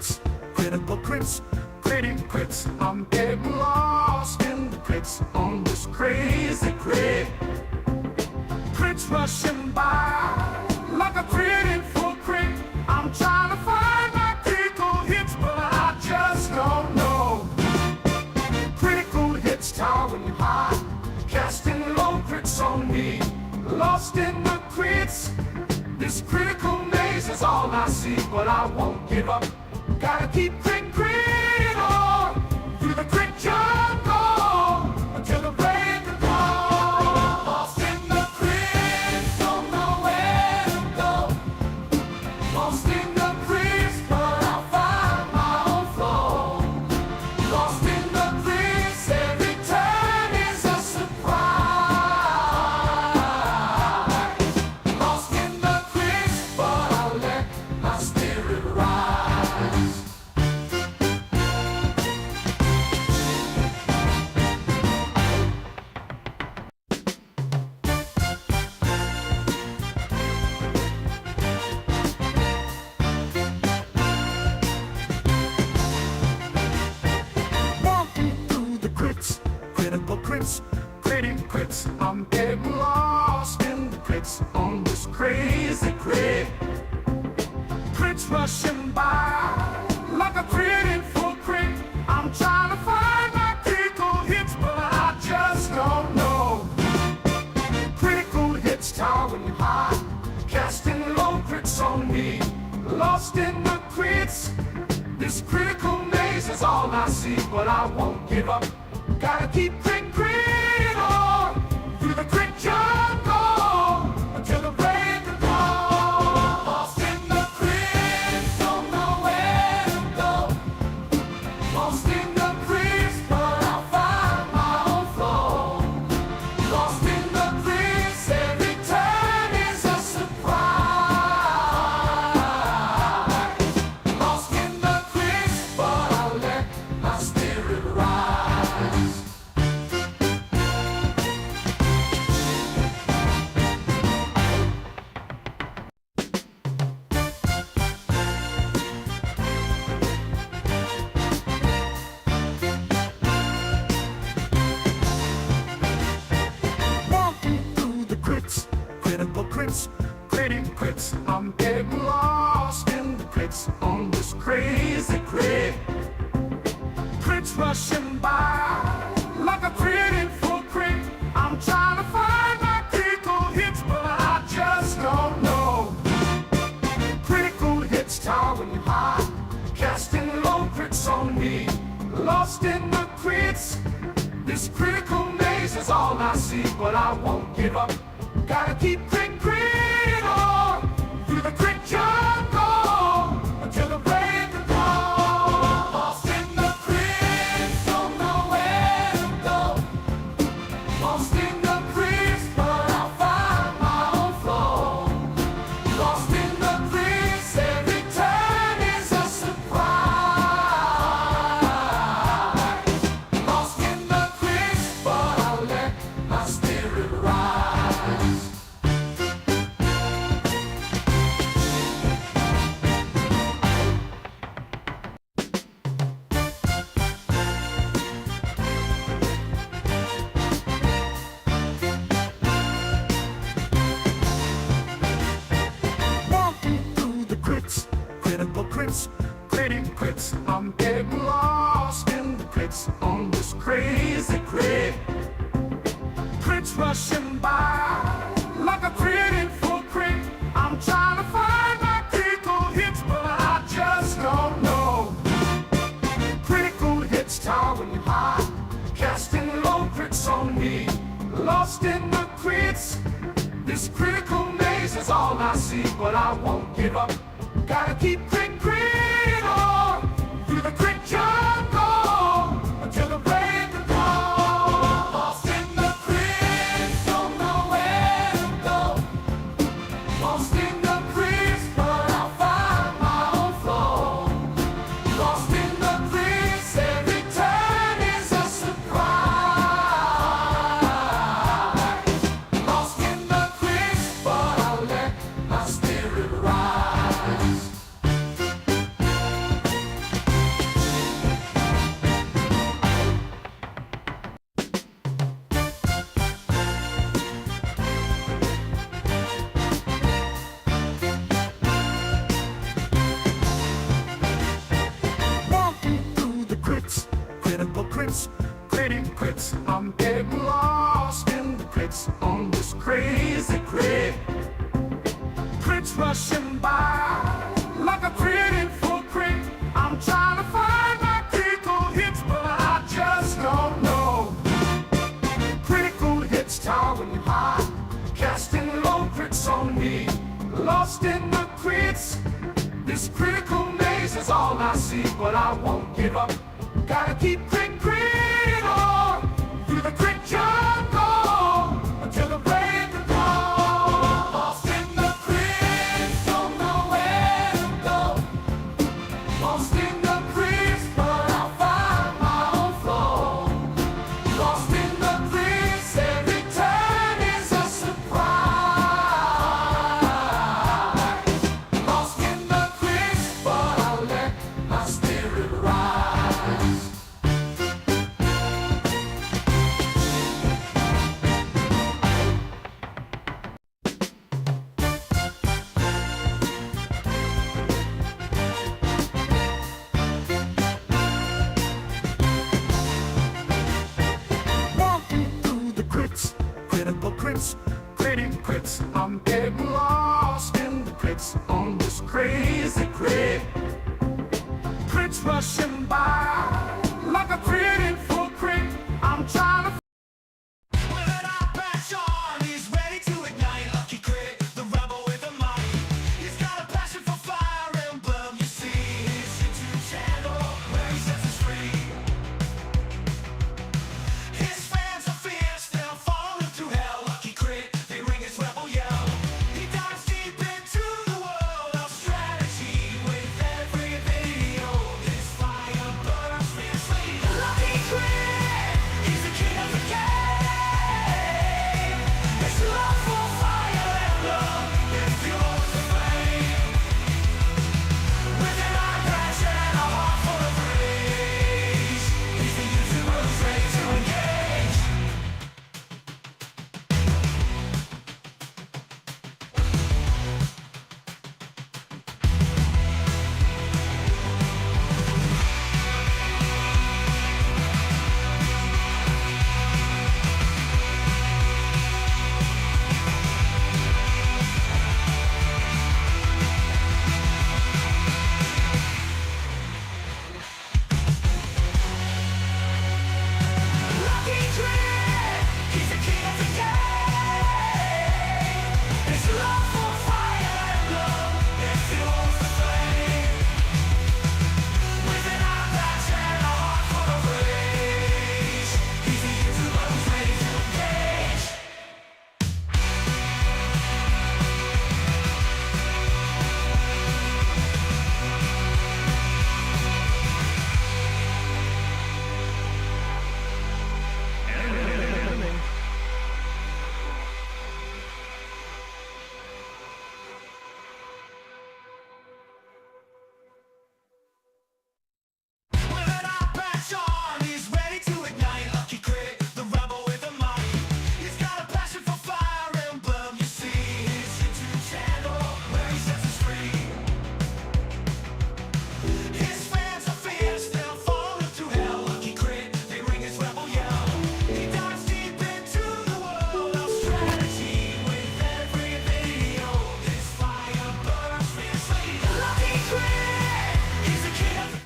crits, critical crits, critting crits. I'm getting lost in the crits on this crazy crit. Crits rushing by like a crit in full crit. I'm trying to find my critical hits, but I just don't know. Critical hits towering high, casting low crits on me. Lost in the crits, this critical maze is all I see, but I won't give up. Gotta keep crit on through the crit jungle until the break of dawn. Lost in the crits, don't know where to go. Lost in the crits, but I'll find my own flow. Lost in the crits, every turn is a surprise. Lost in the crits, but I'll let my spirit rise. Walking through the crits, critical crits, critting crits. I'm getting lost in the crits on this crazy crit. Crits rushing by like a crit in full crit. I'm trying to find my critical hits, but I just don't know. Critical hits towering high, casting low crits on me. Lost in the crits, this critical maze is all I see, but I won't give up. Gotta keep crit on through the crit jungle until the break of dawn. Lost in the crits, don't know where to go. Lost in the crits, but I'll find my own flow. Lost in the crits, every turn is a surprise. Lost in the crits, but I'll let my spirit rise. Walking through the crits, critical crits, critting crits. I'm getting lost in the crits on this crazy crit. Crits rushing by like a crit in full crit. I'm trying to find my critical hits, but I just don't know. Critical hits towering high, casting low crits on me. Lost in the crits, this critical maze is all I see, but I won't give up. Gotta keep crit on through the crit jungle until the break of dawn. Lost in the crits, don't know where to go. Lost in the crits, but I'll find my own flow. Lost in the crits, every turn is a surprise. Lost in the crits, but I'll let my spirit rise. Walking through the crits, critical crits, critting crits. I'm getting lost in the crits on this crazy crit. Crits rushing by like a crit in full crit. I'm trying to find my critical hits, but I just don't know. Critical hits towering high, casting low crits on me. Lost in the crits, this critical maze is all I see, but I won't give up. Gotta keep crit on through the crit jungle until the break of dawn. Lost in the crits, don't know where to go. Lost in the crits, but I'll find my own flow. Lost in the crits, every turn is a surprise. Lost in the crits, but I'll let my spirit rise. lost in the crits. This critical maze is all I see, but I won't give up. Gotta keep critting on through the crit jungle until the break of dawn. Lost in the crits, don't know where to go. Lost in the crits, but I'll find my own flow. Lost in the crits, every turn is a surprise. Lost in the crits, but I'll let my spirit rise. Walking through the crits, critical crits, critting crits. I'm getting lost in the crits on this crazy crit. Crits rushing by like a crit in full crit. I'm trying to. With our patch on, he's ready to ignite. Lucky Crit, the rebel with the might. He's got a passion for fire emblem. You see his YouTube channel where he sets us free. His fans are fierce, they'll follow him to hell. Lucky Crit, they ring his rebel yell. He dives deep into the world of strategy with every video. His fire burns fiercely. Lucky Crit, he's the king of the game. His love for fire emblem, it fuels the flame. With an eye patch and a heart full of rage, he's the YouTuber who's ready to engage. Lucky Crit, he's the king of the game. His love for fire emblem, it fuels the flame. With an eye patch and a heart full of rage, he's the YouTuber who's ready to engage. With an eye patch on, he's ready to ignite. Lucky Crit, the rebel with the might. He's got a passion for fire emblem. You see his YouTube channel where he sets us free. His fans are fierce, they'll follow him to hell. Lucky Crit, they ring his rebel yell. He dives deep into the world of strategy with every video. His fire burns fiercely. Lucky Crit, he's the king of the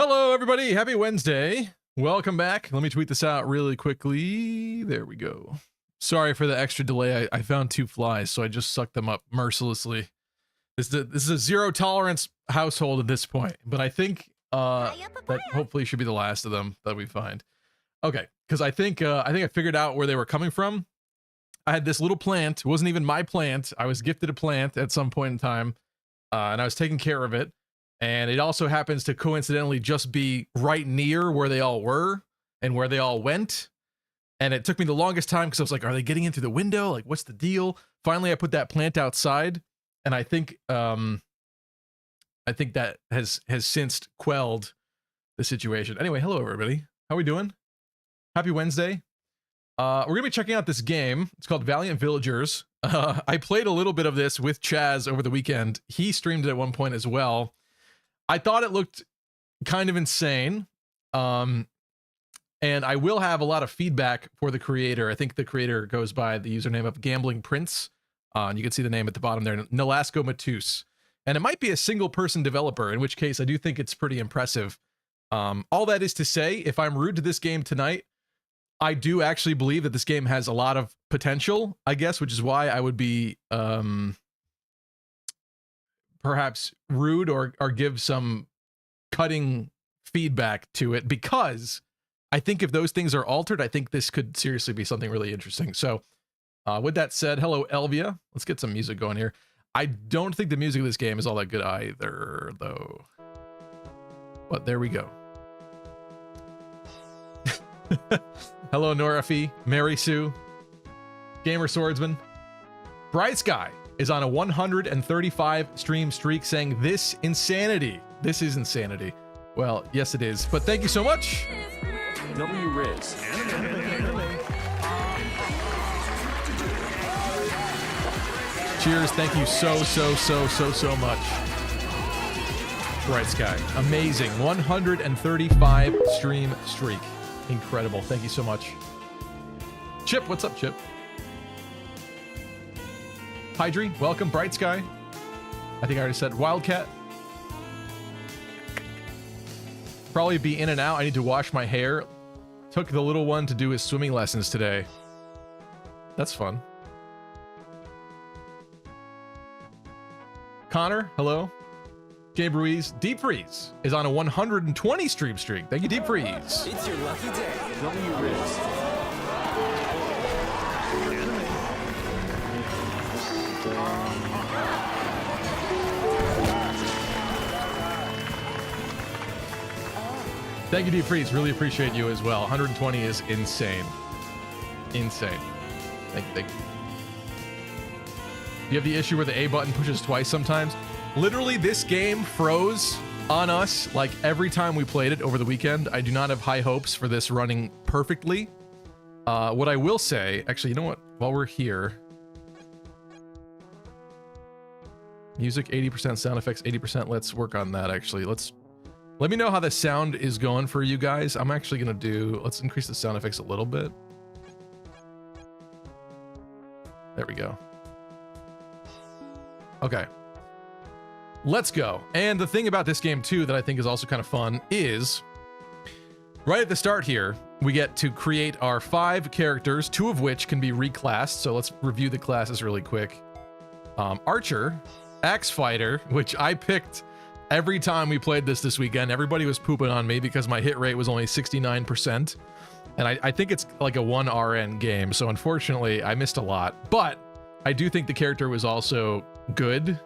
Hello, everybody. Happy Wednesday. Welcome back. Let me tweet this out really quickly. There we go. Sorry for the extra delay. I found 2 flies, so I just sucked them up mercilessly. This is a zero tolerance household at this point, but I think that hopefully should be the last of them that we find. Okay, because I think I figured out where they were coming from. I had this little plant. It wasn't even my plant. I was gifted a plant at some point in time, and I was taking care of it. And it also happens to coincidentally just be right near where they all were and where they all went. And it took me the longest time because I was like, are they getting in through the window? Like, what's the deal? Finally, I put that plant outside, and I think that has since quelled the situation. Anyway, hello everybody. How we doing? Happy Wednesday. We're gonna be checking out this game. It's called Valiant Villagers. I played a little bit of this with Chaz over the weekend. He streamed it at one point as well. I thought it looked kind of insane. And I will have a lot of feedback for the creator. I think the creator goes by the username of Gambling Prince. And you can see the name at the bottom there, Nolasco Matus. And it might be a single person developer, in which case I do think it's pretty impressive. All that is to say, if I'm rude to this game tonight, I do actually believe that this game has a lot of potential, I guess, which is why I would be perhaps rude or give some cutting feedback to it, because I think if those things are altered, I think this could seriously be something really interesting. So with that said, hello, Elvia. Let's get some music going here. I don't think the music of this game is all that good either, though. But there we go. Hello, Norafi, Mary Sue, Gamer Swordsman. Bright Sky is on a 135 stream streak saying, "This insanity. This is insanity." Well, yes, it is. But thank you so much. W Riz. Cheers. Thank you so much. Bright Sky. Amazing. 135 stream streak. Incredible. Thank you so much. Chip, what's up, Chip? Hydri, welcome. Bright Sky. I think I already said Wildcat. Probably be in and out. I need to wash my hair. Took the little one to do his swimming lessons today. That's fun. Connor, hello. Gabe Ruiz. Deep Freeze is on a 120 stream streak. Thank you, Deep Freeze. It's your lucky day. W Riz. Thank you, Deep Freeze. Really appreciate you as well. 120 is insane. Insane. Thank you, thank you. You have the issue where the A button pushes twice sometimes. Literally, this game froze on us like every time we played it over the weekend. I do not have high hopes for this running perfectly. What I will say, actually, you know what? While we're here, music 80%, sound effects 80%. Let's work on that. Actually, let me know how the sound is going for you guys. I'm actually gonna let's increase the sound effects a little bit. There we go. Okay. Let's go. And the thing about this game too that I think is also kind of fun is right at the start here, we get to create our 5 characters, 2 of which can be reclassed. So let's review the classes really quick. Archer, Axe Fighter, which I picked every time we played this weekend. Everybody was pooping on me because my hit rate was only 69%. And I think it's like a 1 RN game. So unfortunately, I missed a lot. But I do think the character was also good.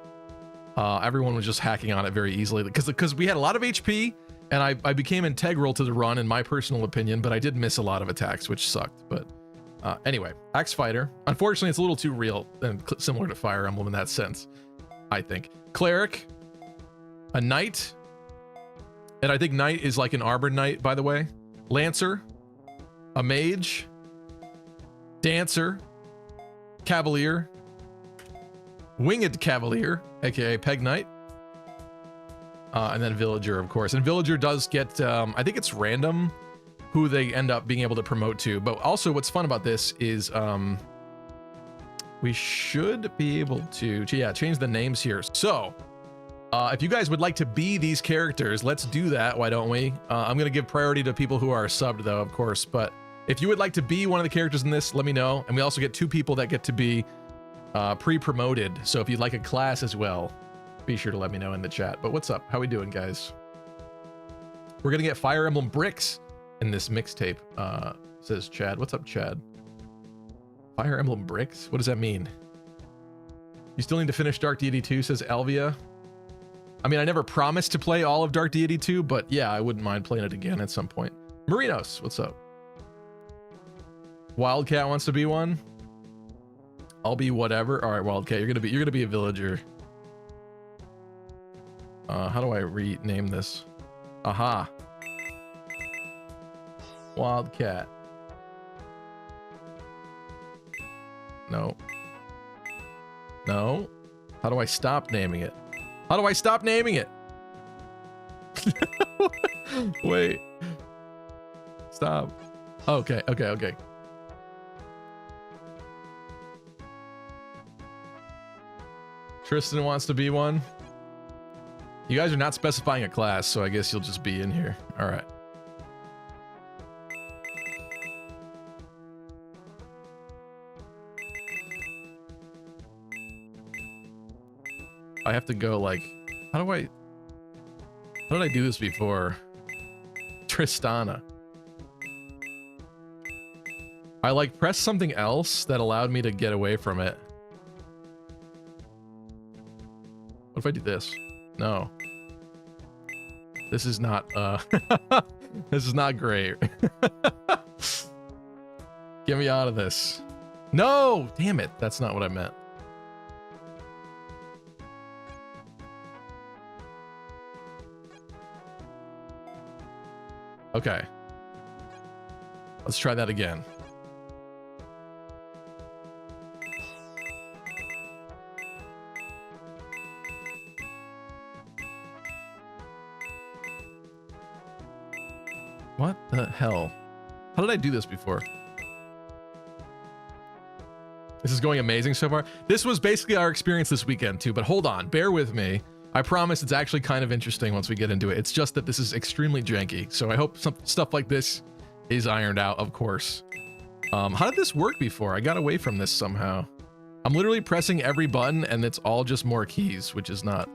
Everyone was just hacking on it very easily because we had a lot of HP and I became integral to the run in my personal opinion, but I did miss a lot of attacks, which sucked. But anyway, Axe Fighter. Unfortunately, it's a little too real and similar to Fire Emblem in that sense, I think. Cleric, a Knight, and I think Knight is like an Arbor Knight, by the way. Lancer, a Mage, Dancer, Cavalier, Winged Cavalier, aka Peg Knight, and then Villager, of course. And Villager does get, I think it's random who they end up being able to promote to. But also what's fun about this is we should be able to change the names here. So if you guys would like to be these characters, let's do that. Why don't we? I'm going to give priority to people who are subbed, though, of course. But if you would like to be one of the characters in this, let me know. And we also get 2 people that get to be pre-promoted. So if you'd like a class as well, be sure to let me know in the chat. But what's up? How we doing, guys? We're going to get Fire Emblem bricks in this mixtape, says Chad. What's up, Chad? Fire Emblem bricks? What does that mean? You still need to finish Dark Deity 2, says Elvia. I mean, I never promised to play all of Dark Deity 2, but yeah, I wouldn't mind playing it again at some point. Marinos, what's up? Wildcat wants to be one. I'll be whatever. All right, Wildcat, you're gonna be a villager. How do I rename this? Aha. Wildcat. No. No. How do I stop naming it? How do I stop naming it? Wait. Stop. Okay. Tristan wants to be one. You guys are not specifying a class, so I guess you'll just be in here. All right. I have to go like, how did I do this before? Tristana. I like pressed something else that allowed me to get away from it. What if I do this? No. This is not, this is not great. Get me out of this. No! Damn it. That's not what I meant. Okay. Let's try that again. What the hell? How did I do this before? This is going amazing so far. This was basically our experience this weekend too, but hold on, bear with me. I promise it's actually kind of interesting once we get into it. It's just that this is extremely janky, so I hope some stuff like this is ironed out, of course. How did this work before? I got away from this somehow. I'm literally pressing every button and it's all just more keys, which is not...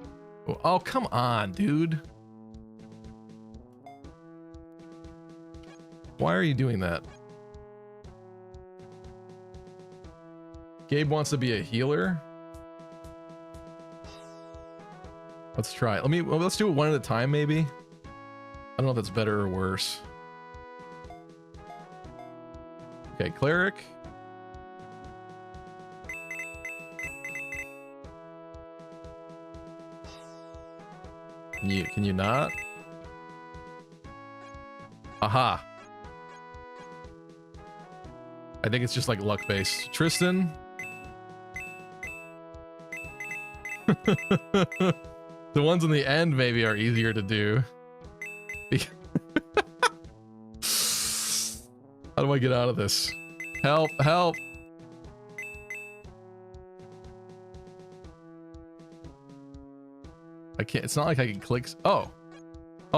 Oh, come on, dude. Why are you doing that? Gabe wants to be a healer. Let's try it. Let's do it one at a time, maybe. I don't know if that's better or worse. Okay, cleric. Can you not? Aha. I think it's just like luck based. Tristan. The ones in the end maybe are easier to do. How do I get out of this? Help, help. I can't, it's not like I can click. Oh,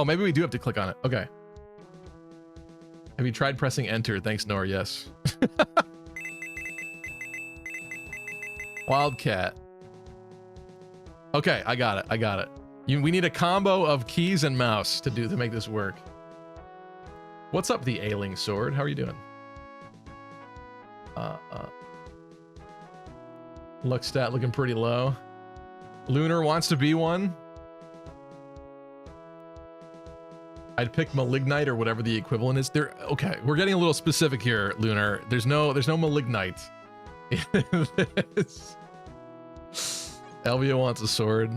maybe we do have to click on it. Okay. Have you tried pressing enter? Thanks, Nora. Yes. Wildcat. Okay, I got it. We need a combo of keys and mouse to make this work. What's up, the ailing sword? How are you doing? Luck stat looking pretty low. Lunar wants to be one. I'd pick Malignite or whatever the equivalent is. There. Okay, we're getting a little specific here, Lunar. There's no Malignite. Elvia wants a sword.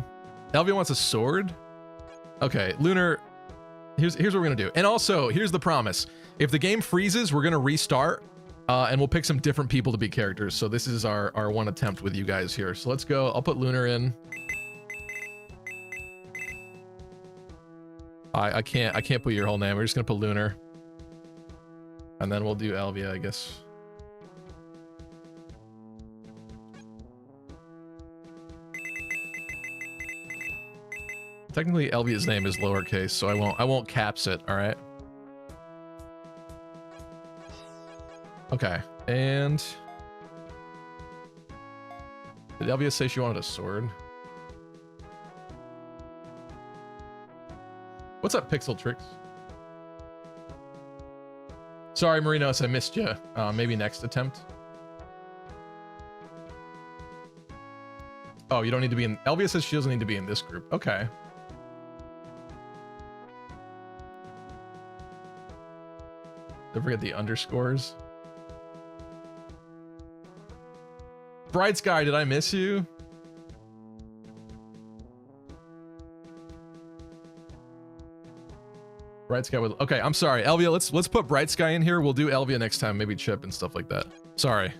Elvia wants a sword? Okay, Lunar, here's what we're gonna do. And also, here's the promise. If the game freezes, we're gonna restart, and we'll pick some different people to be characters. So this is our one attempt with you guys here. So let's go. I'll put Lunar in. I can't put your whole name. We're just gonna put Lunar. And then we'll do Elvia, I guess. Technically, Elvia's name is lowercase, so I won't caps it. All right. Okay, and did Elvia say she wanted a sword? What's up, Pixel Tricks? Sorry, Marinos, I missed you. Maybe next attempt. Oh, you don't need to be in. Elvia says she doesn't need to be in this group. Okay. Don't forget the underscores. Bright Sky, did I miss you? Bright Sky was okay. I'm sorry, Elvia. Let's put Bright Sky in here. We'll do Elvia next time. Maybe Chip and stuff like that. Sorry.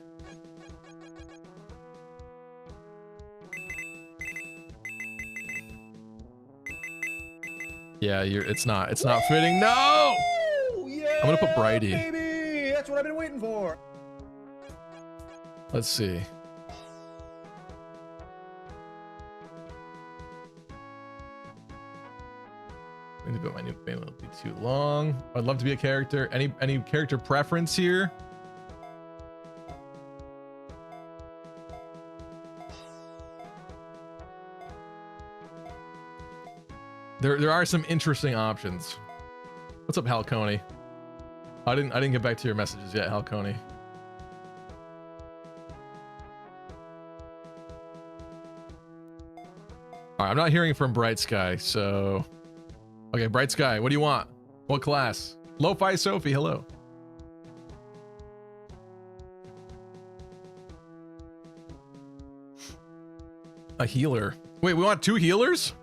Yeah, it's not fitting. No. Yeah, I'm gonna put Brighty. baby, that's what I've been waiting for. Let's see. I need to put my new name. It'll be too long. I'd love to be a character. Any character preference here? There are some interesting options. What's up, Halcony? I didn't get back to your messages yet, Halcony. All right, I'm not hearing from Bright Sky, so okay, Bright Sky, what do you want? What class? Lo-Fi Sophie, hello. A healer. Wait, we want 2 healers?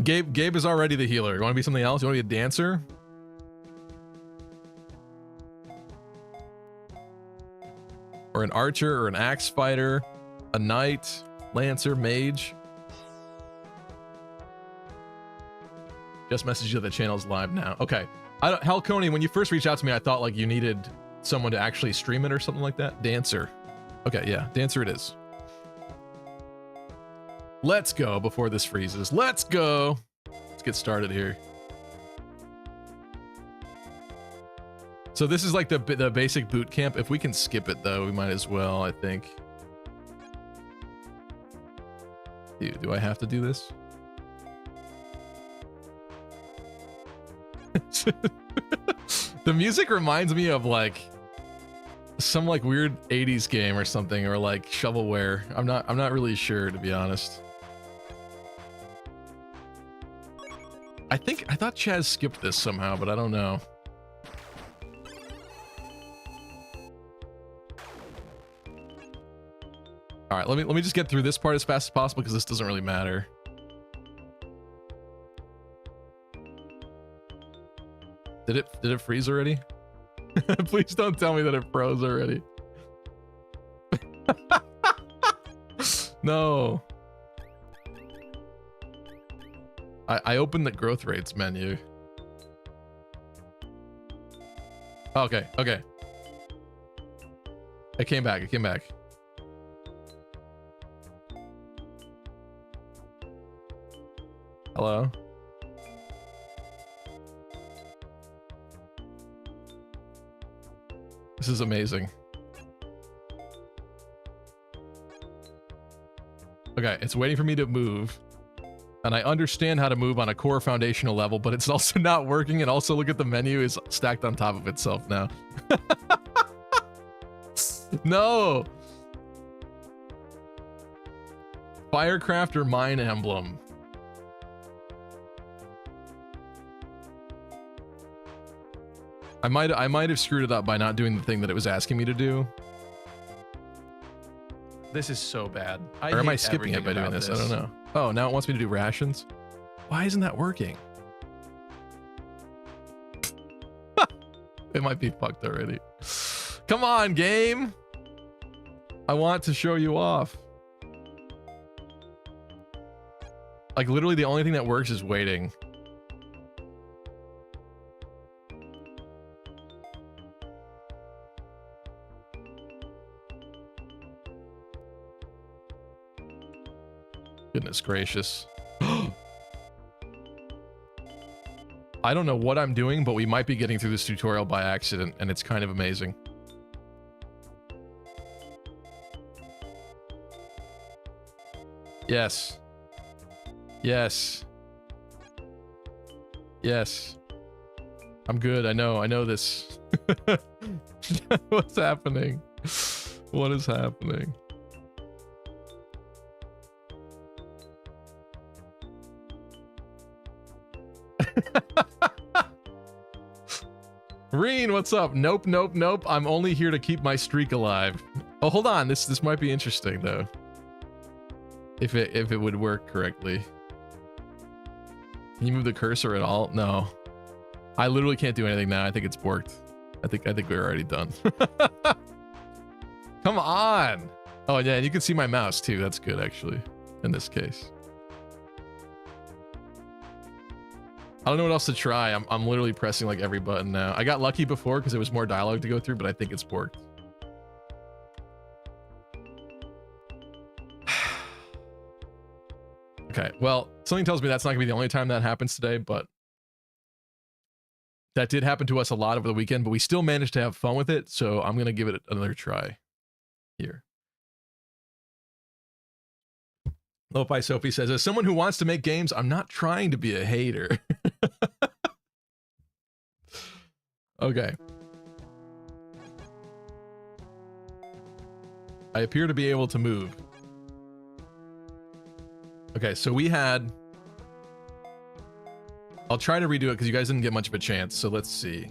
Gabe is already the healer. You want to be something else? You want to be a dancer? Or an archer, or an axe fighter, a knight, lancer, mage. Just messaged you that the channel's live now. Okay. Halcony, when you first reached out to me, I thought like you needed someone to actually stream it or something like that. Dancer. Okay, yeah, dancer it is. Let's go before this freezes. Let's go. Let's get started here. So this is like the basic boot camp. If we can skip it though, we might as well, I think. Do I have to do this? The music reminds me of like some like weird 80s game or something, or like shovelware. I'm not really sure, to be honest. I thought Chaz skipped this somehow, but I don't know. All right, let me just get through this part as fast as possible because this doesn't really matter. Did it freeze already? Please don't tell me that it froze already. No. I opened the growth rates menu. Okay, okay. It came back, it came back. Hello? This is amazing. Okay, it's waiting for me to move. And I understand how to move on a core foundational level, but it's also not working. And also look at the menu is stacked on top of itself now. No! Firecraft or Mine Emblem? I might have screwed it up by not doing the thing that it was asking me to do. This is so bad. Or am I skipping it by doing this? I don't know. Oh, now it wants me to do rations? Why isn't that working? It might be fucked already. Come on, game! I want to show you off. Like, literally the only thing that works is waiting. Goodness gracious. I don't know what I'm doing, but we might be getting through this tutorial by accident, and it's kind of amazing. Yes. Yes. Yes. I'm good. I know this. What's happening? What is happening? Reen, what's up? Nope, nope, nope. I'm only here to keep my streak alive. Oh, hold on. This might be interesting though. If it would work correctly. Can you move the cursor at all? No. I literally can't do anything now. I think it's borked. I think we're already done. Come on. Oh yeah, and you can see my mouse too. That's good actually in this case. I don't know what else to try. I'm literally pressing like every button now. I got lucky before because there was more dialogue to go through, but I think it's borked. Okay, well, something tells me that's not gonna be the only time that happens today, but that did happen to us a lot over the weekend, but we still managed to have fun with it, so I'm gonna give it another try here. Lo-Fi Sophie says, as someone who wants to make games, I'm not trying to be a hater. Okay. I appear to be able to move. Okay, so we had... I'll try to redo it because you guys didn't get much of a chance, so let's see.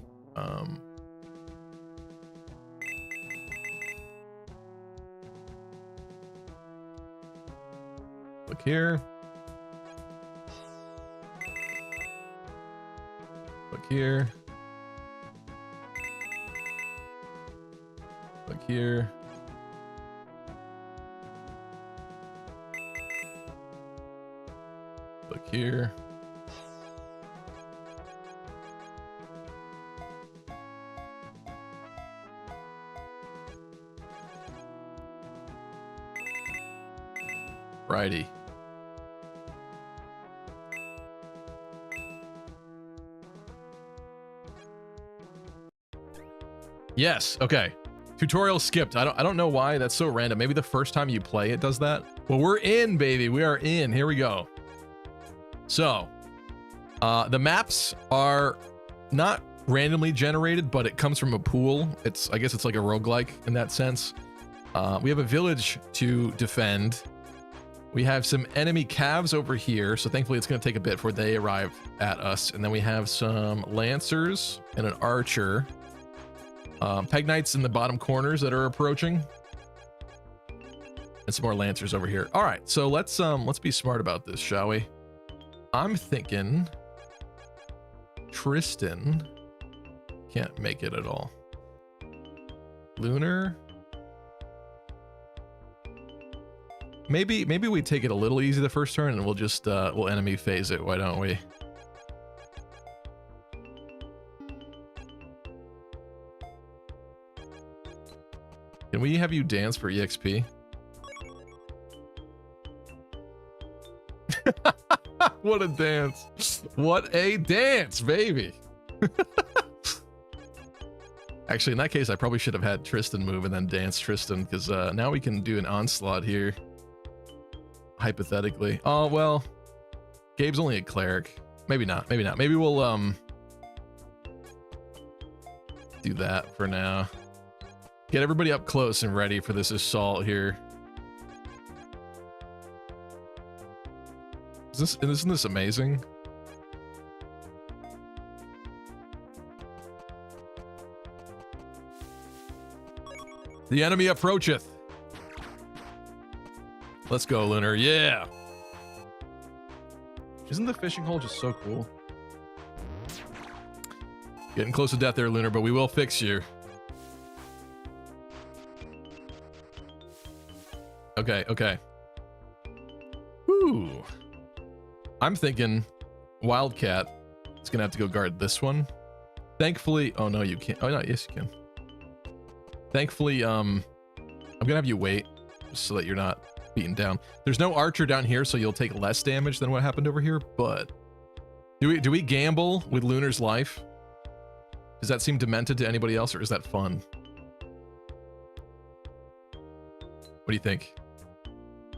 Look here. Look here. Look here. Look here. Righty. Yes, okay. Tutorial skipped. I don't know why. That's so random. Maybe the first time you play it does that. Well, we're in, baby. We are in. Here we go. So, the maps are not randomly generated, but it comes from a pool. I guess it's like a roguelike in that sense. We have a village to defend. We have some enemy calves over here, so thankfully it's going to take a bit before they arrive at us. And then we have some lancers and an archer. Peg Knights in the bottom corners that are approaching. And some more lancers over here. All right, so let's be smart about this, shall we? I'm thinking Tristan can't make it at all. Lunar. Maybe we take it a little easy the first turn and we'll just we'll enemy phase it, why don't we? Can we have you dance for EXP? What a dance. What a dance, baby. Actually, in that case, I probably should have had Tristan move and then dance Tristan, because now we can do an onslaught here. Hypothetically. Oh, well. Gabe's only a cleric. Maybe not. Maybe not. Maybe we'll do that for now. Get everybody up close and ready for this assault here. Isn't this amazing? The enemy approacheth. Let's go, Lunar. Yeah. Isn't the fishing hole just so cool? Getting close to death there, Lunar, but we will fix you. Okay, okay. Whew. I'm thinking Wildcat is gonna have to go guard this one. Thankfully, oh no, you can't. Oh no, yes you can. Thankfully, I'm gonna have you wait just so that you're not beaten down. There's no archer down here, so you'll take less damage than what happened over here. But do we gamble with Lunar's life? Does that seem demented to anybody else, or is that fun? What do you think?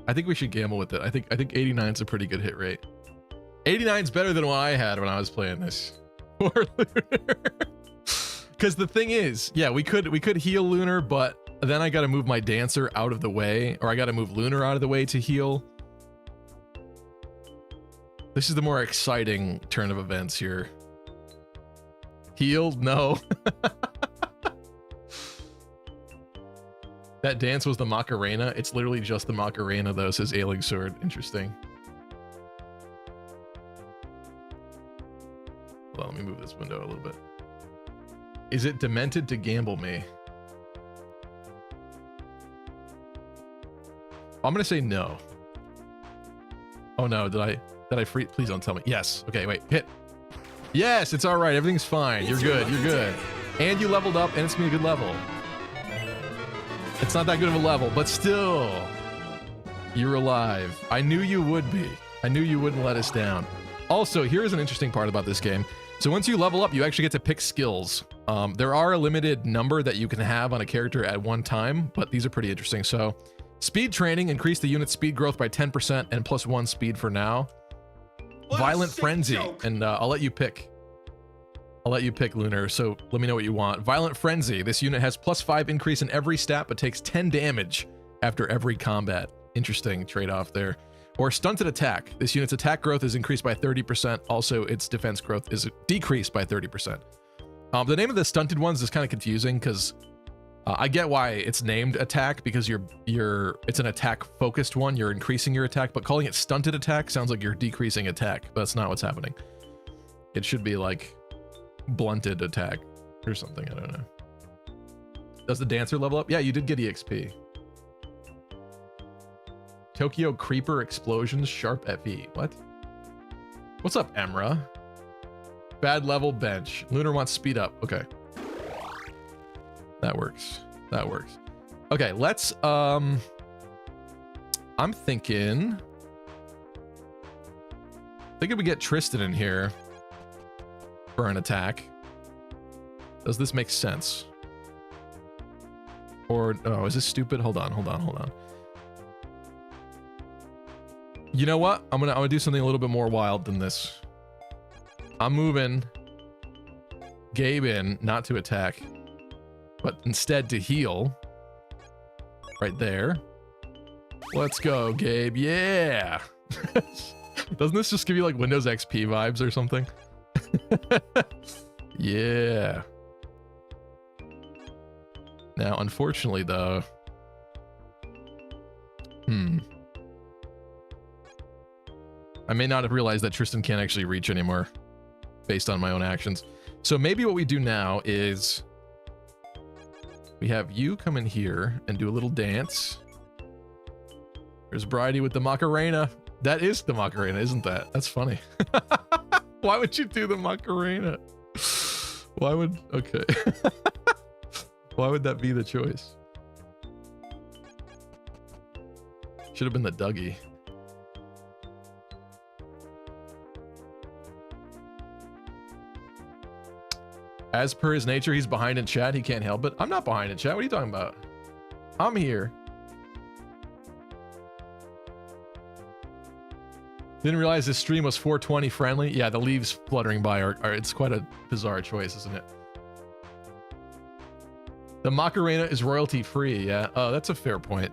I think we should gamble with it. I think 89 is a pretty good hit rate. 89 is better than what I had when I was playing this. Poor Lunar. Because the thing is, yeah, we could heal Lunar, but then I got to move my dancer out of the way, or I got to move Lunar out of the way to heal. This is the more exciting turn of events here. Healed? No. That dance was the Macarena. It's literally just the Macarena, though, says Ailing Sword. Interesting. Hold on, let me move this window a little bit. Is it demented to gamble me? I'm gonna say no. Oh no, did I free? Please don't tell me. Yes. Okay, wait, hit. Yes, it's all right. Everything's fine. You're good. You're good. And you leveled up, and it's gonna be a good level. It's not that good of a level, but still, you're alive. I knew you would be. I knew you wouldn't let us down. Also, here's an interesting part about this game. So once you level up, you actually get to pick skills. There are a limited number that you can have on a character at one time, but these are pretty interesting. So Speed training, increase the unit's speed growth by 10% and +1 speed for now. What a Violent sick Frenzy, joke. and I'll let you pick. I'll let you pick, Lunar, so let me know what you want. Violent Frenzy. This unit has +5 increase in every stat, but takes 10 damage after every combat. Interesting trade-off there. Or Stunted Attack. This unit's attack growth is increased by 30%. Also, its defense growth is decreased by 30%. The name of the stunted ones is kind of confusing because I get why it's named attack, because it's an attack-focused one. You're increasing your attack, but calling it Stunted Attack sounds like you're decreasing attack. But that's not what's happening. It should be like Blunted Attack or something. I don't know. Does the Dancer level up? Yeah, you did get EXP. Tokyo Creeper Explosions Sharp FE. What? What's up, Emra? Bad level bench. Lunar wants speed up. Okay. That works. That works. Okay, let's I'm thinking if we get Tristan in here for an attack. Does this make sense? Or oh, is this stupid? Hold on. You know what? I'm gonna do something a little bit more wild than this. I'm moving Gabe in, not to attack, but instead to heal. Right there. Let's go, Gabe. Yeah. Doesn't this just give you like Windows XP vibes or something? Yeah. Now, unfortunately, though. I may not have realized that Tristan can't actually reach anymore based on my own actions. So maybe what we do now is we have you come in here and do a little dance. There's Bridie with the Macarena. That is the Macarena, isn't that? That's funny. Why would you do the Macarena? Why would... Okay. Why would that be the choice? Should have been the Dougie. As per his nature, he's behind in chat. He can't help it. I'm not behind in chat. What are you talking about? I'm here. Didn't realize this stream was 420 friendly. Yeah, the leaves fluttering by are it's quite a bizarre choice, isn't it? The Macarena is royalty free. Yeah. Oh, that's a fair point.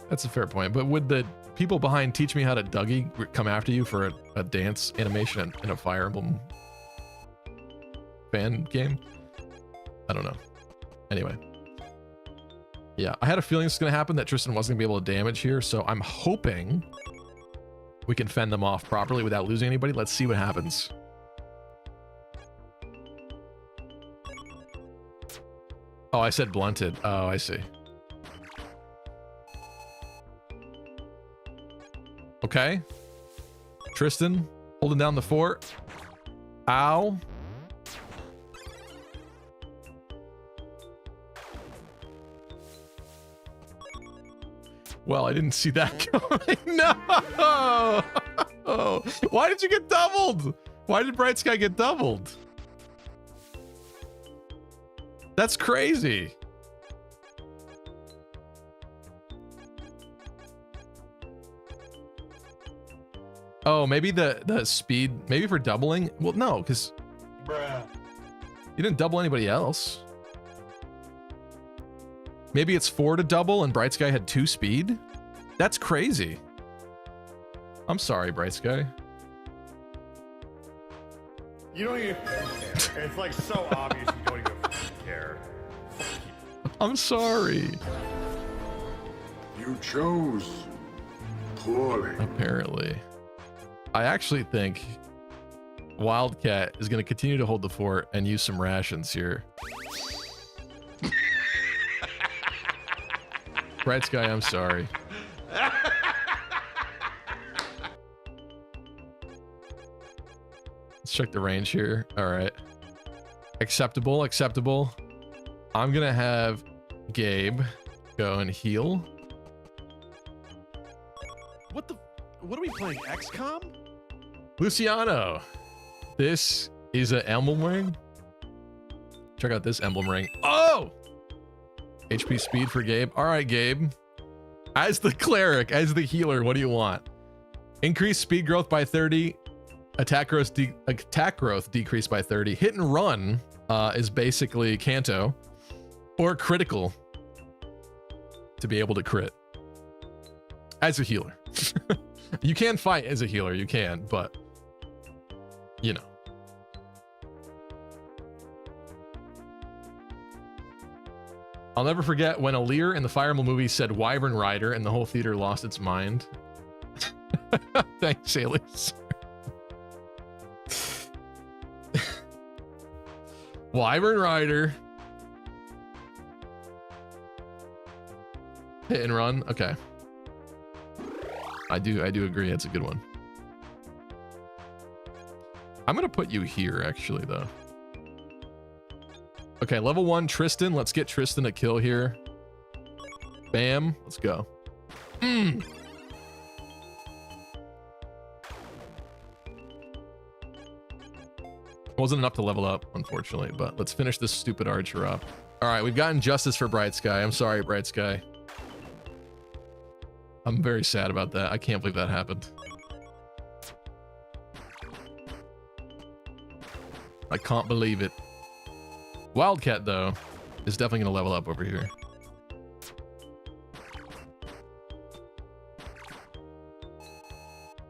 That's a fair point. But would the people behind Teach Me How to Dougie come after you for a dance animation in a Fire Emblem fan game? I don't know. Anyway. Yeah, I had a feeling this was going to happen, that Tristan wasn't going to be able to damage here, so I'm hoping we can fend them off properly without losing anybody. Let's see what happens. Oh, I said blunted. Oh, I see. Okay. Tristan, holding down the fort. Ow. Well, I didn't see that coming. No! Why did you get doubled? Why did Bright Sky get doubled? That's crazy. Oh, maybe the speed, maybe for doubling? Well, no, because you didn't double anybody else. Maybe it's 4 to double and Bright Sky had 2 speed? That's crazy. I'm sorry, Bright Sky. You don't even care. It's like so obvious you don't even care. I'm sorry. You chose poorly. Apparently. I actually think Wildcat is going to continue to hold the fort and use some rations here. Bright Sky, I'm sorry. Let's check the range here. All right. Acceptable, acceptable. I'm going to have Gabe go and heal. What are we playing? XCOM? Luciano, this is an emblem ring. Check out this emblem ring. Oh! HP speed for Gabe. All right, Gabe. As the cleric, as the healer, what do you want? Increase speed growth by 30. Attack growth decreased by 30. Hit and run is basically Kanto. Or critical. To be able to crit. As a healer. You can fight as a healer, you can, but... You know. I'll never forget when Aleer in the Fire Emblem movie said Wyvern Rider and the whole theater lost its mind. Thanks, Alias. Wyvern Rider. Hit and run. Okay. I do agree. It's a good one. I'm gonna put you here, actually, though. Okay, level 1, Tristan. Let's get Tristan a kill here. Bam. Let's go. Wasn't enough to level up, unfortunately, but let's finish this stupid archer up. All right, we've gotten justice for Bright Sky. I'm sorry, Bright Sky. I'm very sad about that. I can't believe that happened. I can't believe it. Wildcat, though, is definitely going to level up over here.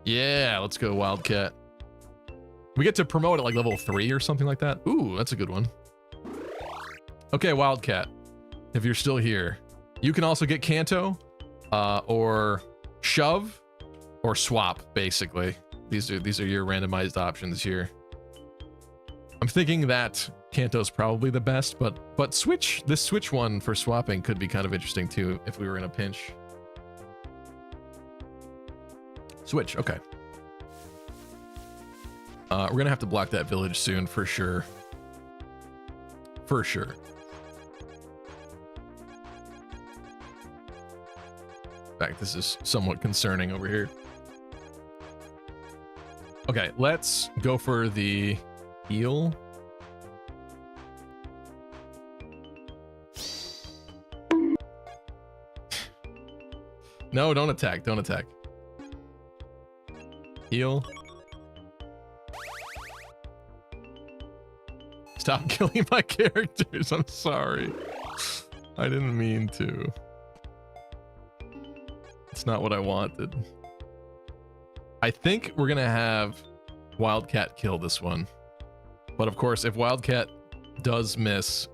Yeah, let's go Wildcat. We get to promote at like level 3 or something like that. Ooh, that's a good one. Okay, Wildcat, if you're still here, you can also get Kanto, or shove, or swap. Basically, these are your randomized options here. I'm thinking that Kanto's probably the best, but this switch one for swapping could be kind of interesting too if we were in a pinch. Switch, okay. We're gonna have to block that village soon for sure. For sure. In fact, this is somewhat concerning over here. Okay, let's go for the heal. No, don't attack. Don't attack. Heal. Stop killing my characters. I'm sorry. I didn't mean to. It's not what I wanted. I think we're gonna have Wildcat kill this one. But of course, if Wildcat does miss,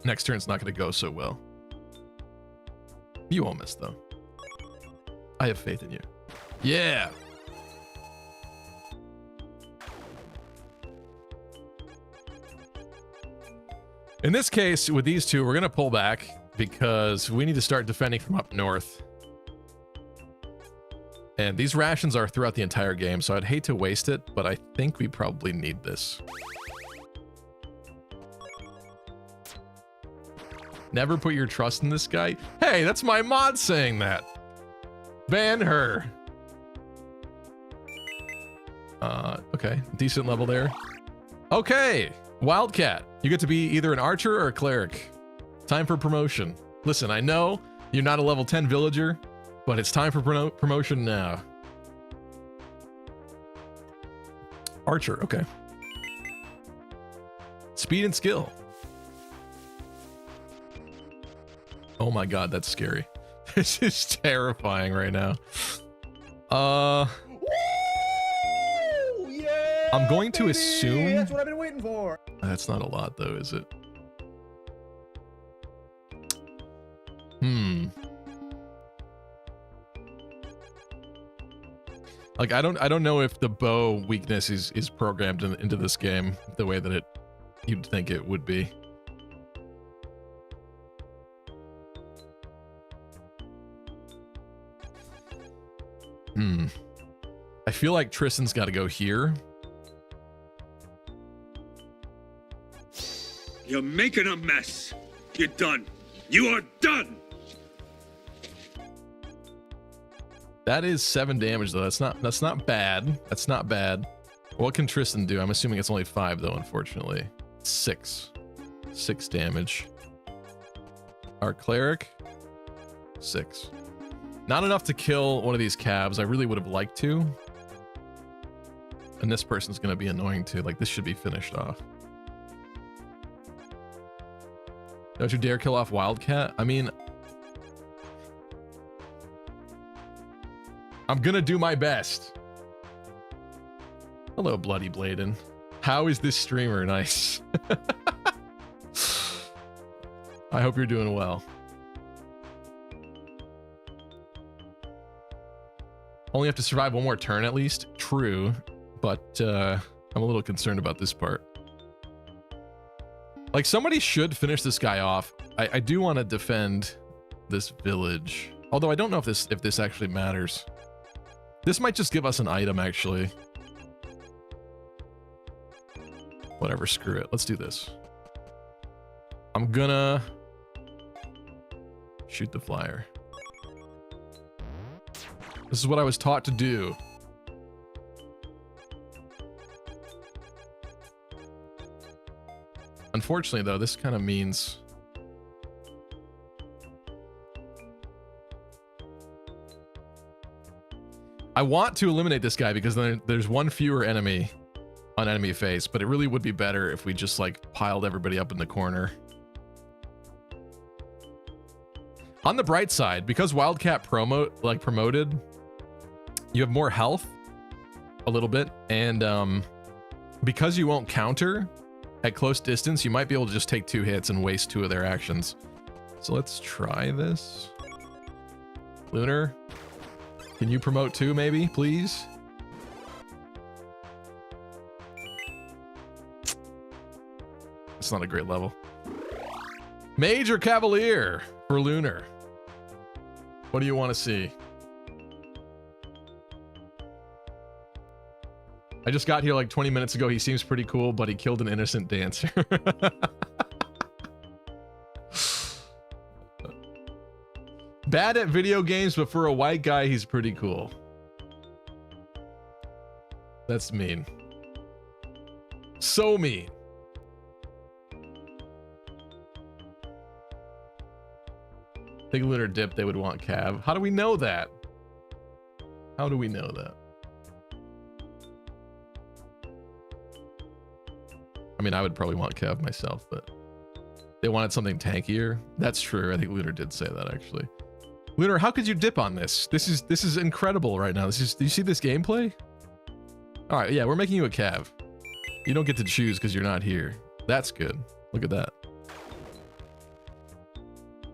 next turn's not gonna go so well. You won't miss, though. I have faith in you. Yeah! In this case, with these two, we're gonna pull back because we need to start defending from up north. And these rations are throughout the entire game, so I'd hate to waste it, but I think we probably need this. Never put your trust in this guy. Hey, that's my mod saying that. Ban her. Okay, decent level there. Okay, Wildcat. You get to be either an archer or a cleric. Time for promotion. Listen, I know you're not a level 10 villager, but it's time for promotion now. Archer, okay. Speed and skill. Oh my god, that's scary. This is terrifying right now. Yeah, I'm going to baby! assume... That's what I've been waiting for. That's not a lot though, is it? Like, I don't know if the bow weakness is programmed into this game the way that you'd think it would be. I feel like Tristan's got to go here. You're making a mess. You're done. You are done. That is 7 damage though. That's not bad. That's not bad. What can Tristan do? I'm assuming it's only 5 though, unfortunately. 6 damage. Our cleric, 6. Not enough to kill one of these calves. I really would have liked to. And this person's going to be annoying too. Like, this should be finished off. Don't you dare kill off Wildcat. I mean, I'm going to do my best. Hello, Bloody Bladen. How is this streamer? Nice. I hope you're doing well. Only have to survive one more turn at least. True, but I'm a little concerned about this part. Like, somebody should finish this guy off. I do want to defend this village. Although I don't know if this actually matters. This might just give us an item, actually. Whatever, screw it. Let's do this. I'm gonna shoot the flyer. This is what I was taught to do. Unfortunately, though, this kind of means... I want to eliminate this guy because then there's one fewer enemy on enemy face, but it really would be better if we just, like, piled everybody up in the corner. On the bright side, because Wildcat promoted, you have more health, a little bit, and because you won't counter at close distance, you might be able to just take 2 hits and waste 2 of their actions. So let's try this. Lunar, can you promote too, maybe, please? It's not a great level. Mage or Cavalier for Lunar? What do you want to see? I just got here like 20 minutes ago. He seems pretty cool, but he killed an innocent dancer. Bad at video games, but for a white guy, he's pretty cool. That's mean. So mean. Big Lunar dip, they would want Cav. How do we know that? How do we know that? I mean, I would probably want Cav myself, but they wanted something tankier. That's true. I think Lunar did say that, actually. Lunar, how could you dip on this? This is incredible right now. Do you see this gameplay? All right, yeah, we're making you a Cav. You don't get to choose because you're not here. That's good. Look at that.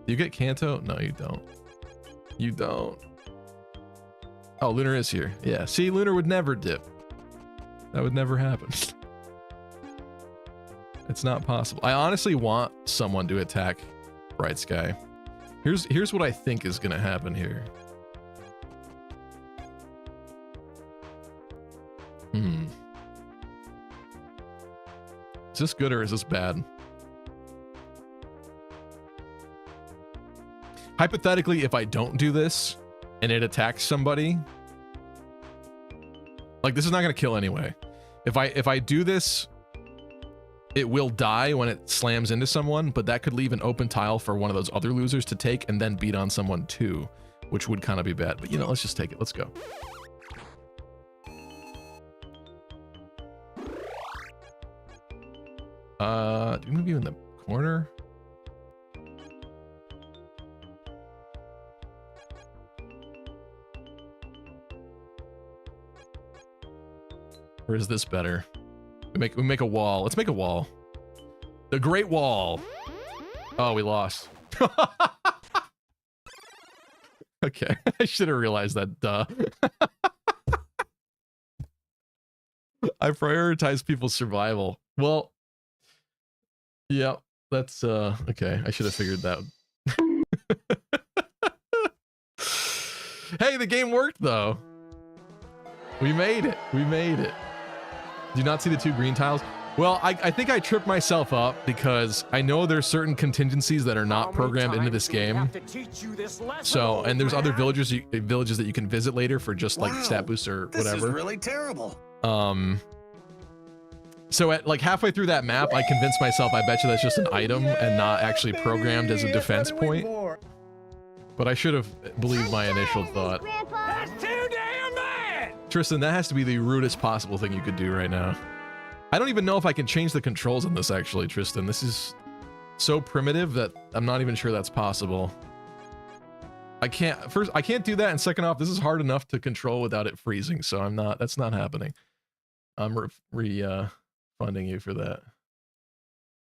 Do you get Kanto? No, you don't. You don't. Oh, Lunar is here. Yeah, see, Lunar would never dip. That would never happen. It's not possible. I honestly want someone to attack Bright Sky. Here's what I think is gonna happen here. Is this good or is this bad? Hypothetically, if I don't do this and it attacks somebody, like, this is not gonna kill anyway. If I do this, it will die when it slams into someone, but that could leave an open tile for one of those other losers to take and then beat on someone too, which would kind of be bad. But, you know, let's just take it. Let's go. Do we move you in the corner? Or is this better? We make a wall. Let's make a wall. The Great Wall. Oh, we lost. Okay, I should have realized that. Duh. I prioritize people's survival. Well, yeah, that's okay. I should have figured that. Hey, the game worked though. We made it. We made it. Do you not see the 2 green tiles? Well, I think I tripped myself up because I know there's certain contingencies that are not programmed into this game. So, and there's other villages that you can visit later for just like stat boosts or whatever. This is really terrible. So at like halfway through that map, I convinced myself, I bet you that's just an item and not actually programmed as a defense point. But I should have believed my initial thought. That's too damn bad! Tristan, that has to be the rudest possible thing you could do right now. I don't even know if I can change the controls on this actually, Tristan. This is so primitive that I'm not even sure that's possible. I can't do that, and second off, this is hard enough to control without it freezing, so that's not happening. I'm funding you for that.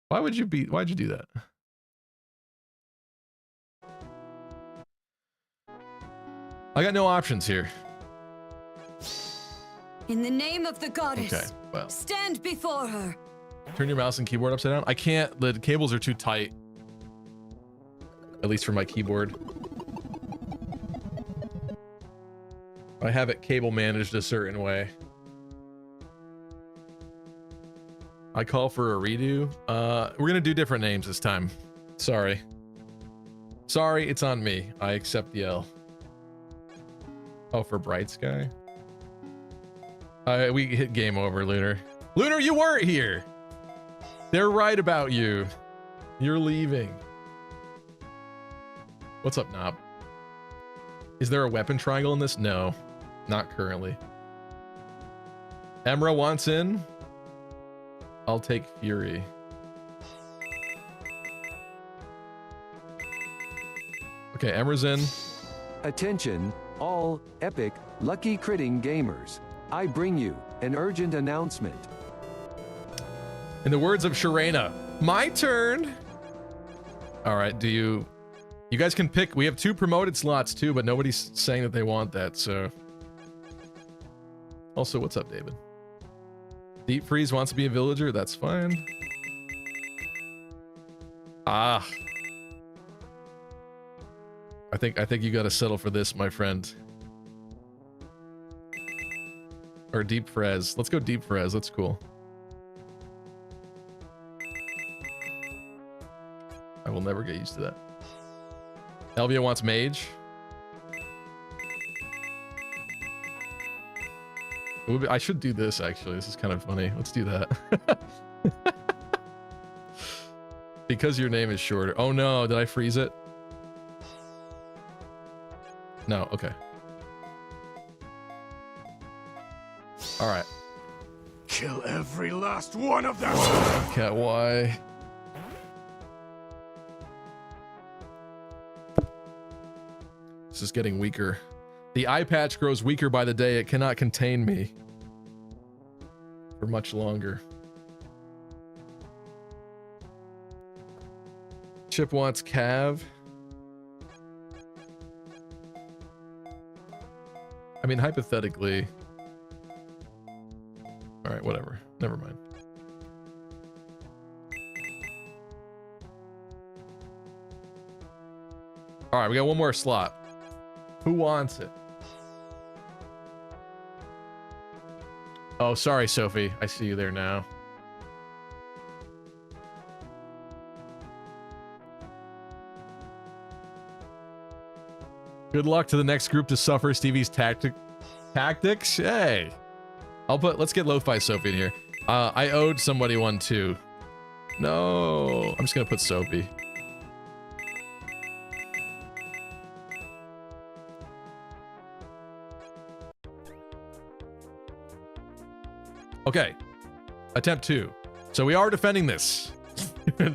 Why'd you do that? I got no options here. In the name of the goddess, Okay, well. stand before her. Turn your mouse and keyboard upside down. I can't, the cables are too tight. At least for my keyboard. I have it cable managed a certain way. I call for a redo. We're gonna do different names this time. Sorry. Sorry, it's on me. I accept the L. Oh, for Bright Sky? We hit game over, Lunar. Lunar, you weren't here! They're right about you. You're leaving. What's up, Knob? Is there a weapon triangle in this? No, not currently. Emra wants in. I'll take Fury. Okay, Emra's in. Attention, all epic, lucky critting gamers. I bring you an urgent announcement. In the words of Sharena, my turn. All right, you guys can pick. We have 2 promoted slots too, but nobody's saying that they want that, so. Also, what's up, David? Deep Freeze wants to be a villager. That's fine. Ah. I think you got to settle for this, my friend. Or Deep Frez. Let's go Deep Frez. That's cool. I will never get used to that. Elvia wants Mage. I should do this, actually. This is kind of funny. Let's do that. Because your name is shorter. Oh no, did I freeze it? No, okay. All right. Kill every last one of them! Cat Y. This is getting weaker. The eye patch grows weaker by the day. It cannot contain me for much longer. Chip wants Cav. I mean, hypothetically. All right, whatever. Never mind. All right, we got one more slot. Who wants it? Oh, sorry, Sophie. I see you there now. Good luck to the next group to suffer Stevie's tactics. Hey, let's get Lo-Fi Sophie in here. I owed somebody one too. No, I'm just gonna put Sophie. Okay, attempt 2. So we are defending this.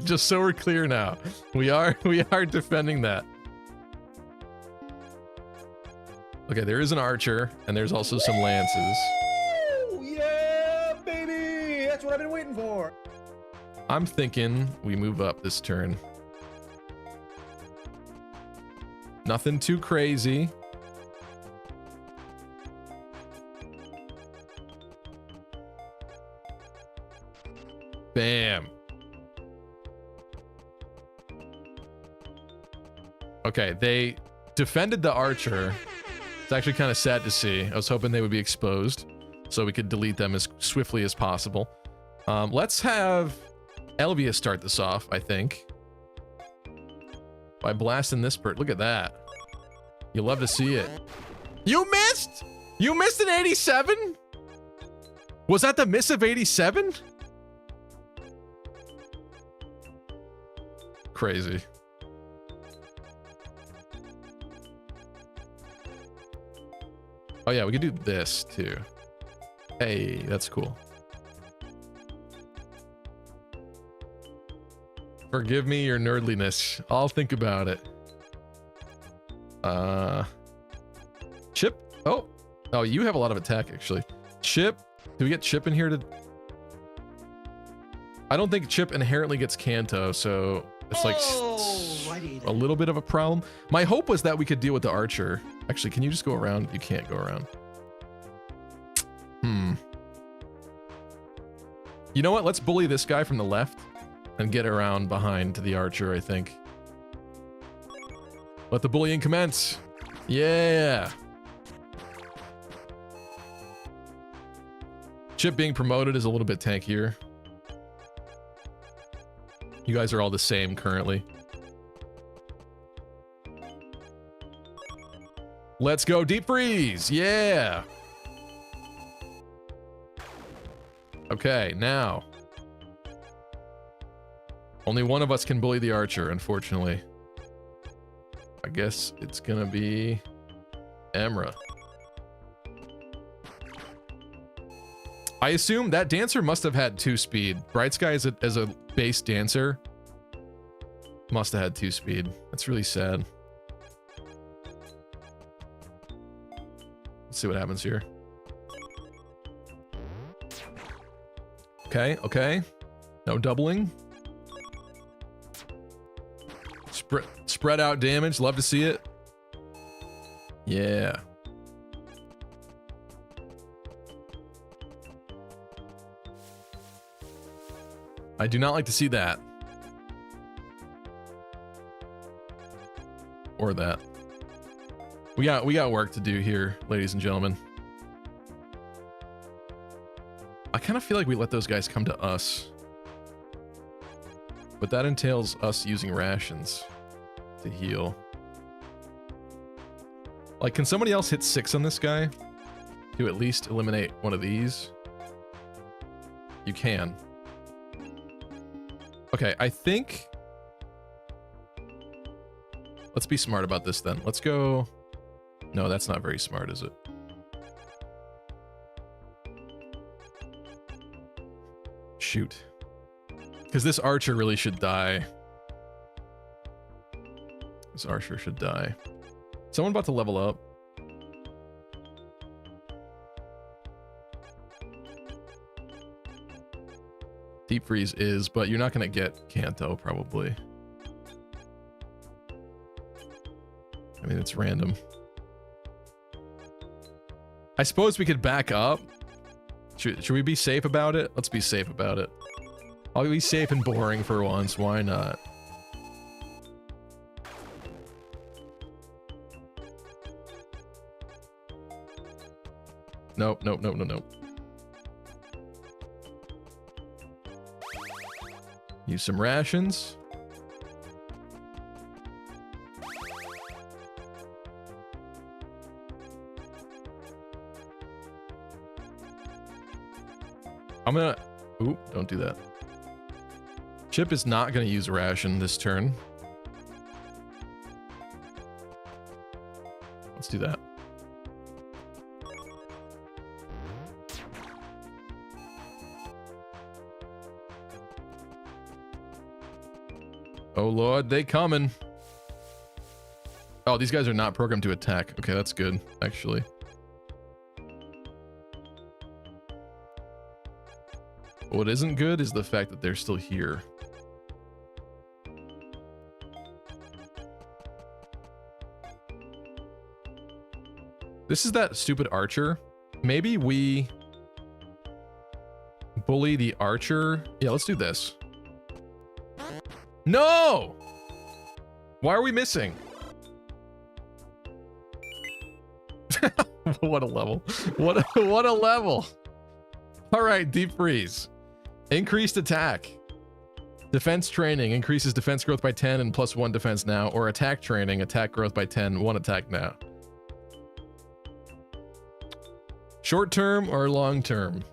Just so we're clear now, we are defending that. Okay, there is an archer, and there's also some lances. Yeah, baby! That's what I've been waiting for. I'm thinking we move up this turn. Nothing too crazy. Bam. Okay, they defended the archer. It's actually kind of sad to see. I was hoping they would be exposed so we could delete them as swiftly as possible. Let's have Elvia start this off, I think. By blasting this bird. Look at that. You love to see it. You missed? You missed an 87? Was that the miss of 87? Crazy. Oh yeah, we could do this too. Hey, that's cool. Forgive me your nerdliness. I'll think about it. Chip? Oh, you have a lot of attack actually. Chip? Do we get Chip in here to... I don't think Chip inherently gets Kanto, so it's like a little bit of a problem. My hope was that we could deal with the archer. Actually, can you just go around? You can't go around. You know what? Let's bully this guy from the left and get around behind to the archer, I think. Let the bullying commence. Yeah. Chip being promoted is a little bit tankier. You guys are all the same currently. Let's go deep freeze. Yeah. Okay, now. Only one of us can bully the archer, unfortunately. I guess it's gonna be Emra. I assume that dancer must have had 2 speed. Bright Sky as a base dancer must have had 2 speed. That's really sad. Let's see what happens here. Okay, okay. No doubling. Spread out damage. Love to see it. Yeah. I do not like to see that. Or that. We got work to do here, ladies and gentlemen. I kind of feel like we let those guys come to us. But that entails us using rations to heal. Like, can somebody else hit 6 on this guy to at least eliminate one of these? You can. Okay, I think... Let's be smart about this then. Let's go... No, that's not very smart, is it? Shoot. Because this archer really should die. This archer should die. Someone about to level up. Deep freeze is, but you're not going to get Kanto, probably. I mean, it's random. I suppose we could back up. Should we be safe about it? Let's be safe about it. I'll be safe and boring for once. Why not? Nope, nope, nope, nope, nope. Use some rations. I'm gonna... Ooh, don't do that. Chip is not gonna use a ration this turn. Let's do that. Oh lord, they coming. Oh, these guys are not programmed to attack. Okay, that's good, actually. What isn't good is the fact that they're still here. This is that stupid archer. Maybe we bully the archer. Yeah, let's do this. No! Why are we missing? What a level. What a level. All right, deep freeze. Increased attack. Defense training increases defense growth by 10 and +1 defense now, or attack training, attack growth by 10, 1 attack now. Short term or long term?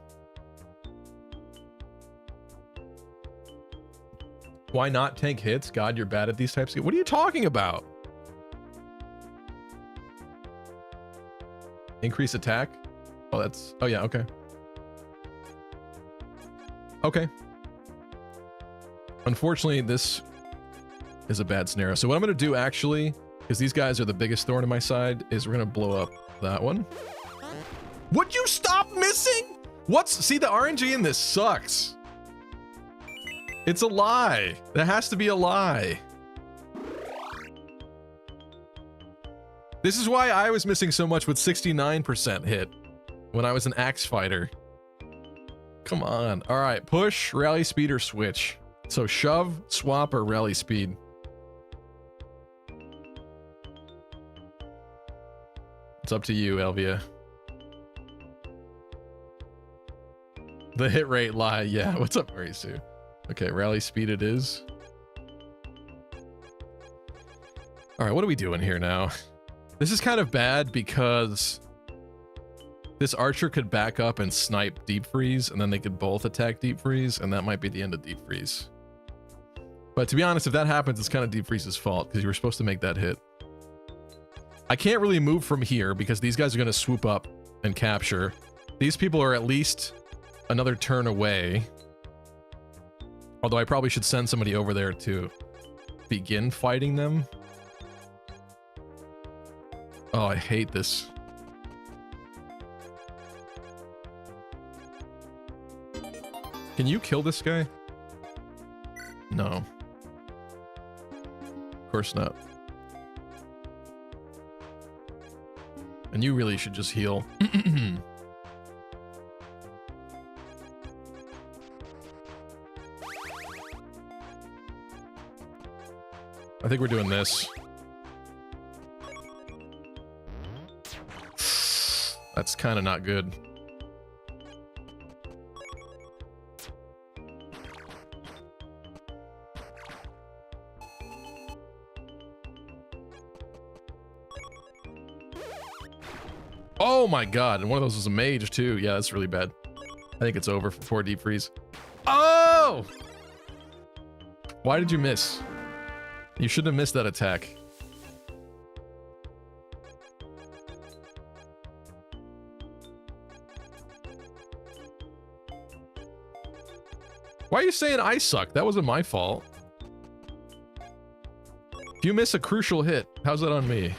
Why not tank hits? God, you're bad at these types of... What are you talking about? Increase attack? Oh, that's... Oh, yeah, okay. Okay. Unfortunately, this is a bad scenario. So what I'm going to do, actually, because these guys are the biggest thorn in my side, is we're going to blow up that one. Would you stop missing? See, the RNG in this sucks. It's a lie. That has to be a lie. This is why I was missing so much with 69% hit when I was an axe fighter. Come on. All right, push, rally speed, or switch. So shove, swap, or rally speed. It's up to you, Elvia. The hit rate lie. Yeah, what's up, Marisu? Okay, rally speed it is. All right, what are we doing here now? This is kind of bad because this archer could back up and snipe deep freeze, and then they could both attack deep freeze, and that might be the end of deep freeze. But to be honest, if that happens, it's kind of deep freeze's fault because you were supposed to make that hit. I can't really move from here because these guys are going to swoop up and capture. These people are at least another turn away. Although I probably should send somebody over there to begin fighting them. Oh, I hate this. Can you kill this guy? No. Of course not. And you really should just heal. I think we're doing this. That's kind of not good. Oh my god, and one of those was a mage too. Yeah, that's really bad. I think it's over for deep freeze. Oh! Why did you miss? You shouldn't have missed that attack. Why are you saying I suck? That wasn't my fault. If you miss a crucial hit, how's that on me?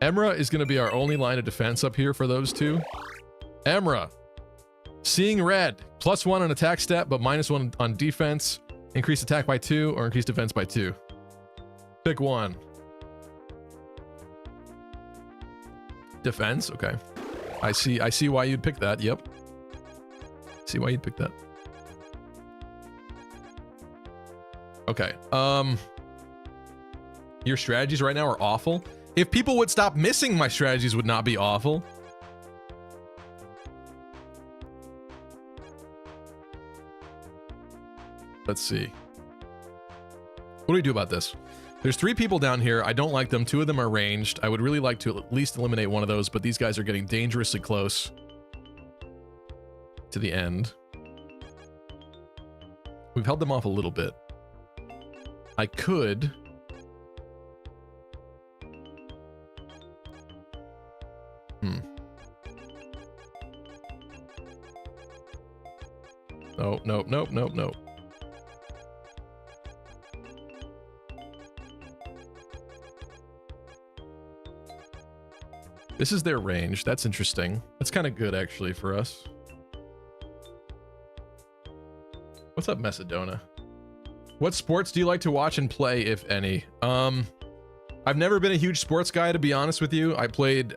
Emra is going to be our only line of defense up here for those two. Emra. Seeing red. +1 on attack stat, but -1 on defense. Increase attack by 2 or increase defense by 2. Pick one. Defense? Okay. I see why you'd pick that. Yep. See why you'd pick that. Okay. Your strategies right now are awful. If people would stop missing, my strategies would not be awful. Let's see. What do we do about this? There's 3 people down here. I don't like them. 2 of them are ranged. I would really like to at least eliminate one of those, but these guys are getting dangerously close to the end. We've held them off a little bit. I could... Oh, nope, nope, nope, nope. This is their range. That's interesting. That's kind of good, actually, for us. What's up, Macedonia? What sports do you like to watch and play, if any? I've never been a huge sports guy, to be honest with you. I played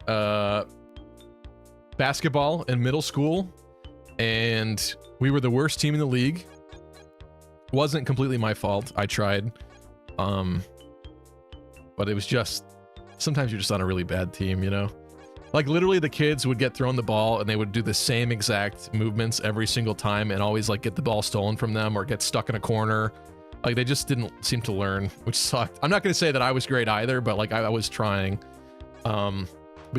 basketball in middle school, and we were the worst team in the league. Wasn't completely my fault. I tried. But it was just... Sometimes you're just on a really bad team, you know? Like, literally, the kids would get thrown the ball, and they would do the same exact movements every single time, and always, like, get the ball stolen from them, or get stuck in a corner. Like, they just didn't seem to learn, which sucked. I'm not gonna say that I was great either, but, like, I was trying. But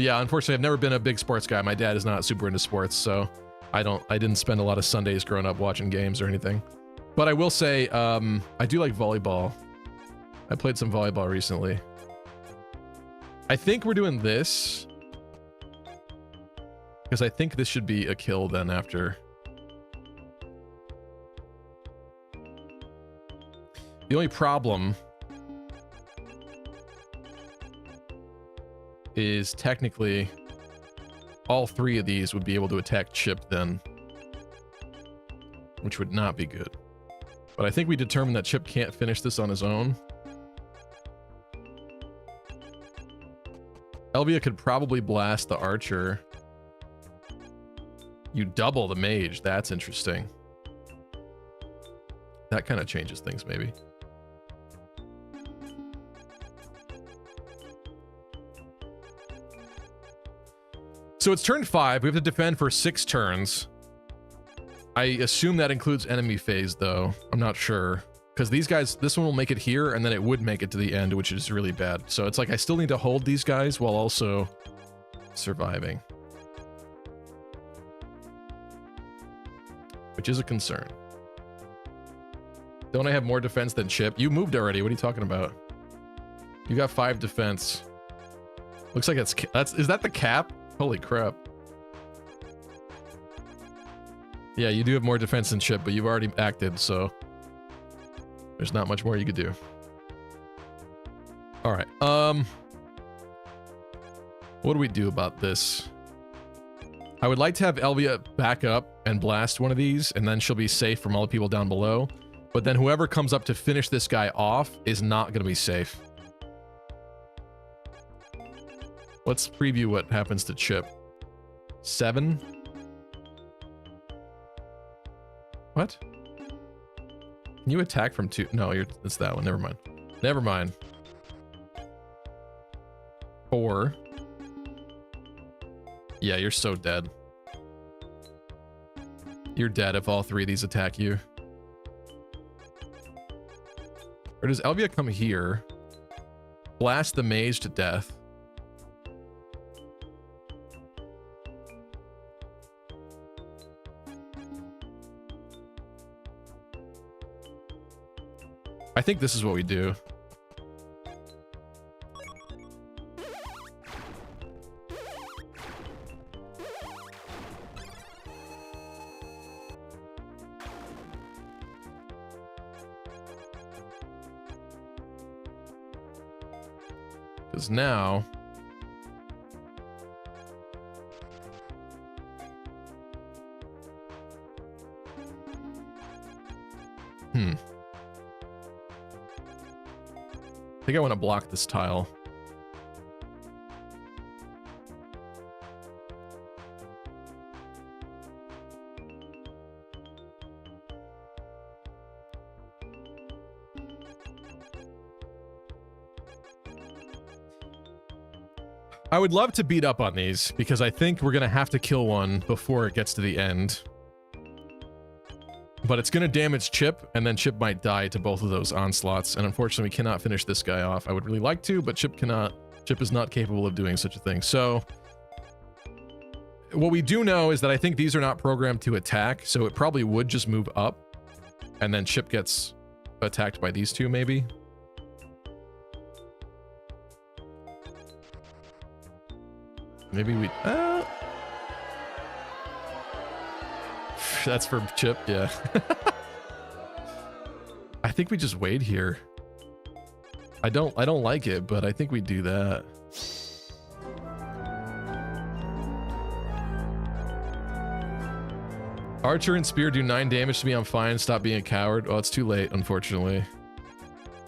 yeah, unfortunately, I've never been a big sports guy. My dad is not super into sports, so I didn't spend a lot of Sundays growing up watching games or anything. But I will say, I do like volleyball. I played some volleyball recently. I think we're doing this. Because I think this should be a kill then after. The only problem is technically all three of these would be able to attack Chip then, which would not be good. But I think we determined that Chip can't finish this on his own. Elvia could probably blast the archer. You double the mage. That's interesting. That kind of changes things, maybe. So it's turn 5. We have to defend for 6 turns. I assume that includes enemy phase, though. I'm not sure. Because these guys, this one will make it here, and then it would make it to the end, which is really bad. So it's like I still need to hold these guys while also surviving. Which is a concern. Don't I have more defense than Chip? You moved already. What are you talking about? You got 5 defense. Looks like is that the cap? Holy crap. Yeah, you do have more defense than Chip, but you've already acted, so there's not much more you could do. All right. What do we do about this? I would like to have Elvia back up and blast one of these, and then she'll be safe from all the people down below. But then whoever comes up to finish this guy off is not going to be safe. Let's preview what happens to Chip. 7? What? Can you attack from 2? No, it's that one. Never mind. Never mind. 4. Yeah, you're so dead. You're dead if all 3 of these attack you. Or does Elvia come here? Blast the mage to death. I think this is what we do. Because now... I think I want to block this tile. I would love to beat up on these because I think we're going to have to kill one before it gets to the end. But it's going to damage Chip, and then Chip might die to both of those onslaughts. And unfortunately, we cannot finish this guy off. I would really like to, but Chip cannot. Chip is not capable of doing such a thing. So what we do know is that I think these are not programmed to attack, so it probably would just move up, and then Chip gets attacked by these two, maybe. Maybe we... That's for Chip, yeah. I think we just wait here. I don't like it, but I think we do that. Archer and Spear do 9 damage to me. I'm fine. Stop being a coward. Oh, it's too late, unfortunately.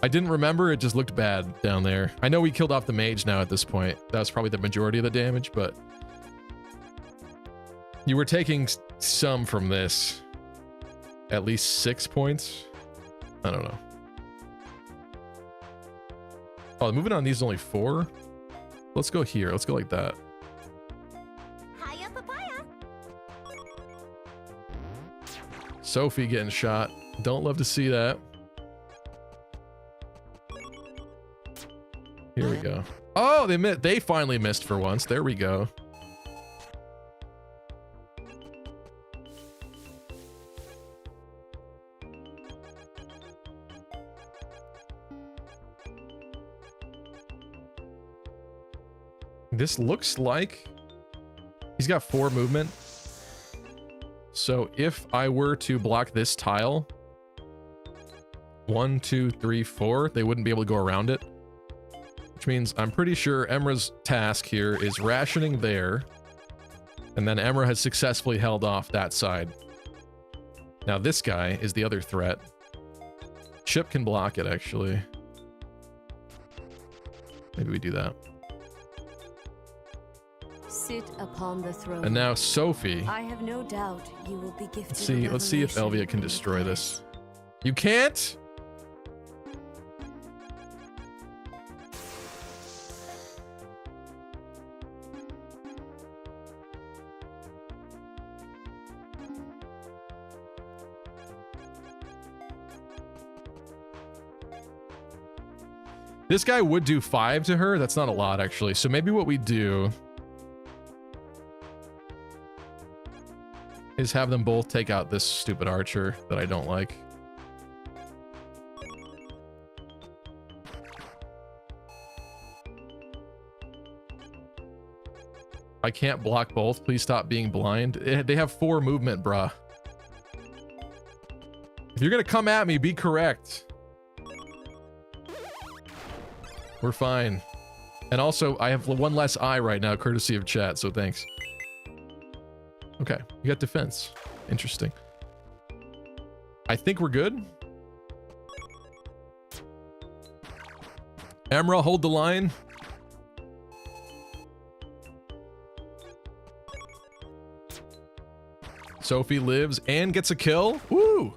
I didn't remember. It just looked bad down there. I know we killed off the mage now at this point. That was probably the majority of the damage, but... You were taking some from this. At least 6 points? I don't know. Oh, moving on these is only 4? Let's go here. Let's go like that. Hiya, papaya. Sophie getting shot. Don't love to see that. Here we go. Oh, they finally missed for once. There we go. This looks like he's got 4 movement. So if I were to block this tile, 1, 2, 3, 4, they wouldn't be able to go around it. Which means I'm pretty sure Emra's task here is rationing there. And then Emra has successfully held off that side. Now this guy is the other threat. Chip can block it, actually. Maybe we do that. Sit upon the throne. And now Sophie. I have no doubt you will be gifted. Let's see if Elvia can destroy this. You can't? This guy would do 5 to her. That's not a lot, actually. So maybe what we do is have them both take out this stupid archer that I don't like. I can't block both. Please stop being blind. They have 4 movement, bruh. If you're gonna come at me, be correct. We're fine. And also, I have 1 less eye right now, courtesy of chat, so thanks. Okay, you got defense. Interesting. I think we're good. Emra, hold the line. Sophie lives and gets a kill. Woo!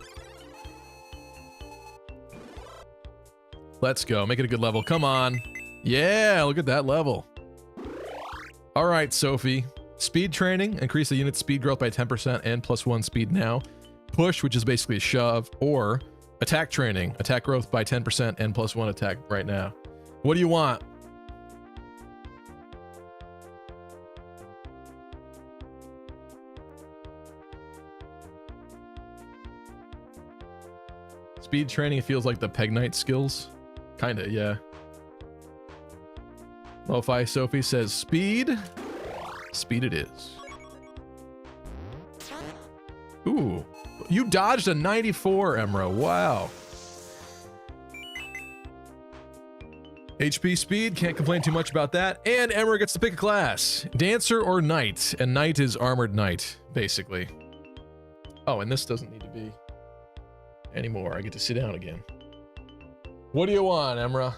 Let's go. Make it a good level. Come on. Yeah, look at that level. All right, Sophie. Speed training. Increase the unit's speed growth by 10% and +1 speed now. Push, which is basically a shove. Or attack training. Attack growth by 10% and +1 attack right now. What do you want? Speed training feels like the Peg Knight skills. Kinda, yeah. Lo-Fi Sophie says speed. Speed it is. Ooh. You dodged a 94, Emra. Wow. HP speed, can't complain too much about that. And Emra gets to pick a class. Dancer or Knight. And Knight is Armored Knight, basically. Oh, and this doesn't need to be anymore. I get to sit down again. What do you want, Emra?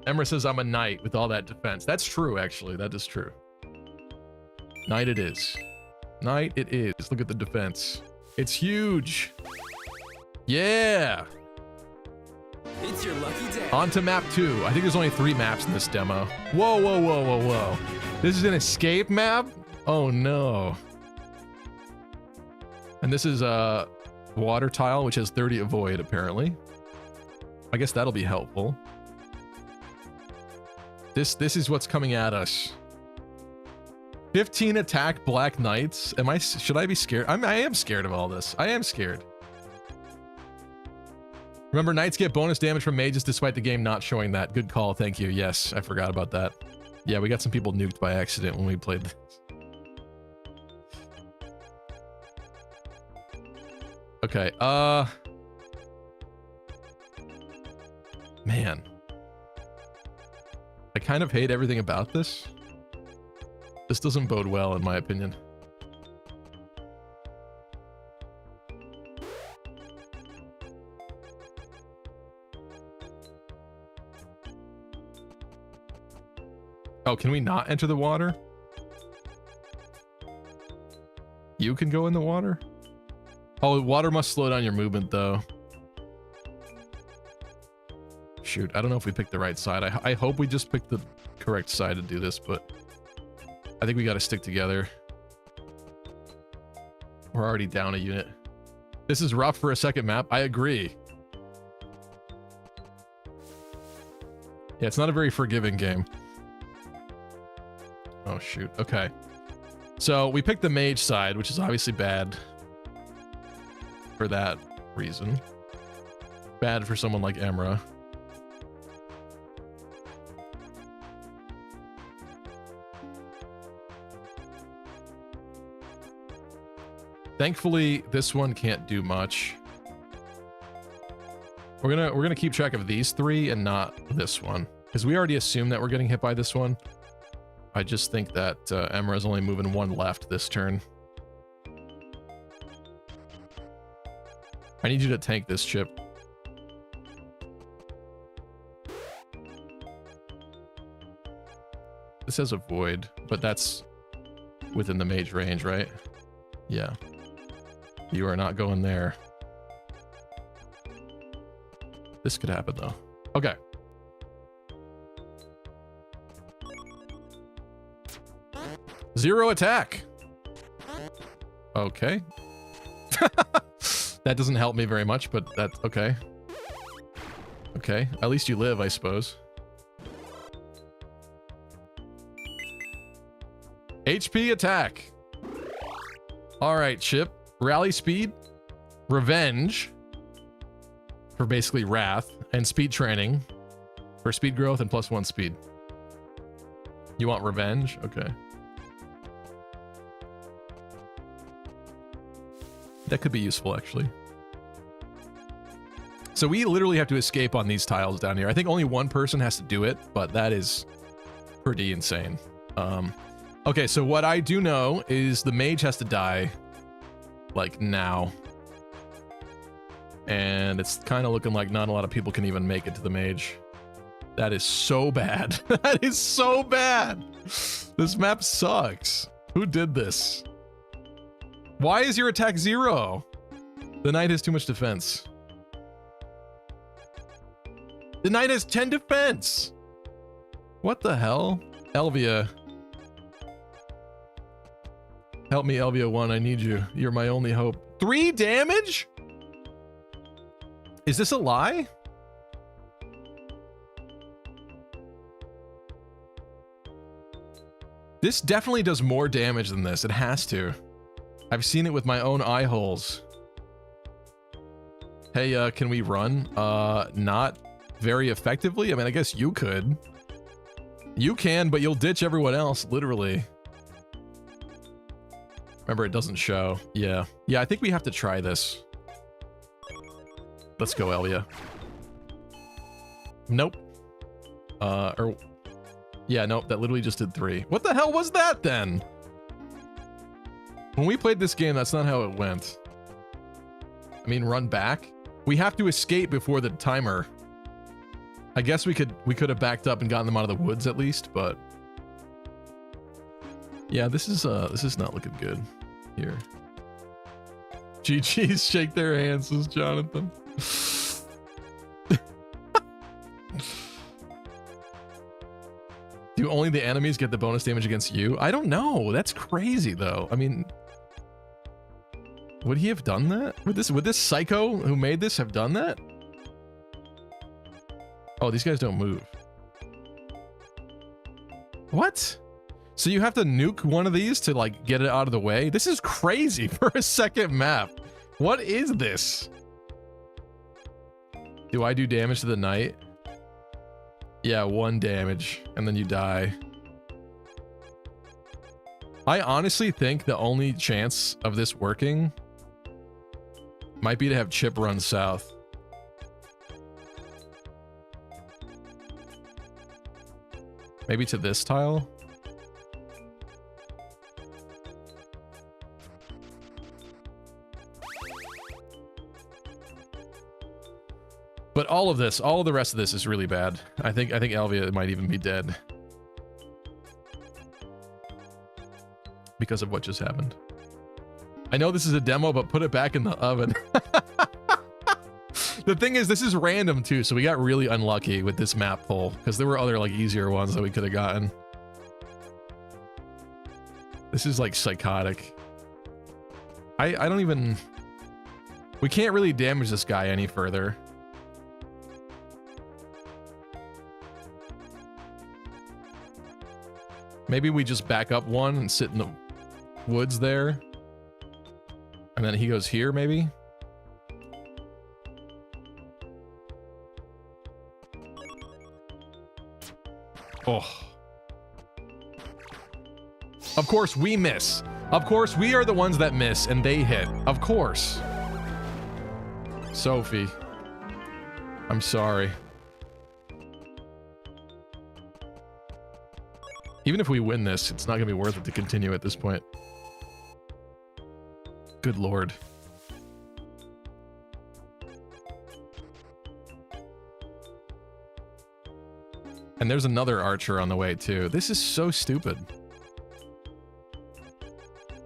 Emra says I'm a knight with all that defense. That's true, actually. That is true. Knight it is. Knight it is. Look at the defense. It's huge. Yeah. It's your lucky day. On to map 2. I think there's only 3 maps in this demo. Whoa, whoa, whoa, whoa, whoa. This is an escape map? Oh, no. And this is a water tile, which has 30 avoid, apparently. I guess that'll be helpful. This is what's coming at us. 15 attack Black Knights. Should I be scared? I am scared of all this. I am scared. Remember, Knights get bonus damage from mages despite the game not showing that. Good call, thank you. Yes, I forgot about that. Yeah, we got some people nuked by accident when we played this. Okay, man. I kind of hate everything about this. This doesn't bode well, in my opinion. Oh, can we not enter the water? You can go in the water? Oh, water must slow down your movement, though. Shoot, I don't know if we picked the right side. I hope we just picked the correct side to do this, but I think we got to stick together. We're already down a unit. This is rough for a second map. I agree. Yeah, it's not a very forgiving game. Oh, shoot. Okay. So we picked the mage side, which is obviously bad for that reason. Bad for someone like Emra. Thankfully, this one can't do much. We're gonna keep track of these three and not this one, because we already assumed that we're getting hit by this one. I just think that Emra's only moving one left this turn. I need you to tank this, Chip. This has a void, but that's within the mage range, right? Yeah. You are not going there. This could happen, though. Okay. Zero attack. Okay. That doesn't help me very much, but that's okay. Okay. At least you live, I suppose. HP attack. All right, Chip. Rally speed, revenge for basically wrath, and speed training for speed growth and +1 speed. You want revenge? Okay. That could be useful, actually. So we literally have to escape on these tiles down here. I think only one person has to do it, but that is pretty insane. Okay, so what I do know is the mage has to die, like, now. And it's kind of looking like not a lot of people can even make it to the mage. That is so bad. That is so bad. This map sucks. Who did this? Why is your attack 0? The knight has too much defense. The knight has 10 defense. What the hell? Elvia. Help me, Elvia 1. I need you. You're my only hope. 3 damage? Is this a lie? This definitely does more damage than this. It has to. I've seen it with my own eye holes. Hey, can we run? Not very effectively? I mean, I guess you could. You can, but you'll ditch everyone else, literally. Remember, it doesn't show. Yeah. Yeah, I think we have to try this. Let's go, Elvia. Nope. Yeah, nope, that literally just did 3. What the hell was that, then? When we played this game, that's not how it went. I mean, run back? We have to escape before the timer. I guess we could have backed up and gotten them out of the woods at least, but... Yeah, this is not looking good here. GG's, shake their hands, says Jonathan. Do only the enemies get the bonus damage against you? I don't know. That's crazy, though. I mean, would he have done that? Would this psycho who made this have done that? Oh, these guys don't move. What? So you have to nuke one of these to, like, get it out of the way? This is crazy for a second map. What is this? Do I do damage to the knight? Yeah, 1 damage, and then you die. I honestly think the only chance of this working might be to have Chip run south. Maybe to this tile? But all of the rest of this is really bad. I think Elvia might even be dead. Because of what just happened. I know this is a demo, but put it back in the oven. The thing is, this is random too, so we got really unlucky with this map pull, because there were other, like, easier ones that we could have gotten. This is, like, psychotic. I don't even... We can't really damage this guy any further. Maybe we just back up one and sit in the woods there. And then he goes here, maybe? Oh. Of course, we miss. Of course, we are the ones that miss and they hit. Of course. Sophie. I'm sorry. Even if we win this, it's not going to be worth it to continue at this point. Good lord. And there's another archer on the way too. This is so stupid.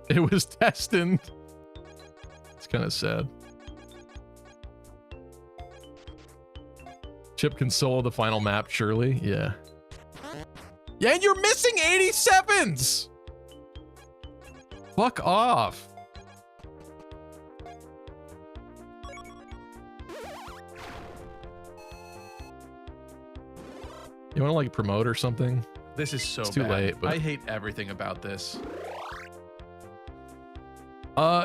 It was destined. It's kind of sad. Chip can solo the final map, surely? Yeah. Yeah, and you're missing 87s! Fuck off. You want to like promote or something? This is so It's too bad. late, but I hate everything about this.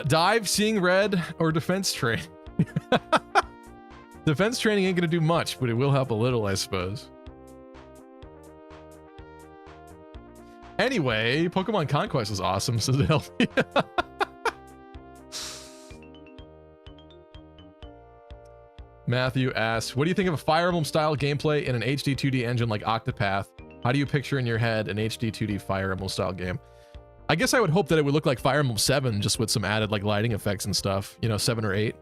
Dive, seeing red, or defense train. Defense training ain't gonna do much, but it will help a little, I suppose. Anyway, Pokemon Conquest was awesome, says Elfie. Matthew asks, what do you think of a Fire Emblem style gameplay in an HD 2D engine like Octopath? How do you picture in your head an HD 2D Fire Emblem style game? I guess I would hope that it would look like Fire Emblem 7, just with some added like lighting effects and stuff, you know, 7 or 8.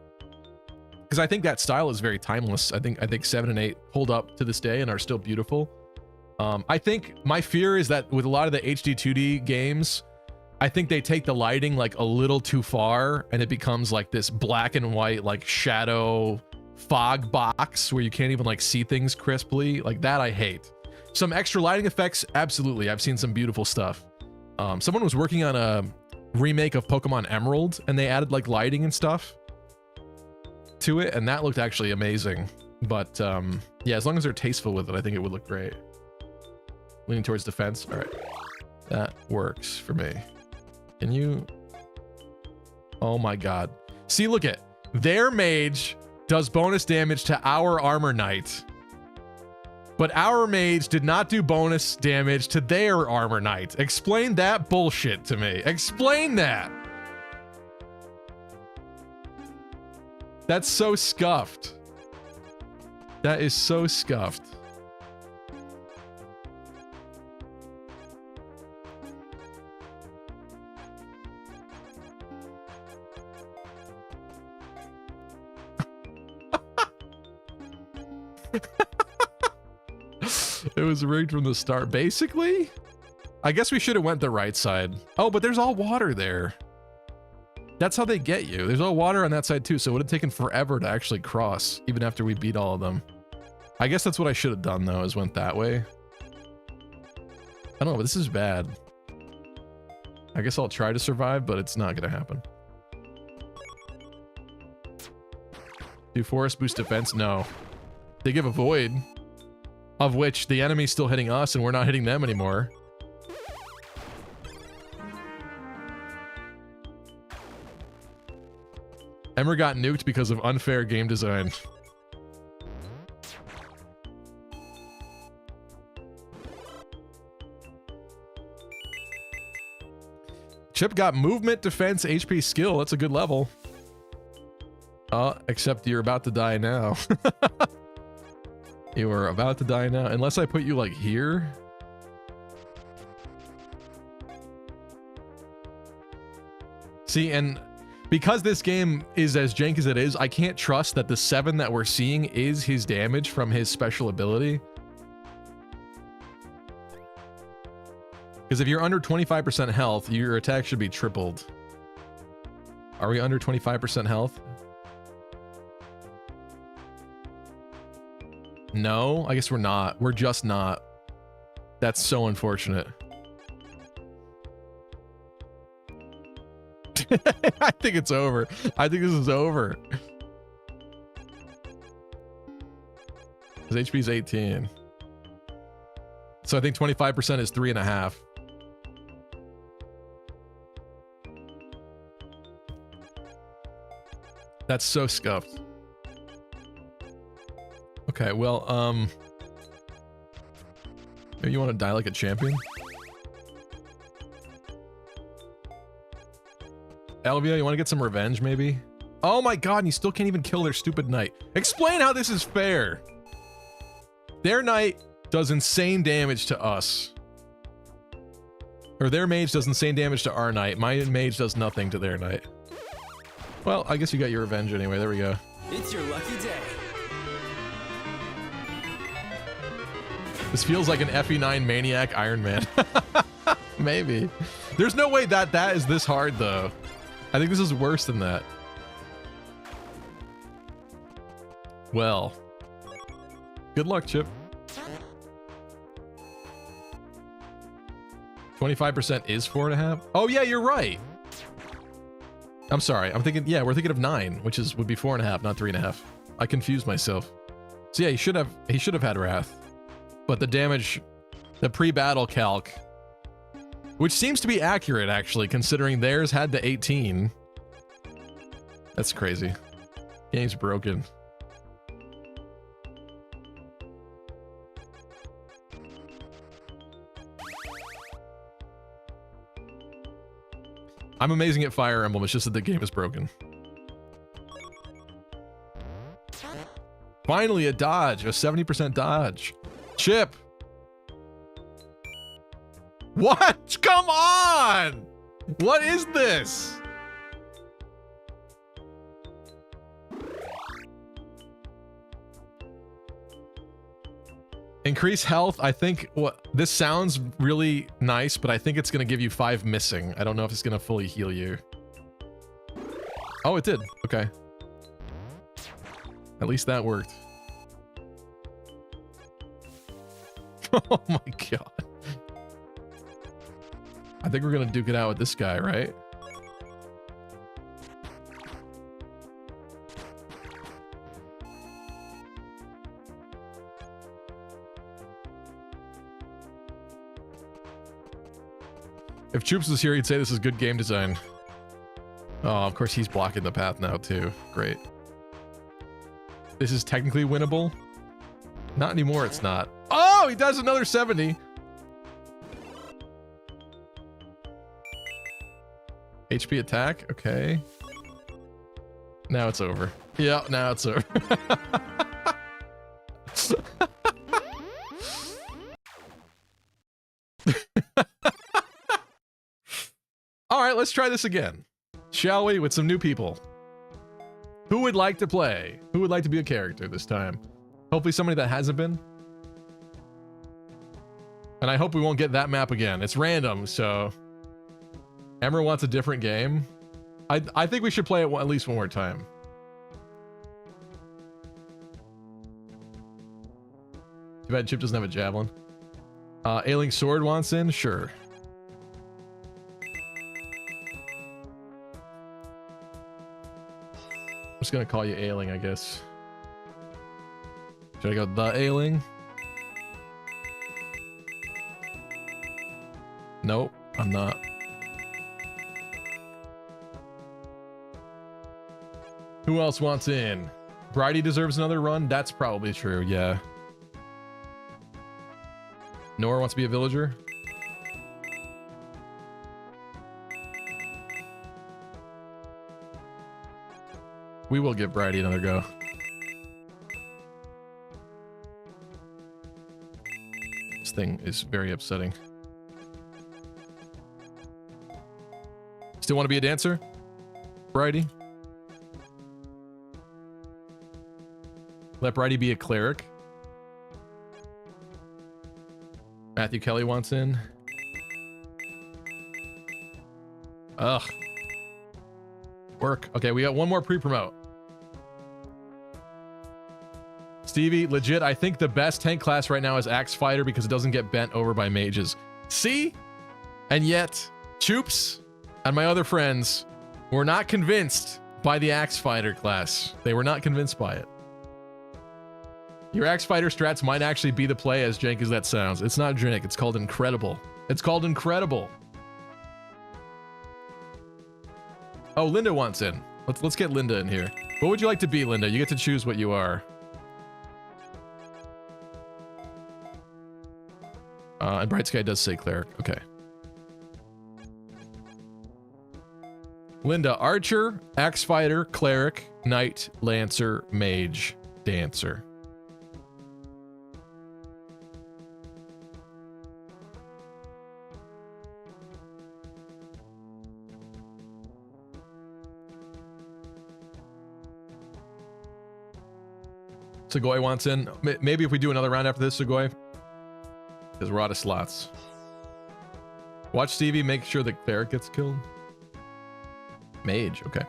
Because I think that style is very timeless. I think 7 and 8 hold up to this day and are still beautiful. I think my fear is that with a lot of the HD 2D games, I think they take the lighting like a little too far and it becomes like this black and white like shadow fog box where you can't even like see things crisply. Like that I hate. Some extra lighting effects, absolutely. I've seen some beautiful stuff. Someone was working on a remake of Pokemon Emerald and they added like lighting and stuff to it, and that looked actually amazing. But yeah, as long as they're tasteful with it, I think it would look great. Leaning towards defense. All right, that works for me. Can you? Oh my god. See, look at their mage does bonus damage to our armor knight, but our mage did not do bonus damage to their armor knight. Explain that bullshit to me. Explain that. That's so scuffed. That is so scuffed. It was rigged from the start, basically. I guess we should have went the right side. Oh, but there's all water there. That's how they get you. There's all water on that side too, so it would have taken forever to actually cross, even after we beat all of them. I guess that's what I should have done though, is went that way. I don't know, but this is bad. I guess I'll try to survive, but it's not gonna happen. Do forest boost defense? No. They give a void, of which the enemy's still hitting us and we're not hitting them anymore. Emmer got nuked because of unfair game design. Chip got movement, defense, HP, skill. That's a good level. Except you're about to die now. You are about to die now. Unless I put you like here. See, and because this game is as jank as it is, I can't trust that the 7 that we're seeing is his damage from his special ability. Because if you're under 25% health, your attack should be tripled. Are we under 25% health? No, I guess we're not. We're just not. That's so unfortunate. I think it's over. I think this is over. His HP is 18. So I think 25% is 3.5. That's so scuffed. Okay, well, maybe you want to die like a champion? Elvia, you want to get some revenge, maybe? Oh my god, and you still can't even kill their stupid knight. Explain how this is fair. Their knight does insane damage to us. Or their mage does insane damage to our knight. My mage does nothing to their knight. Well, I guess you got your revenge anyway. There we go. It's your lucky day. This feels like an FE9 Maniac Iron Man. Maybe. There's no way that is this hard, though. I think this is worse than that. Well. Good luck, Chip. 25% is 4.5? Oh, yeah, you're right. I'm sorry. I'm thinking, yeah, we're thinking of 9, which would be 4.5, not 3.5. I confused myself. So yeah, he should have had Wrath. But the damage, the pre-battle calc, which seems to be accurate, actually, considering theirs had the 18. That's crazy. Game's broken. I'm amazing at Fire Emblem, it's just that the game is broken. Finally, a dodge, a 70% dodge. Chip! What? Come on! What is this? Increase health. I think this sounds really nice, but I think it's going to give you 5 missing. I don't know if it's going to fully heal you. Oh, it did. Okay. At least that worked. Oh my god. I think we're going to duke it out with this guy, right? If Troops was here, he'd say this is good game design. Oh, of course he's blocking the path now too. Great. This is technically winnable. Not anymore, it's not. Oh, he does another 70. HP attack, okay. Now it's over. Yeah, now it's over. All right, let's try this again. Shall we? With some new people. Who would like to play? Who would like to be a character this time? Hopefully somebody that hasn't been. And I hope we won't get that map again. It's random, so... Emmer wants a different game. I think we should play it at least one more time. Too bad Chip doesn't have a javelin. Ailing Sword wants in? Sure. I'm just gonna call you Ailing, I guess. Should I go the Ailing? Nope, I'm not. Who else wants in? Bridie deserves another run? That's probably true, yeah. Nora wants to be a villager? We will give Bridie another go. This thing is very upsetting. Still want to be a dancer? Bridie? Let Bridie be a cleric. Matthew Kelly wants in. Ugh. Work. Okay, we got one more pre-promote. Stevie, legit, I think the best tank class right now is Axe Fighter because it doesn't get bent over by mages. See? And yet, Choops and my other friends were not convinced by the Axe Fighter class. They were not convinced by it. Your Axe Fighter strats might actually be the play, as jank as that sounds. It's not jank, it's called incredible. It's called incredible. Oh, Linda wants in. Let's get Linda in here. What would you like to be, Linda? You get to choose what you are. And Bright Sky does say cleric. Okay. Linda, archer, axe fighter, cleric, knight, lancer, mage, dancer. Sugoi wants in. Maybe if we do another round after this, Sugoi. Because we're out of slots. Watch Stevie, make sure the cleric gets killed. Mage, okay.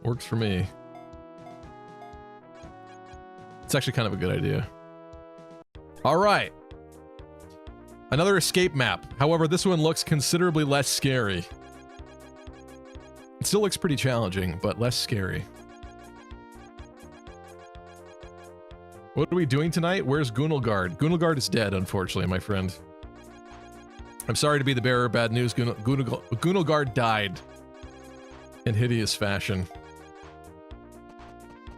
Works for me. It's actually kind of a good idea. All right. Another escape map. However, this one looks considerably less scary. It still looks pretty challenging, but less scary. What are we doing tonight? Where's Gunilgard? Gunilgard is dead, unfortunately, my friend. I'm sorry to be the bearer of bad news. Gunilgard died in hideous fashion.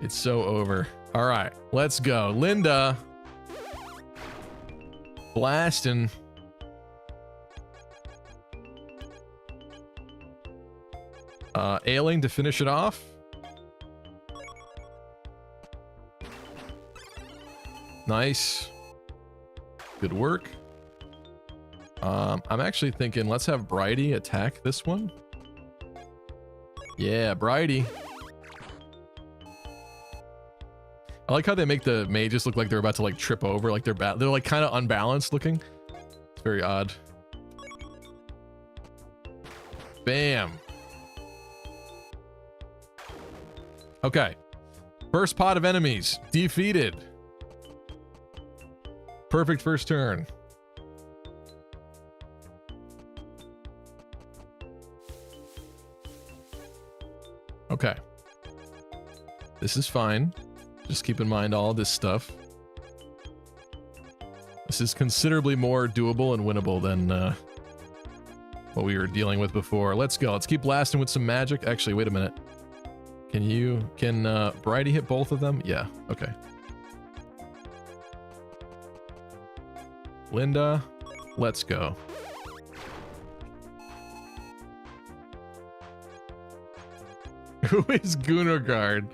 It's so over. All right, let's go. Linda. Blasting. Ailing to finish it off. Nice. Good work. I'm actually thinking let's have Bridie attack this one. Yeah, Bridie. I like how they make the mages look like they're about to like trip over, like they're like kind of unbalanced looking. It's very odd. Bam. Okay. First pot of enemies defeated. Perfect first turn. Okay. This is fine. Just keep in mind all this stuff. This is considerably more doable and winnable than what we were dealing with before. Let's go. Let's keep blasting with some magic. Actually, wait a minute. Can Bridie hit both of them? Yeah. Okay. Linda, let's go. Who is Gunilgard?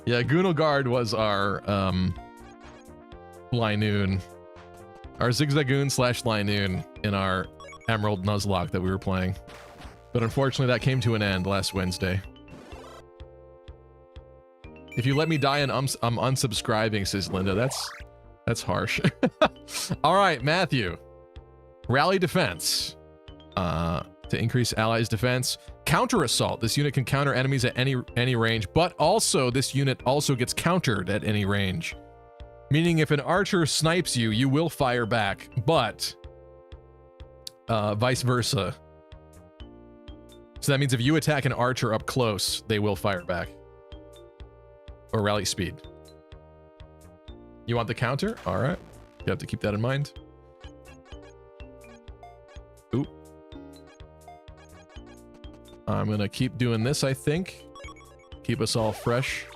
Yeah, Gunilgard was our Linoon. Our Zigzagoon / Linoon in our Emerald Nuzlocke that we were playing. But unfortunately that came to an end last Wednesday. If you let me die and I'm unsubscribing, says Linda. That's harsh. All right, Matthew. Rally defense. To increase allies' defense. Counter assault. This unit can counter enemies at any range, but also this unit also gets countered at any range. Meaning if an archer snipes you, you will fire back, but vice versa. So that means if you attack an archer up close, they will fire back. Or rally speed. You want the counter? All right. You have to keep that in mind. Oop. I'm going to keep doing this, I think. Keep us all fresh.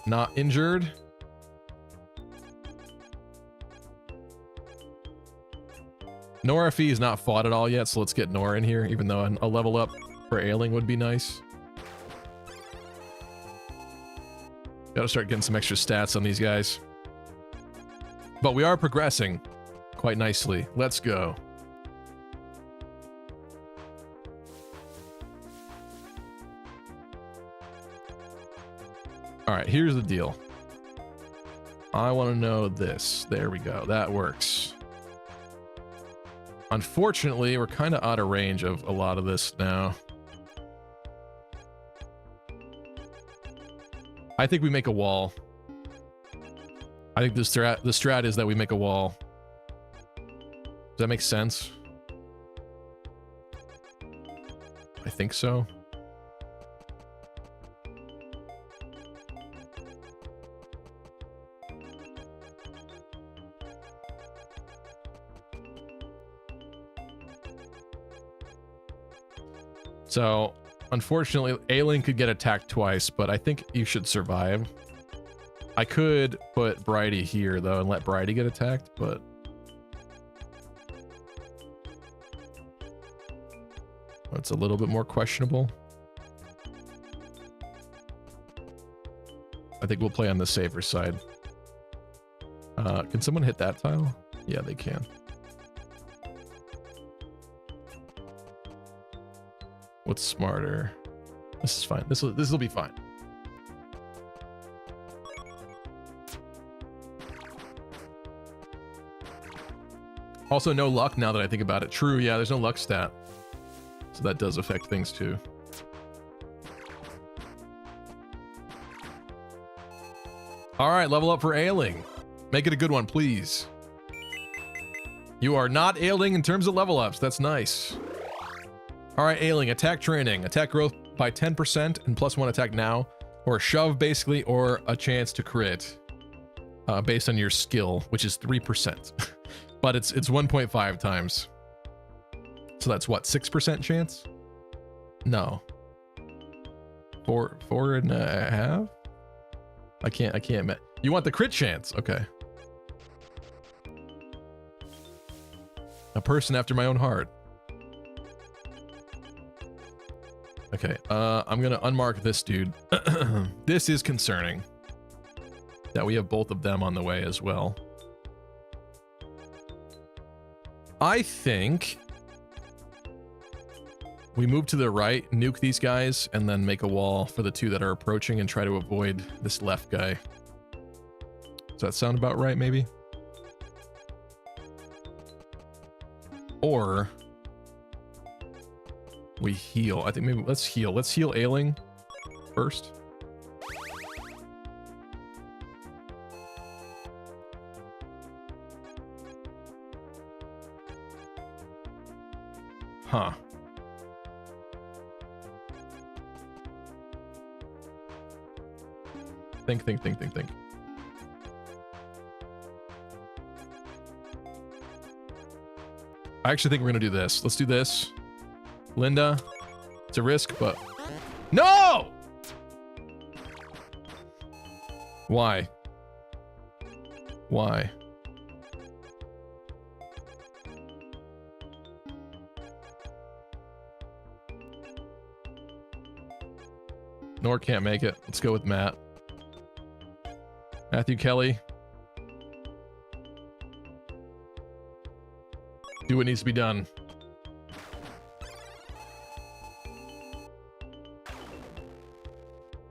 Not injured. Nora Fee is not fought at all yet, so let's get Nora in here, even though a level up for Ailing would be nice. Gotta start getting some extra stats on these guys. But we are progressing quite nicely. Let's go. All right, here's the deal. I want to know this. There we go. That works. Unfortunately, we're kind of out of range of a lot of this now. I think we make a wall. I think the strat is that we make a wall. Does that make sense? I think so. So, unfortunately, Ailing could get attacked twice, but I think you should survive. I could put Bridie here, though, and let Bridie get attacked, but... It's a little bit more questionable. I think we'll play on the safer side. Can someone hit that tile? Yeah, they can. What's smarter? This is fine. This will be fine. Also, no luck now that I think about it. True, yeah, there's no luck stat. So that does affect things too. All right, level up for ailing. Make it a good one, please. You are not ailing in terms of level ups. That's nice. All right, ailing. Attack training. Attack growth by 10% and +1 attack now. Or a shove, basically, or a chance to crit. Based on your skill, which is 3%. But it's 1.5 times. So that's what, 6% chance? No. 4.5? I can't. You want the crit chance? Okay. A person after my own heart. Okay, I'm gonna unmark this dude. This is concerning. That we have both of them on the way as well. I think we move to the right, nuke these guys, and then make a wall for the two that are approaching and try to avoid this left guy. Does that sound about right, maybe? Or we heal. I think maybe let's heal. Let's heal ailing first. Huh. Think. I actually think we're gonna do this. Let's do this. Linda, it's a risk, but... No! Why? Why? Nor can't make it. Let's go with Matt. Matthew Kelly. Do what needs to be done.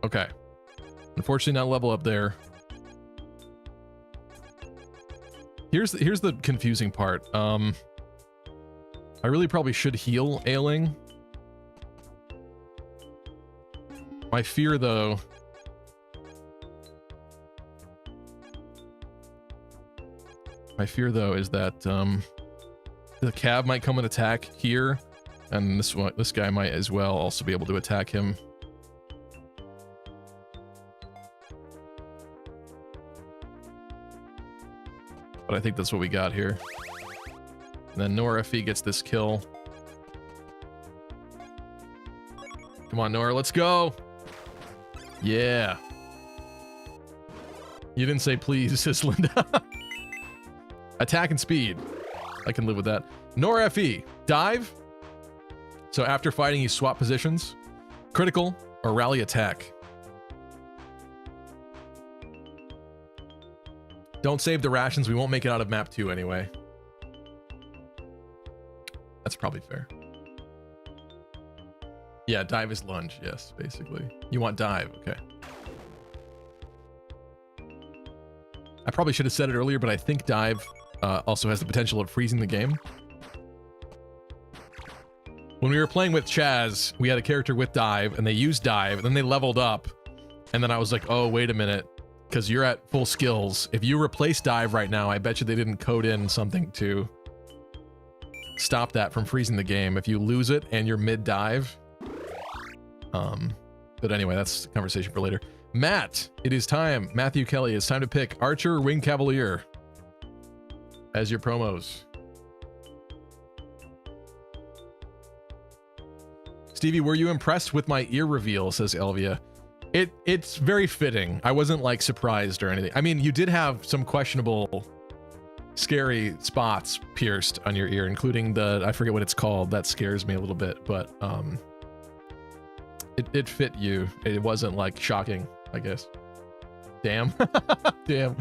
Okay. Unfortunately, not level up there. Here's the confusing part. I really probably should heal ailing. My fear, though... is that the cab might come and attack here, and this guy might as well also be able to attack him. But I think that's what we got here. And then Nora, if he gets this kill. Come on, Nora, let's go! Yeah. You didn't say please, says Linda. Attack and speed. I can live with that. Nor FE. Dive. So after fighting, you swap positions. Critical or rally attack. Don't save the rations. We won't make it out of map 2 anyway. That's probably fair. Yeah, dive is lunge. Yes, basically. You want dive. Okay. I probably should have said it earlier, but I think dive also has the potential of freezing the game. When we were playing with Chaz, we had a character with dive, and they used dive, and then they leveled up. And then I was like, oh, wait a minute. Because you're at full skills. If you replace dive right now, I bet you they didn't code in something to stop that from freezing the game. If you lose it and you're mid-dive. But anyway, that's a conversation for later. Matt, it is time. Matthew Kelly, it's time to pick Archer or Wing Cavalier as your promos. Stevie, were you impressed with my ear reveal, says Elvia. It's very fitting. I wasn't like surprised or anything. I mean, you did have some questionable scary spots pierced on your ear, including the, I forget what it's called. That scares me a little bit, but it fit you. It wasn't like shocking, I guess. Damn. Damn.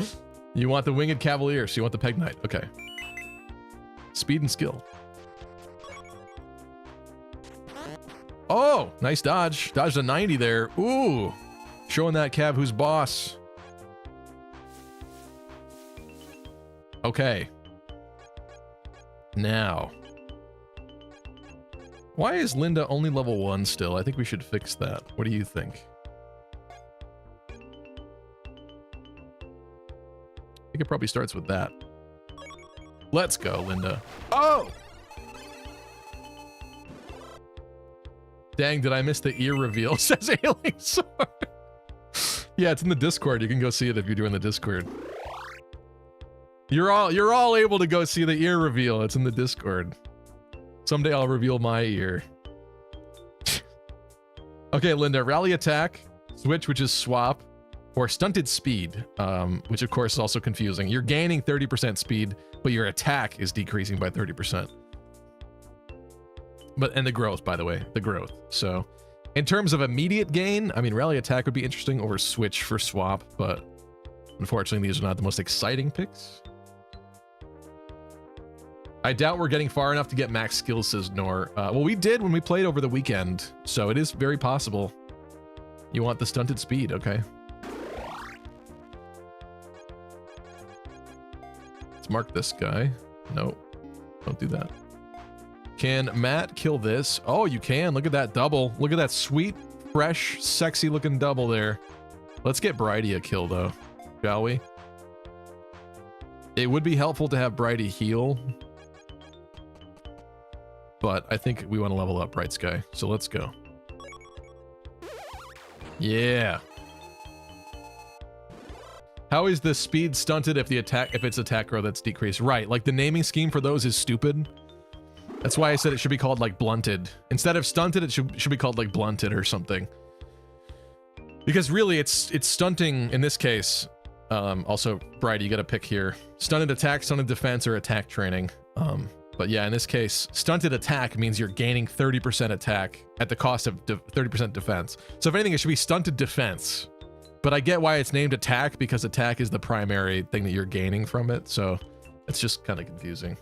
You want the Winged Cavalier, so you want the Peg Knight. Okay. Speed and skill. Oh, nice dodge. Dodged a 90 there. Ooh. Showing that Cav who's boss. Okay. Now. Why is Linda only level 1 still? I think we should fix that. What do you think? I think it probably starts with that. Let's go, Linda. Oh! Dang, did I miss the ear reveal? Says Ailing Sword. Yeah, it's in the Discord. You can go see it if you're doing the Discord. You're all able to go see the ear reveal. It's in the Discord. Someday I'll reveal my ear. Okay, Linda, rally attack, switch, which is swap, or stunted speed, which of course is also confusing. You're gaining 30% speed, but your attack is decreasing by 30%. And the growth, by the way, the growth. So in terms of immediate gain, I mean, rally attack would be interesting, or switch for swap, but unfortunately, these are not the most exciting picks. I doubt we're getting far enough to get max skills, says Nor. Well, we did when we played over the weekend, so it is very possible. You want the stunted speed, okay. Let's mark this guy. No, don't do that. Can Matt kill this? Oh, you can. Look at that double. Look at that sweet, fresh, sexy looking double there. Let's get Bridie a kill though, shall we? It would be helpful to have Bridie heal, but I think we want to level up Bright Sky, so let's go. Yeah. How is the speed stunted if it's attack growth that's decreased? Right, like the naming scheme for those is stupid. That's why I said it should be called like blunted. Instead of stunted, it should be called like blunted or something. Because really it's stunting in this case. Also, Bright, you gotta pick here. Stunted attack, stunted defense, or attack training. But yeah, in this case, stunted attack means you're gaining 30% attack at the cost of 30% defense. So if anything, it should be stunted defense. But I get why it's named attack, because attack is the primary thing that you're gaining from it. So it's just kind of confusing.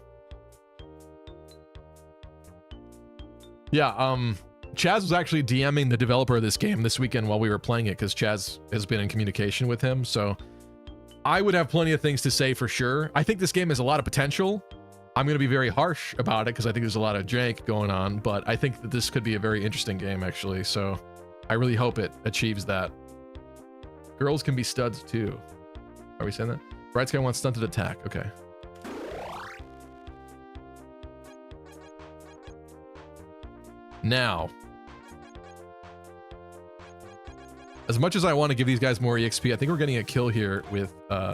Yeah, Chaz was actually DMing the developer of this game this weekend while we were playing it, because Chaz has been in communication with him. So I would have plenty of things to say for sure. I think this game has a lot of potential. I'm going to be very harsh about it because I think there's a lot of jank going on, but I think that this could be a very interesting game actually. So I really hope it achieves that. Girls can be studs too. Are we saying that? Bright Sky wants stunted attack. Okay. Now, as much as I want to give these guys more EXP, I think we're getting a kill here with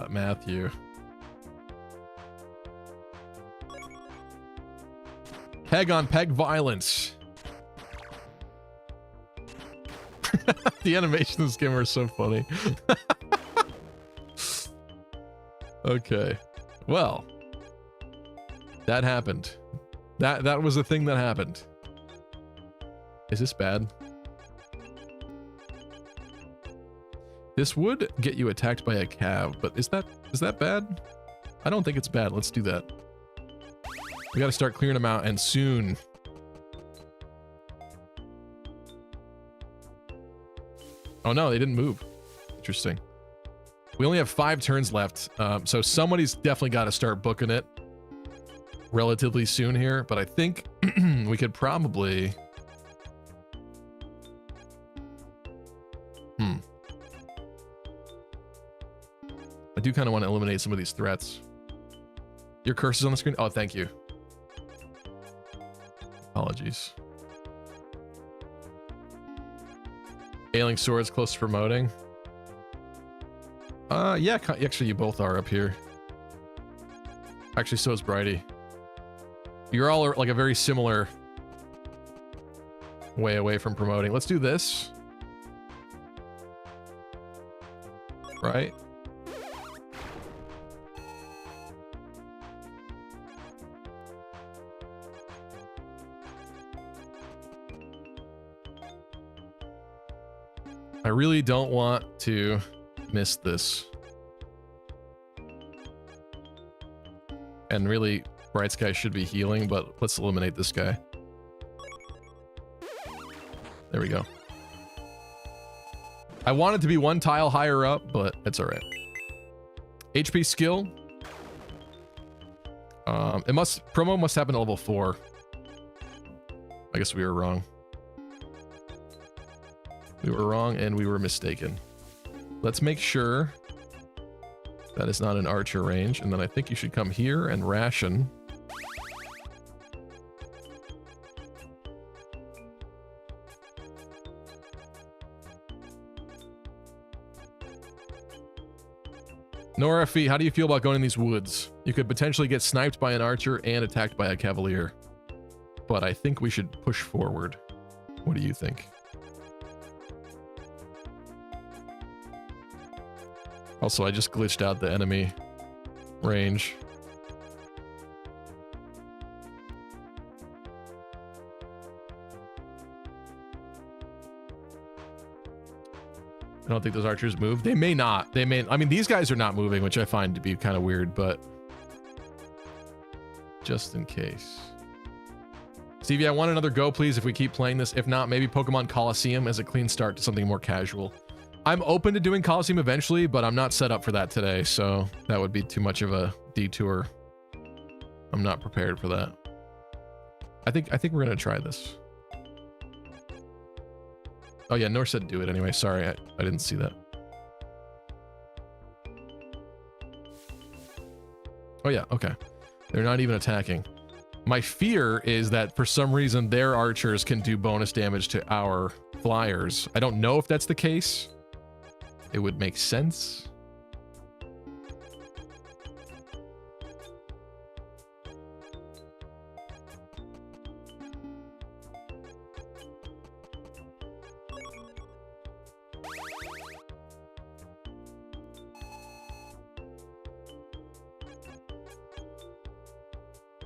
Matthew. Peg on peg violence. The animations in this game are so funny. Okay. Well, that happened. That was a thing that happened. Is this bad? This would get you attacked by a cav, but is that bad? I don't think it's bad. Let's do that. We got to start clearing them out, and soon. Oh no, they didn't move. Interesting. We only have 5 turns left, so somebody's definitely got to start booking it relatively soon here, but I think we could probably... I do kind of want to eliminate some of these threats. Your cursor's on the screen? Oh, thank you. Apologies. Ailing Swords close to promoting. Yeah, actually you both are up here. Actually, so is Bridie. You're all like a very similar way away from promoting. Let's do this. Right? I really don't want to miss this. And really, Bright Sky should be healing, but let's eliminate this guy. There we go. I wanted to be one tile higher up, but it's all right. HP skill. Promo must happen at level 4. I guess we were wrong. We were wrong and we were mistaken. Let's make sure that is not an archer range, and then I think you should come here and ration. Nora Fee, how do you feel about going in these woods? You could potentially get sniped by an archer and attacked by a cavalier. But I think we should push forward. What do you think? Also, I just glitched out the enemy range. I don't think those archers move. They may not. They may. I mean, these guys are not moving, which I find to be kind of weird, but just in case. Stevie, I want another go, please, if we keep playing this. If not, maybe Pokemon Coliseum as a clean start to something more casual. I'm open to doing Coliseum eventually, but I'm not set up for that today, so that would be too much of a detour. I'm not prepared for that. I think we're gonna try this. Oh yeah, Nor said do it anyway. Sorry, I didn't see that. Oh yeah, okay. They're not even attacking. My fear is that for some reason their archers can do bonus damage to our flyers. I don't know if that's the case. It would make sense.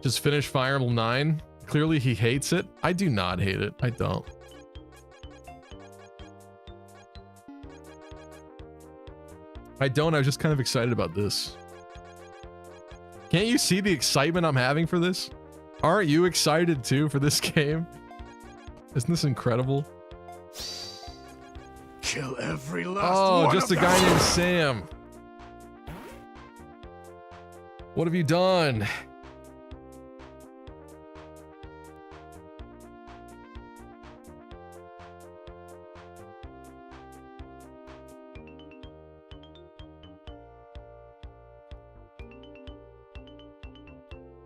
Just finished Fire Emblem 9. Clearly he hates it. I do not hate it. I don't. I was just kind of excited about this. Can't you see the excitement I'm having for this? Aren't you excited too for this game? Isn't this incredible? Kill every last one just a of guy them. named Sam. What have you done?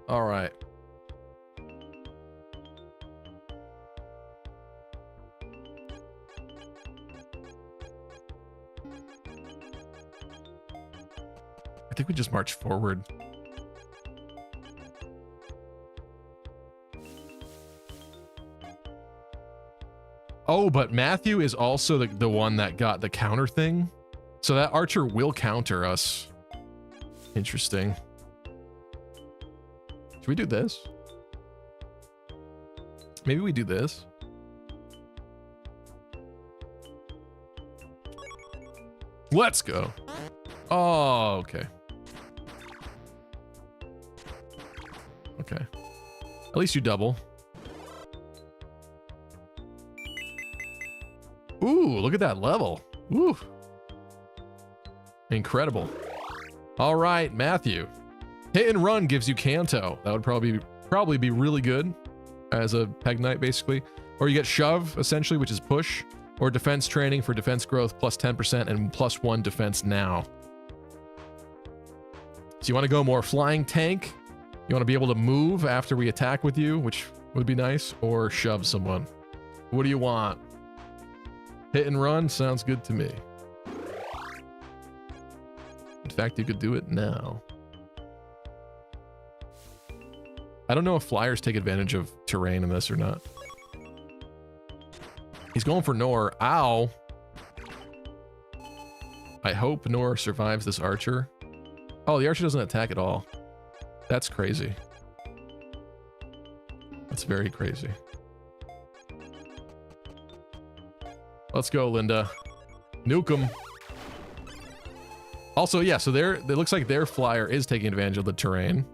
All right. I think we just march forward. Oh, but Matthew is also the one that got the counter thing. So that archer will counter us. Interesting. Should we do this? Maybe we do this. Let's go. Oh, okay. Okay. At least you double. Ooh, look at that level. Ooh. Incredible. All right, Matthew. Hit and run gives you Kanto. That would probably be really good as a Peg Knight, basically. Or you get Shove, essentially, which is push. Or defense training for defense growth plus 10% and plus 1 defense now. So you want to go more flying tank? You want to be able to move after we attack with you, which would be nice. Or shove someone. What do you want? Hit and run sounds good to me. In fact, you could do it now. I don't know if flyers take advantage of terrain in this or not. He's going for Nor. Ow. I hope Nor survives this archer. Oh, the archer doesn't attack at all. That's crazy. That's very crazy. Let's go, Linda. Nuke them. Also, yeah, so it looks like their flyer is taking advantage of the terrain.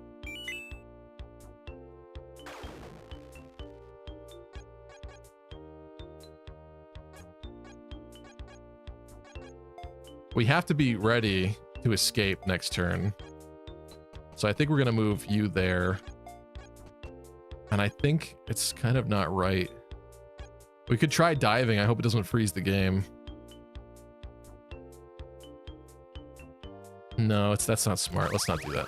We have to be ready to escape next turn. So I think we're going to move you there. And I think it's kind of not right. We could try diving. I hope it doesn't freeze the game. No, that's not smart. Let's not do that.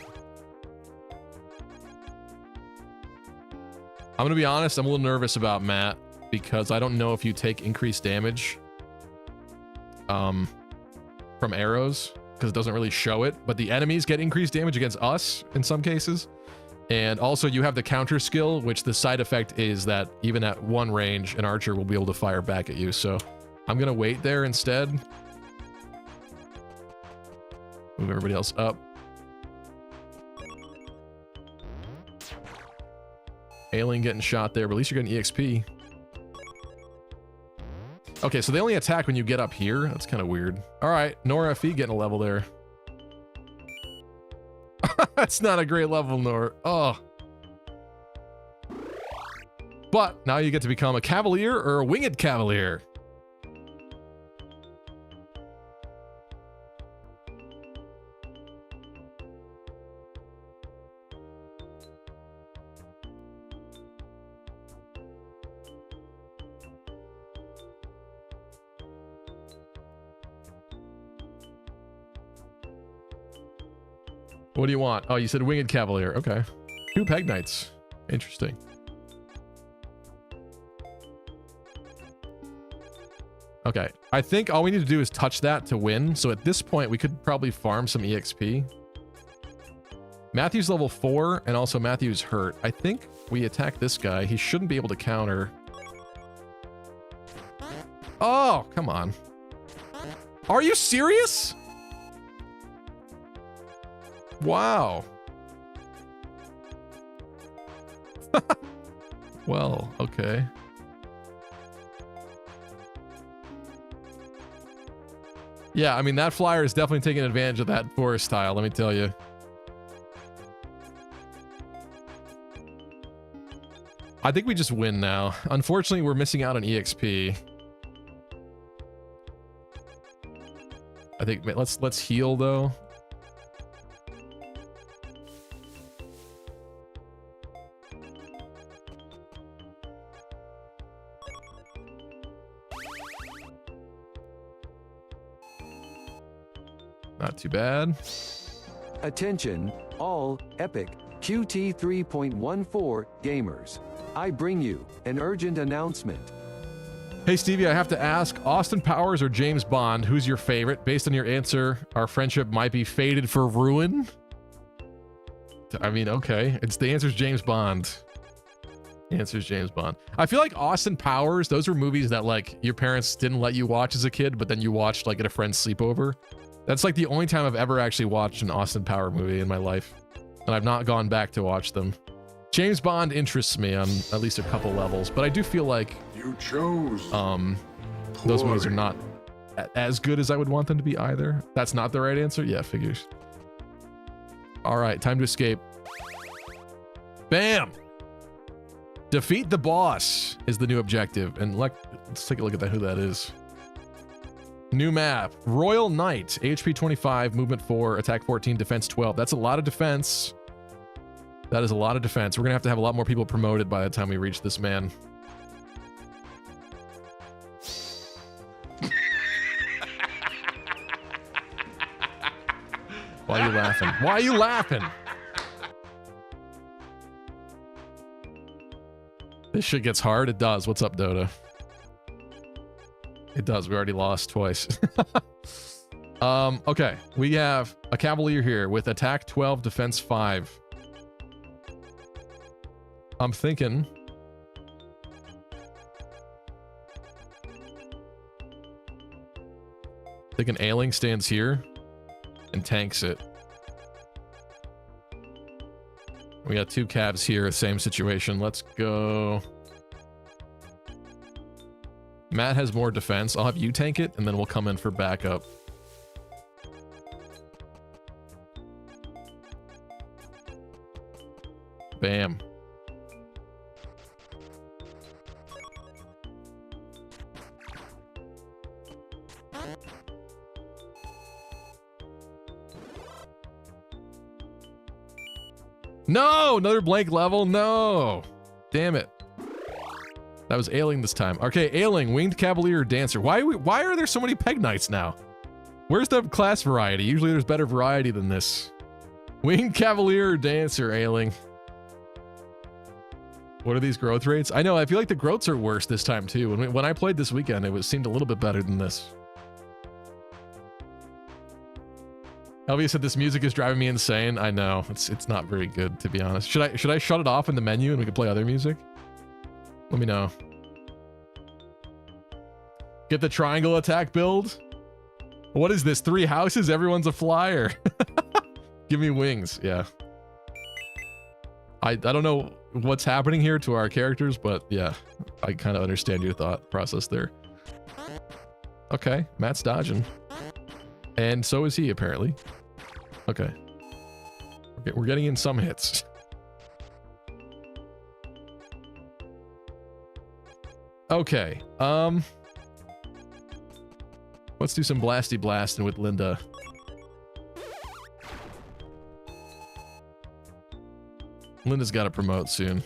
I'm going to be honest. I'm a little nervous about Matt because I don't know if you take increased damage from arrows because it doesn't really show it, but the enemies get increased damage against us in some cases. And also you have the counter skill, which the side effect is that even at one range, an archer will be able to fire back at you. So I'm going to wait there instead. Move everybody else up. Alien getting shot there, but at least you're getting EXP. Okay, so they only attack when you get up here. That's kind of weird. All right, Nora FE getting a level there. That's not a great level, Nora. Oh. But now you get to become a Cavalier or a Winged Cavalier. What do you want? Oh, you said Winged Cavalier. Okay. 2 Peg Knights. Interesting. Okay. I think all we need to do is touch that to win. So at this point, we could probably farm some EXP. Matthew's level 4, and also Matthew's hurt. I think we attack this guy. He shouldn't be able to counter. Oh, come on. Are you serious? Wow. Well, okay. Yeah, I mean, that flyer is definitely taking advantage of that forest tile, let me tell you. I think we just win now. Unfortunately, we're missing out on EXP. I think let's heal though. Not too bad. Attention, all Epic QT 3.14 gamers. I bring you an urgent announcement. Hey Stevie, I have to ask, Austin Powers or James Bond, who's your favorite? Based on your answer, our friendship might be fated for ruin. I mean, okay. The answer's James Bond. The answer's James Bond. I feel like Austin Powers, those were movies that like your parents didn't let you watch as a kid, but then you watched like at a friend's sleepover. That's like the only time I've ever actually watched an Austin Power movie in my life. And I've not gone back to watch them. James Bond interests me on at least a couple levels, but I do feel like You chose. those movies are not as good as I would want them to be either. That's not the right answer? Yeah, figures. All right, time to escape. Bam! Defeat the boss is the new objective. And let's take a look at who that is. New map. Royal Knight. HP 25, movement 4, attack 14, defense 12. That's a lot of defense. That is a lot of defense. We're going to have a lot more people promoted by the time we reach this man. Why are you laughing? Why are you laughing? This shit gets hard. It does. What's up, Dota? It does. We already lost twice. Okay. We have a Cavalier here with attack 12, defense 5. I'm thinking Ailing stands here and tanks it. We got 2 Cavs here, same situation. Let's go. Matt has more defense. I'll have you tank it, and then we'll come in for backup. Bam. No! Another blank level? No! Damn it. That was Ailing this time. Okay, Ailing, Winged Cavalier, Dancer. Why are there so many Peg Knights now? Where's the class variety? Usually there's better variety than this. Winged Cavalier, Dancer, Ailing. What are these growth rates? I know, I feel like the growths are worse this time too. When I played this weekend, it seemed a little bit better than this. Elvia said this music is driving me insane. I know, it's not very good, to be honest. Should I shut it off in the menu and we can play other music? Let me know. Get the triangle attack build? What is this? 3 houses? Everyone's a flyer. Give me wings. Yeah. I don't know what's happening here to our characters, but yeah, I kind of understand your thought process there. Okay, Matt's dodging. And so is he, apparently. Okay. We're getting in some hits. Okay, let's do some blasty blasting with Linda. Linda's got to promote soon.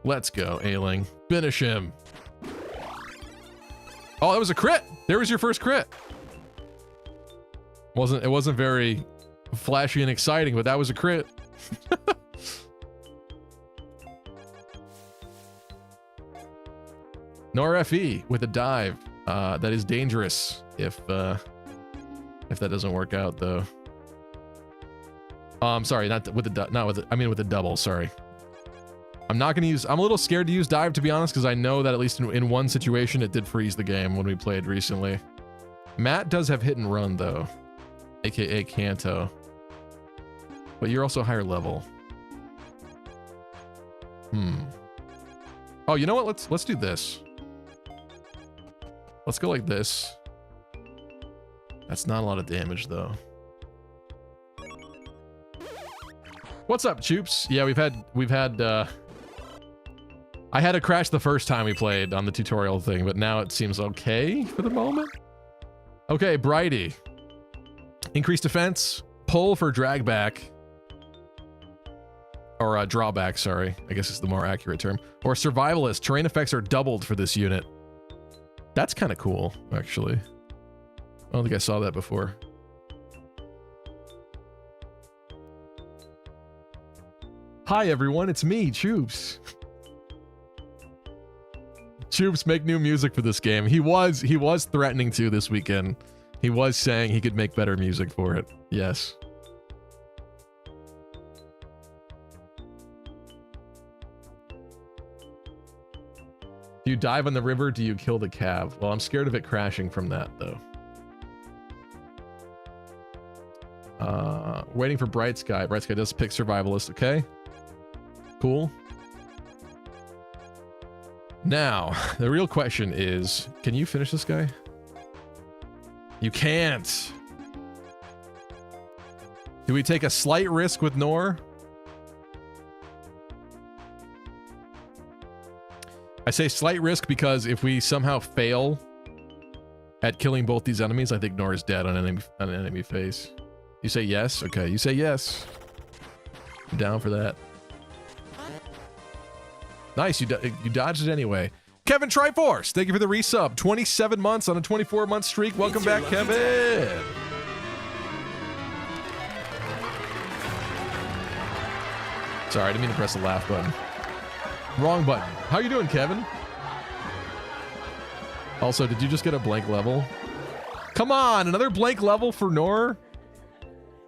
Let's go, Ailing. Finish him. Oh, that was a crit. There was your first crit. It wasn't very flashy and exciting, but that was a crit. Nor FE with a dive. That is dangerous if that doesn't work out though. Sorry, not with the I mean with the double, sorry. I'm not gonna use, I'm a little scared to use dive, to be honest, because I know that at least in one situation it did freeze the game when we played recently. Matt does have hit and run though, aka Kanto. But you're also higher level. Oh, you know what? Let's do this. Let's go like this. That's not a lot of damage though. What's up, Choops? Yeah, we've had I had a crash the first time we played on the tutorial thing, but now it seems okay for the moment. Okay, Brighty. Increased defense, pull for drag back. Or drawback, sorry. I guess is the more accurate term. Or survivalist. Terrain effects are doubled for this unit. That's kind of cool, actually. I don't think I saw that before. Hi everyone, it's me, Choops. Choops, make new music for this game. He was threatening to this weekend. He was saying he could make better music for it. Yes. Do you dive on the river? Do you kill the cav? Well, I'm scared of it crashing from that, though. Waiting for Bright Sky. Bright Sky does pick Survivalist, okay? Cool. Now, the real question is, can you finish this guy? You can't. Do we take a slight risk with Nor? I say slight risk because if we somehow fail at killing both these enemies, I think Nor is dead on an enemy face. You say yes? Okay, you say yes. I'm down for that. Nice, you dodged it anyway. Kevin Triforce, thank you for the resub. 27 months on a 24-month streak. Welcome back, Kevin. Sorry, I didn't mean to press the laugh button. Wrong button. How you doing, Kevin? Also, did you just get a blank level? Come on, another blank level for Nor?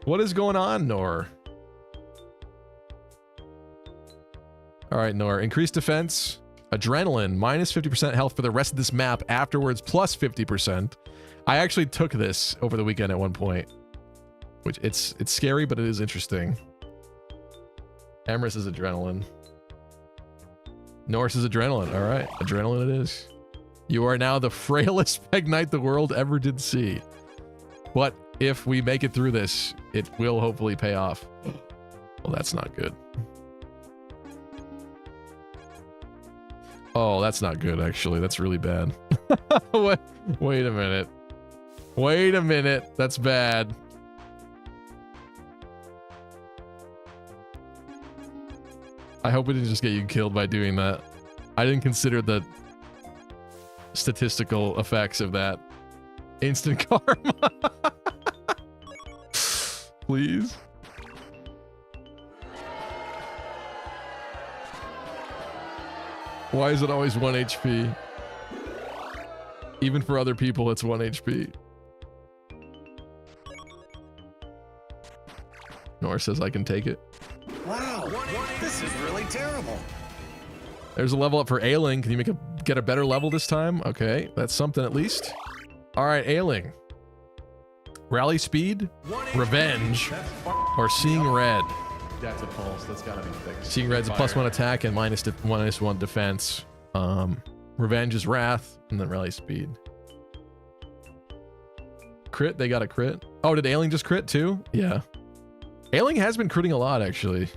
What is going on, Nor? All right, Nor. Increased defense, adrenaline, minus 50% health for the rest of this map, afterwards plus 50%. I actually took this over the weekend at one point, which it's scary, but it is interesting. Emrys is adrenaline. Norse's adrenaline. All right, adrenaline it is. You are now the frailest Peg Knight the world ever did see. But if we make it through this, it will hopefully pay off. Well, that's not good. Oh, that's not good, actually. That's really bad. Wait a minute. Wait a minute. That's bad. I hope it didn't just get you killed by doing that. I didn't consider the statistical effects of that. Instant karma. Please. Why is it always 1 HP? Even for other people, it's 1 HP. Nor says I can take it. Wow, this is really terrible. There's a level up for Ailing. Can you get a better level this time? Okay, that's something at least. All right, Ailing. Rally speed, revenge, or seeing red. That's a pulse. That's gotta be fixed. Seeing red's a +1 attack and -1 defense. Revenge is wrath, and then rally speed. Crit, they got a crit. Oh, did Ailing just crit too? Yeah. Ailing has been critting a lot, actually.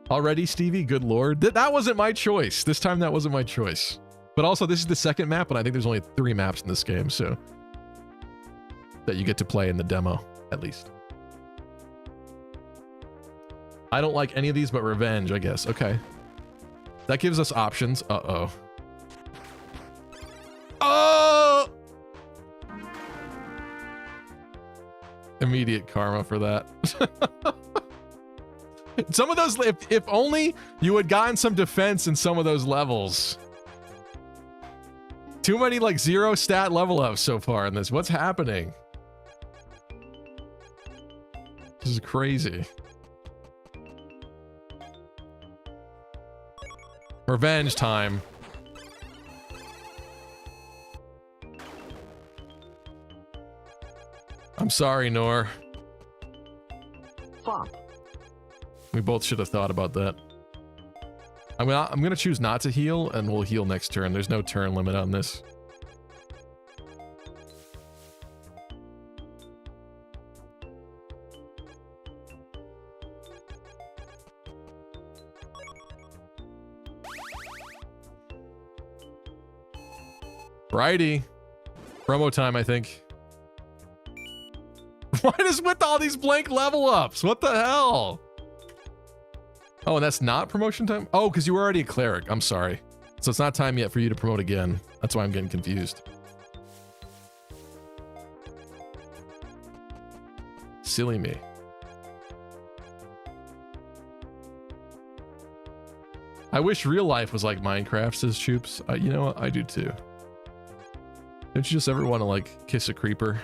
Already, Stevie? Good lord. That wasn't my choice. This time, that wasn't my choice. But also, this is the second map, and I think there's only 3 maps in this game, so... that you get to play in the demo, at least. I don't like any of these but Revenge, I guess. Okay. That gives us options. Uh-oh. Oh! Immediate karma for that. Some of those, if only you had gotten some defense in some of those levels. Too many like 0 stat level ups so far in this. What's happening? This is crazy. Revenge time. I'm sorry, Nor. Flop. We both should have thought about that. I'm gonna choose not to heal, and we'll heal next turn. There's no turn limit on this. Righty. Promo time, I think. What is with all these blank level ups? What the hell? Oh, and that's not promotion time? Oh, because you were already a cleric. I'm sorry. So it's not time yet for you to promote again. That's why I'm getting confused. Silly me. I wish real life was like Minecraft, says Choops. You know what? I do too. Don't you just ever want to like kiss a creeper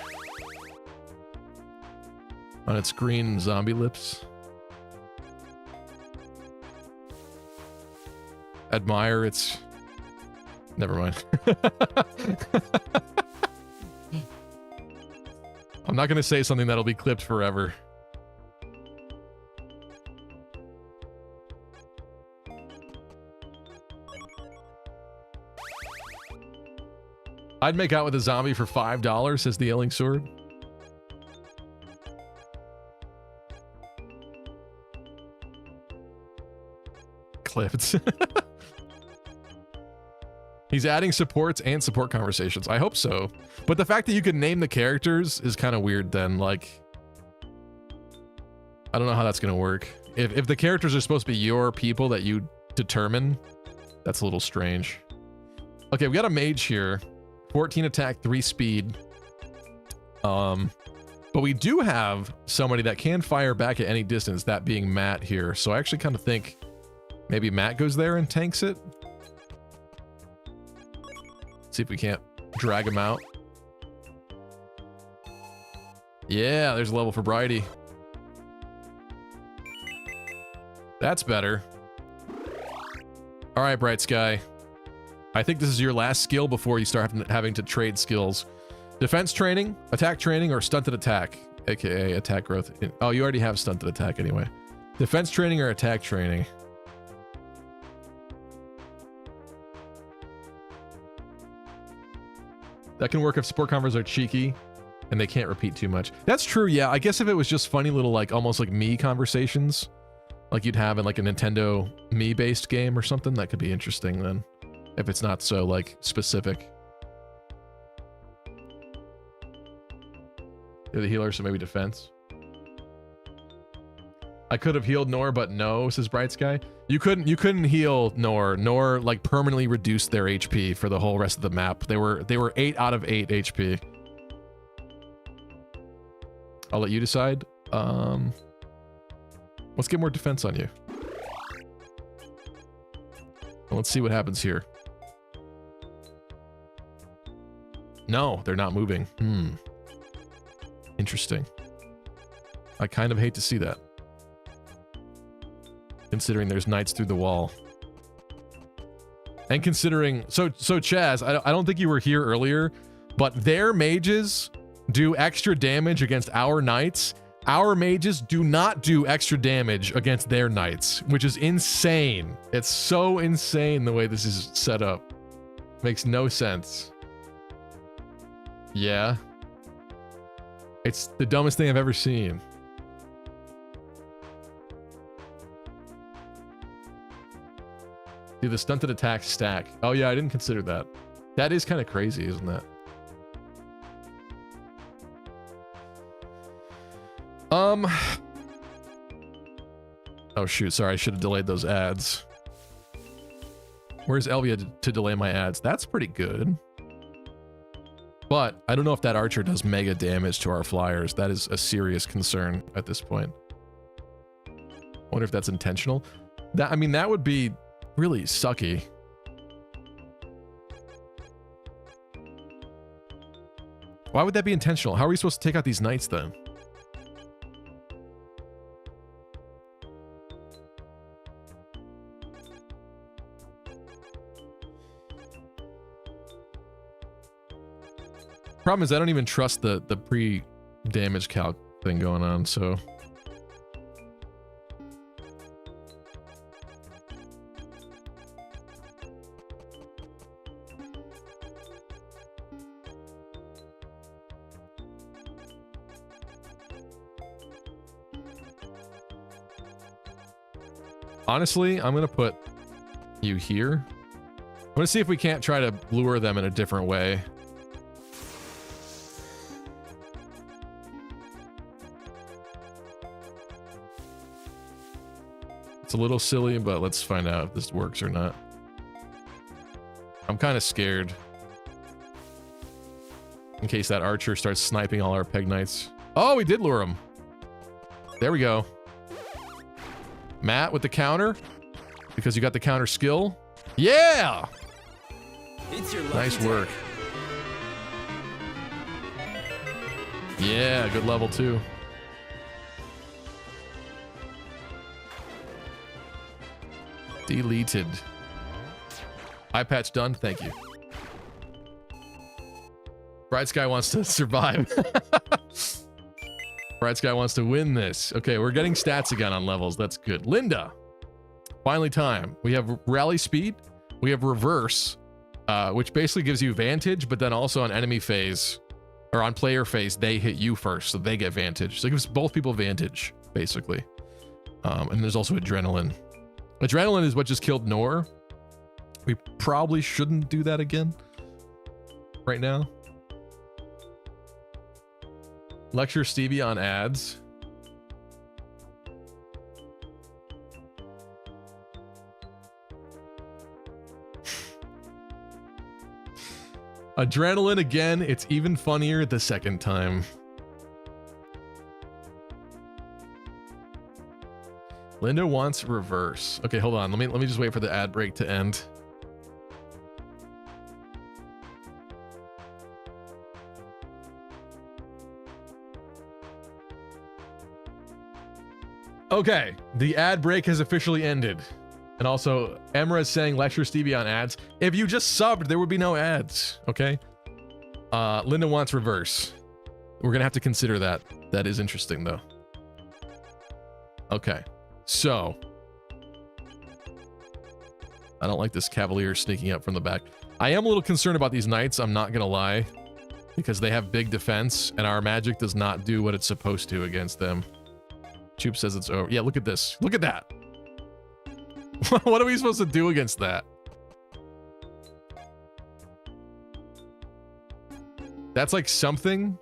on its green zombie lips? Admire its... Never mind. I'm not going to say something that'll be clipped forever. I'd make out with a zombie for $5, says the Ailing Sword. Clipped. He's adding supports and support conversations. I hope so. But the fact that you can name the characters is kind of weird then. Like, I don't know how that's going to work. If the characters are supposed to be your people that you determine, that's a little strange. Okay, we got a mage here. 14 attack, 3 speed. But we do have somebody that can fire back at any distance, that being Matt here. So I actually kind of think maybe Matt goes there and tanks it. See if we can't drag him out. Yeah, there's a level for Bridie. That's better. All right, Bright Sky. I think this is your last skill before you start having to trade skills. Defense training, attack training, or stunted attack. aka attack growth. Oh, you already have stunted attack anyway. Defense training or attack training? That can work if support convers are cheeky and they can't repeat too much. That's true, yeah. I guess if it was just funny little, like, almost like Mii conversations, like you'd have in like a Nintendo Mii-based game or something, that could be interesting then. If it's not so, like, specific. You're the healer, so maybe defense. I could have healed Nor, but no, says Bright Sky. You couldn't heal Nor like permanently reduced their HP for the whole rest of the map. They were 8 out of 8 HP. I'll let you decide. Let's get more defense on you. And let's see what happens here. No, they're not moving. Interesting. I kind of hate to see that. Considering there's knights through the wall. And considering... So Chaz, I don't think you were here earlier, but their mages do extra damage against our knights. Our mages do not do extra damage against their knights, which is insane. It's so insane the way this is set up. Makes no sense. Yeah. It's the dumbest thing I've ever seen. Do the stunted attack stack? Oh yeah, I didn't consider that. That is kind of crazy, isn't that? Oh shoot, sorry, I should have delayed those ads. Where's Elvia to delay my ads? That's pretty good. But I don't know if that archer does mega damage to our flyers. That is a serious concern at this point. I wonder if that's intentional. I mean, that would be really sucky. Why would that be intentional? How are we supposed to take out these knights then? Problem is I don't even trust the pre-damage calc thing going on, so... Honestly, I'm gonna put you here. I'm gonna see if we can't try to lure them in a different way. It's a little silly, but let's find out if this works or not. I'm kind of scared. In case that archer starts sniping all our peg knights. Oh, we did lure him. There we go. Matt with the counter. Because you got the counter skill. Yeah! It's your Nice work. Yeah, good level too. Deleted. Eye patch done. Thank you. Bright Sky wants to survive. Bright Sky wants to win this. Okay, we're getting stats again on levels. That's good. Linda. Finally time. We have rally speed. We have reverse, which basically gives you vantage, but then also on enemy phase, or on player phase, they hit you first, so they get vantage. So it gives both people vantage, basically. And there's also adrenaline. Adrenaline is what just killed Nor. We probably shouldn't do that again right now. Lecture Stevie on ads. Adrenaline again. It's even funnier the second time. Linda wants reverse. Okay, hold on. Let me just wait for the ad break to end. Okay, the ad break has officially ended. And also, Emra is saying lecture Stevie on ads. If you just subbed, there would be no ads, okay? Linda wants reverse. We're gonna have to consider that. That is interesting though. Okay, so I don't like this Cavalier sneaking up from the back. I am a little concerned about these knights, I'm not gonna lie, because they have big defense and our magic does not do what it's supposed to against them. Choop says it's over. Yeah, look at this. Look at that. What are we supposed to do against that? That's like something.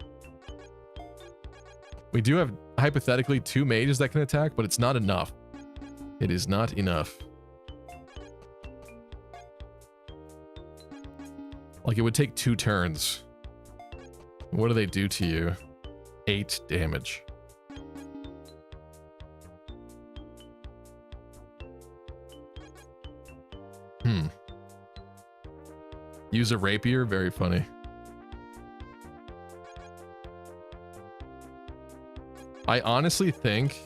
We do have hypothetically 2 mages that can attack, but it's not enough. It is not enough. Like it would take 2 turns. What do they do to you? 8 damage. Use a rapier? Very funny. I honestly think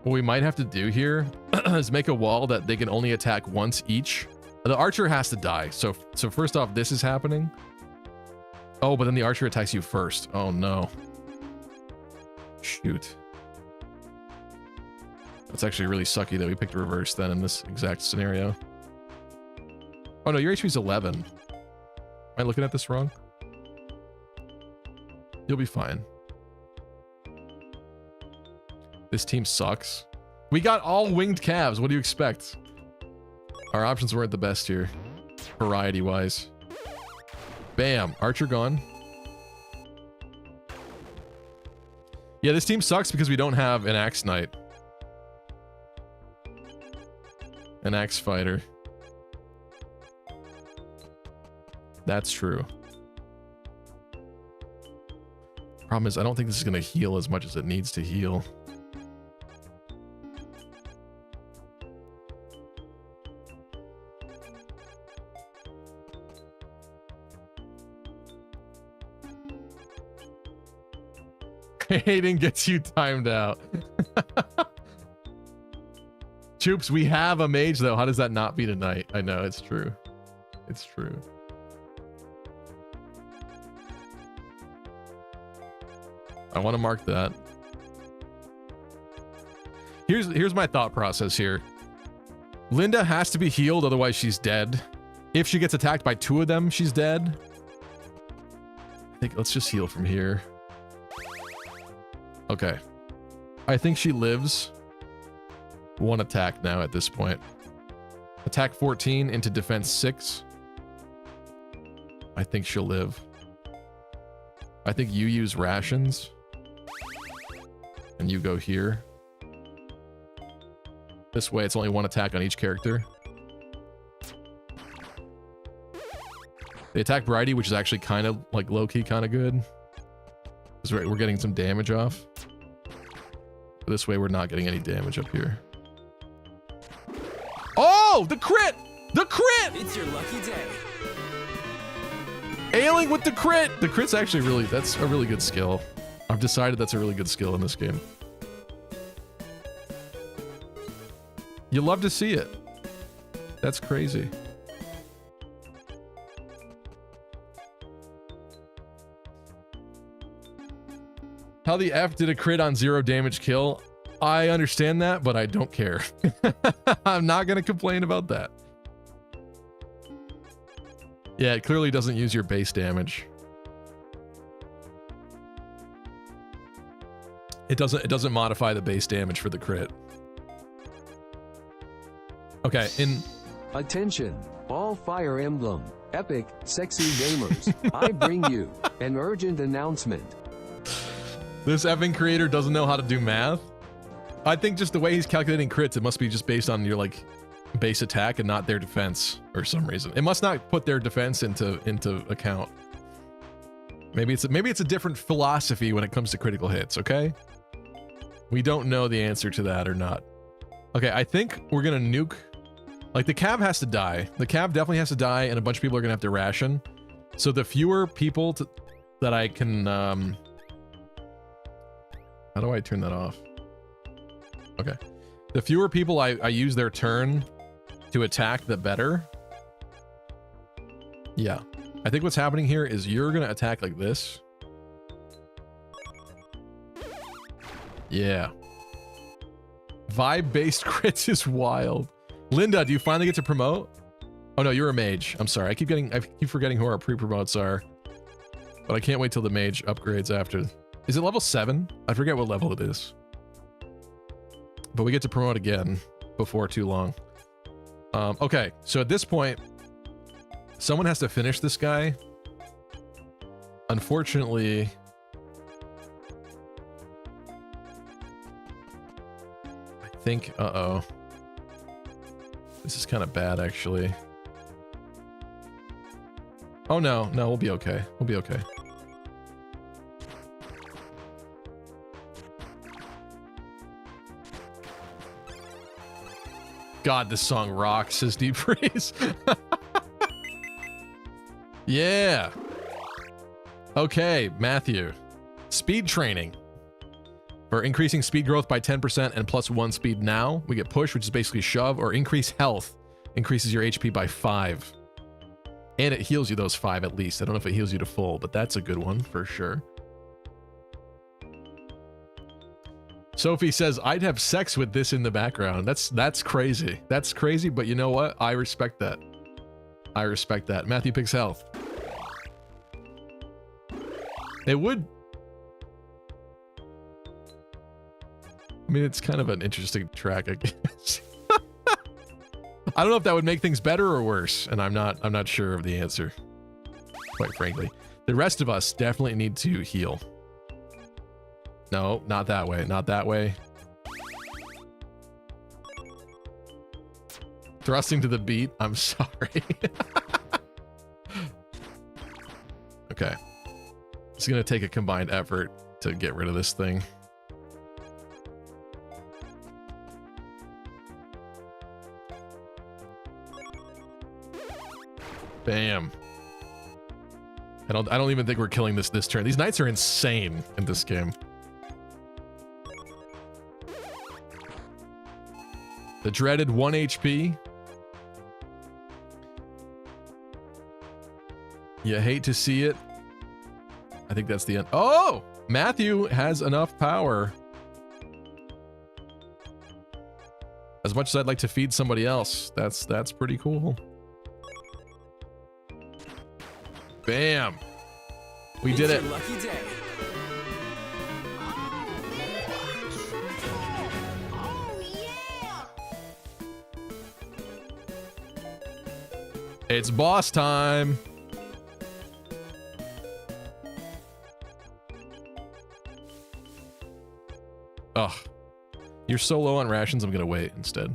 what we might have to do here is make a wall that they can only attack once each. The archer has to die. So first off, this is happening. Oh, but then the archer attacks you first. Oh no. Shoot. That's actually really sucky that we picked reverse then in this exact scenario. Oh no, your HP is 11. Am I looking at this wrong? You'll be fine. This team sucks. We got all winged calves. What do you expect? Our options weren't the best here, variety-wise. Bam, archer gone. Yeah, this team sucks because we don't have an axe knight. An axe fighter. That's true. Problem is, I don't think this is going to heal as much as it needs to heal. Hayden gets you timed out. Choops, we have a mage though. How does that not beat a knight? I know, it's true. It's true. I want to mark that. Here's my thought process here. Linda has to be healed, otherwise she's dead. If she gets attacked by 2 of them, she's dead. I think let's just heal from here. Okay. I think she lives. 1 attack now at this point. Attack 14 into defense 6. I think she'll live. I think you use rations. And you go here. This way it's only 1 attack on each character. They attack Bridie, which is actually kind of like low-key kind of good. Because we're getting some damage off. But this way we're not getting any damage up here. Oh! The crit! The crit! It's your lucky day. Ailing with the crit! The crit's actually really, that's a really good skill. I've decided that's a really good skill in this game. You love to see it. That's crazy. How the F did a crit on 0 damage kill? I understand that, but I don't care. I'm not gonna complain about that. Yeah, it clearly doesn't use your base damage. It doesn't modify the base damage for the crit. Okay, Attention, all Fire Emblem, epic, sexy gamers. I bring you an urgent announcement. This effing creator doesn't know how to do math. I think just the way he's calculating crits, it must be just based on your like base attack and not their defense for some reason. It must not put their defense into account. Maybe it's a different philosophy when it comes to critical hits, okay? We don't know the answer to that or not. Okay, I think we're gonna nuke. Like the Cav has to die. The Cav definitely has to die, and a bunch of people are gonna have to ration. So the fewer people that I can how do I turn that off? Okay. The fewer people I use their turn to attack, the better. Yeah. I think what's happening here is you're gonna attack like this. Yeah. Vibe-based crits is wild. Linda, do you finally get to promote? Oh no, you're a mage. I'm sorry. I keep forgetting who our pre-promotes are. But I can't wait till the mage upgrades after. Is it level 7? I forget what level it is. But we get to promote again before too long. Okay, so at this point, someone has to finish this guy. Unfortunately, I think, uh-oh. This is kind of bad, actually. Oh no, no, we'll be okay. We'll be okay. God, this song rocks, says Deep Freeze. Yeah. Okay, Matthew. Speed training. For increasing speed growth by 10% and +1 speed now, we get push, which is basically shove, or increase health. Increases your HP by 5. And it heals you those 5 at least. I don't know if it heals you to full, but that's a good one for sure. Sophie says, I'd have sex with this in the background. That's crazy. That's crazy, but you know what? I respect that. I respect that. Matthew picks health. It would... I mean, it's kind of an interesting track, I guess. I don't know if that would make things better or worse, and I'm not sure of the answer, quite frankly. The rest of us definitely need to heal. No, not that way, not that way. Thrusting to the beat, I'm sorry. Okay. It's gonna take a combined effort to get rid of this thing. Bam. I don't even think we're killing this turn. These knights are insane in this game. The dreaded 1 HP. You hate to see it. I think that's the end. Oh! Matthew has enough power. As much as I'd like to feed somebody else, that's pretty cool. Bam! We did it. Lucky day. It's boss time. Ugh. You're so low on rations, I'm gonna wait instead.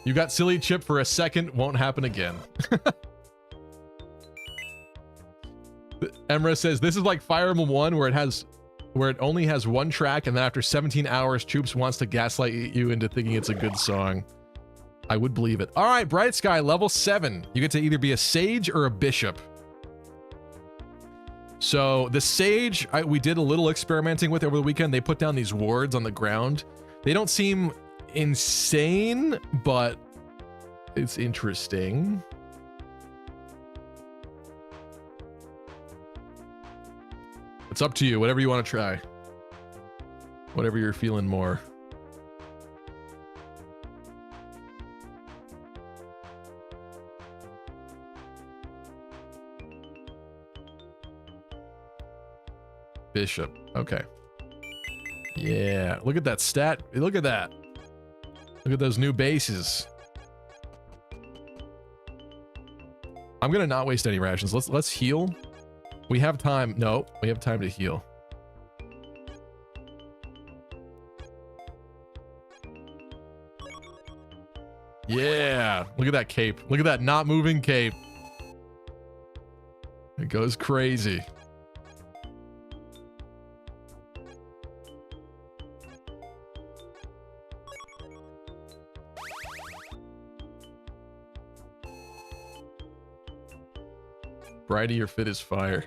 You got silly chip for a second, won't happen again. Emra says, this is like Fire Emblem 1 where it only has one track, and then after 17 hours, Troops wants to gaslight you into thinking it's a good song. I would believe it. All right, Bright Sky, level 7. You get to either be a sage or a bishop. So the sage, we did a little experimenting with over the weekend. They put down these wards on the ground. They don't seem insane, but it's interesting. It's up to you, whatever you want to try. Whatever you're feeling more. Bishop. Okay. Yeah. Look at that stat. Look at that. Look at those new bases. I'm gonna not waste any rations. Let's heal. We have time. No, we have time to heal. Yeah. Look at that cape. Look at that not moving cape. It goes crazy. Bridie, your fit is fire.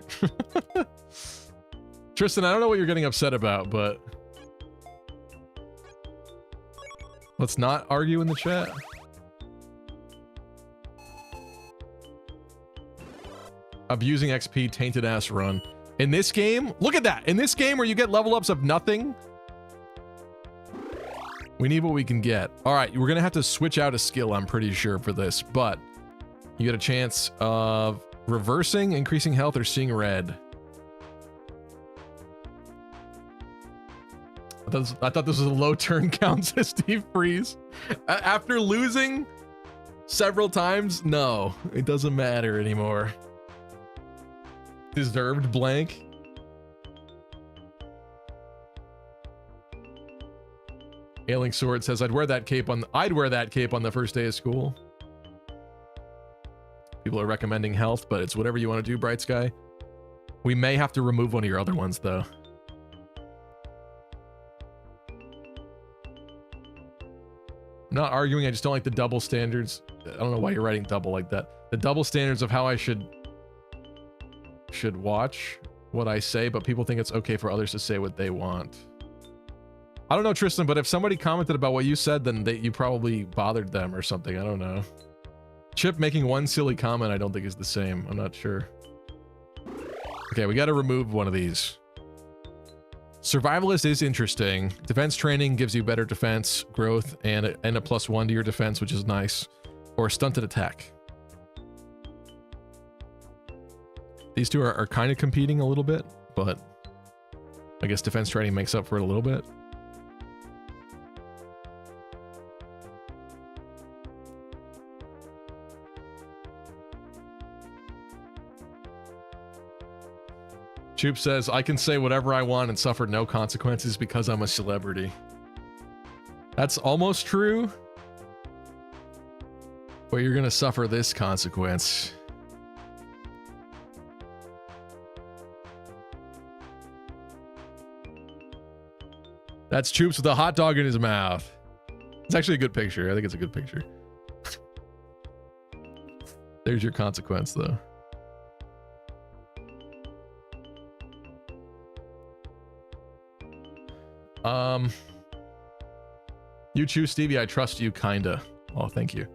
Tristan, I don't know what you're getting upset about, but Let's not argue in the chat. Abusing XP, tainted ass run. In this game, look at that. In this game where you get level ups of nothing, we need what we can get. All right, we're gonna have to switch out a skill, I'm pretty sure, for this, but you get a chance of reversing, increasing health, or seeing red. I thought this was a low turn count, says Steve Freeze. After losing several times, no, it doesn't matter anymore. Deserved blank. Ailing Sword says I'd wear that cape on the first day of school. People are recommending health, but it's whatever you want to do, Bright Sky. We may have to remove one of your other ones though. I'm not arguing, I just don't like the double standards. I don't know why you're writing double like that. The double standards of how I should watch what I say, but people think it's okay for others to say what they want. I don't know, Tristan, but if somebody commented about what you said, then you probably bothered them or something. I don't know. Chip making one silly comment I don't think is the same. I'm not sure. Okay, we got to remove one of these. Survivalist is interesting. Defense training gives you better defense, growth, and a +1 to your defense, which is nice. Or stunted attack. These two are kind of competing a little bit, but I guess defense training makes up for it a little bit. Choop says, I can say whatever I want and suffer no consequences because I'm a celebrity. That's almost true. But you're gonna suffer this consequence. That's Choops with a hot dog in his mouth. It's actually a good picture. I think it's a good picture. There's your consequence, though. You choose Stevie. I trust you, kinda. Oh, thank you.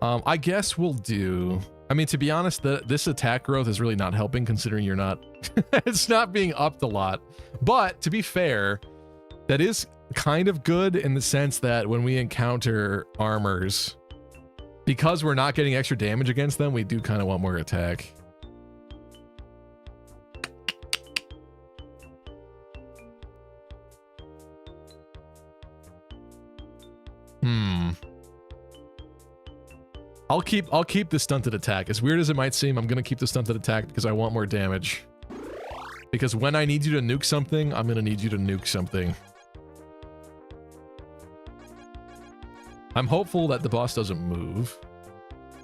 I guess we'll do... I mean, to be honest, this attack growth is really not helping, considering you're not... it's not being upped a lot. But, to be fair, that is kind of good in the sense that when we encounter armors, because we're not getting extra damage against them, we do kind of want more attack. I'll keep the stunted attack. As weird as it might seem, I'm gonna keep the stunted attack because I want more damage. Because when I need you to nuke something, I'm gonna need you to nuke something. I'm hopeful that the boss doesn't move,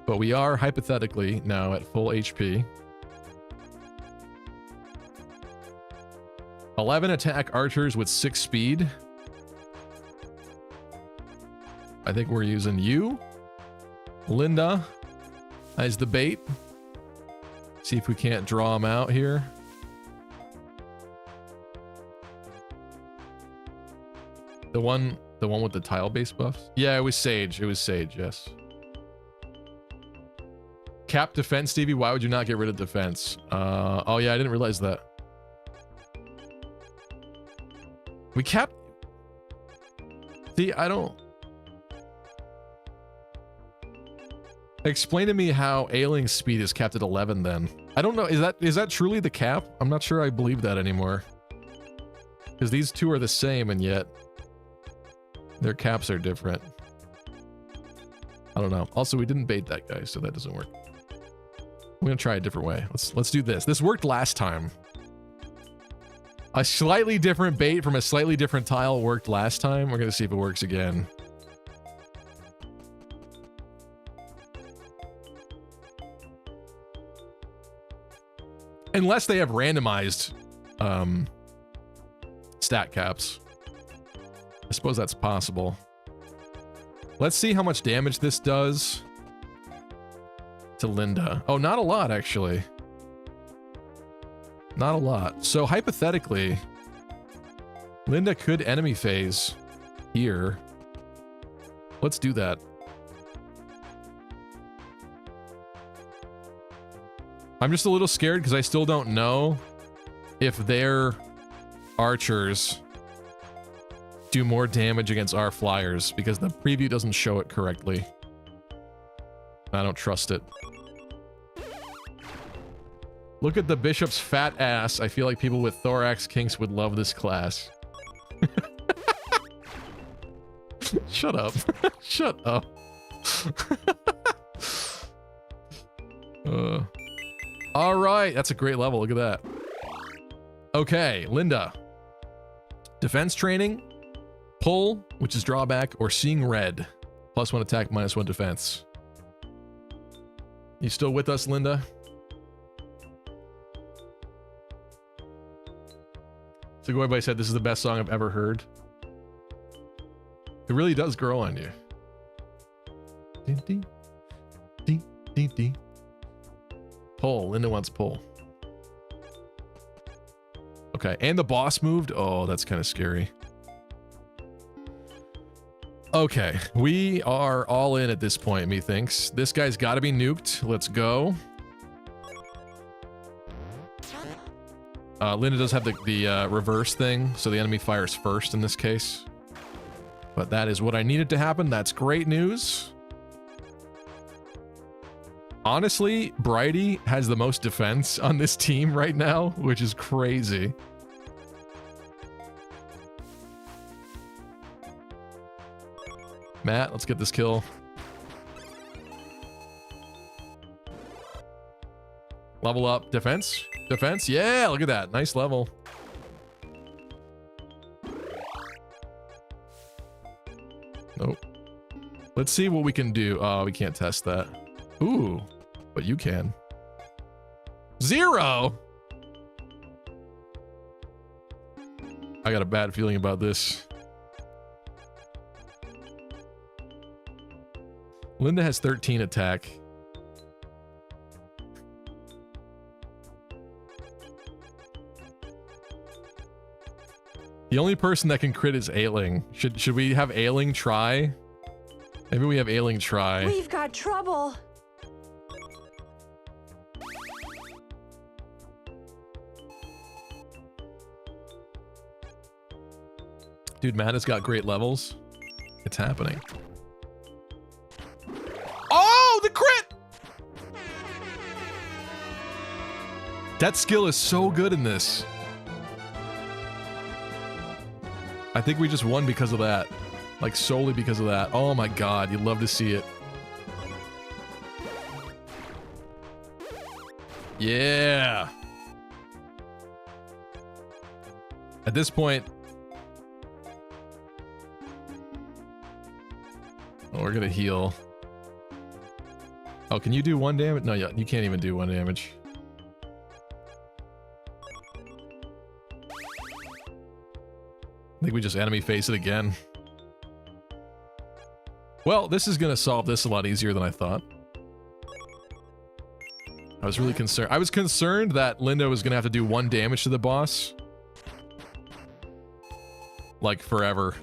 but we are hypothetically now at full HP. 11 attack archers with 6 speed. I think we're using you, Linda, as the bait. See if we can't draw them out here. The one with the tile-based buffs? Yeah, it was Sage. It was Sage, yes. Cap defense, Stevie. Why would you not get rid of defense? Oh yeah, I didn't realize that. We capped... See, I don't... Explain to me how Ailing speed is capped at 11 then. I don't know, is that truly the cap? I'm not sure I believe that anymore. Because these two are the same and yet their caps are different. I don't know. Also, we didn't bait that guy, so that doesn't work. I'm gonna try a different way. Let's do this. This worked last time. A slightly different bait from a slightly different tile worked last time. We're gonna see if it works again. Unless they have randomized stat caps. I suppose that's possible. Let's see how much damage this does to Linda. Oh, not a lot, actually. Not a lot. So hypothetically, Linda could enemy phase here. Let's do that. I'm just a little scared because I still don't know if their archers do more damage against our flyers because the preview doesn't show it correctly. I don't trust it. Look at the bishop's fat ass. I feel like people with thorax kinks would love this class. Shut up. Shut up. All right, that's a great level. Look at that. Okay, Linda. Defense training, pull, which is drawback, or seeing red. +1 attack, -1 defense. You still with us, Linda? So everybody said this is the best song I've ever heard. It really does grow on you. Dee, dee, dee, dee, dee. Pull. Linda wants pull. Okay, and the boss moved. Oh, that's kind of scary. Okay, we are all in at this point, methinks. This guy's got to be nuked. Let's go. Linda does have the reverse thing, so the enemy fires first in this case. But that is what I needed to happen. That's great news. Honestly, Brighty has the most defense on this team right now, which is crazy. Matt, let's get this kill. Level up. Defense? Defense? Yeah, look at that. Nice level. Nope. Let's see what we can do. Oh, we can't test that. Ooh, but you can. 0! I got a bad feeling about this. Linda has 13 attack. The only person that can crit is Ailing. Should we have Ailing try? Maybe we have Ailing try. We've got trouble. Dude, Matt has got great levels. It's happening. Oh, the crit! That skill is so good in this. I think we just won because of that. Like, solely because of that. Oh my god, you'd love to see it. Yeah! At this point... Oh, we're gonna heal. Oh, can you do 1 damage? No, you can't even do 1 damage. I think we just enemy face it again. Well, this is gonna solve this a lot easier than I thought. I was really concerned. I was concerned that Linda was gonna have to do 1 damage to the boss. Like, forever.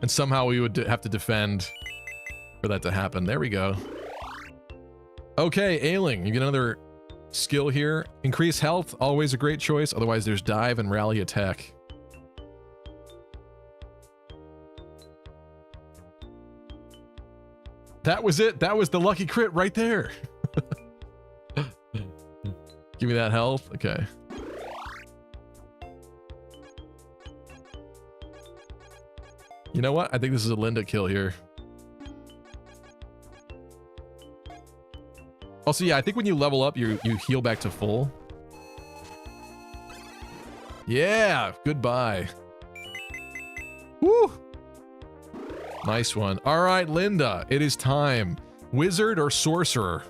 And somehow we would have to defend for that to happen. There we go. Okay, Ailing, you get another skill here. Increase health, always a great choice. Otherwise, there's dive and rally attack. That was it. That was the lucky crit right there. Give me that health. Okay. You know what? I think this is a Linda kill here. Also, yeah, I think when you level up, you heal back to full. Yeah, goodbye. Woo! Nice one. All right, Linda, it is time. Wizard or sorcerer?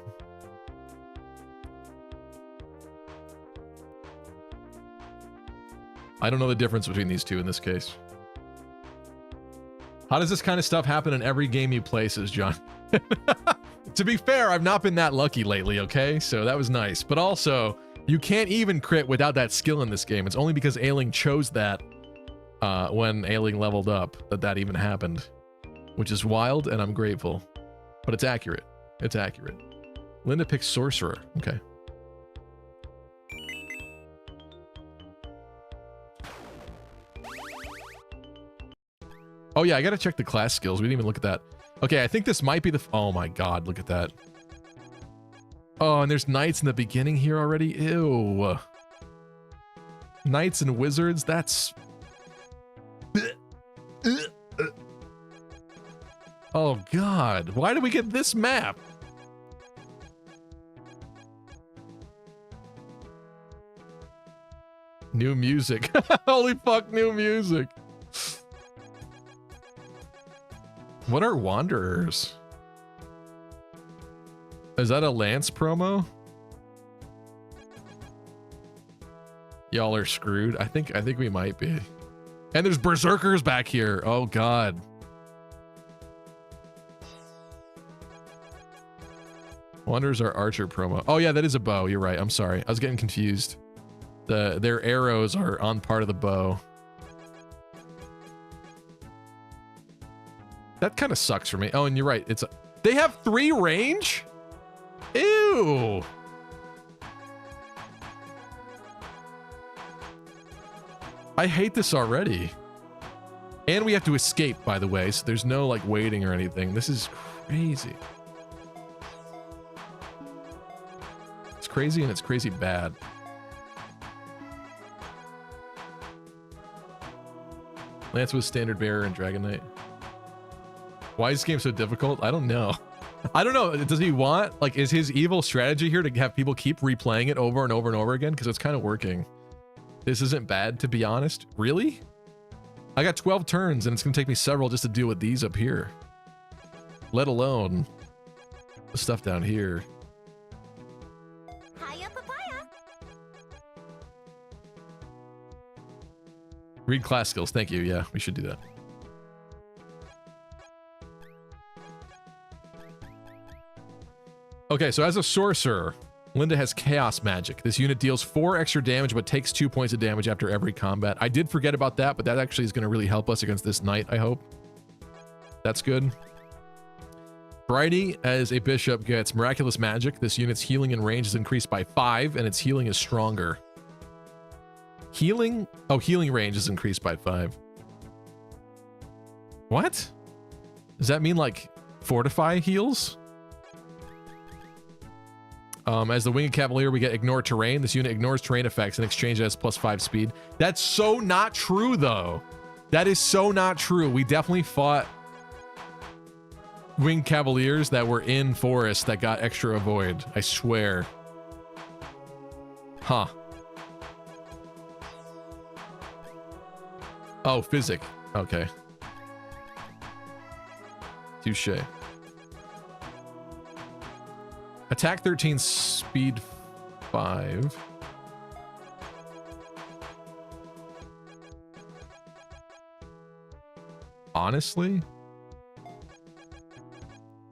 I don't know the difference between these two in this case. How does this kind of stuff happen in every game you play, says John? To be fair, I've not been that lucky lately, okay? So that was nice. But also, you can't even crit without that skill in this game. It's only because Ailing chose that when Ailing leveled up that even happened. which is wild, and I'm grateful. But it's accurate. It's accurate. Linda picks sorcerer. Okay. Oh yeah, I gotta check the class skills. We didn't even look at that. Okay, I think this might be the... Oh my god, look at that. Oh, and there's knights in the beginning here already? Ew. Knights and wizards, that's... Oh god, why did we get this map? New music. Holy fuck, new music. What are Wanderers? Is that a Lance promo? Y'all are screwed. I think we might be. And there's Berserkers back here. Oh god. Wanderers are Archer promo. Oh yeah, that is a bow. You're right. I'm sorry. I was getting confused. Their arrows are on part of the bow. That kind of sucks for me. Oh, and you're right. They have 3 range? Ew. I hate this already. And we have to escape, by the way, so there's no like waiting or anything. This is crazy. It's crazy and it's crazy bad. Lance was standard bearer and Dragon Knight. Why is this game so difficult? I don't know. I don't know. Does he want, like, is his evil strategy here to have people keep replaying it over and over and over again? Because it's kind of working. This isn't bad, to be honest. Really? I got 12 turns and it's going to take me several just to deal with these up here. Let alone the stuff down here. Hiya, papaya. Read class skills. Thank you. Yeah, we should do that. Okay, so as a sorcerer, Linda has chaos magic. This unit deals 4 extra damage, but takes 2 points of damage after every combat. I did forget about that, but that actually is going to really help us against this knight, I hope. That's good. Bridie, as a bishop, gets miraculous magic. This unit's healing and range is increased by 5, and its healing is stronger. Healing? Oh, healing range is increased by 5. What? Does that mean, like, fortify heals? As the Winged Cavalier, we get ignore terrain. This unit ignores terrain effects. In exchange, it has +5 speed. That's so not true, though. That is so not true. We definitely fought Winged Cavaliers that were in forest that got extra avoid. I swear. Huh. Oh, physic. Okay. Touche. Attack 13, speed 5. Honestly,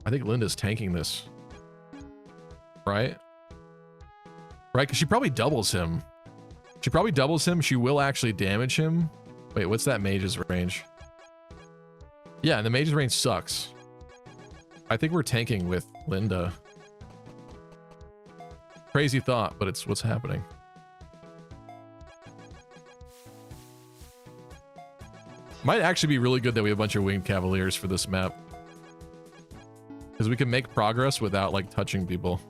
I think Linda's tanking this. Right? Right? Because she probably doubles him. She probably doubles him. She will actually damage him. Wait, what's that mage's range? Yeah, and the mage's range sucks. I think we're tanking with Linda. Crazy thought, but it's what's happening. Might actually be really good that we have a bunch of Winged Cavaliers for this map. Because we can make progress without, like, touching people.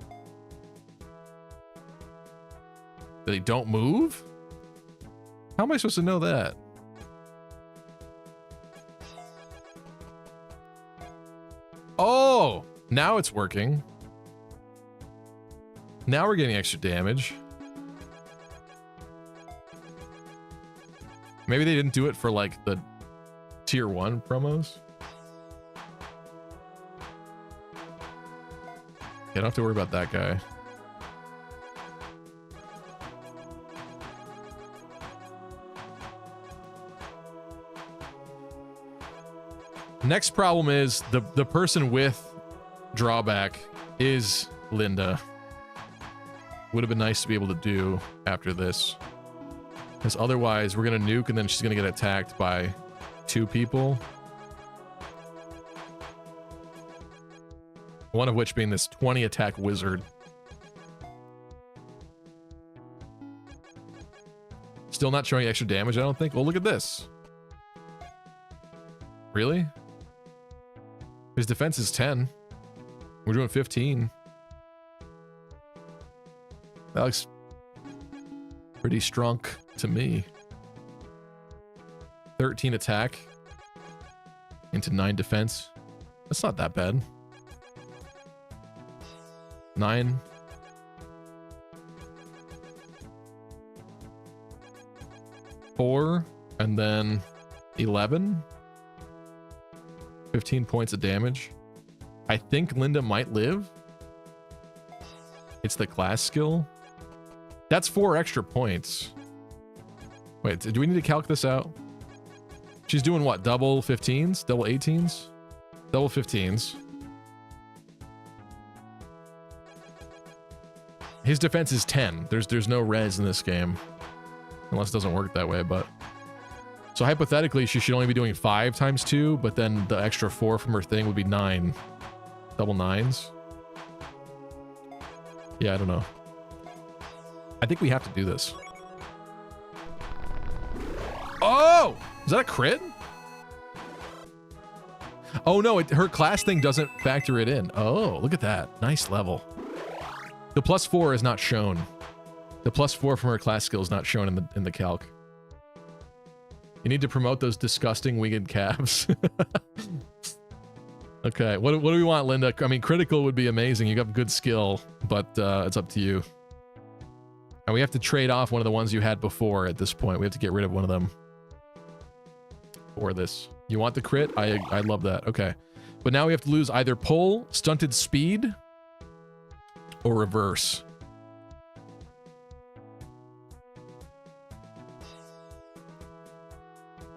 They don't move? How am I supposed to know that? Oh! Now it's working. Now we're getting extra damage. Maybe they didn't do it for, like, the tier 1 promos. I don't have to worry about that guy. Next problem is the person with drawback is Linda. Would have been nice to be able to do after this. Because otherwise, we're going to nuke and then she's going to get attacked by 2 people. One of which being this 20 attack wizard. Still not showing extra damage, I don't think. Well, look at this. Really? His defense is 10. We're doing 15. That looks pretty strong to me. 13 attack into 9 defense. That's not that bad. 9. Four, and then 11. 15 points of damage. I think Linda might live. It's the class skill. That's 4 extra points. Wait, do we need to calc this out? She's doing what? Double 15s? Double 18s? Double 15s. His defense is 10. There's no res in this game. Unless it doesn't work that way, but... So hypothetically, she should only be doing 5 times 2, but then the extra 4 from her thing would be 9. Double 9s. Yeah, I don't know. I think we have to do this. Oh! Is that a crit? Oh no, her class thing doesn't factor it in. Oh, look at that. Nice level. The +4 is not shown. The +4 from her class skill is not shown in the calc. You need to promote those disgusting winged calves. Okay, what do we want, Linda? I mean, critical would be amazing. You got good skill, but it's up to you. And we have to trade off one of the ones you had before at this point. We have to get rid of one of them. For this. You want the crit? I love that. Okay. But now we have to lose either pull, stunted speed, or reverse.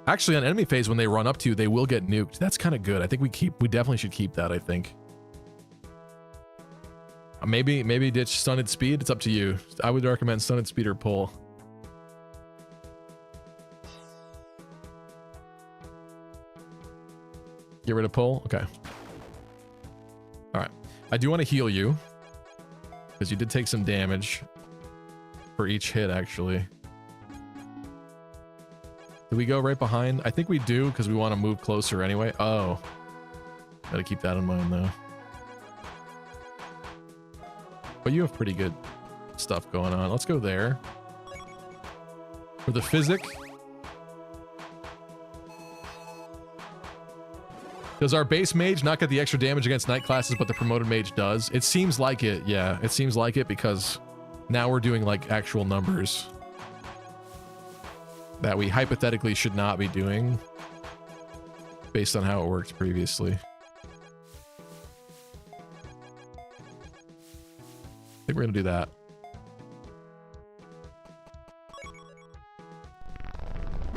Actually, on enemy phase, when they run up to you, they will get nuked. That's kind of good. I think we definitely should keep that, I think. Maybe ditch stunted speed. It's up to you. I would recommend stunted speed or pull. Get rid of pull? Okay. Alright. I do want to heal you. Because you did take some damage. For each hit, actually. Do we go right behind? I think we do, because we want to move closer anyway. Oh. Gotta keep that in mind, though. But you have pretty good stuff going on. Let's go there. For the physic. Does our base mage not get the extra damage against night classes, but the promoted mage does? It seems like it, yeah. It seems like it because now we're doing like actual numbers that we hypothetically should not be doing based on how it worked previously. I think we're gonna do that.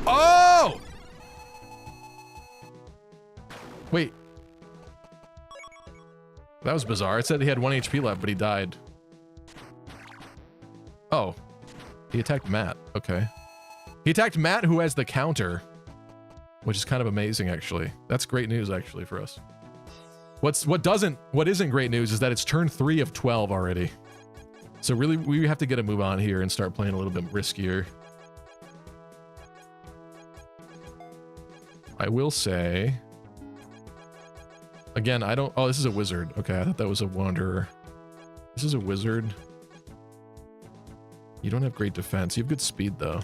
Oh! Wait. That was bizarre. It said he had 1 HP left, but he died. Oh. He attacked Matt. Okay. He attacked Matt, who has the counter. Which is kind of amazing, actually. That's great news, actually, for us. What isn't great news is that it's turn 3 of 12 already. So really, we have to get a move on here and start playing a little bit riskier. I will say... Again, I don't... Oh, this is a wizard. Okay, I thought that was a wanderer. This is a wizard. You don't have great defense. You have good speed, though.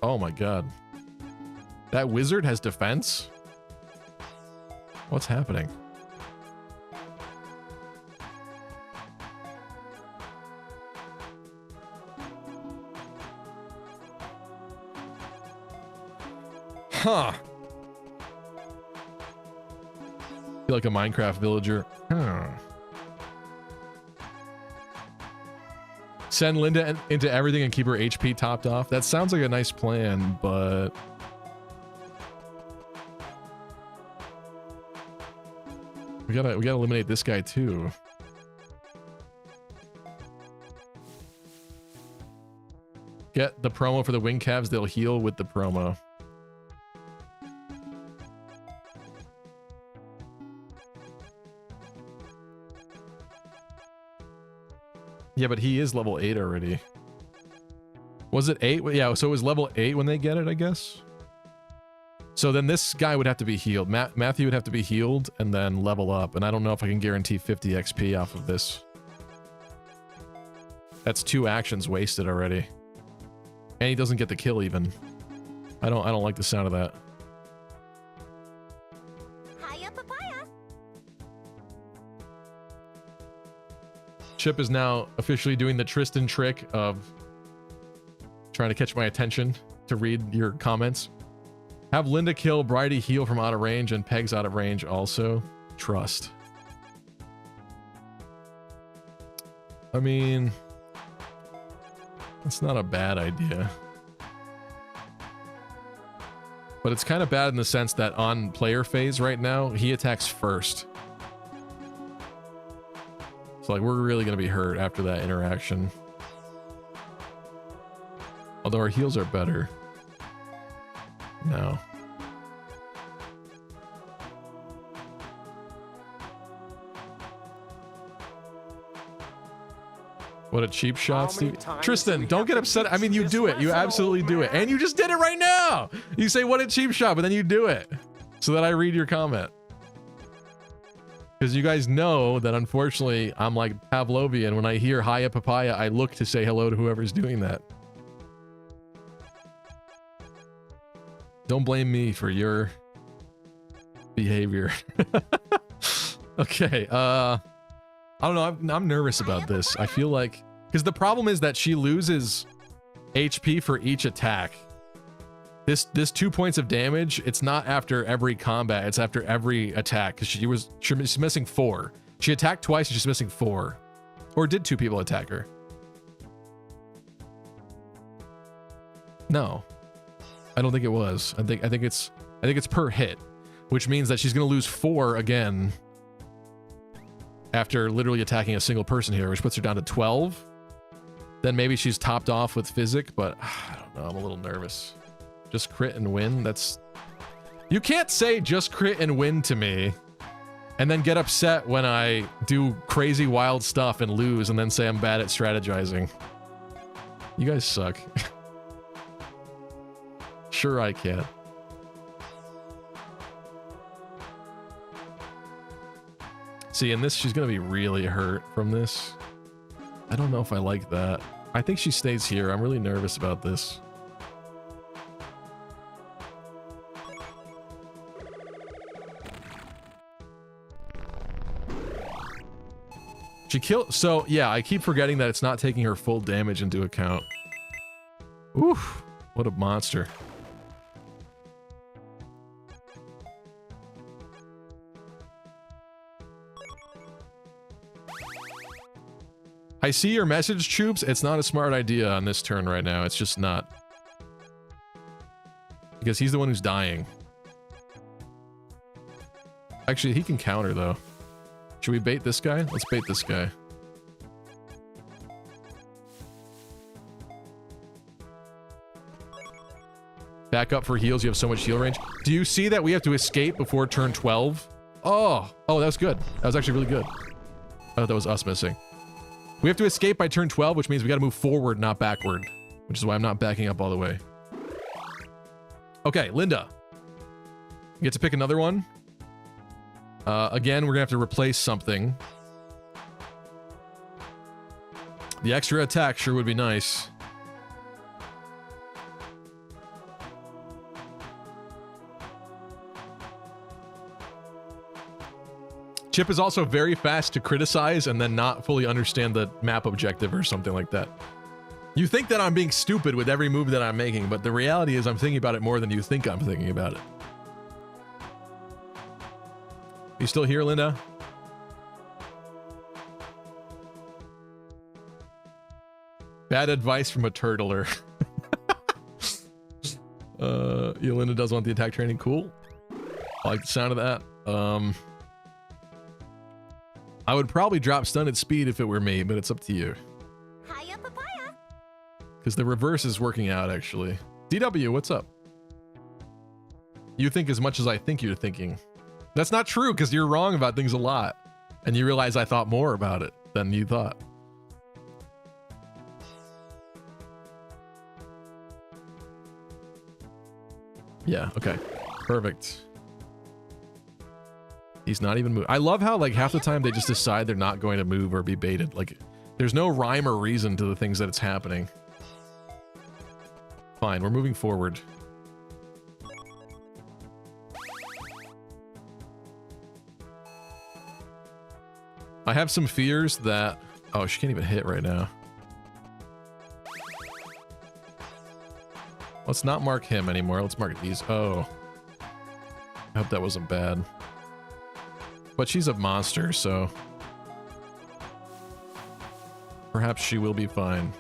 Oh my god. That wizard has defense? What's happening? Huh. Feel like a Minecraft villager. Huh. Send Linda into everything and keep her HP topped off. That sounds like a nice plan, but... We gotta eliminate this guy too. Get the promo for the wing calves. They'll heal with the promo. Yeah, but he is level 8 already. Was it 8? Yeah, so it was level 8 when they get it, I guess. So then this guy would have to be healed. Matthew would have to be healed and then level up. And I don't know if I can guarantee 50 XP off of this. That's 2 actions wasted already. And he doesn't get the kill even. I don't like the sound of that. Hiya, papaya. Chip is now officially doing the Tristan trick of trying to catch my attention to read your comments. Have Linda kill Bridie heal from out of range and Peg's out of range also. Trust. I mean, it's not a bad idea. But it's kind of bad in the sense that on player phase right now, he attacks first. So like we're really going to be hurt after that interaction. Although our heals are better. No. What a cheap shot, Steve. Tristan, don't get upset. I mean, you do it. You absolutely do it. And you just did it right now. You say, what a cheap shot, but then you do it. So that I read your comment. Because you guys know that unfortunately, I'm like Pavlovian. When I hear Hiya Papaya, I look to say hello to whoever's doing that. Don't blame me for your behavior. Okay, I don't know, I'm nervous about this. I feel like, because the problem is that she loses HP for each attack. This 2 points of damage, it's not after every combat, it's after every attack, because she's missing 4. She attacked twice and she's missing 4. Or did 2 people attack her? No. I don't think it was. I think it's per hit, which means that she's gonna lose 4 again after literally attacking a single person here, which puts her down to 12. Then maybe she's topped off with physic, but I don't know, I'm a little nervous. Just crit and win, that's... You can't say just crit and win to me and then get upset when I do crazy wild stuff and lose and then say I'm bad at strategizing. You guys suck. Sure I can. See, in this, she's gonna be really hurt from this. I don't know if I like that. I think she stays here. I'm really nervous about this. She killed... So, yeah, I keep forgetting that it's not taking her full damage into account. Oof. What a monster. I see your message, Troops. It's not a smart idea on this turn right now. It's just not. Because he's the one who's dying. Actually, he can counter, though. Should we bait this guy? Let's bait this guy. Back up for heals. You have so much heal range. Do you see that we have to escape before turn 12? Oh, that was good. That was actually really good. I thought that was us missing. We have to escape by turn 12, which means we got to move forward, not backward. Which is why I'm not backing up all the way. Okay, Linda. You get to pick another one. Again, we're going to have to replace something. The extra attack sure would be nice. Chip is also very fast to criticize and then not fully understand the map objective or something like that. You think that I'm being stupid with every move that I'm making, but the reality is I'm thinking about it more than you think I'm thinking about it. You still here, Linda? Bad advice from a turtler. Yeah, Linda does want the attack training. Cool. I like the sound of that. I would probably drop stun at speed if it were me, but it's up to you. Hiya, papaya. Because the reverse is working out, actually. DW, what's up? You think as much as I think you're thinking. That's not true, because you're wrong about things a lot. And you realize I thought more about it than you thought. Yeah, okay. Perfect. He's not even moving. I love how like half the time they just decide they're not going to move or be baited. Like there's no rhyme or reason to the things that it's happening. Fine, we're moving forward. I have some fears that... Oh, she can't even hit right now. Let's not mark him anymore. Let's mark these. Oh. I hope that wasn't bad. But she's a monster, so... Perhaps she will be fine.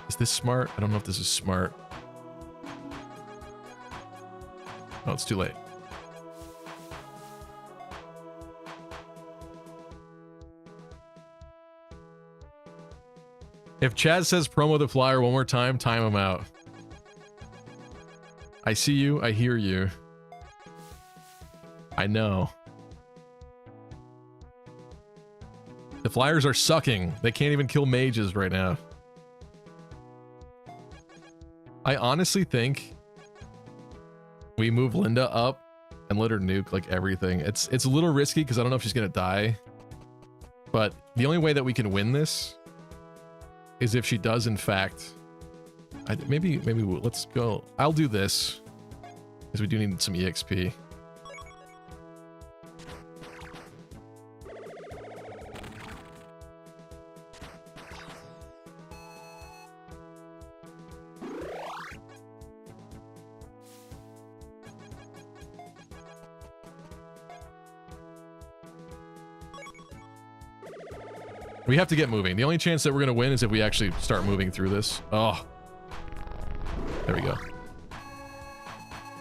Is this smart? I don't know if this is smart. Oh, it's too late. If Chad says promo the flyer one more time, time him out. I see you. I hear you. I know. The flyers are sucking. They can't even kill mages right now. I honestly think we move Linda up and let her nuke like everything. It's a little risky because I don't know if she's gonna die. But the only way that we can win this is if she does in fact... maybe let's go. I'll do this because we do need some EXP. We have to get moving. The only chance that we're going to win is if we actually start moving through this. Oh. There we go.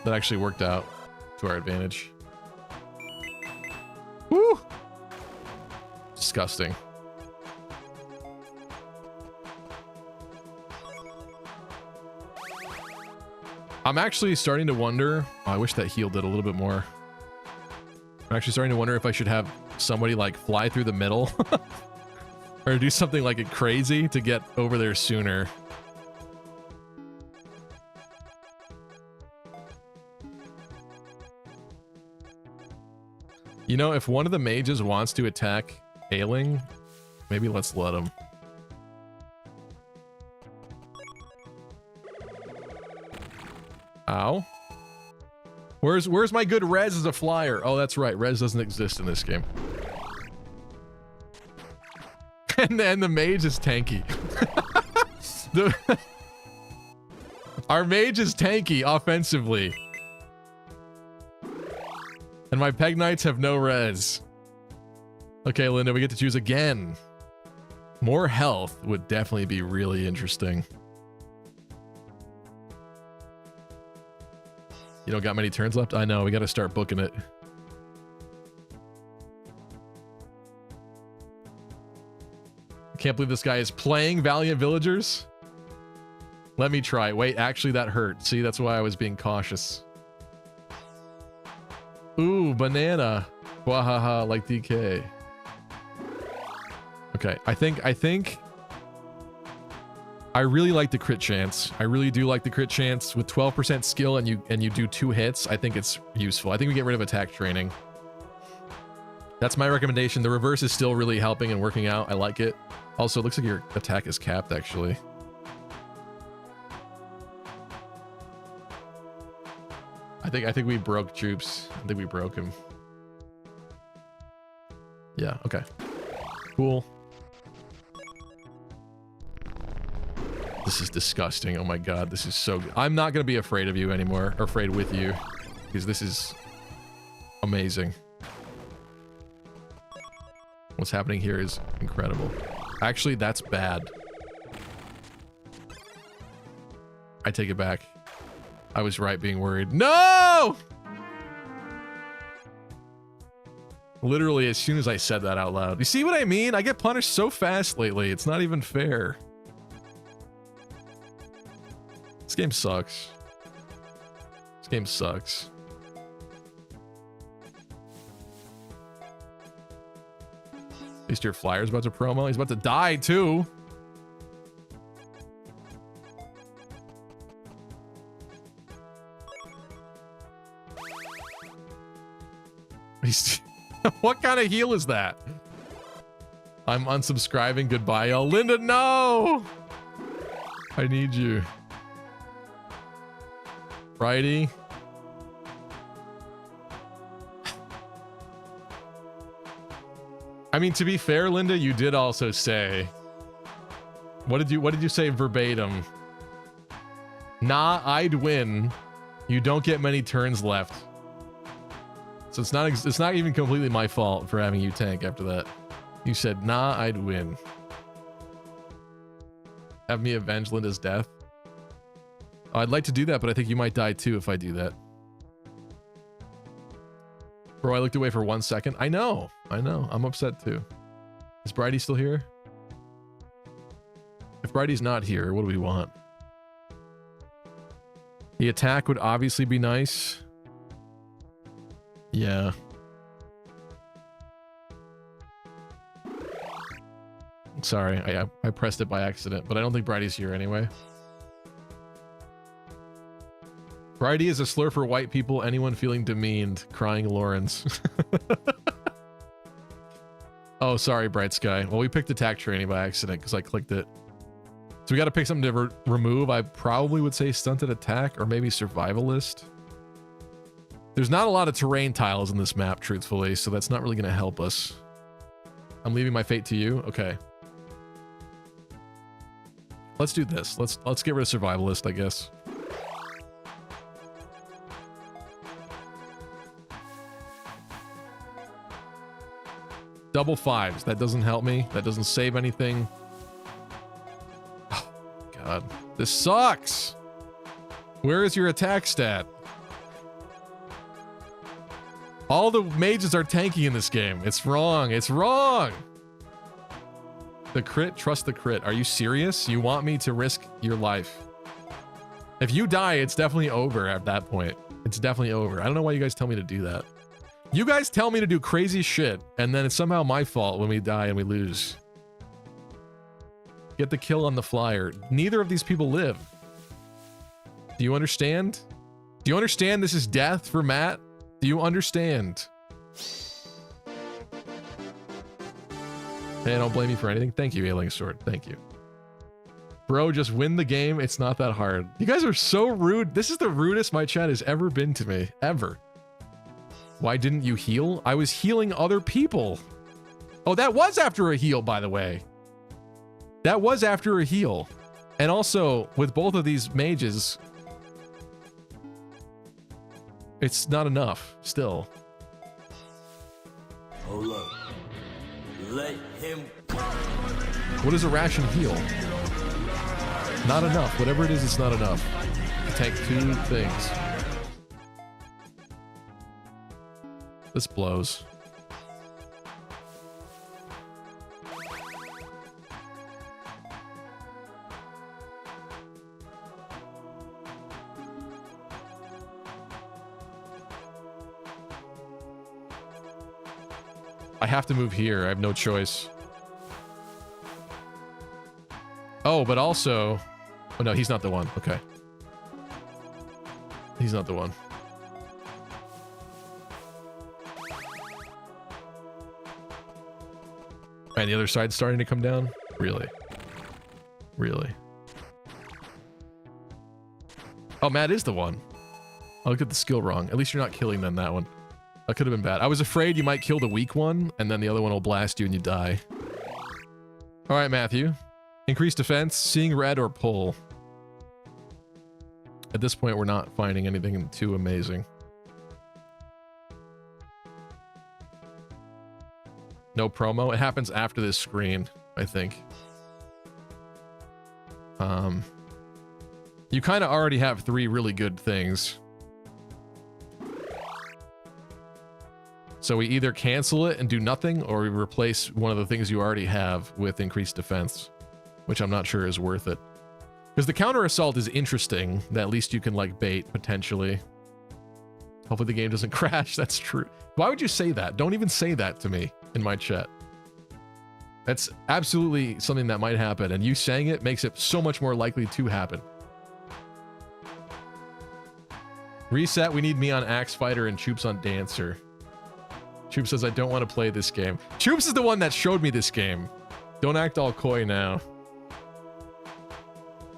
That actually worked out to our advantage. Woo! Disgusting. I'm actually starting to wonder... Oh, I wish that heal did a little bit more. I'm actually starting to wonder if I should have somebody like fly through the middle. Or do something like it crazy to get over there sooner. You know, if one of the mages wants to attack Ailing, maybe let's let him. Ow. Where's my good Rez as a flyer? Oh, that's right. Rez doesn't exist in this game. And then the mage is tanky. Our mage is tanky offensively. And my Peg Knights have no res. Okay, Linda, we get to choose again. More health would definitely be really interesting. You don't got many turns left? I know, we gotta start booking it. Can't believe this guy is playing Valiant Villagers. Let me try. Wait, actually that hurt. See, that's why I was being cautious. Ooh, banana. Wahaha, like DK. Okay, I think I really like the crit chance. I really do like the crit chance. With 12% skill and you do 2 hits, I think it's useful. I think we get rid of attack training. That's my recommendation. The reverse is still really helping and working out. I like it. Also, it looks like your attack is capped, actually. I think we broke Jupes. I think we broke him. Yeah, okay. Cool. This is disgusting. Oh my god, this is so good. I'm not going to be afraid of you anymore, or afraid with you, because this is amazing. What's happening here is incredible. Actually, that's bad. I take it back. I was right being worried. No! Literally, as soon as I said that out loud. You see what I mean? I get punished so fast lately. It's not even fair. This game sucks. This game sucks. least your flyer's about to promo. He's about to die too. What kind of heal is that? I'm unsubscribing. Goodbye, y'all. Linda, no! I need you. Righty. I mean, to be fair, Linda, you did also say... What did you say verbatim? Nah, I'd win. You don't get many turns left. So it's not even completely my fault for having you tank after that. You said, nah, I'd win. Have me avenge Linda's death. Oh, I'd like to do that, but I think you might die too if I do that. Bro, I looked away for 1 second. I know. I'm upset too. Is Bridie still here? If Bridie's not here, what do we want? The attack would obviously be nice. Yeah. Sorry, I pressed it by accident, but I don't think Bridie's here anyway. Bridie is a slur for white people, anyone feeling demeaned. Crying Lawrence. Oh, sorry, Bright Sky. Well, we picked attack training by accident because I clicked it. So we got to pick something to remove. I probably would say stunted attack or maybe survivalist. There's not a lot of terrain tiles in this map, truthfully, so that's not really going to help us. I'm leaving my fate to you. Okay. Let's do this. Let's get rid of survivalist, I guess. Double fives. That doesn't help me. That doesn't save anything. Oh, God. This sucks. Where is your attack stat? All the mages are tanky in this game. It's wrong. It's wrong. The crit, trust the crit. Are you serious? You want me to risk your life? If you die, it's definitely over at that point. It's definitely over. I don't know why you guys tell me to do that. You guys tell me to do crazy shit, and then it's somehow my fault when we die and we lose. Get the kill on the flyer. Neither of these people live. Do you understand? Do you understand this is death for Matt? Do you understand? Hey, don't blame me for anything. Thank you, Ailing Sword. Thank you. Bro, just win the game. It's not that hard. You guys are so rude. This is the rudest my chat has ever been to me. Ever. Why didn't you heal? I was healing other people. Oh, that was after a heal, by the way. That was after a heal. And also, with both of these mages, it's not enough, still. Hold up. Let him. What is a ration heal? Not enough. Whatever it is, it's not enough. To tank two things. This blows. I have to move here. I have no choice. Oh, but also... Oh, no, he's not the one. Okay. He's not the one. And the other side's starting to come down? Really? Really? Oh, Matt is the one. I looked at the skill wrong. At least you're not killing them, that one. That could have been bad. I was afraid you might kill the weak one, and then the other one will blast you and you die. All right, Matthew. Increase defense, seeing red, or pull. At this point, we're not finding anything too amazing. No promo. It happens after this screen, I think. You kind of already have 3 really good things. So we either cancel it and do nothing, or we replace one of the things you already have with increased defense, which I'm not sure is worth it. Because the counter assault is interesting, that at least you can like bait potentially. Hopefully the game doesn't crash. That's true. Why would you say that? Don't even say that to me in my chat. That's absolutely something that might happen, and you saying it makes it so much more likely to happen. Reset, we need me on Axe Fighter and Choops on Dancer. Choops says, I don't want to play this game. Choops is the one that showed me this game. Don't act all coy now.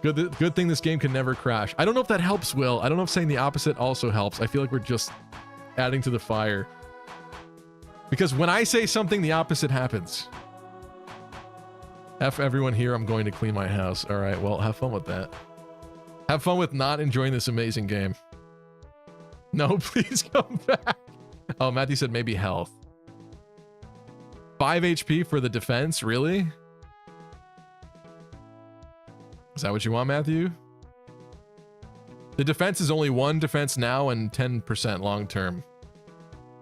Good thing this game can never crash. I don't know if that helps, Will. I don't know if saying the opposite also helps. I feel like we're just adding to the fire. Because when I say something, the opposite happens. F everyone here, I'm going to clean my house. All right, well, have fun with that. Have fun with not enjoying this amazing game. No, please come back. Oh, Matthew said maybe health. 5 HP for the defense, really? Is that what you want, Matthew? The defense is only 1 defense now and 10% long term.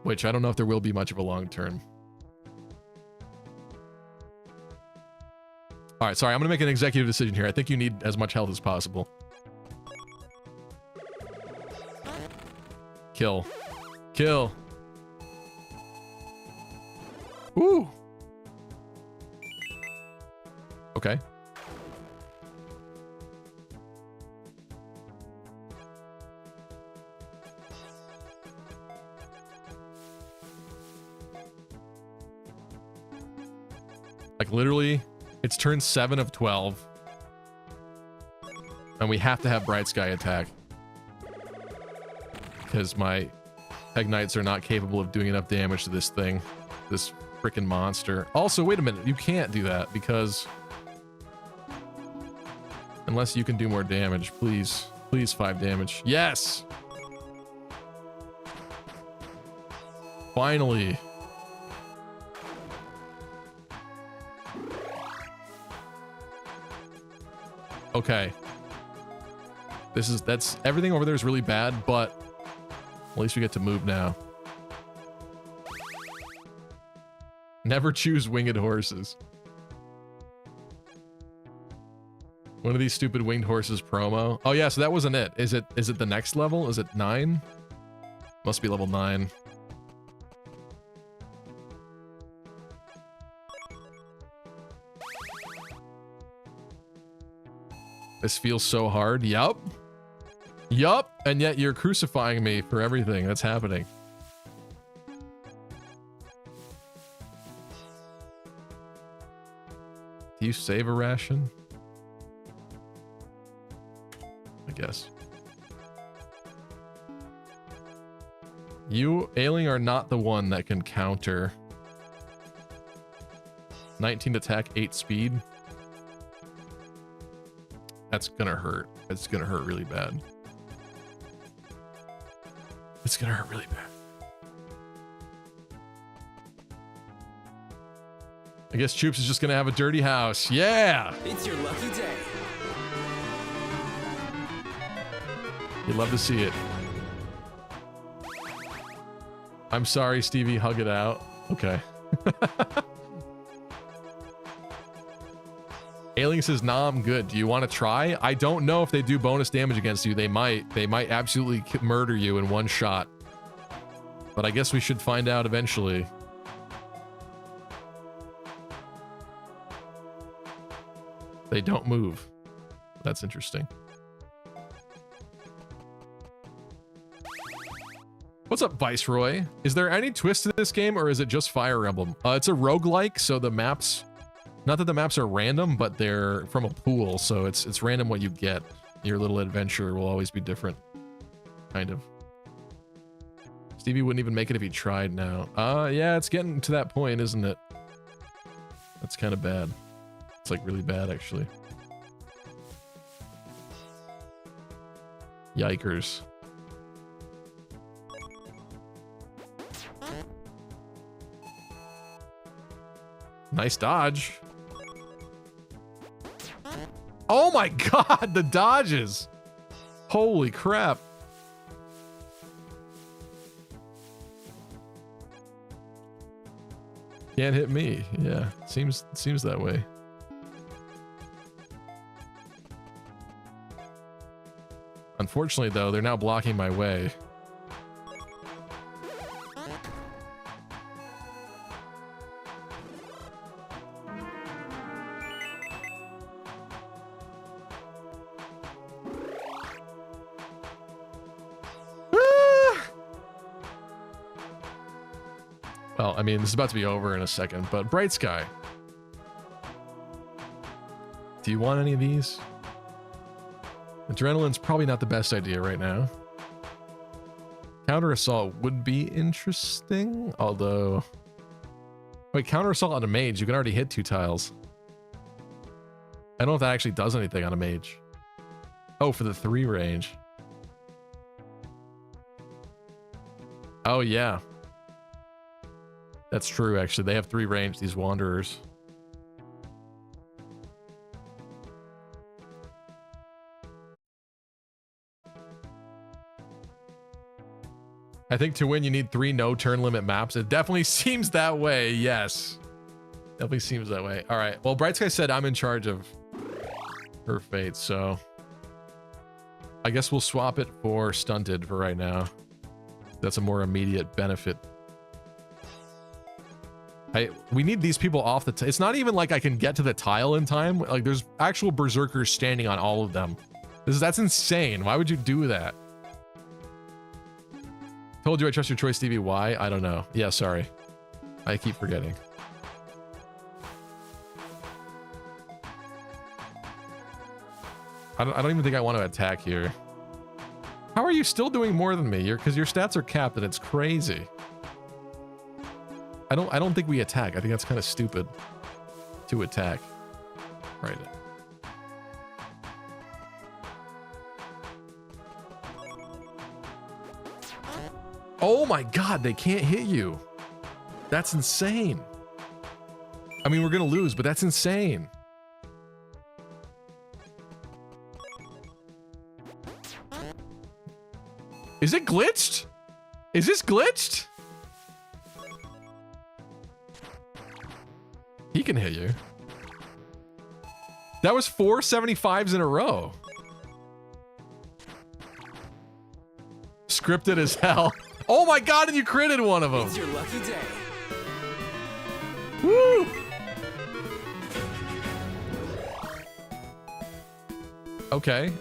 Which I don't know if there will be much of a long term. Alright, sorry, I'm gonna make an executive decision here. I think you need as much health as possible. Kill. Kill. Ooh. Okay. Like literally, it's turn 7 of 12. And we have to have Bright Sky attack. Because my Peg Knights are not capable of doing enough damage to this thing. This freaking monster. Also, wait a minute. You can't do that because... Unless you can do more damage. Please. Please 5 damage. Yes! Finally. Okay. That's everything over there is really bad, but at least we get to move now. Never choose winged horses. One of these stupid winged horses promo. Oh yeah, so that wasn't it. Is it the next level? Is it 9? Must be level 9. This feels so hard. Yup. Yup. And yet you're crucifying me for everything that's happening. Do you save a ration? I guess. You, Ailing, are not the one that can counter. 19 attack, 8 speed. That's gonna hurt. It's gonna hurt really bad. It's gonna hurt really bad. I guess Choops is just gonna have a dirty house. Yeah! It's your lucky day. You'd love to see it. I'm sorry, Stevie. Hug it out. Okay. Ailing says, nah, I'm good. Do you want to try? I don't know if they do bonus damage against you. They might. They might absolutely murder you in one shot. But I guess we should find out eventually. They don't move. That's interesting. What's up, Viceroy? Is there any twist to this game, or is it just Fire Emblem? It's a roguelike, so the maps... Not that the maps are random, but they're from a pool, so it's random what you get. Your little adventure will always be different. Kind of. Stevie wouldn't even make it if he tried now. Yeah, it's getting to that point, isn't it? That's kind of bad. It's like really bad, actually. Yikers. Nice dodge. Oh my god, the dodges. Holy crap. Can't hit me. Yeah, seems that way. Unfortunately, though, they're now blocking my way. Well, I mean, this is about to be over in a second, but Bright Sky. Do you want any of these? Adrenaline's probably not the best idea right now. Counter Assault would be interesting, although... Wait, Counter Assault on a mage, you can already hit 2 tiles. I don't know if that actually does anything on a mage. Oh, for the 3 range. Oh, yeah. That's true, actually. They have 3 range, these Wanderers. I think to win, you need 3 no turn limit maps. It definitely seems that way, yes. Definitely seems that way. All right, well, Bright Sky said I'm in charge of her fate, so... I guess we'll swap it for Stunted for right now. That's a more immediate benefit. We need these people off the... It's not even like I can get to the tile in time. Like, there's actual berserkers standing on all of them. That's insane. Why would you do that? Told you I trust your choice, Stevie. Why? I don't know. Yeah, sorry. I keep forgetting. I don't even think I want to attack here. How are you still doing more than me? Because your stats are capped and it's crazy. I don't think we attack. I think that's kind of stupid to attack. Right. Oh my god, they can't hit you. That's insane. I mean, we're gonna lose, but that's insane. Is it glitched? Is this glitched? He can hit you. That was 4 75s in a row. Scripted as hell. Oh my god, and you critted one of them. It's your lucky day. Woo! Okay.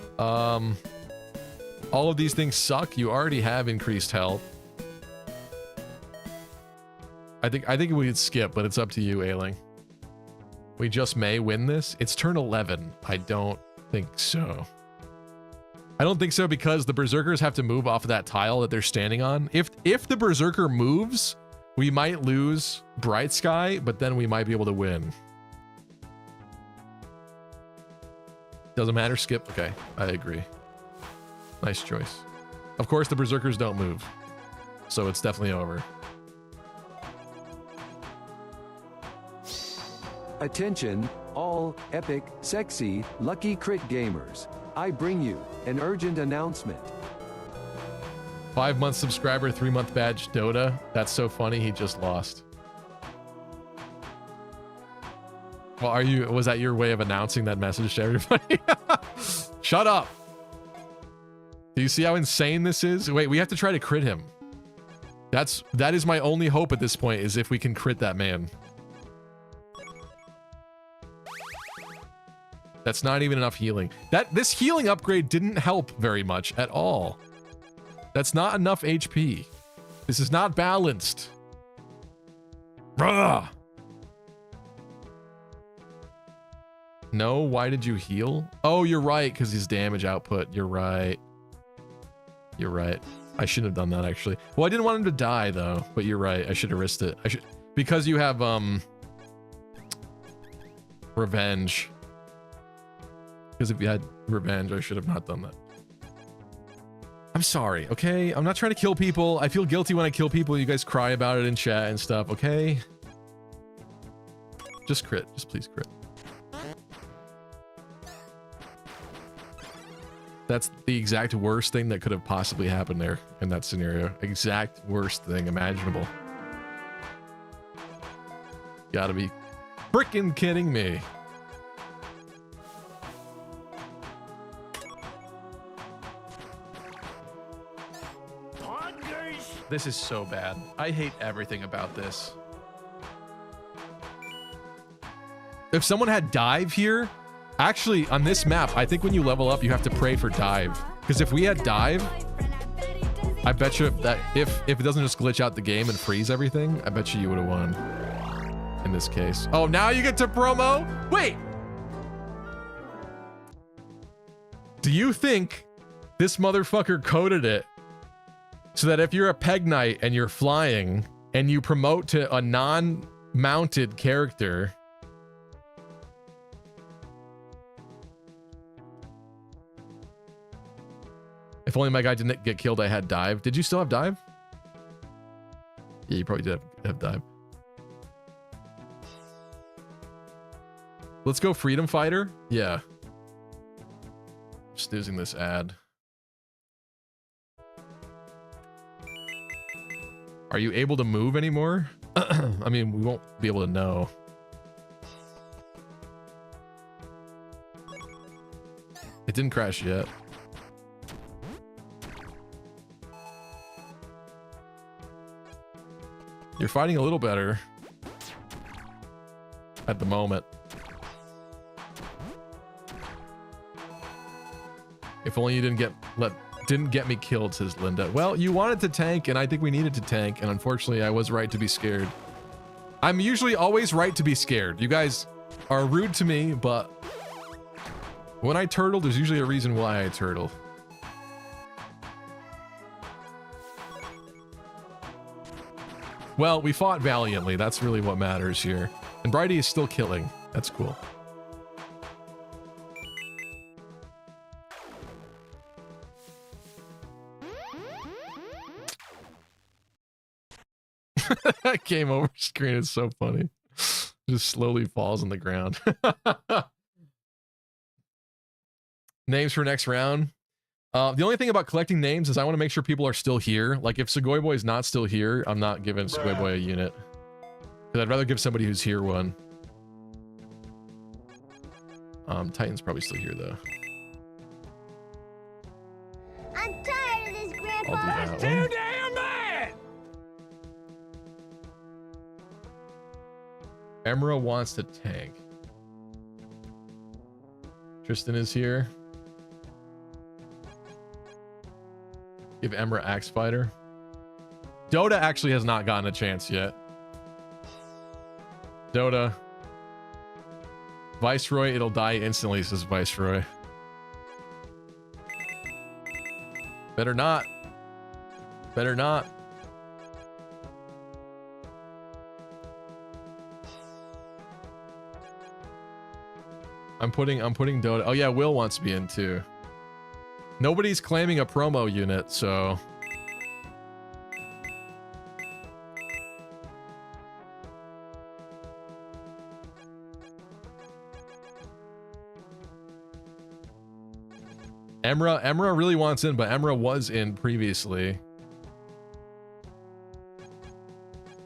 All of these things suck. You already have increased health. I think we could skip, but it's up to you, Ailing. We just may win this. It's turn 11. I don't think so. I don't think so because the berserkers have to move off of that tile that they're standing on. If the berserker moves, we might lose Bright Sky, but then we might be able to win. Doesn't matter, skip. Okay, I agree. Nice choice. Of course, the berserkers don't move, so it's definitely over. Attention, all epic, sexy, lucky crit gamers. I bring you an urgent announcement. 5-month subscriber, 3-month badge, Dota. That's so funny, he just lost. Well, was that your way of announcing that message to everybody? Shut up. Do you see how insane this is? Wait, we have to try to crit him. That is my only hope at this point, is if we can crit that man. That's not even enough healing. This healing upgrade didn't help very much at all. That's not enough HP. This is not balanced. Bruh. No, why did you heal? Oh, you're right, because his damage output. You're right. You're right. I shouldn't have done that, actually. Well, I didn't want him to die, though, but you're right. I should have risked it. Because you have, revenge. Because if you had revenge, I should have not done that. I'm sorry, okay? I'm not trying to kill people. I feel guilty when I kill people. You guys cry about it in chat and stuff, okay? Just crit. Just please crit. That's the exact worst thing that could have possibly happened there in that scenario. Exact worst thing imaginable. Gotta be freaking kidding me. This is so bad. I hate everything about this. If someone had dive here, actually on this map, I think when you level up, you have to pray for dive. Because if we had dive, I bet you that if it doesn't just glitch out the game and freeze everything, I bet you would have won in this case. Oh, now you get to promo? Wait! Do you think this motherfucker coded it so that if you're a Peg Knight and you're flying and you promote to a non-mounted character, if only my guy didn't get killed, I had dive. Did you still have dive? Yeah, you probably did have dive. Let's go Freedom Fighter. Yeah. Just using this ad. Are you able to move anymore? I mean, we won't be able to know. It didn't crash yet. You're fighting a little better at the moment. If only you didn't get me killed, says Linda. Well, you wanted to tank, and I think we needed to tank, and unfortunately, I was right to be scared. I'm usually always right to be scared. You guys are rude to me, but when I turtle, there's usually a reason why I turtle. Well, we fought valiantly. That's really what matters here. And Bridie is still killing. That's cool. That game over screen is so funny. Just slowly falls on the ground. Names for next round. The only thing about collecting names is I want to make sure people are still here. Like if Sugoi Boy is not still here, I'm not giving Sugoi Boy a unit. Because I'd rather give somebody who's here one. Titan's probably still here though. I'm tired of this, Grandpa. I'll do that Too one. damn bad! Emra wants to tank. Tristan is here. Give Emra Axe Fighter. Dota actually has not gotten a chance yet. Dota. Viceroy, it'll die instantly, says Viceroy. Better not. Better not. I'm putting Dota. Oh yeah, Will wants to be in too. Nobody's claiming a promo unit, so Emra really wants in, but Emra was in previously.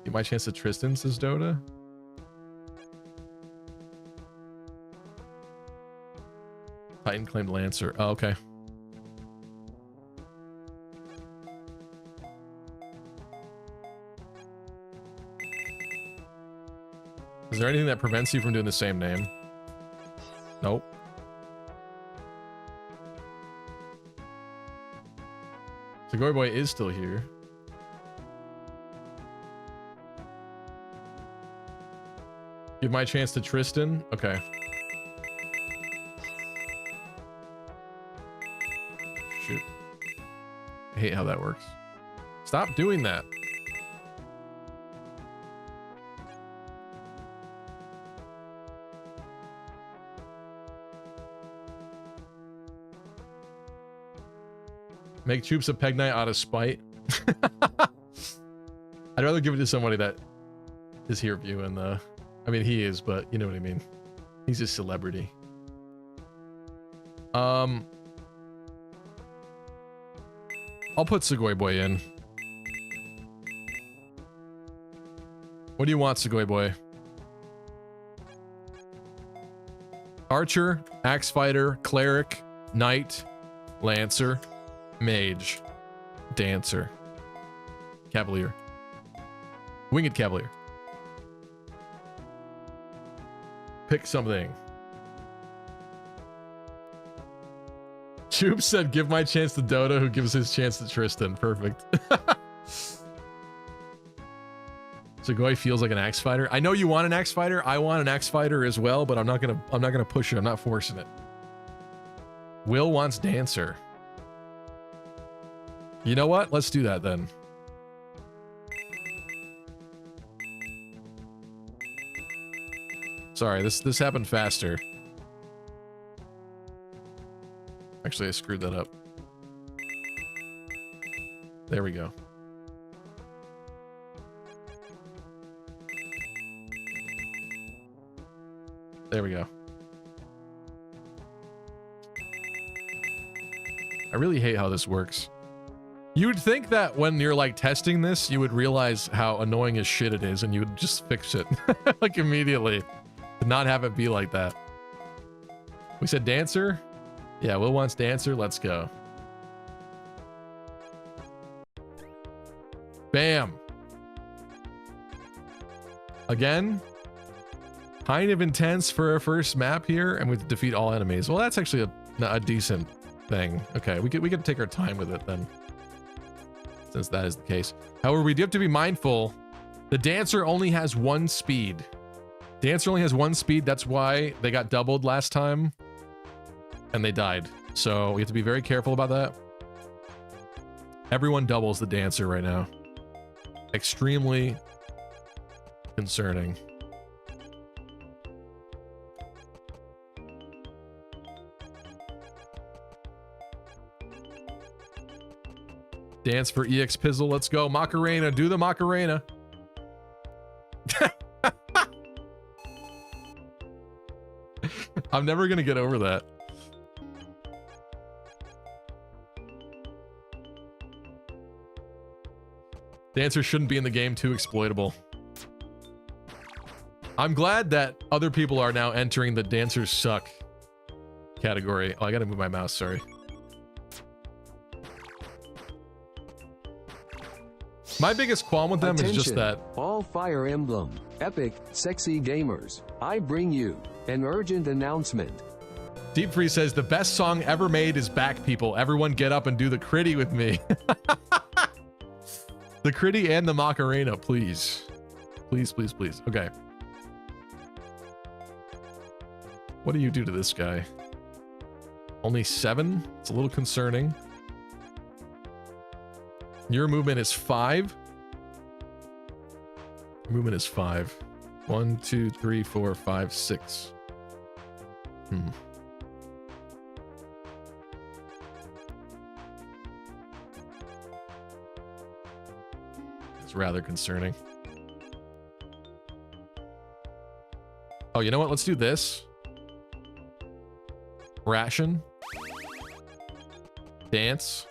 Give my chance to Tristan, says Dota. Titan claimed Lancer. Oh, okay. Is there anything that prevents you from doing the same name? Nope. Sugoi Boy is still here. Give my chance to Tristan. Okay. Shoot. I hate how that works. Stop doing that. Make troops a Peg Knight out of spite. I'd rather give it to somebody that is here viewing the... I mean, he is, but you know what I mean. He's a celebrity. I'll put Sugoi Boy in. What do you want, Sugoi Boy? Archer, Axe Fighter, Cleric, Knight, Lancer, Mage, Dancer, Cavalier, Winged Cavalier. Pick something. Choop said, give my chance to Dodo, who gives his chance to Tristan. Perfect. So Goy feels like an axe fighter. I know you want an axe fighter. I want an axe fighter as well, but I'm not gonna push it. I'm not forcing it. Will wants dancer. You know what? Let's do that then. Sorry, this happened faster. Actually, I screwed that up. There we go. There we go. I really hate how this works. You would think that when you're like testing this, you would realize how annoying as shit it is and you would just fix it like immediately. To not have it be like that. We said dancer? Yeah, Will wants dancer. Let's go. Bam. Again. Kind of intense for a first map here, and we defeat all enemies. Well, that's actually a decent thing. Okay, we could take our time with it then, since that is the case. However, we do have to be mindful. The dancer only has 1 speed. Dancer only has 1 speed. That's why they got doubled last time, and they died. So we have to be very careful about that. Everyone doubles the dancer right now. Extremely concerning. Dance for EX Pizzle. Let's go. Macarena. Do the Macarena. I'm never going to get over that. Dancer shouldn't be in the game. Too exploitable. I'm glad that other people are now entering the dancers suck category. Oh, I got to move my mouse. Sorry. My biggest qualm with them is just that all Fire Emblem, epic, sexy gamers, I bring you an urgent announcement. Deep Freeze says the best song ever made is Back People. Everyone get up and do the critty with me. The critty and the Macarena, please. Please, please, please. Okay. What do you do to this guy? Only 7? It's a little concerning. Your movement is 5. Movement is 5. 1, 2, 3, 4, 5, 6. It's rather concerning. Oh, you know what? Let's do this. Ration. Dance.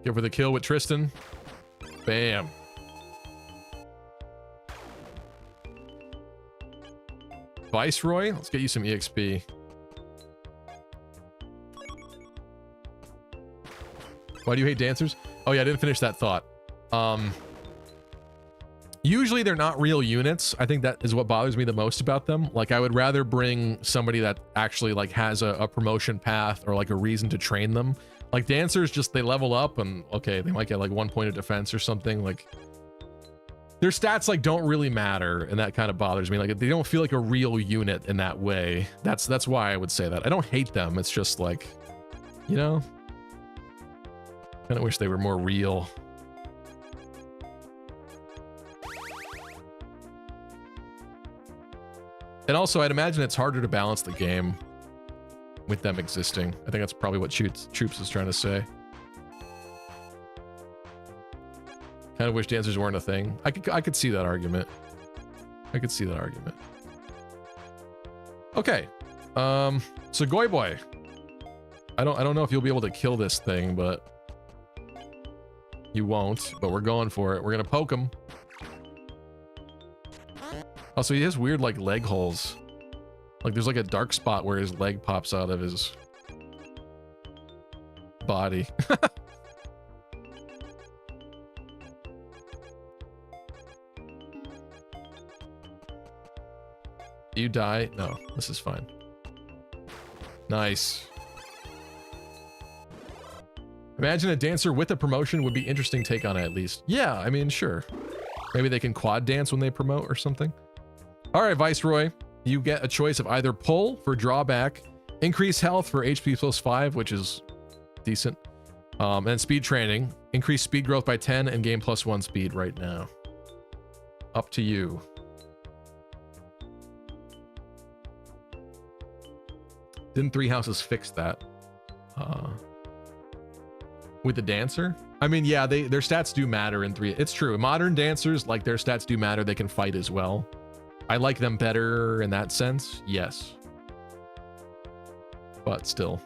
Go for the kill with Tristan. Bam. Viceroy, let's get you some EXP. Why do you hate dancers? Oh yeah, I didn't finish that thought. Usually they're not real units. I think that is what bothers me the most about them. Like, I would rather bring somebody that actually like has a promotion path or like a reason to train them. Like dancers, just they level up and okay, they might get like 1 point of defense or something. Like their stats like don't really matter, and that kind of bothers me. Like they don't feel like a real unit in that way. That's why I would say that. I don't hate them. It's just like, you know, kind of wish they were more real. And also, I'd imagine it's harder to balance the game with them existing. I think that's probably what Troops is trying to say. Kind of wish dancers weren't a thing. I could see that argument. I could see that argument. Okay. So Goy Boy. I don't know if you'll be able to kill this thing, but you won't, but we're going for it. We're gonna poke him. Also, he has weird like leg holes. Like there's like a dark spot where his leg pops out of his body. Do you die? No, this is fine. Nice. Imagine a dancer with a promotion would be interesting take on it at least. Yeah, I mean, sure. Maybe they can quad dance when they promote or something. All right, Viceroy, you get a choice of either pull for drawback, increase health for HP plus 5, which is decent, and speed training, increase speed growth by 10 and gain plus 1 speed right now. Up to you. Didn't Three Houses fix that? With the dancer? I mean, yeah, their stats do matter in 3. It's true. Modern dancers, like, their stats do matter. They can fight as well. I like them better in that sense. Yes. But still.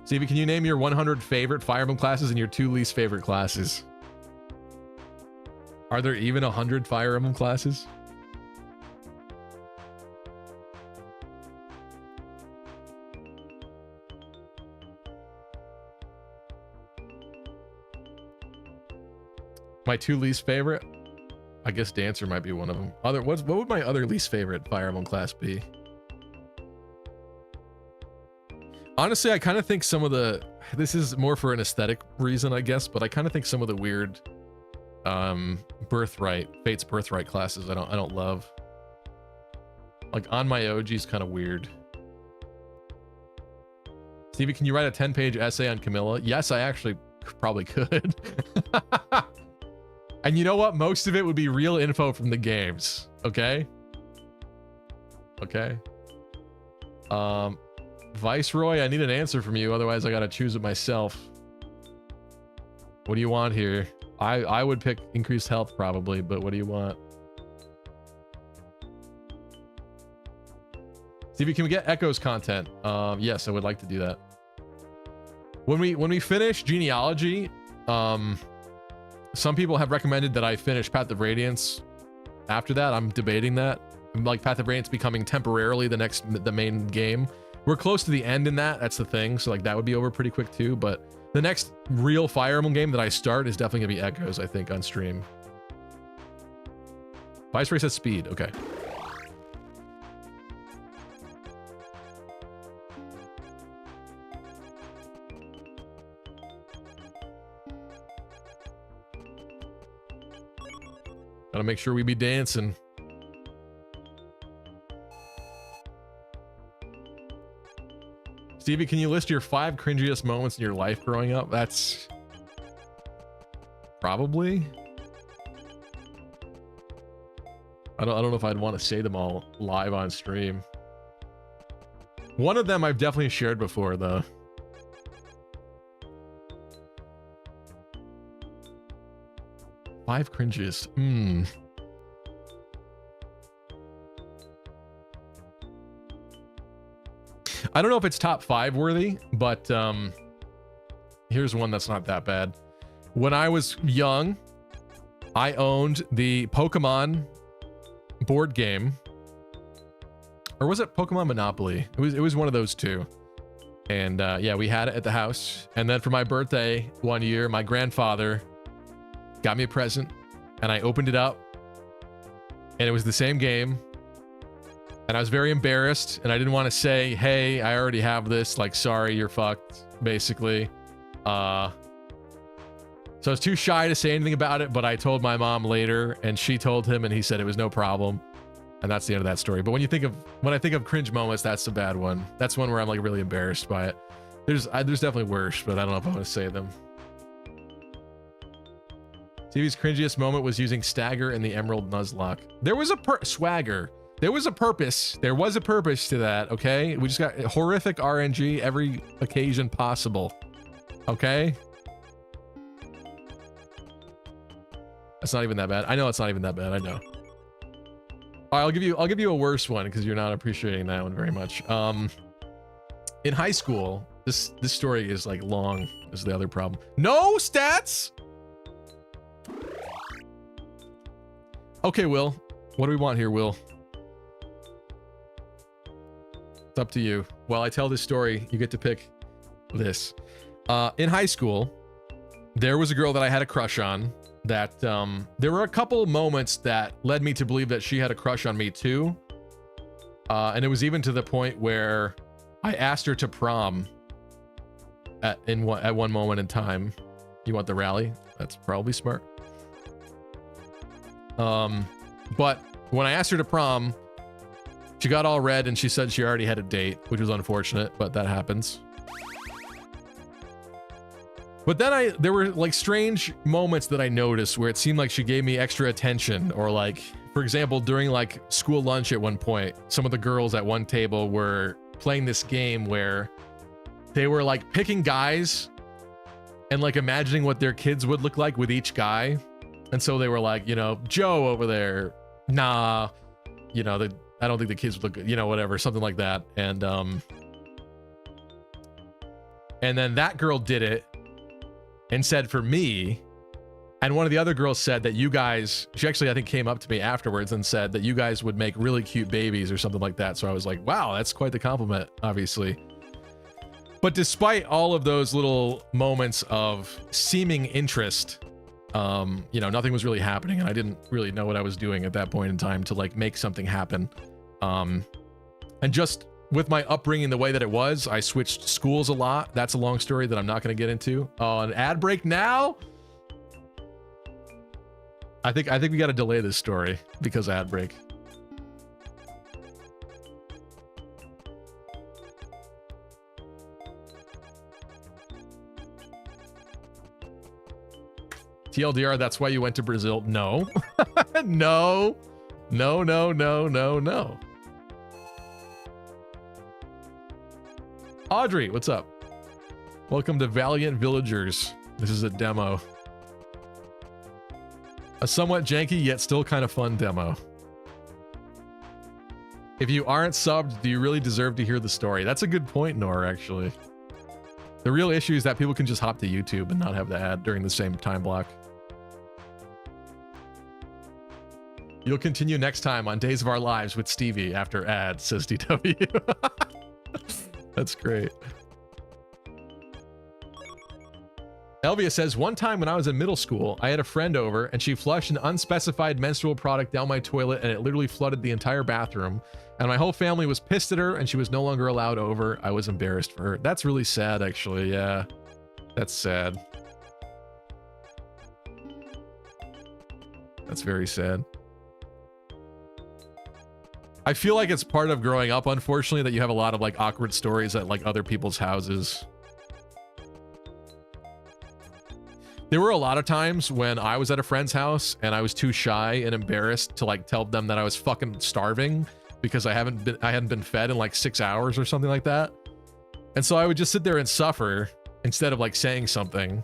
Stevie, can you name your 100 favorite Fire Emblem classes and your 2 least favorite classes? Are there even 100 Fire Emblem classes? My 2 least favorite? I guess Dancer might be one of them. What would my other least favorite Fire Emblem class be? Honestly, I kind of think some of the... This is more for an aesthetic reason, I guess, but I kind of think some of the weird Fate's Birthright classes I don't love. Like, On My OG is kind of weird. Stevie, can you write a 10-page essay on Camilla? Yes, I actually probably could. And you know what? Most of it would be real info from the games. Okay? Okay. Viceroy, I need an answer from you. Otherwise, I gotta choose it myself. What do you want here? I would pick increased health probably, but what do you want? Stevie, can we get Echoes content? Yes, I would like to do that. When we finish Genealogy, some people have recommended that I finish Path of Radiance after that. I'm debating that. Like Path of Radiance becoming temporarily the main game. We're close to the end in that. That's the thing. So like that would be over pretty quick too. But the next real Fire Emblem game that I start is definitely gonna be Echoes, I think, on stream. Viceroy says speed. Okay. Gotta make sure we be dancing. Stevie, can you list your 5 cringiest moments in your life growing up? That's probably. I don't know if I'd want to say them all live on stream. One of them I've definitely shared before, though. Five cringiest. I don't know if it's top 5 worthy, but here's one that's not that bad. When I was young, I owned the Pokemon board game. Or was it Pokemon Monopoly? It was one of those two. And yeah, we had it at the house. And then for my birthday one year, my grandfather got me a present and I opened it up and it was the same game. And I was very embarrassed and I didn't want to say, hey, I already have this. Like, sorry, you're fucked, basically. So I was too shy to say anything about it, but I told my mom later and she told him and he said it was no problem. And that's the end of that story. But when I think of cringe moments, that's a bad one. That's one where I'm like really embarrassed by it. There's definitely worse, but I don't know if I want to say them. TV's cringiest moment was using Stagger in the Emerald Nuzlocke. There was a Swagger. There was a purpose. There was a purpose to that, okay? We just got horrific RNG every occasion possible. Okay? That's not even that bad. I know it's not even that bad. I know. All right, I'll give you a worse one because you're not appreciating that one very much. In high school, this story is like long. Is the other problem. No stats. Okay, Will. What do we want here, Will? It's up to you. While I tell this story, you get to pick this. In high school, there was a girl that I had a crush on. that there were a couple moments that led me to believe that she had a crush on me too. And it was even to the point where I asked her to prom at one moment in time. You want the rally? That's probably smart. But when I asked her to prom, she got all red and she said she already had a date, which was unfortunate, but that happens. But then there were like strange moments that I noticed where it seemed like she gave me extra attention, or like, for example, during like school lunch at one point, some of the girls at one table were playing this game where they were like picking guys and like imagining what their kids would look like with each guy. And so they were like, you know, Joe over there, nah, you know, I don't think the kids would look good, you know, whatever, something like that. And then that girl did it and said for me, and one of the other girls said that you guys, she actually I think came up to me afterwards and said that you guys would make really cute babies or something like that. So I was like, wow, that's quite the compliment, obviously. But despite all of those little moments of seeming interest, you know, nothing was really happening, and I didn't really know what I was doing at that point in time to like make something happen. And just with my upbringing the way that it was, I switched schools a lot. That's a long story that I'm not going to get into. Oh, an ad break now? I think we got to delay this story because of ad break. TLDR, that's why you went to Brazil. No. No. No, no, no, no, no. Audrey, what's up? Welcome to Valiant Villagers. This is a demo. A somewhat janky yet still kind of fun demo. If you aren't subbed, do you really deserve to hear the story? That's a good point, Nora, actually. The real issue is that people can just hop to YouTube and not have the ad during the same time block. You'll continue next time on Days of Our Lives with Stevie after ads, says DW. That's great. Elvia says, one time when I was in middle school, I had a friend over and she flushed an unspecified menstrual product down my toilet and it literally flooded the entire bathroom. And my whole family was pissed at her and she was no longer allowed over. I was embarrassed for her. That's really sad, actually. Yeah, that's sad. That's very sad. I feel like it's part of growing up, unfortunately, that you have a lot of like awkward stories at like other people's houses. There were a lot of times when I was at a friend's house and I was too shy and embarrassed to like tell them that I was fucking starving because I hadn't been fed in like 6 hours or something like that. And so I would just sit there and suffer instead of like saying something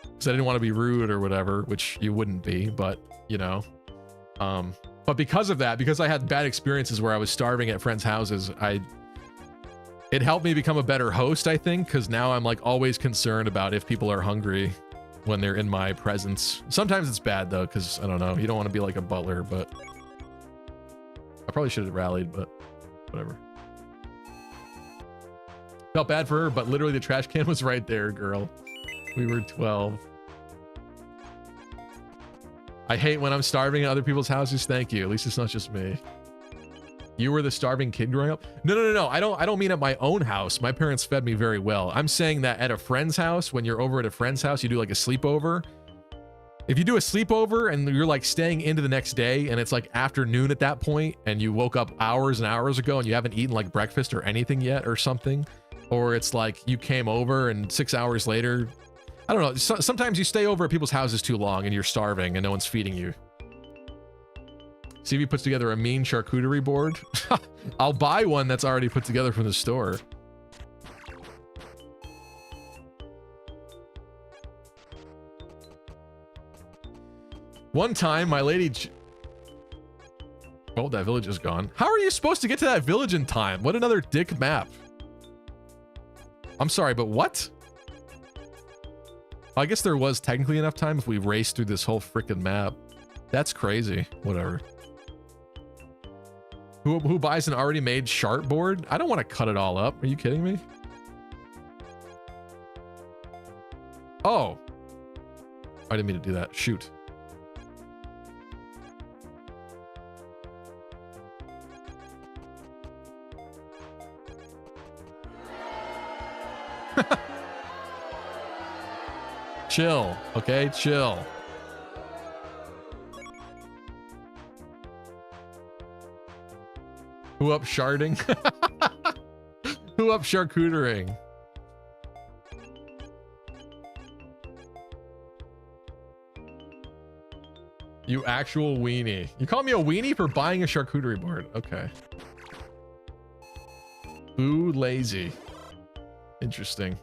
because I didn't want to be rude or whatever, which you wouldn't be, but you know. But because of that, because I had bad experiences where I was starving at friends' houses, it helped me become a better host, I think, because now I'm like always concerned about if people are hungry when they're in my presence. Sometimes it's bad though, because I don't know, you don't want to be like a butler, but I probably should have rallied, but whatever. Felt bad for her, but literally the trash can was right there, girl. We were 12. I hate when I'm starving at other people's houses. Thank you. At least it's not just me. You were the starving kid growing up? No. I don't mean at my own house. My parents fed me very well. I'm saying that at a friend's house, when you're over at a friend's house, you do like a sleepover. If you do a sleepover and you're like staying into the next day and it's like afternoon at that point and you woke up hours and hours ago and you haven't eaten like breakfast or anything yet or something, or it's like you came over and 6 hours later, I don't know. Sometimes you stay over at people's houses too long and you're starving and no one's feeding you. CV puts together a mean charcuterie board. I'll buy one that's already put together from the store. One time, my lady... Oh, that village is gone. How are you supposed to get to that village in time? What another dick map. I'm sorry, but what? I guess there was technically enough time if we raced through this whole freaking map. That's crazy. Whatever. Who buys an already made chart board? I don't want to cut it all up. Are you kidding me? Oh. I didn't mean to do that. Shoot. Chill, okay? Chill. Who up sharding? Who up charcutering? You actual weenie. You call me a weenie for buying a charcuterie board. Okay. Boo lazy. Interesting.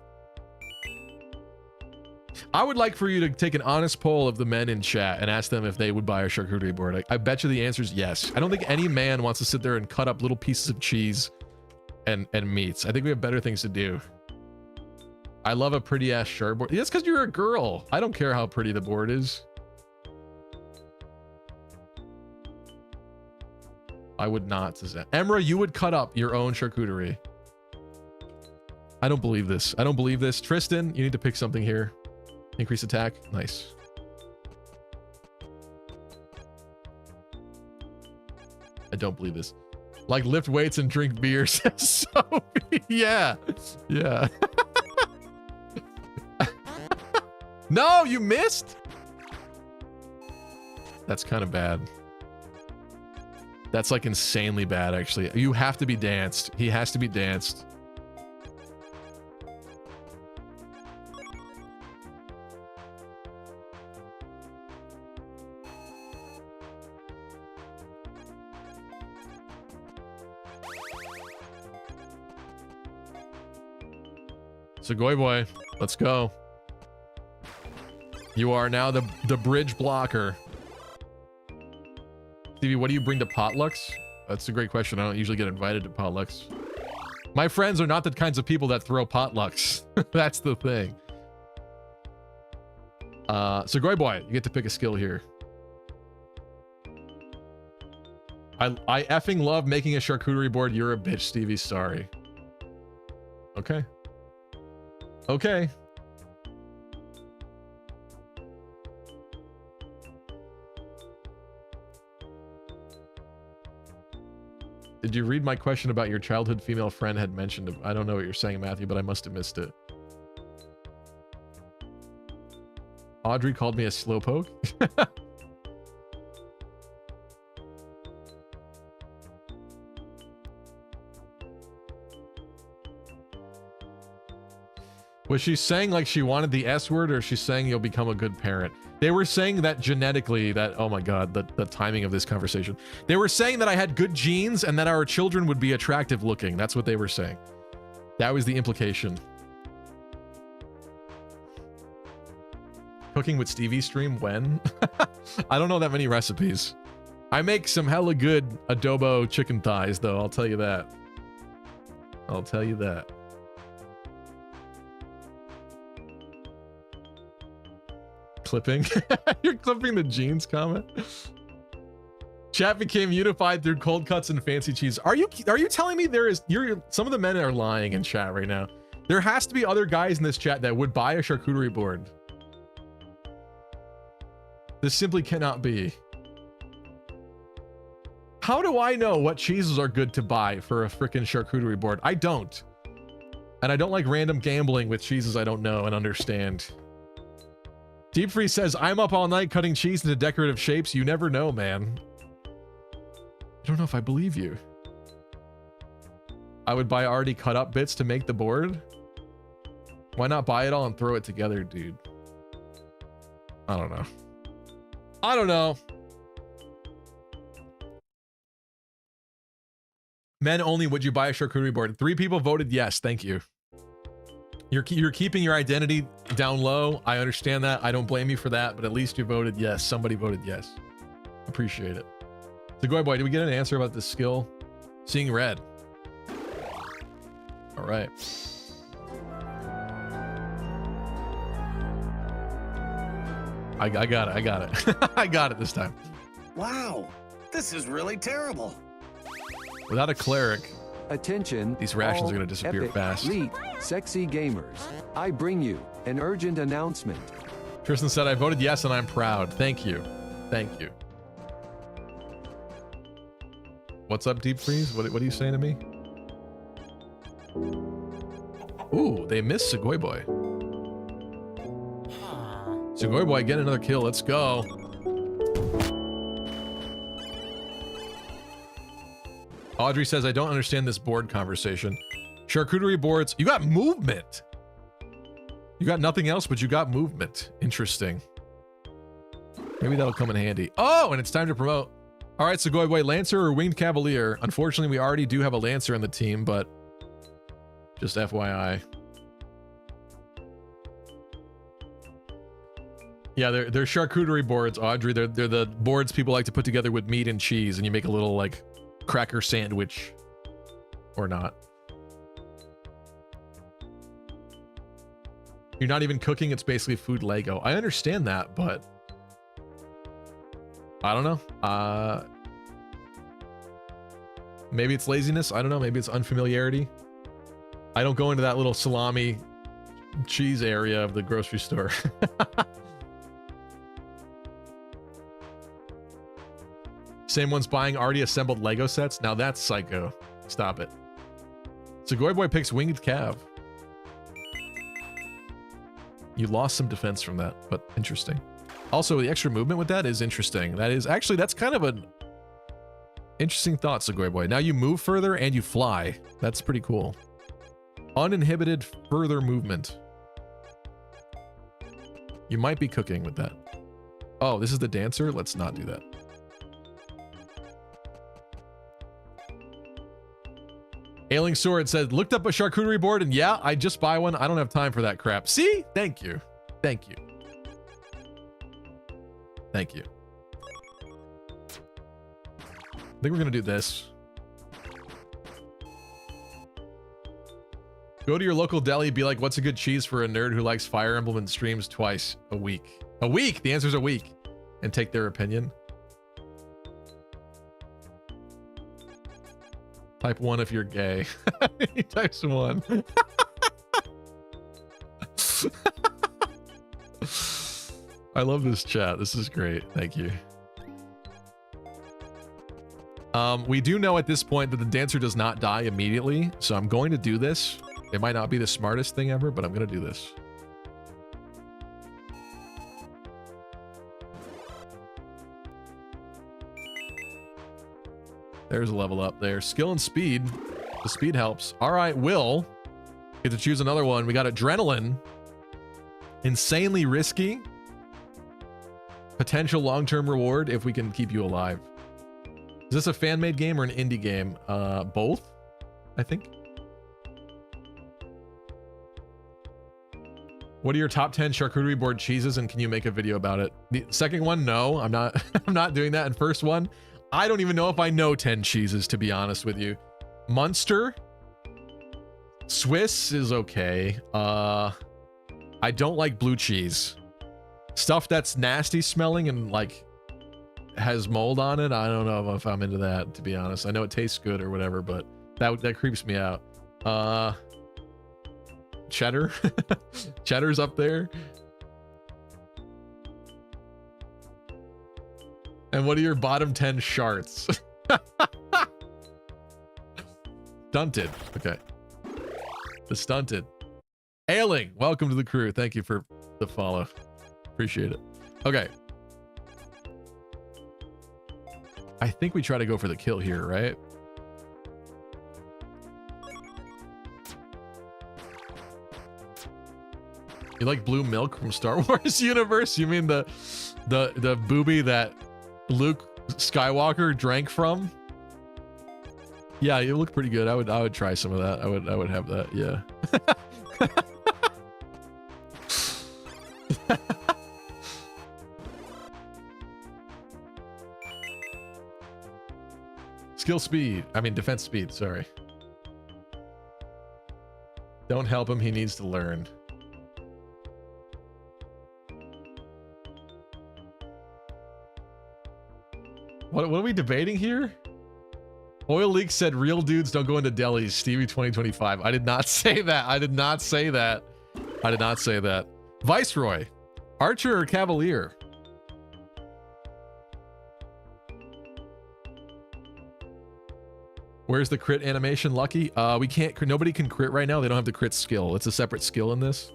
I would like for you to take an honest poll of the men in chat and ask them if they would buy a charcuterie board. I bet you the answer is yes. I don't think any man wants to sit there and cut up little pieces of cheese and meats. I think we have better things to do. I love a pretty ass chart board. That's because you're a girl. I don't care how pretty the board is. I would not. Emra, you would cut up your own charcuterie. I don't believe this. I don't believe this. Tristan, you need to pick something here. Increase attack. Nice. I don't believe this. Like lift weights and drink beer, says Sophie. Yeah. Yeah. No, you missed? That's kind of bad. That's like insanely bad, actually. You have to be danced. He has to be danced. Sugoi boy, let's go. You are now the bridge blocker. Stevie, what do you bring to potlucks? That's a great question. I don't usually get invited to potlucks. My friends are not the kinds of people that throw potlucks. That's the thing. Sugoi boy, you get to pick a skill here. I effing love making a charcuterie board. You're a bitch, Stevie. Sorry. Okay. Okay. Did you read my question about your childhood female friend had mentioned? I don't know what you're saying, Matthew, but I must have missed it. Audrey called me a slowpoke. Was she saying like she wanted the S word, or she's saying you'll become a good parent? They were saying that genetically, that, oh my God, the timing of this conversation. They were saying that I had good genes and that our children would be attractive looking. That's what they were saying. That was the implication. Cooking with Stevie stream when? I don't know that many recipes. I make some hella good adobo chicken thighs though, I'll tell you that. I'll tell you that. Clipping. You're clipping the jeans comment. Chat became unified through cold cuts and fancy cheese. Are you telling me there is some of the men are lying in chat right now? There has to be other guys in this chat that would buy a charcuterie board. This simply cannot be. How do I know what cheeses are good to buy for a freaking charcuterie board? I don't. And I don't like random gambling with cheeses I don't know and understand. Deep Freeze says, I'm up all night cutting cheese into decorative shapes. You never know, man. I don't know if I believe you. I would buy already cut up bits to make the board. Why not buy it all and throw it together, dude? I don't know. I don't know. Men only, would you buy a charcuterie board? 3 people voted yes, thank you. You're keeping your identity down low. I understand that. I don't blame you for that, but at least you voted yes. Somebody voted yes. Appreciate it. So, Goy Boy, did we get an answer about this skill? Seeing red. All right. I got it. I got it. I got it this time. Wow, this is really terrible. Without a cleric, Attention, these rations all are going to disappear epic, fast. Elite, sexy gamers. I bring you an urgent announcement. Tristan said, I voted yes and I'm proud. Thank you. Thank you. What's up, Deep Freeze? What are you saying to me? Ooh, they missed Sugoi Boy. Sugoi Boy, get another kill. Let's go. Audrey says, I don't understand this board conversation. Charcuterie boards. You got movement. You got nothing else, but you got movement. Interesting. Maybe that'll come in handy. Oh, and it's time to promote. All right, Sugoi Boy, Lancer or Winged Cavalier? Unfortunately, we already do have a Lancer in the team, but just FYI. Yeah, they're charcuterie boards, Audrey. They're the boards people like to put together with meat and cheese, and you make a little, like, cracker sandwich. Or not. You're not even cooking, it's basically food Lego. I understand that, but I don't know. Maybe it's laziness. I don't know. Maybe it's unfamiliarity. I don't go into that little salami cheese area of the grocery store. Same one's buying already assembled Lego sets. Now that's psycho. Stop it. Sugoi Boy picks Winged Cav. You lost some defense from that, but interesting. Also, the extra movement with that is interesting. That is actually, that's kind of an interesting thought, Sugoi Boy. Now you move further and you fly. That's pretty cool. Uninhibited further movement. You might be cooking with that. Oh, this is the dancer? Let's not do that. Ailing Sword said, looked up a charcuterie board and yeah, I just buy one. I don't have time for that crap. See? Thank you. Thank you. Thank you. I think we're going to do this. Go to your local deli, be like, what's a good cheese for a nerd who likes Fire Emblem and streams twice a week? A week! The answer's a week. And take their opinion. Type 1 if you're gay. He types 1. I love this chat. This is great. Thank you. We do know at this point that the dancer does not die immediately, so I'm going to do this. It might not be the smartest thing ever, but I'm going to do this. There's a level up there. Skill and speed. The speed helps. All right, Will. Get to choose another one. We got Adrenaline. Insanely risky. Potential long-term reward if we can keep you alive. Is this a fan-made game or an indie game? Both, I think. What are your top 10 charcuterie board cheeses, and can you make a video about it? The second one, no, I'm not. I'm not doing that. And first one, I don't even know if I know 10 cheeses, to be honest with you. Munster, Swiss is okay. I don't like blue cheese. Stuff that's nasty smelling and like has mold on it, I don't know if I'm into that, to be honest. I know it tastes good or whatever, but that creeps me out. Cheddar. Cheddar's up there. And what are your bottom 10 sharts? Stunted. Okay. The stunted. Ailing, welcome to the crew. Thank you for the follow. Appreciate it. Okay. I think we try to go for the kill here, right? You like blue milk from Star Wars universe? You mean the booby that Luke Skywalker drank from? Yeah, you look pretty good. I would try some of that. I would have that. Yeah. Skill speed. I mean defense speed, sorry. Don't help him, he needs to learn. What are we debating here? Oil Leak said real dudes don't go into delis. Stevie 2025. I did not say that. I did not say that. I did not say that. Viceroy. Archer or Cavalier? Where's the crit animation, Lucky? We can't, nobody can crit right now. They don't have the crit skill. It's a separate skill in this.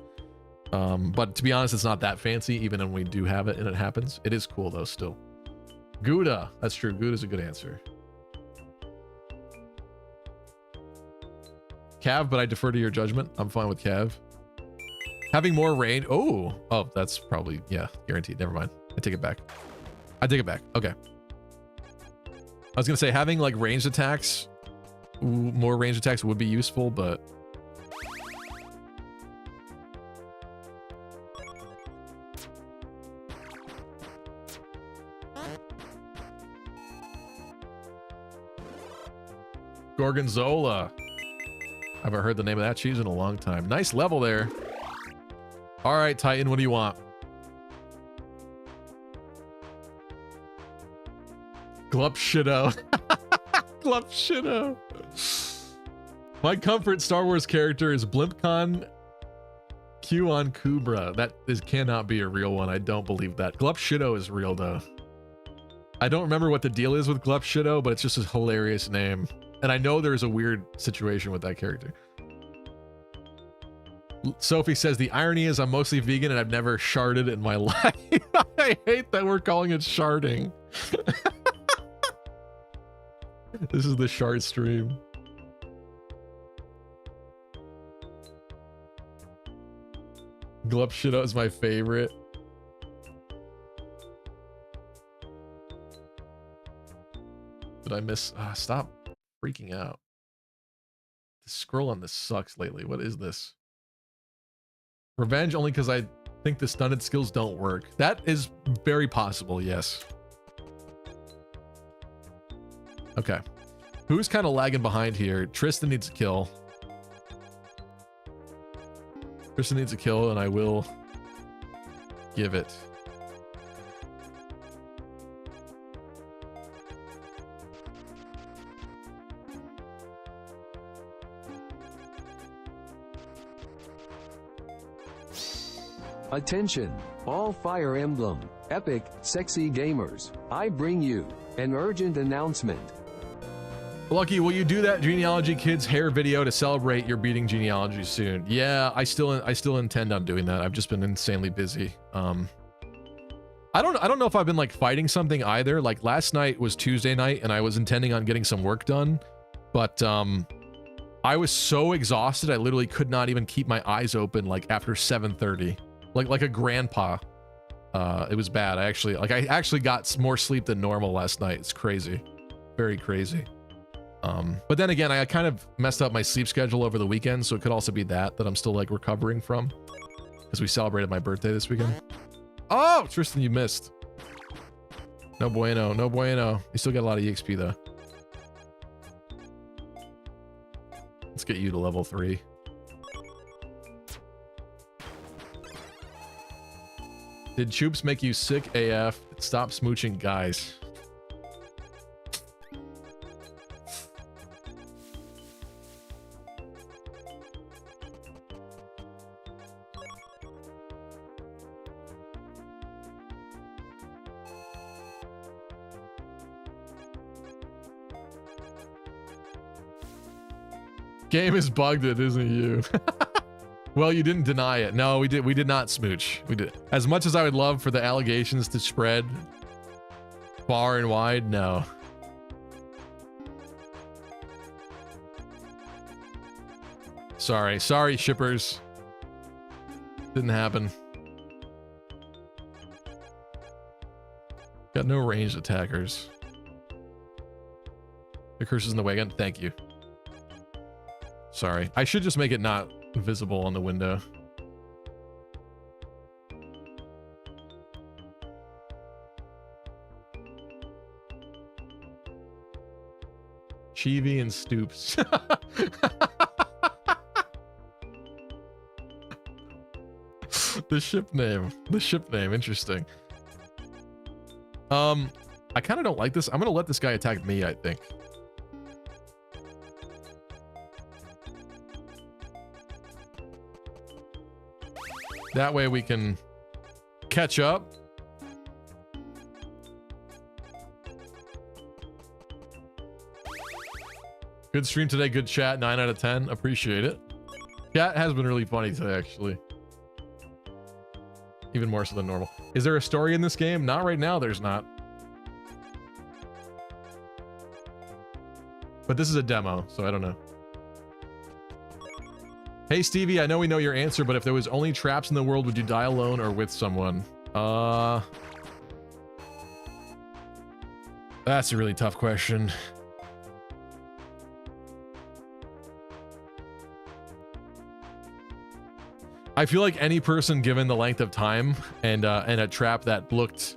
But to be honest, it's not that fancy, even when we do have it and it happens. It is cool though, still. Gouda, that's true. Gouda's a good answer. Cav, but I defer to your judgment. I'm fine with Cav. Having more range. Oh, that's probably, yeah, guaranteed. Never mind. I take it back. I take it back. Okay. I was gonna say having like ranged attacks, more ranged attacks would be useful, but Gorgonzola. I haven't heard the name of that cheese in a long time. Nice level there. All right, Titan, what do you want? Glup Shido. Glup Shido. My comfort Star Wars character is Blimpcon Q-on Kubra. That cannot be a real one. I don't believe that. Glup Shido is real though. I don't remember what the deal is with Glup Shido, but it's just a hilarious name. And I know there's a weird situation with that character. Sophie says, the irony is I'm mostly vegan and I've never sharded in my life. I hate that we're calling it sharding. This is the shard stream. Glup Shido is my favorite. Did I miss? Stop freaking out. The scroll on this sucks lately. What is this? Revenge only because I think the stunted skills don't work. That is very possible, yes. Okay. Who's kind of lagging behind here? Tristan needs a kill. Tristan needs a kill, and I will give it. Attention, all Fire Emblem, epic, sexy gamers. I bring you an urgent announcement. Lucky, will you do that Genealogy Kids hair video to celebrate your beating Genealogy soon? Yeah, I still intend on doing that. I've just been insanely busy. I don't know if I've been like fighting something either. Like last night was Tuesday night and I was intending on getting some work done, but I was so exhausted I literally could not even keep my eyes open like after 7:30. Like a grandpa. It was bad. I actually got more sleep than normal last night. It's crazy. Very crazy. But then again, I kind of messed up my sleep schedule over the weekend, so it could also be that I'm still like recovering from, because we celebrated my birthday this weekend. Oh, Tristan, you missed. No bueno, no bueno. You still got a lot of EXP though. Let's get you to level 3. Did Choops make you sick AF? Stop smooching guys. Game is bugged, it isn't you. Well, you didn't deny it. No, we did not smooch. We did. As much as I would love for the allegations to spread far and wide, no. Sorry, shippers. Didn't happen. Got no ranged attackers. The curse is in the way again. Thank you. Sorry. I should just make it not visible on the window. Chibi and Stoops. The ship name, interesting. I kind of don't like this. I'm gonna let this guy attack me, I think. That way we can catch up. Good stream today. Good chat. 9 out of 10. Appreciate it. Chat has been really funny today, actually. Even more so than normal. Is there a story in this game? Not right now, there's not. But this is a demo, so I don't know. Hey, Stevie, I know we know your answer, but if there was only traps in the world, would you die alone or with someone? That's a really tough question. I feel like any person given the length of time and a trap that looked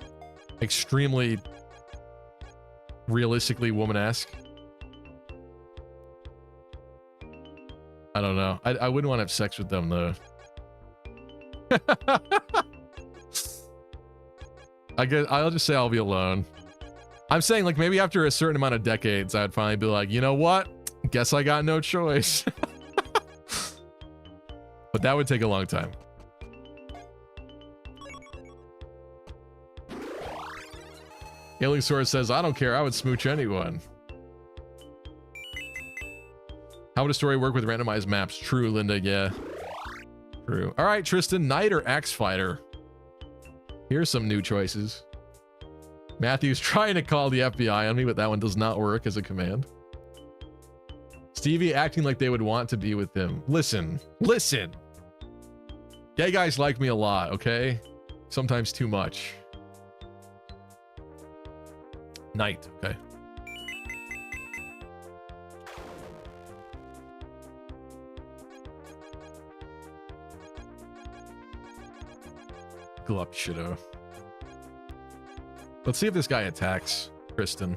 extremely realistically woman-esque. I don't know. I wouldn't want to have sex with them though. I'll just say I'll be alone. I'm saying like maybe after a certain amount of decades, I'd finally be like, you know what? Guess I got no choice. But that would take a long time. Alien Source says, I don't care. I would smooch anyone. How would a story work with randomized maps? True, Linda. Yeah. True. All right, Tristan. Knight or Axe Fighter? Here's some new choices. Matthew's trying to call the FBI on me, but that one does not work as a command. Stevie acting like they would want to be with him. Listen. Listen. Gay guys like me a lot, okay? Sometimes too much. Knight, okay. Glup shitto. Let's see if this guy attacks Kristen.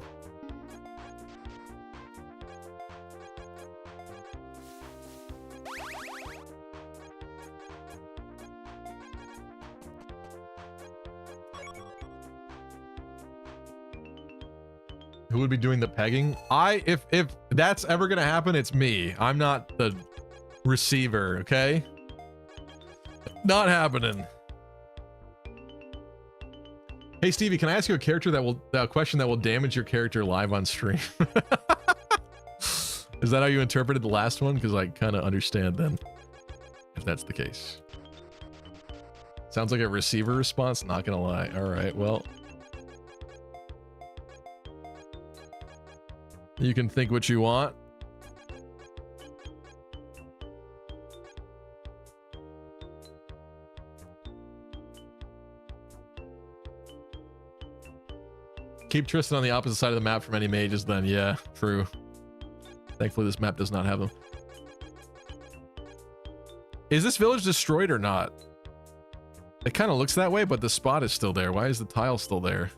Who would be doing the pegging? If that's ever gonna happen, it's me. I'm not the receiver, okay? Not happening. Hey Stevie, can I ask you a question that will damage your character live on stream? Is that how you interpreted the last one? Because I kind of understand then, if that's the case. Sounds like a receiver response, not gonna lie. All right, well. You can think what you want. Keep Tristan on the opposite side of the map from any mages then. Yeah, true. Thankfully this map does not have them. Is this village destroyed or not? It kind of looks that way, but the spot is still there. Why is the tile still there?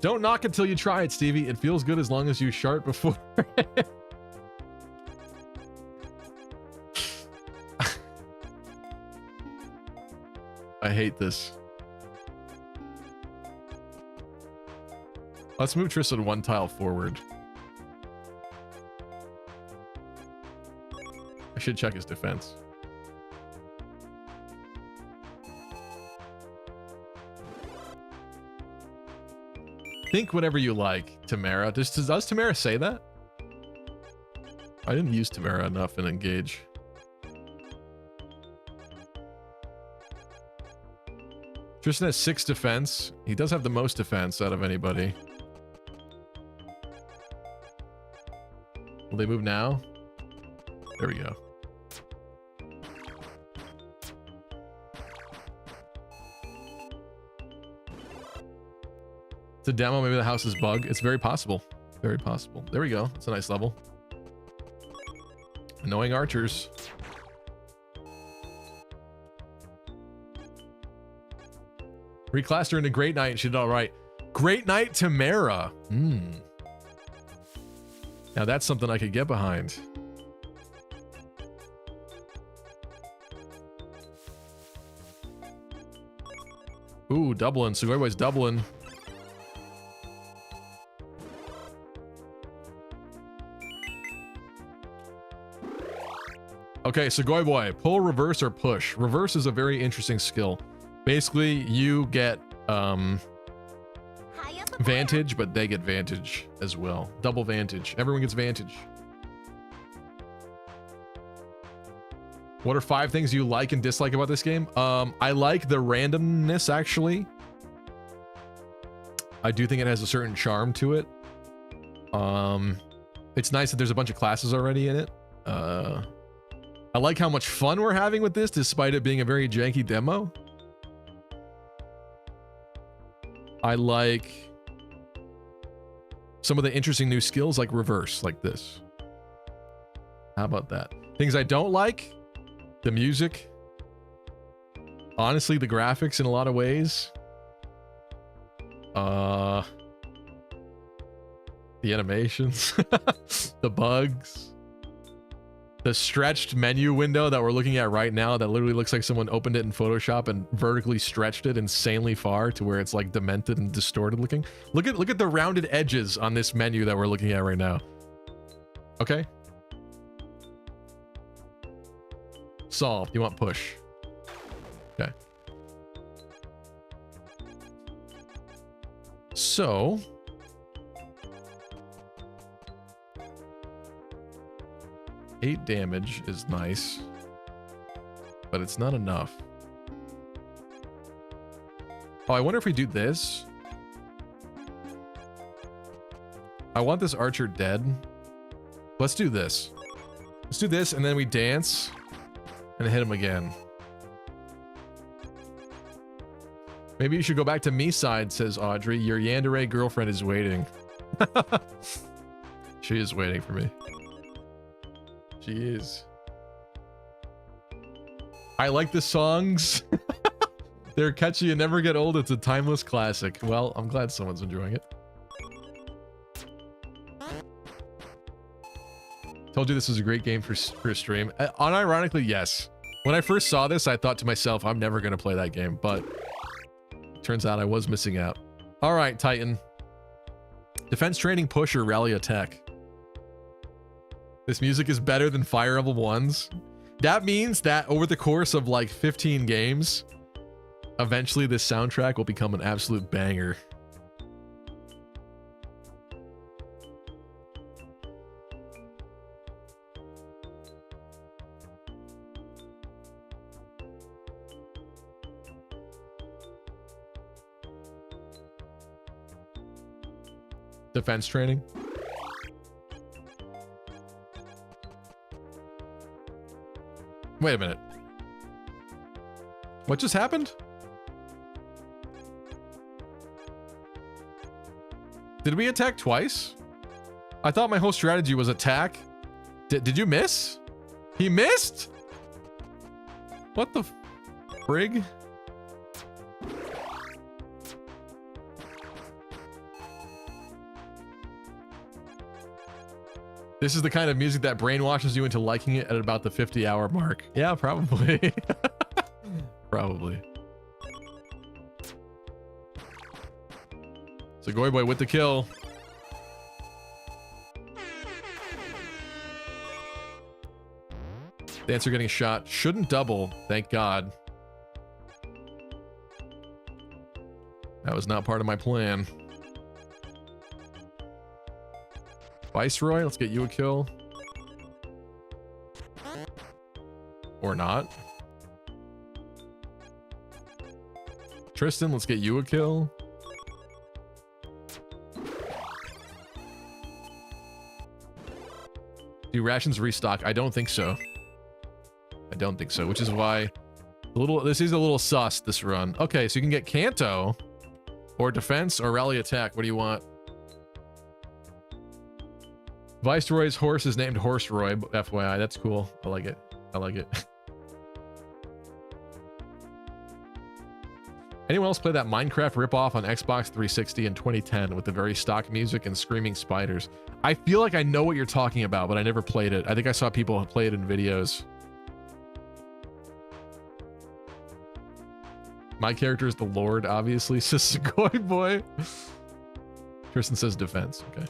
Don't knock until you try it, Stevie. It feels good as long as you shart before. I hate this. Let's move Tristan one tile forward. I should check his defense. Think whatever you like, Tamara. Does Tamara say that? I didn't use Tamara enough in Engage. Tristan has 6 defense. He does have the most defense out of anybody. Will they move now? There we go. It's a demo, maybe the house is bug. It's very possible. Very possible. There we go. It's a nice level. Annoying archers. Reclassed her into Great Knight and she did all right. Great Knight Tamara. Now that's something I could get behind. Ooh, Dublin. So everybody's Dublin. Okay, so Goy Boy, pull, reverse, or push. Reverse is a very interesting skill. Basically, you get vantage, but they get vantage as well. Double vantage. Everyone gets vantage. What are 5 things you like and dislike about this game? I like the randomness, actually. I do think it has a certain charm to it. It's nice that there's a bunch of classes already in it. I like how much fun we're having with this, despite it being a very janky demo. I like some of the interesting new skills, like reverse, like this. How about that? Things I don't like: the music. Honestly, the graphics in a lot of ways. The animations, the bugs, the stretched menu window that we're looking at right now that literally looks like someone opened it in Photoshop and vertically stretched it insanely far to where it's like demented and distorted looking. Look at the rounded edges on this menu that we're looking at right now. Okay. Solved. You want push. Okay. So 8 damage is nice, but it's not enough. Oh, I wonder if we do this. I want this archer dead. Let's do this. Let's do this, and then we dance and hit him again. Maybe you should go back to me side, says Audrey. Your yandere girlfriend is waiting. She is waiting for me. She is. I like the songs. They're catchy and never get old. It's a timeless classic. Well, I'm glad someone's enjoying it. Told you this was a great game for a stream. Unironically, yes. When I first saw this, I thought to myself, I'm never going to play that game, but turns out I was missing out. All right, Titan. Defense training, push, or rally attack. This music is better than Fire Emblem 1's. That means that over the course of like 15 games, eventually this soundtrack will become an absolute banger. Defense training. Wait a minute. What just happened? Did we attack twice? I thought my whole strategy was attack. Did you miss? He missed? What the frig? This is the kind of music that brainwashes you into liking it at about the 50-hour mark. Yeah, probably. Probably. So Goy Boy with the kill. Dancer getting shot. Shouldn't double, thank God. That was not part of my plan. Viceroy, let's get you a kill. Or not. Tristan, let's get you a kill. Do rations restock? I don't think so. I don't think so, which is why this is a little sus, this run. Okay, so you can get Kanto or defense or rally attack. What do you want? Viceroy's horse is named Horseroy, FYI. That's cool. I like it. I like it. Anyone else play that Minecraft ripoff on Xbox 360 in 2010 with the very stock music and screaming spiders? I feel like I know what you're talking about, but I never played it. I think I saw people play it in videos. My character is the Lord, obviously, says Goy Boy. Tristan says defense. Okay.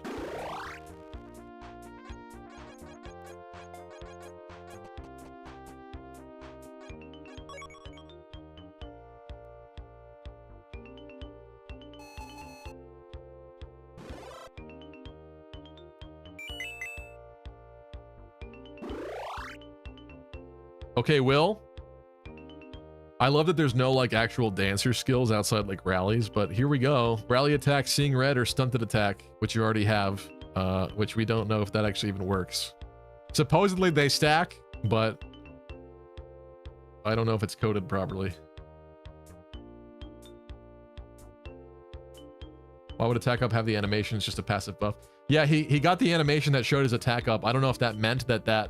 Okay, Will. I love that there's no like actual dancer skills outside like rallies, but here we go. Rally attack, seeing red, or stunted attack, which you already have, which we don't know if that actually even works. Supposedly they stack, but I don't know if it's coded properly. Why would attack up have the animations just a passive buff? Yeah, he got the animation that showed his attack up. I don't know if that meant that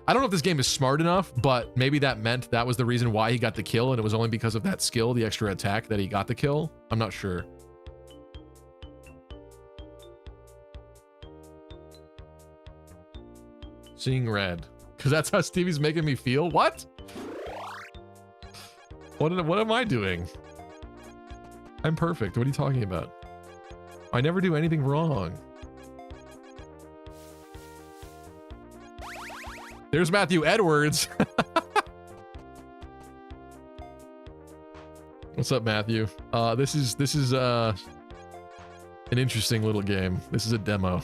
I don't know if this game is smart enough, but maybe that meant that was the reason why he got the kill, and it was only because of that skill, the extra attack, that he got the kill. I'm not sure. Seeing red. Because that's how Stevie's making me feel? What? What am I doing? I'm perfect. What are you talking about? I never do anything wrong. There's Matthew Edwards. What's up, Matthew? This is an interesting little game. This is a demo.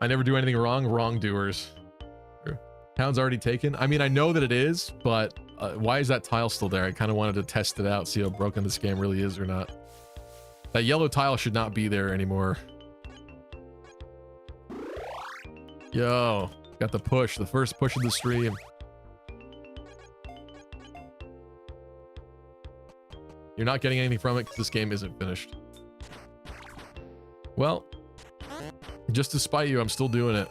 I never do anything wrong. Wrongdoers. Town's already taken. I mean, I know that it is, but why is that tile still there? I kind of wanted to test it out, see how broken this game really is or not. That yellow tile should not be there anymore. Yo, got the push, the first push of the stream. You're not getting anything from it because this game isn't finished. Well, just to spite you, I'm still doing it.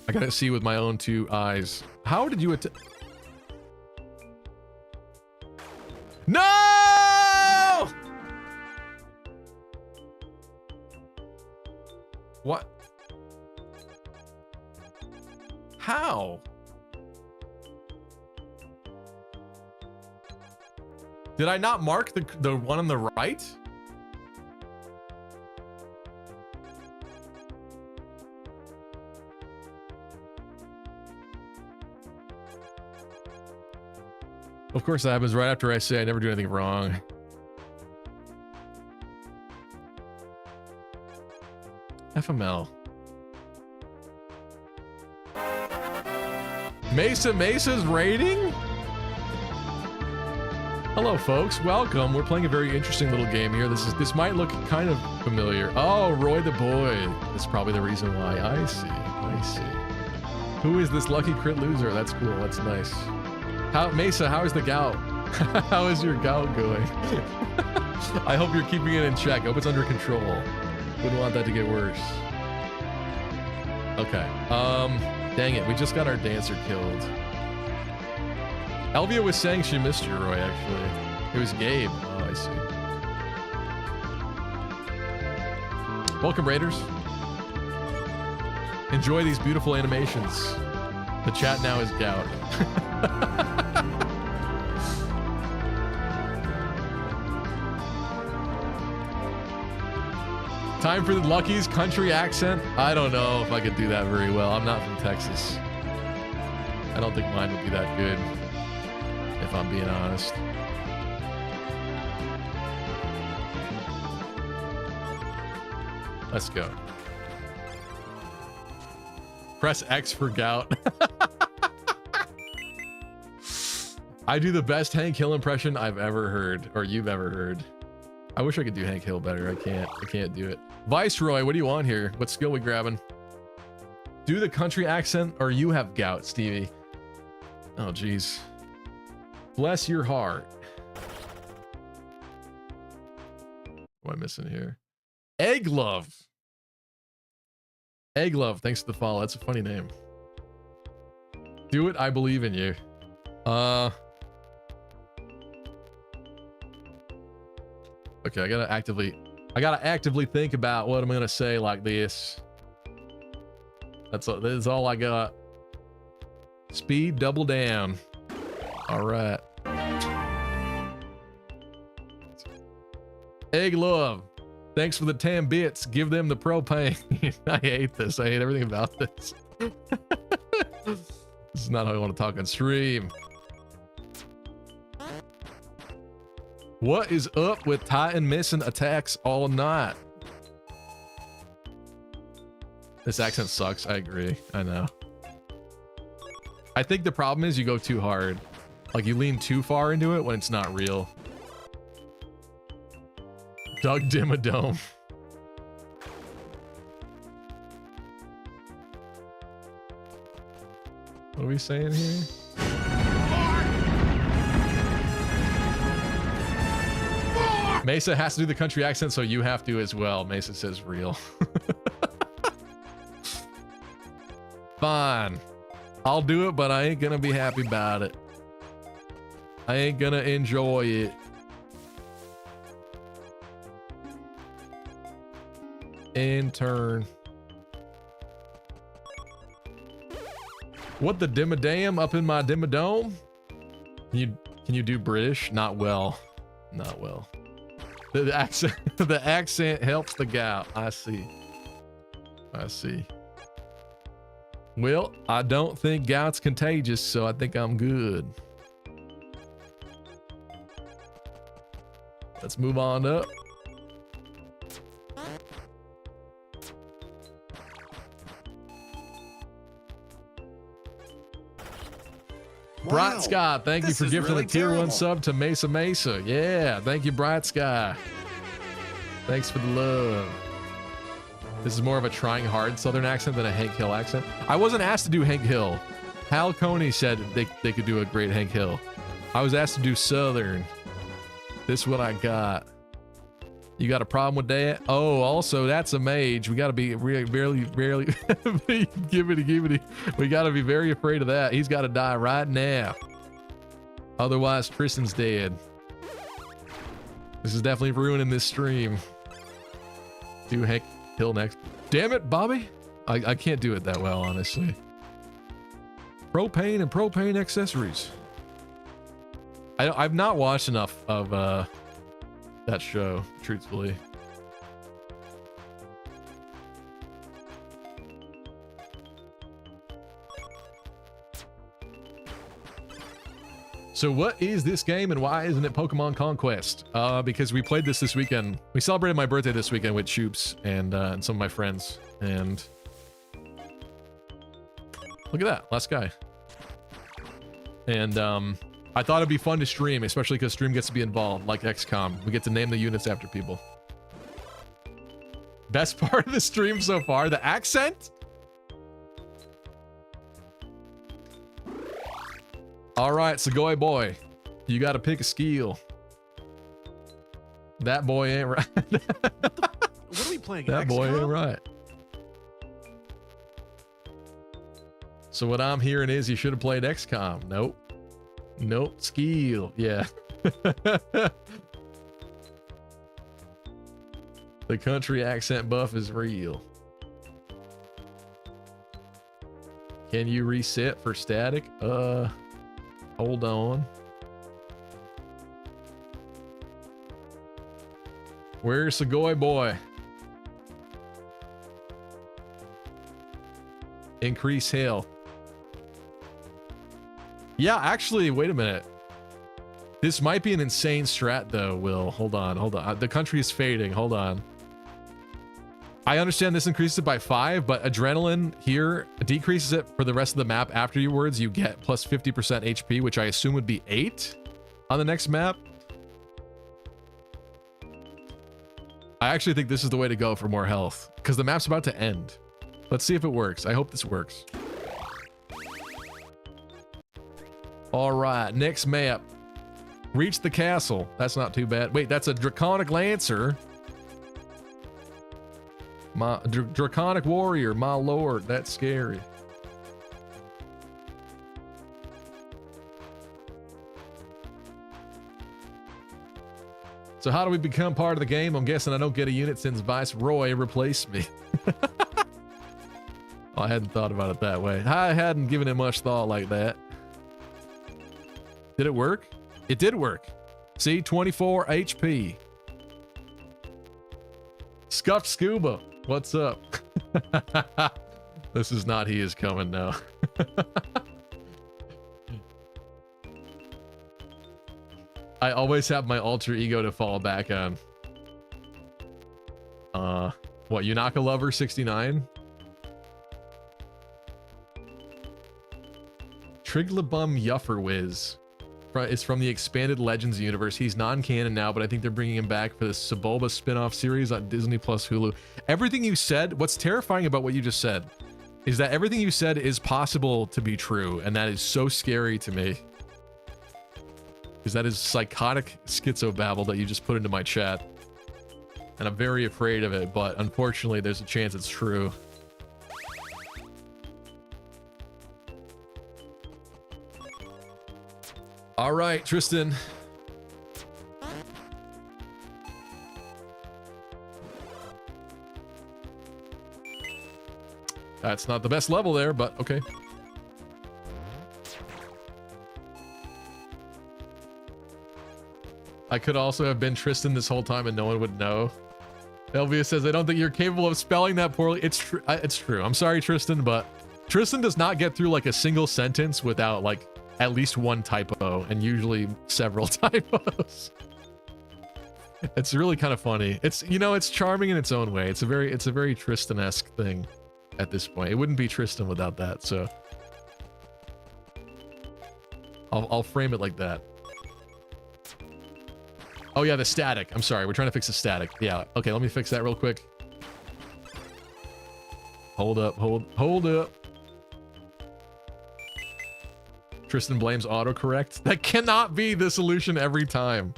I gotta see with my own two eyes. How did you No! What? How? Did I not mark the one on the right? Of course that happens right after I say I never do anything wrong. FML. Mesa's rating? Hello folks, welcome. We're playing a very interesting little game here. This might look kind of familiar. Oh, Roy the boy. That's probably the reason why. I see. Who is this lucky crit loser? That's cool, that's nice. Mesa, how is the gout? How is your gout going? I hope you're keeping it in check. I hope it's under control. Wouldn't want that to get worse. Okay. Dang it. We just got our dancer killed. Elvia was saying she missed you, Roy, actually. It was Gabe. Oh, I see. Welcome, Raiders. Enjoy these beautiful animations. The chat now is gout. Time for the Lucky's country accent. I don't know if I could do that very well. I'm not from Texas. I don't think mine would be that good, if I'm being honest. Let's go. Press X for gout. I do the best Hank Hill impression I've ever heard, or you've ever heard. I wish I could do Hank Hill better. I can't do it. Viceroy, what do you want here? What skill we grabbing? Do the country accent, or you have gout, Stevie. Oh, jeez. Bless your heart. What am I missing here? Egg Love. Egg Love, thanks for the follow. That's a funny name. Do it, I believe in you. Okay, I gotta actively think about what I'm gonna say like this. That's all I got. Speed double down. All right. Egg Love. Thanks for the 10 bits. Give them the propane. I hate this. I hate everything about this. This is not how I want to talk on stream. What is up with Titan missing attacks all night? This accent sucks. I agree. I know. I think the problem is you go too hard. Like you lean too far into it when it's not real. Doug Dimmadome. What are we saying here? Mesa has to do the country accent, so you have to as well. Mesa says real. Fine. I'll do it, but I ain't gonna be happy about it. I ain't gonna enjoy it. In turn. What the dimmadam up in my dimmadome? Can you do British? Not well. Not well. The accent the accent helps the gout. I see. I see. Well, I don't think gout's contagious, so I think I'm good. Let's move on up. Bright Sky, thank you for gifting a tier 1 sub to Mesa Mesa. Yeah, thank you, Bright Sky. Thanks for the love. This is more of a trying hard Southern accent than a Hank Hill accent. I wasn't asked to do Hank Hill. Hal Coney said they could do a great Hank Hill. I was asked to do Southern. This is what I got. You got a problem with that? Oh, also, that's a mage. We got to be barely, gibbity. We got to be very afraid of that. He's got to die right now. Otherwise, Tristan's dead. This is definitely ruining this stream. Do Hank Hill next. Damn it, Bobby. I can't do it that well, honestly. Propane and propane accessories. I've not watched enough of that show, truthfully. So what is this game and why isn't it Pokemon Conquest? Because we played this weekend. We celebrated my birthday this weekend with Choops and some of my friends. And look at that, last guy. And I thought it'd be fun to stream, especially because stream gets to be involved, like XCOM. We get to name the units after people. Best part of the stream so far, the accent? All right, Segoy boy, you got to pick a skill. That boy ain't right. What are we playing? That boy ain't right. So what I'm hearing is you should have played XCOM. Nope. Nope. Skill. Yeah. The country accent buff is real. Can you reset for static? Hold on. Where's Segoy boy? Increase health. Yeah, actually, wait a minute. This might be an insane strat though, Will. Hold on. The country is fading. Hold on. I understand this increases it by 5, but adrenaline here decreases it for the rest of the map. Afterwards, you get plus 50% HP, which I assume would be 8 on the next map. I actually think this is the way to go for more health because the map's about to end. Let's see if it works. I hope this works. All right, next map. Reach the castle. That's not too bad. Wait, that's a Draconic Lancer. My Draconic Warrior, my lord. That's scary. So how do we become part of the game? I'm guessing I don't get a unit since Viceroy replaced me. I hadn't thought about it that way. I hadn't given it much thought like that. Did it work? It did work. See, 24 HP. Scuffed Scuba, what's up? This is not He Is Coming now. I always have my alter ego to fall back on. What, Yunaka Lover 69? Triglabum Yufferwiz is from the expanded Legends universe. He's non-canon now, but I think they're bringing him back for the Sebulba spin-off series on Disney Plus Hulu. Everything you said, what's terrifying about what you just said is that everything you said is possible to be true, and that is so scary to me. Because that is psychotic schizobabble that you just put into my chat. And I'm very afraid of it, but unfortunately there's a chance it's true. All right, Tristan. That's not the best level there, but okay. I could also have been Tristan this whole time and no one would know. Elvia says, I don't think you're capable of spelling that poorly. It's true. It's true. I'm sorry, Tristan, but Tristan does not get through like a single sentence without like at least one typo and usually several typos. It's really kind of funny. It's, you know, it's charming in its own way. It's a very Tristan-esque thing at this point. It wouldn't be Tristan without that, so I'll frame it like that. Oh yeah, the static. I'm sorry, we're trying to fix the static. Yeah, okay, let me fix that real quick. Hold up, hold up. Tristan blames autocorrect. That cannot be the solution every time.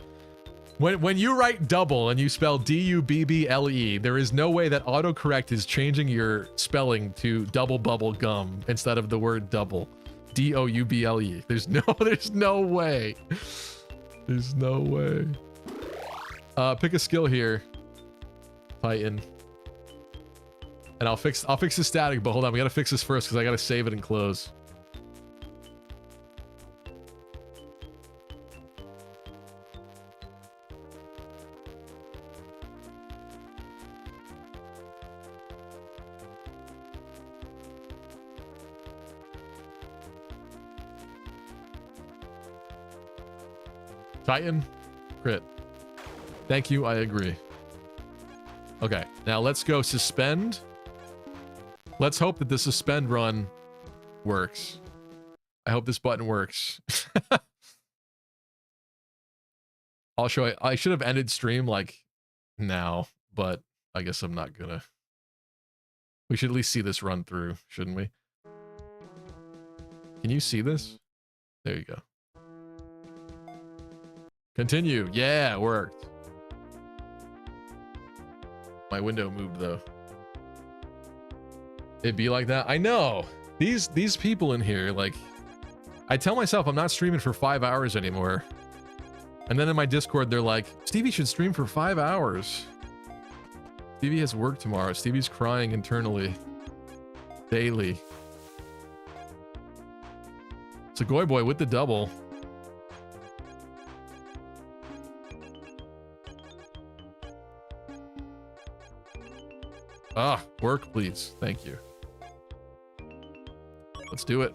When you write double and you spell D-U-B-B-L-E, there is no way that autocorrect is changing your spelling to double bubble gum instead of the word double. D-O-U-B-L-E. There's no way. There's no way. Pick a skill here, Titan. And I'll fix the static, but hold on, we gotta fix this first because I gotta save it and close. Titan, crit. Thank you, I agree. Okay, now let's go suspend. Let's hope that the suspend run works. I hope this button works. I'll show you. I should have ended stream like now, but I guess I'm not gonna. We should at least see this run through, shouldn't we? Can you see this? There you go. Continue. Yeah, it worked. My window moved though. It'd be like that. I know. These people in here, like, I tell myself I'm not streaming for 5 hours anymore. And then in my Discord, they're like, Stevie should stream for 5 hours. Stevie has work tomorrow. Stevie's crying internally. Daily. Sugoi boy with the double. Ah, work, please. Thank you. Let's do it.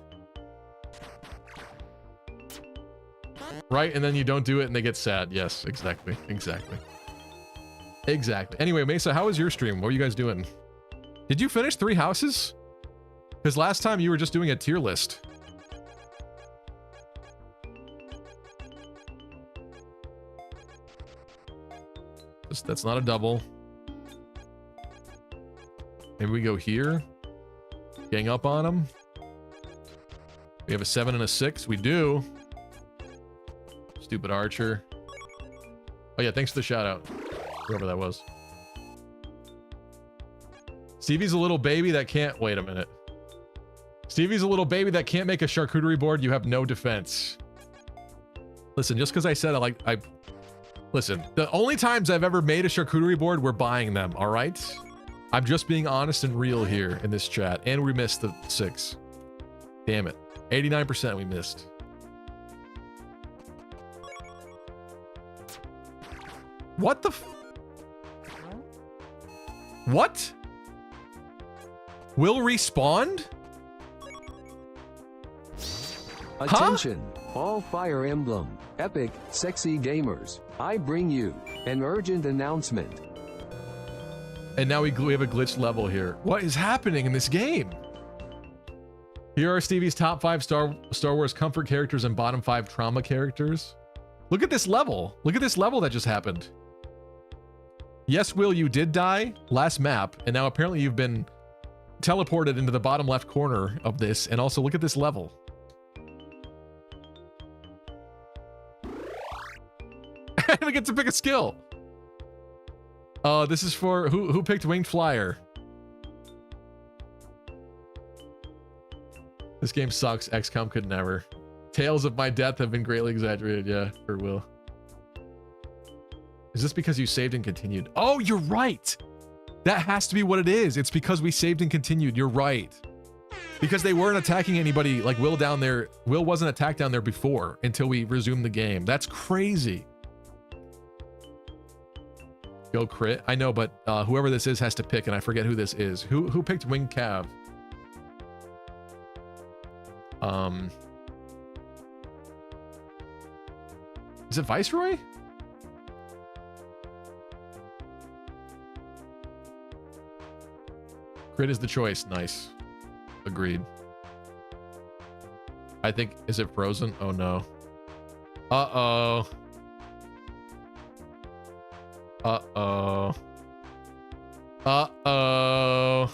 Right, and then you don't do it and they get sad. Yes, exactly. Exactly. Exactly. Anyway, Mesa, how was your stream? What were you guys doing? Did you finish 3 houses? Because last time you were just doing a tier list. That's not a double. Maybe we go here. Gang up on them. We have a 7 and a 6. We do. Stupid archer. Oh yeah, thanks for the shout out. Whoever that was. Stevie's a little baby that can't... Wait a minute. Stevie's a little baby that can't make a charcuterie board. You have no defense. Listen, just because I said Listen, the only times I've ever made a charcuterie board, we're buying them, all right? I'm just being honest and real here in this chat. And we missed the 6. Damn it. 89% we missed. What the What? Will respawn? Attention, all Fire Emblem, epic, sexy gamers. I bring you an urgent announcement. And now we have a glitched level here. What is happening in this game? Here are Stevie's top 5 Star Wars comfort characters and bottom 5 trauma characters. Look at this level. Look at this level that just happened. Yes, Will, you did die last map, and now apparently you've been teleported into the bottom left corner of this, and also look at this level. We get to pick a skill. This is for who picked Winged Flyer? This game sucks. XCOM could never. Tales of my death have been greatly exaggerated. Yeah, for Will. Is this because you saved and continued? Oh, you're right. That has to be what it is. It's because we saved and continued. You're right. Because they weren't attacking anybody like Will down there. Will wasn't attacked down there before until we resumed the game. That's crazy. Go crit. I know, but whoever this is has to pick, and I forget who this is. Who picked Winged Cav? Is it Viceroy? Crit is the choice. Nice. Agreed. I think, is it Frozen? Oh no. Uh-oh. Uh-oh. Uh-oh.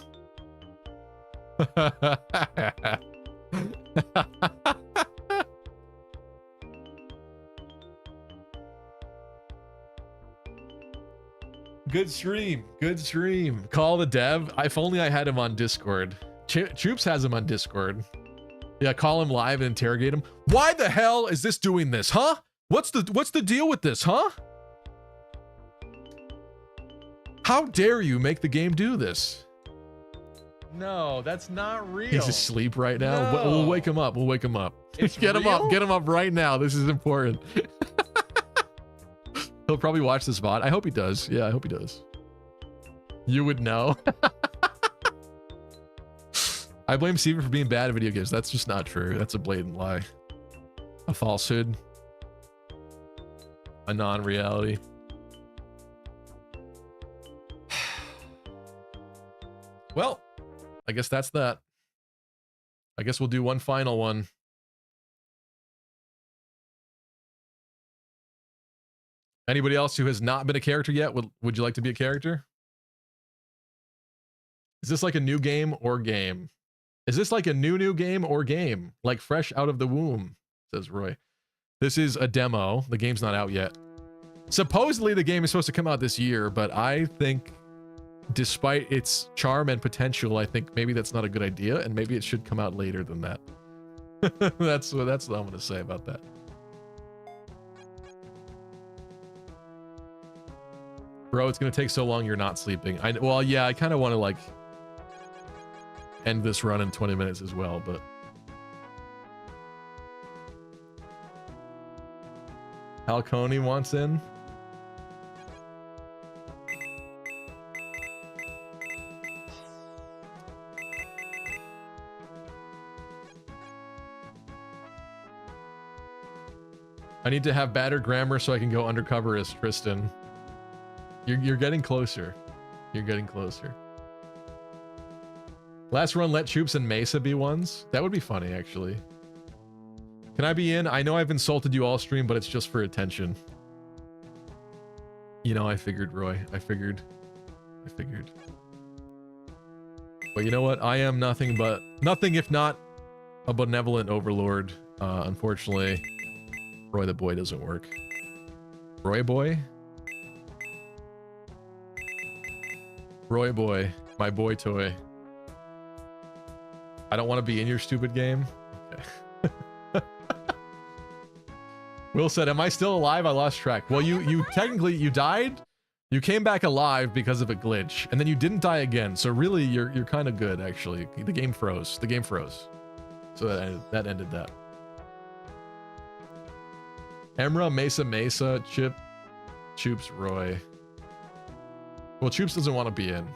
Good stream. Good stream. Call the dev. If only I had him on Discord. Troops has him on Discord. Yeah, call him live and interrogate him. Why the hell is this doing this, huh? What's the deal with this, huh? How dare you make the game do this? No, that's not real. He's asleep right now. No. We'll wake him up. We'll wake him up. It's Get him up. real? Get him up right now. This is important. He'll probably watch this VOD. I hope he does. Yeah, I hope he does. You would know. I blame Steven for being bad at video games. That's just not true. That's a blatant lie. A falsehood. A non-reality. Well, I guess that's that. I guess we'll do one final one. Anybody else who has not been a character yet, would you like to be a character? Is this like a new game or game? Is this like a new game or game? Like fresh out of the womb, says Roy. This is a demo. The game's not out yet. Supposedly the game is supposed to come out this year, but I think despite its charm and potential, I think maybe that's not a good idea, and maybe it should come out later than that. That's what I'm going to say about that. Bro, it's going to take so long you're not sleeping. Well, yeah, I kind of want to like end this run in 20 minutes as well, but Halconi wants in. I need to have better grammar so I can go undercover as Tristan. You're getting closer. You're getting closer. Last run, let Troops and Mesa be ones. That would be funny, actually. Can I be in? I know I've insulted you all stream, but it's just for attention. You know, I figured, Roy. I figured. But you know what? I am nothing if not a benevolent overlord. Unfortunately, Roy the boy doesn't work. Roy boy? Roy boy, my boy toy. I don't want to be in your stupid game. Okay. Will said, am I still alive? I lost track. Well, you technically, you died. You came back alive because of a glitch, and then you didn't die again. So really, you're kind of good, actually. The game froze. The game froze. So that ended that. Emra, Mesa, Chip, Choops, Roy. Well, Choops doesn't want to be in.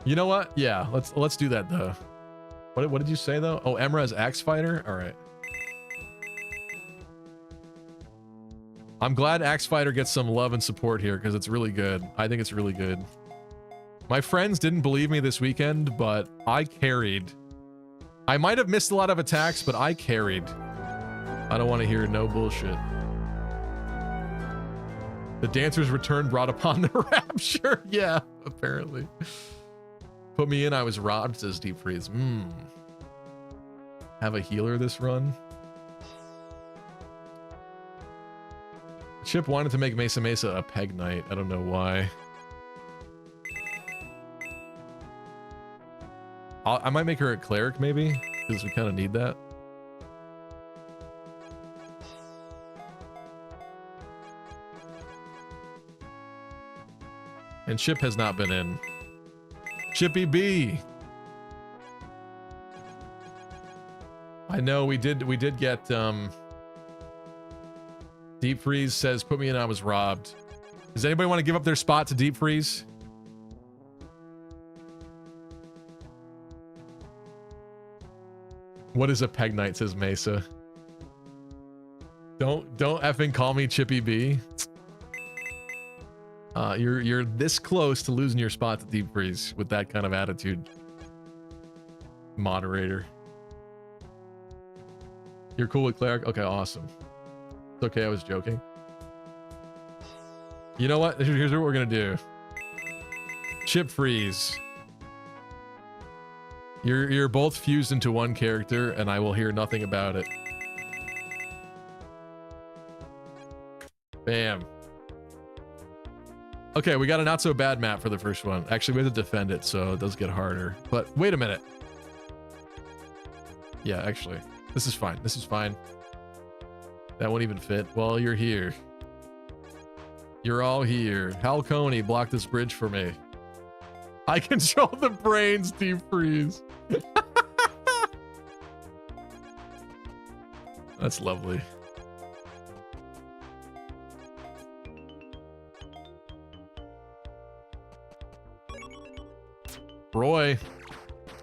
You know what? Yeah, let's do that though. What did you say though? Oh, Emra is Axe Fighter? Alright. I'm glad Axe Fighter gets some love and support here because it's really good. I think it's really good. My friends didn't believe me this weekend, but I carried. I might have missed a lot of attacks, but I carried. I don't want to hear no bullshit. The dancers returned brought upon the rapture. Yeah, apparently. Put me in, I was robbed, says Deep Freeze. Have a healer this run. Chip wanted to make Mesa Mesa a peg knight. I don't know why. I might make her a cleric, maybe, because we kind of need that. And Chip has not been in. Chippy B. I know we did get Deep Freeze says put me in, I was robbed. Does anybody want to give up their spot to Deep Freeze? What is a peg knight, says Mesa. Don't effing call me Chippy B. You're this close to losing your spot to Deep Freeze with that kind of attitude. Moderator. You're cool with cleric? Okay, awesome. It's okay, I was joking. You know what? Here's what we're gonna do. Chip Freeze. You're both fused into one character, and I will hear nothing about it. Bam. Okay, we got a not so bad map for the first one. Actually, we have to defend it, so it does get harder. But wait a minute. Yeah, actually, this is fine. This is fine. That won't even fit. Well, you're here. You're all here. Hal Coney blocked this bridge for me. I control the brains, Deep Freeze. That's lovely. Roy,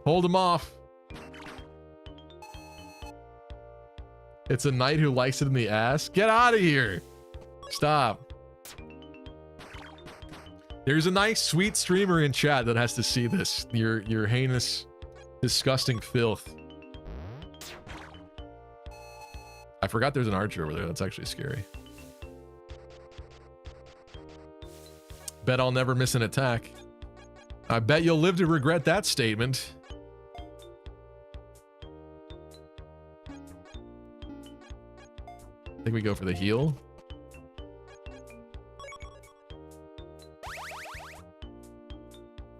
hold him off. It's a knight who likes it in the ass. Get out of here. Stop. There's a nice, sweet streamer in chat that has to see this. Your heinous, disgusting filth. I forgot there's an archer over there. That's actually scary. Bet I'll never miss an attack. I bet you'll live to regret that statement. I think we go for the heal.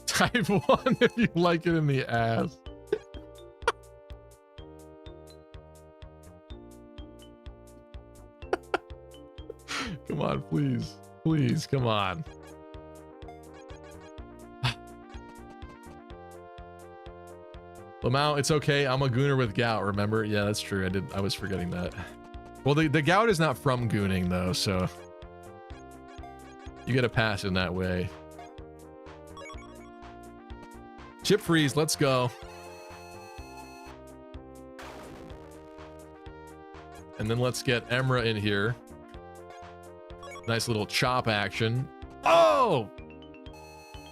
Type 1 if you like it in the ass. Come on, please. Please, come on. Lamau, it's okay. I'm a gooner with gout, remember? Yeah, that's true. I was forgetting that. Well, the gout is not from gooning, though, so you get a pass in that way. Chip Freeze, let's go. And then let's get Emra in here. Nice little chop action. Oh!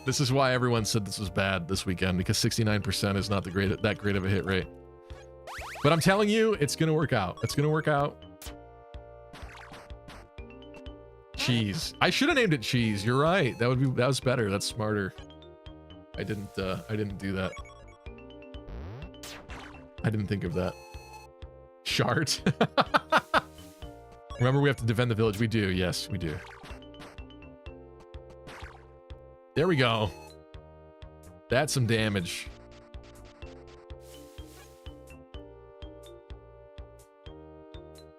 This is why everyone said this was bad this weekend, because 69% is not that great of a hit rate. But I'm telling you, it's gonna work out. It's gonna work out. Cheese. I should have named it Cheese. You're right. That was better. That's smarter. I didn't do that. I didn't think of that. Shart. Remember, we have to defend the village. We do. Yes, we do. There we go. That's some damage.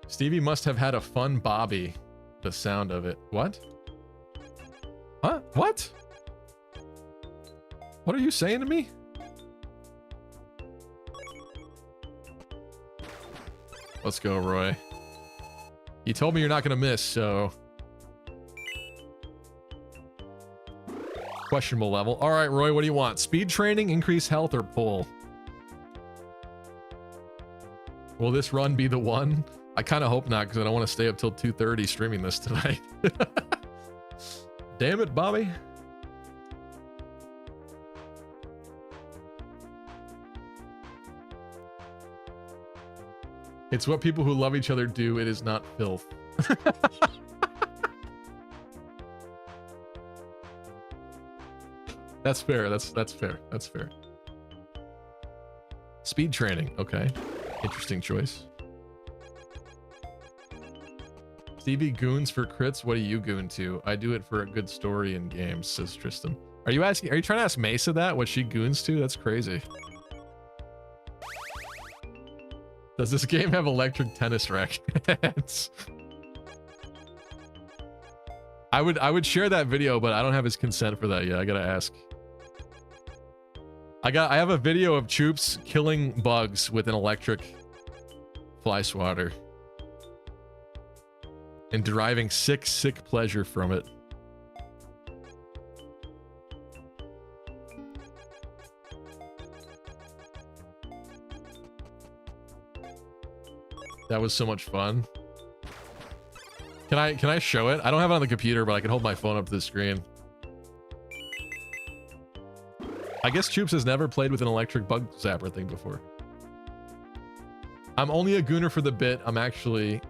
Stevie must have had a fun Bobby. The sound of it. What? Huh? What? What are you saying to me? Let's go, Roy. You told me you're not gonna miss, so... Questionable level. All right, Roy, what do you want? Speed training, increase health, or pull? Will this run be the one? I kind of hope not, because I don't want to stay up till 2:30 streaming this tonight. Damn it, Bobby. It's what people who love each other do. It is not filth. That's fair. That's fair. That's fair. Speed training. Okay. Interesting choice. Stevie goons for crits. What do you goon to? I do it for a good story in games, says Tristan. Are you trying to ask Mesa that? What she goons to? That's crazy. Does this game have electric tennis rackets? I would share that video, but I don't have his consent for that yet. I gotta ask. I have a video of Choops killing bugs with an electric fly swatter and deriving sick pleasure from it. That was so much fun. Can I show it? I don't have it on the computer, but I can hold my phone up to the screen. I guess Choops has never played with an electric bug zapper thing before. I'm only a gooner for the bit. I'm actually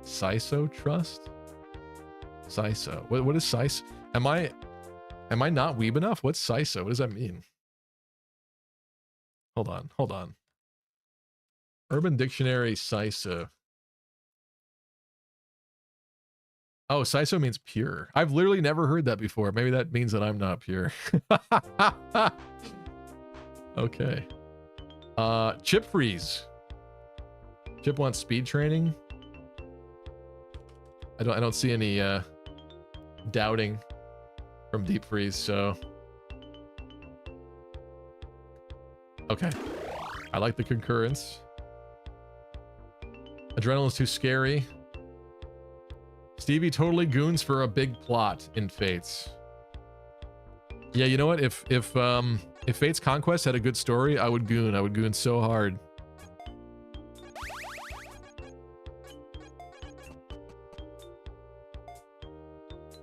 Siso Trust? Siso. What is Siso? Am I not weeb enough? What's Siso? What does that mean? Hold on. Urban Dictionary Siso. Oh, Siso means pure. I've literally never heard that before. Maybe that means that I'm not pure. Okay. Chip Freeze. Chip wants speed training. I don't see any doubting from Deep Freeze, so okay. I like the concurrence. Adrenaline's too scary. Stevie totally goons for a big plot in Fates. Yeah, you know what? If Fates Conquest had a good story, I would goon. I would goon so hard.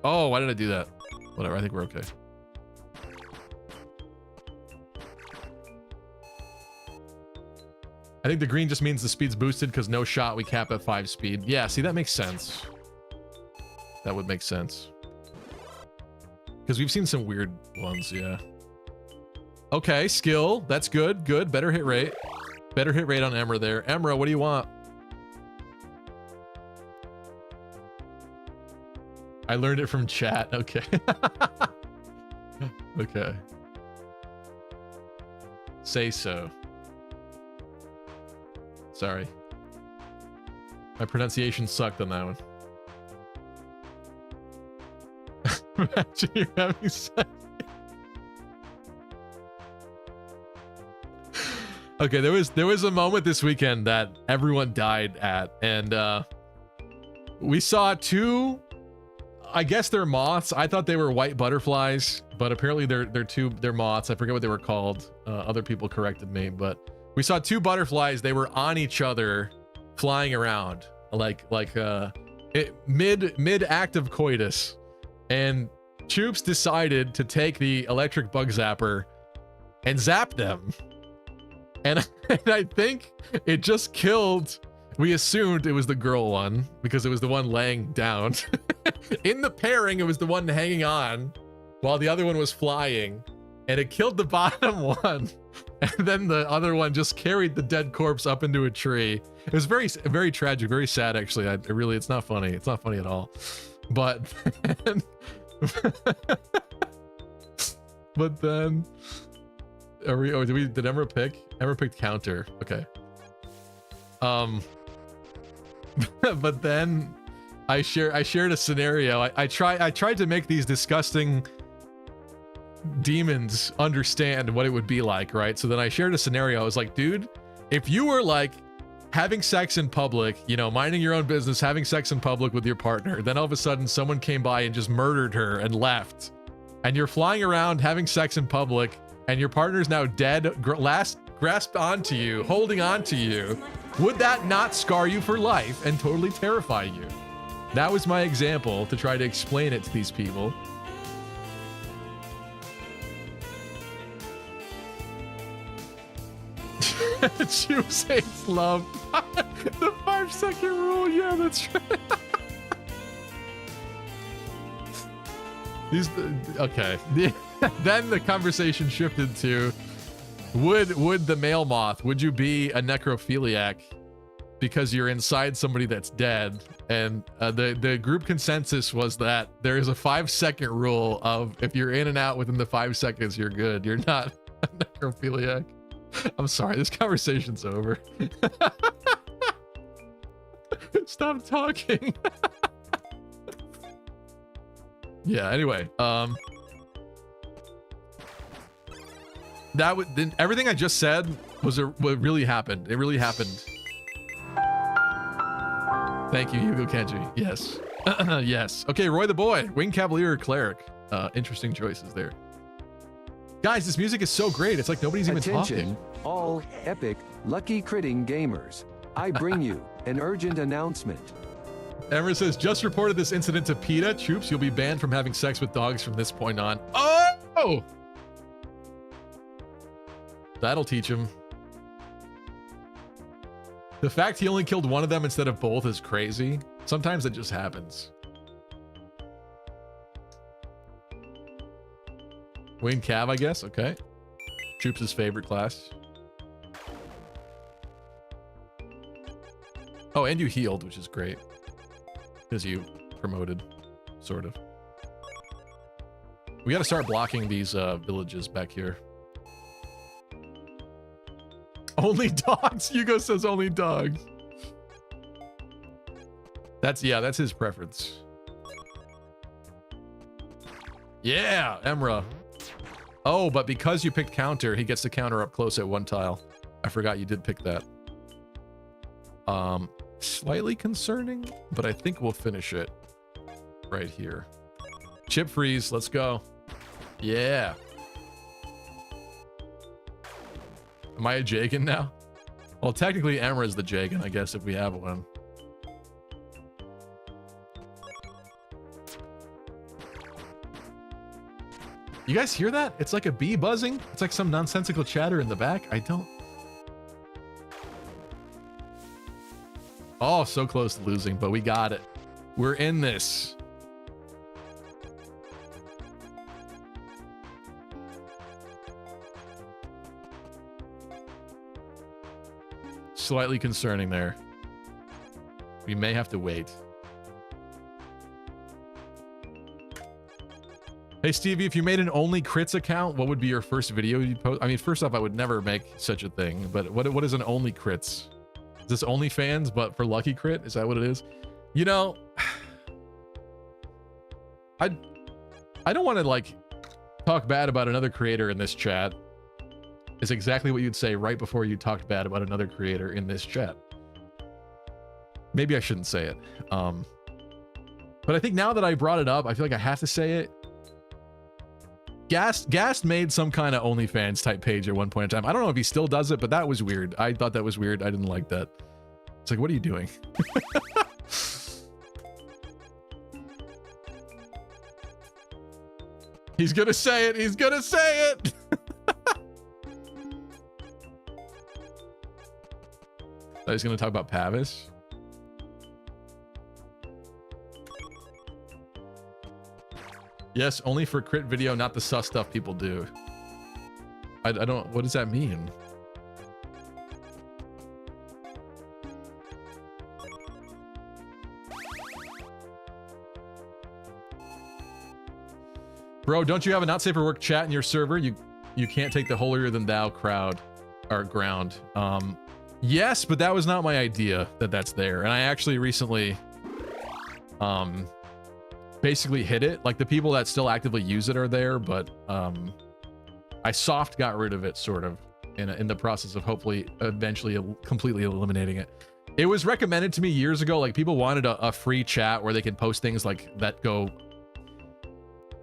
Oh, why did I do that? Whatever, I think we're okay. I think the green just means the speed's boosted because no shot we cap at 5 speed. Yeah, see, that makes sense. That would make sense. Because we've seen some weird ones, yeah. Okay, skill. That's good, good. Better hit rate. Better hit rate on Emra there. Emra, what do you want? I learned it from chat. Okay. Okay. Say so. Sorry. My pronunciation sucked on that one. Imagine you're having sex. Okay, there was a moment this weekend that everyone died at, and we saw two. I guess they're moths. I thought they were white butterflies, but apparently they're moths. I forget what they were called. Other people corrected me, but we saw two butterflies. They were on each other, flying around like mid act of coitus, and Choops decided to take the electric bug zapper and zap them, and I think it just killed. We assumed it was the girl one because it was the one laying down. In the pairing, it was the one hanging on while the other one was flying, and it killed the bottom one. And then the other one just carried the dead corpse up into a tree. It was very, very tragic, very sad, actually. It's not funny. It's not funny at all. But but then did Emma pick? Emma picked counter. Okay. But then I shared a scenario. I tried to make these disgusting demons understand what it would be like, right? So then I shared a scenario. I was like, dude, if you were like having sex in public, you know, minding your own business, having sex in public with your partner, then all of a sudden someone came by and just murdered her and left, and you're flying around having sex in public, and your partner's now dead, last grasped onto you, holding onto you, would that not scar you for life and totally terrify you? That was my example to try to explain it to these people. Choose hates love. The 5-second rule, yeah, that's right. Okay. Then the conversation shifted to would the male moth, would you be a necrophiliac because you're inside somebody that's dead? And the group consensus was that there is a 5-second rule of if you're in and out within the 5 seconds, you're good. You're not a necrophiliac. I'm sorry, this conversation's over. Stop talking. Yeah, anyway, that would then everything I just said was what really happened. It really happened. Thank you, Hugo Kenji. Yes. Yes. Okay, Roy the Boy, Wing Cavalier or Cleric. Interesting choices there. Guys, this music is so great. It's like nobody's even Attention, talking. all epic, lucky critting gamers. I bring you an urgent announcement. Emma says, just reported this incident to PETA. Troops, you'll be banned from having sex with dogs from this point on. Oh! That'll teach him. The fact he only killed one of them instead of both is crazy. Sometimes it just happens. Wayne Cav, I guess. Okay. Troops' favorite class. Oh, and you healed, which is great. Because you promoted, sort of. We got to start blocking these villages back here. Only dogs. Hugo says only dogs. That's his preference. Yeah, Emra. Oh, but because you picked counter, he gets to counter up close at one tile. I forgot you did pick that. Slightly concerning, but I think we'll finish it right here. Chip freeze, let's go. Yeah. Am I a Jagan now? Well, technically Emra's the Jagan, I guess, if we have one. You guys hear that? It's like a bee buzzing. It's like some nonsensical chatter in the back. I don't... Oh, so close to losing, but we got it. We're in this. Slightly concerning there. We may have to wait. Hey, Stevie, if you made an only crits account, what would be your first video you'd post? I mean, first off, I would never make such a thing, but what is an only crits? Is this OnlyFans, but for Lucky Crit? Is that what it is? You know, I don't want to, like, talk bad about another creator in this chat. Is exactly what you'd say right before you talked bad about another creator in this chat. Maybe I shouldn't say it. But I think now that I brought it up, I feel like I have to say it. Gast made some kind of OnlyFans type page at one point in time. I don't know if he still does it, but that was weird. I thought that was weird. I didn't like that. It's like, what are you doing? He's gonna say it. He's gonna say it. He's gonna talk about Pavis. Yes, only for crit video, not the sus stuff people do. I don't... What does that mean? Bro, don't you have a not safe for work chat in your server? You can't take the holier than thou crowd or ground. Yes, but that was not my idea that's there. And I actually recently basically hid it. Like, the people that still actively use it are there, but I soft got rid of it, sort of, in the process of hopefully eventually completely eliminating it. It was recommended to me years ago. Like, people wanted a free chat where they can post things like that go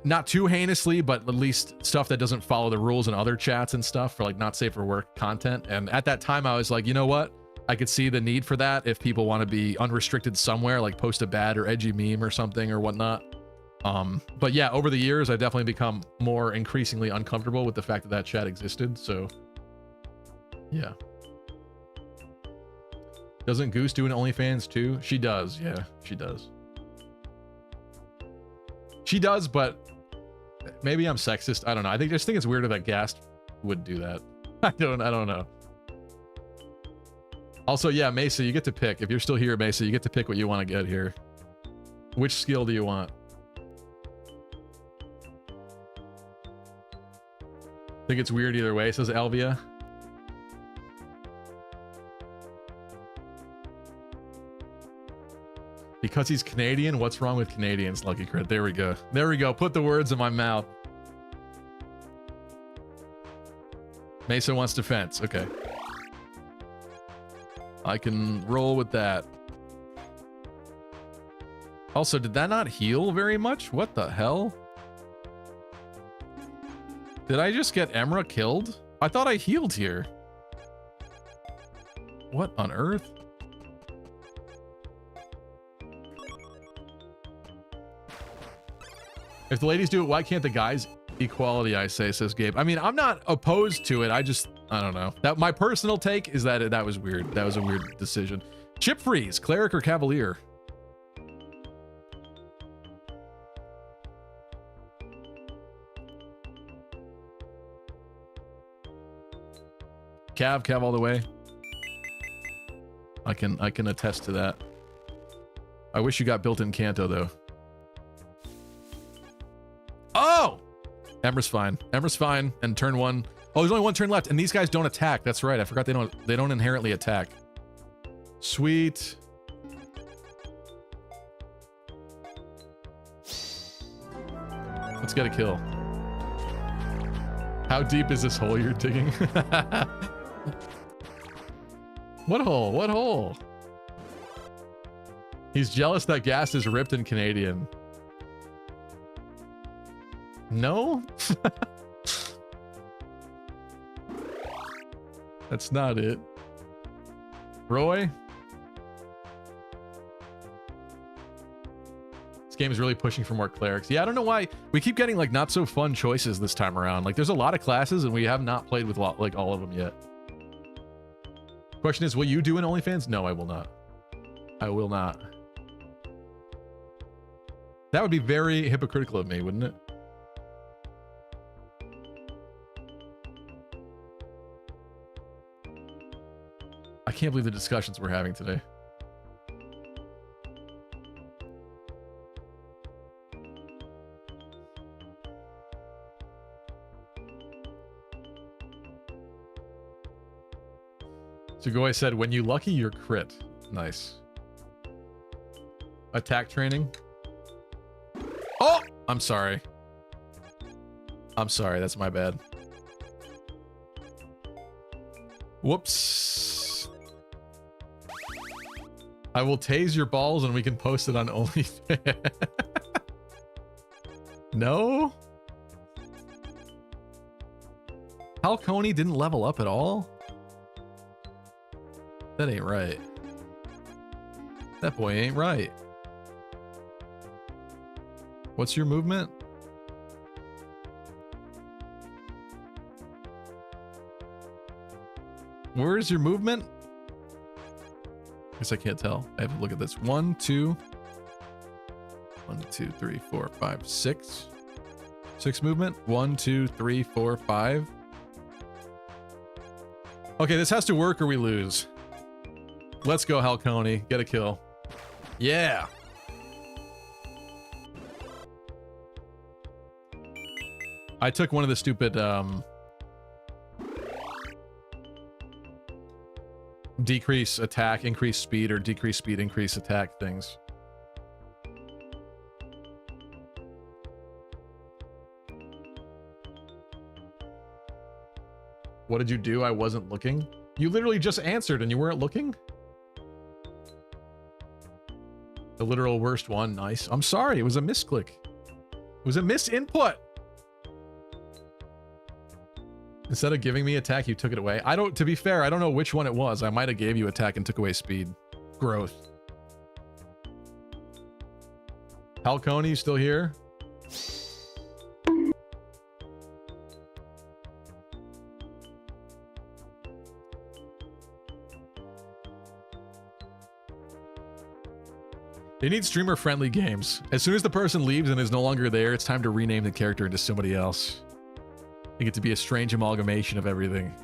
not too heinously, but at least stuff that doesn't follow the rules in other chats and stuff for like not safe for work content. And at that time I was like, you know what? I could see the need for that if people want to be unrestricted somewhere, like post a bad or edgy meme or something or whatnot. But yeah, over the years, I've definitely become more increasingly uncomfortable with the fact that that chat existed. So yeah. Doesn't Goose do an OnlyFans too? She does. Yeah, she does. She does, but maybe I'm sexist. I don't know. I just think it's weirder that Gast would do that. I don't know. Also, yeah, Mesa, you get to pick. If you're still here, Mesa, you get to pick what you want to get here. Which skill do you want? Think it's weird either way, says Alvia. Because he's Canadian? What's wrong with Canadians, Lucky Crit? There we go. There we go. Put the words in my mouth. Mesa wants defense. Okay. I can roll with that. Also, did that not heal very much? What the hell? Did I just get Emra killed? I thought I healed here. What on earth? If the ladies do it, why can't the guys? Equality, I say, says Gabe. I mean, I'm not opposed to it. I don't know. That my personal take is that that was weird. That was a weird decision. Chip Freeze, Cleric or Cavalier? Cav all the way. I can attest to that. I wish you got built-in Kanto though. Oh! Emra's fine. Emra's fine. And turn one. Oh, there's only one turn left, and these guys don't attack. That's right. I forgot they don't inherently attack. Sweet. Let's get a kill. How deep is this hole you're digging? What hole? What hole? He's jealous that Gas is ripped and Canadian. No? That's not it. Roy? This game is really pushing for more clerics. Yeah, I don't know why. We keep getting like not so fun choices this time around. Like there's a lot of classes and we have not played with like all of them yet. Question is, will you do an OnlyFans? No, I will not. I will not. That would be very hypocritical of me, wouldn't it? I can't believe the discussions we're having today. Sugoi said, when you lucky, you're crit. Nice. Attack training. Oh! I'm sorry. I'm sorry, that's my bad. Whoops. I will tase your balls and we can post it on OnlyFans. No? Halcony didn't level up at all? That ain't right. That boy ain't right. What's your movement? Where is your movement? I guess I can't tell. I have to look at this. 1, 2, 1, 2, 3, 4, 5, 6. 6 movement. 1, 2, 3, 4, 5. Okay, this has to work or we lose. Let's go, Halcony. Get a kill. Yeah. I took one of the stupid decrease attack, increase speed, or decrease speed, increase attack things. What did you do? I wasn't looking. You literally just answered and you weren't looking? The literal worst one. Nice. I'm sorry. It was a misclick. It was a misinput. Instead of giving me attack, you took it away. I don't, to be fair, I don't know which one it was. I might have gave you attack and took away speed. Growth. Halcone, you still here? They need streamer-friendly games. As soon as the person leaves and is no longer there, it's time to rename the character into somebody else. They get to be a strange amalgamation of everything.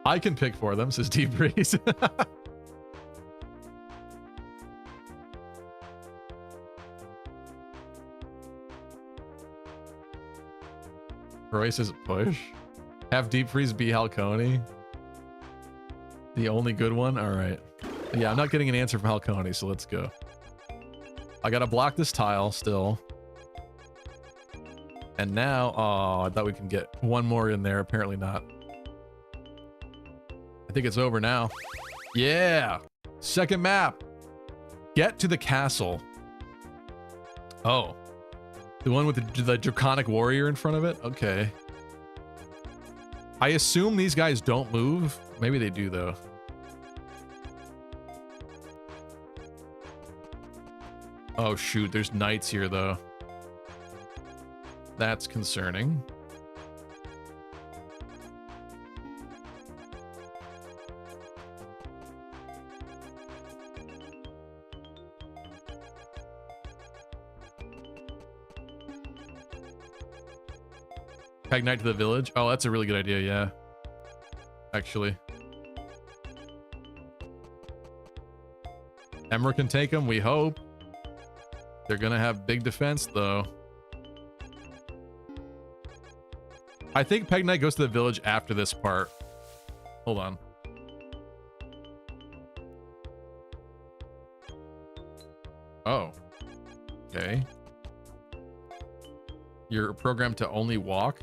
I can pick for them, says Deep Breeze. Roy says push. Have Deep Freeze be Halcone. The only good one? Alright. Yeah, I'm not getting an answer from Halcone, so let's go. I gotta block this tile still. And now, oh, I thought we can get one more in there. Apparently not. I think it's over now. Yeah! Second map. Get to the castle. Oh. The one with the Draconic Warrior in front of it? Okay. I assume these guys don't move. Maybe they do, though. Oh, shoot. There's knights here, though. That's concerning. Tag Knight to the village? Oh, that's a really good idea, yeah. Actually. Emra can take them, we hope. They're gonna have big defense, though. I think Peg Knight goes to the village after this part. Hold on. Oh. Okay. You're programmed to only walk?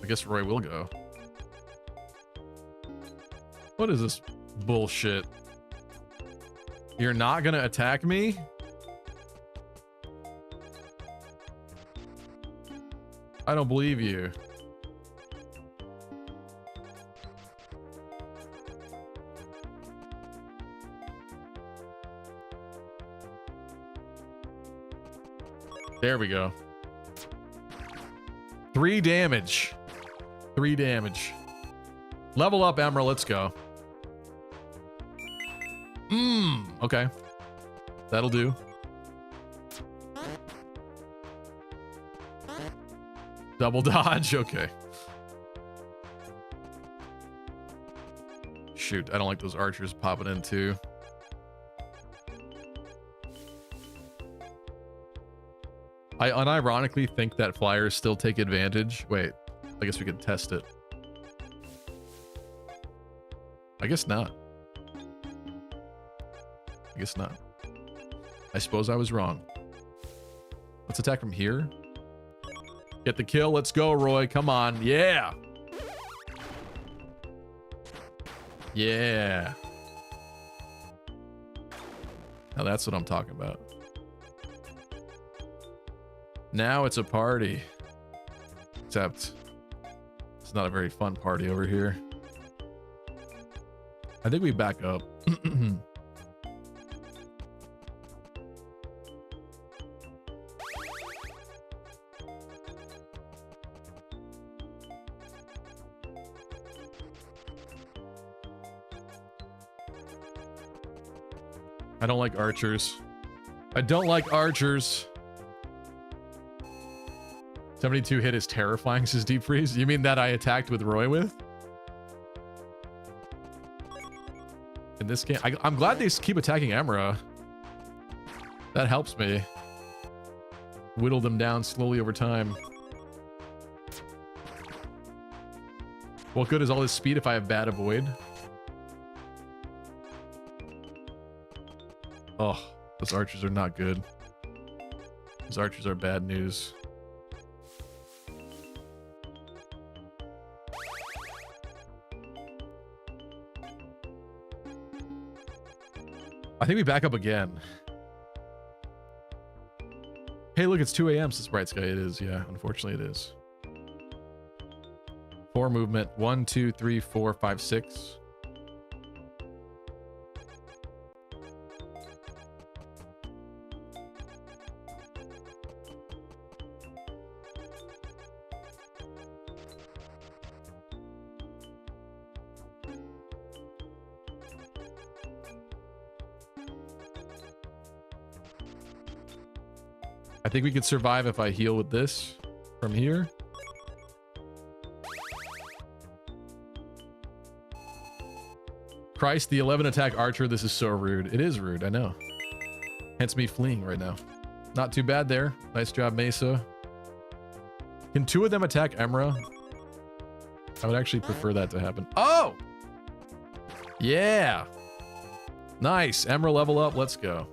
I guess Roy will go. What is this bullshit? You're not gonna attack me? I don't believe you. There we go. 3 damage. 3 damage. Level up, Emerald. Let's go. Okay. That'll do. Double dodge. Okay. Shoot, I don't like those archers popping in too. I unironically think that flyers still take advantage. Wait, I guess we could test it. I guess not. I guess not. I suppose I was wrong. Let's attack from here. Get the kill. Let's go, Roy. Come on. Yeah. Yeah. Now that's what I'm talking about. Now it's a party. Except it's not a very fun party over here. I think we back up. I don't like archers. I don't like archers. 72 hit is terrifying, says Deep Freeze. You mean that I attacked with Roy with? In this game? I'm glad they keep attacking Emra. That helps me whittle them down slowly over time. What good is all this speed if I have bad avoid? Oh, those archers are not good. Those archers are bad news. I think we back up again. Hey, look, it's 2 a.m. Says Bright Sky. It is, yeah. Unfortunately, it is. 4 movement. 1, 2, 3, 4, 5, 6. I think we could survive if I heal with this from here. Christ, the 11 attack archer. This is so rude. It is rude, I know. Hence me fleeing right now. Not too bad there. Nice job, Mesa. Can 2 of them attack Emra? I would actually prefer that to happen. Oh! Yeah! Nice. Emra level up. Let's go.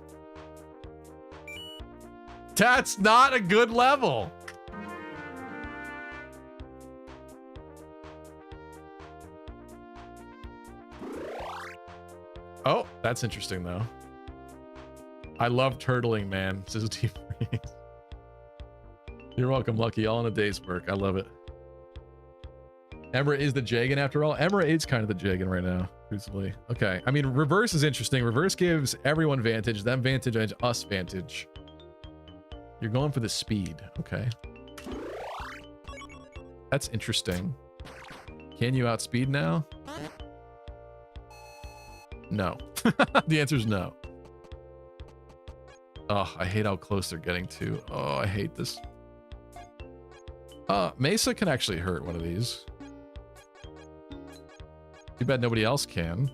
That's not a good level. Oh, that's interesting though. I love turtling, man. Says T Freeze. You're welcome, Lucky. All in a day's work. I love it. Emra is the Jagan after all. Emra is kind of the Jagan right now, truthfully. Okay. I mean, reverse is interesting. Reverse gives everyone vantage, them vantage, and us vantage. You're going for the speed. Okay. That's interesting. Can you outspeed now? No. The answer is no. Oh, I hate how close they're getting to. Oh, I hate this. Mesa can actually hurt one of these. Too bad nobody else can.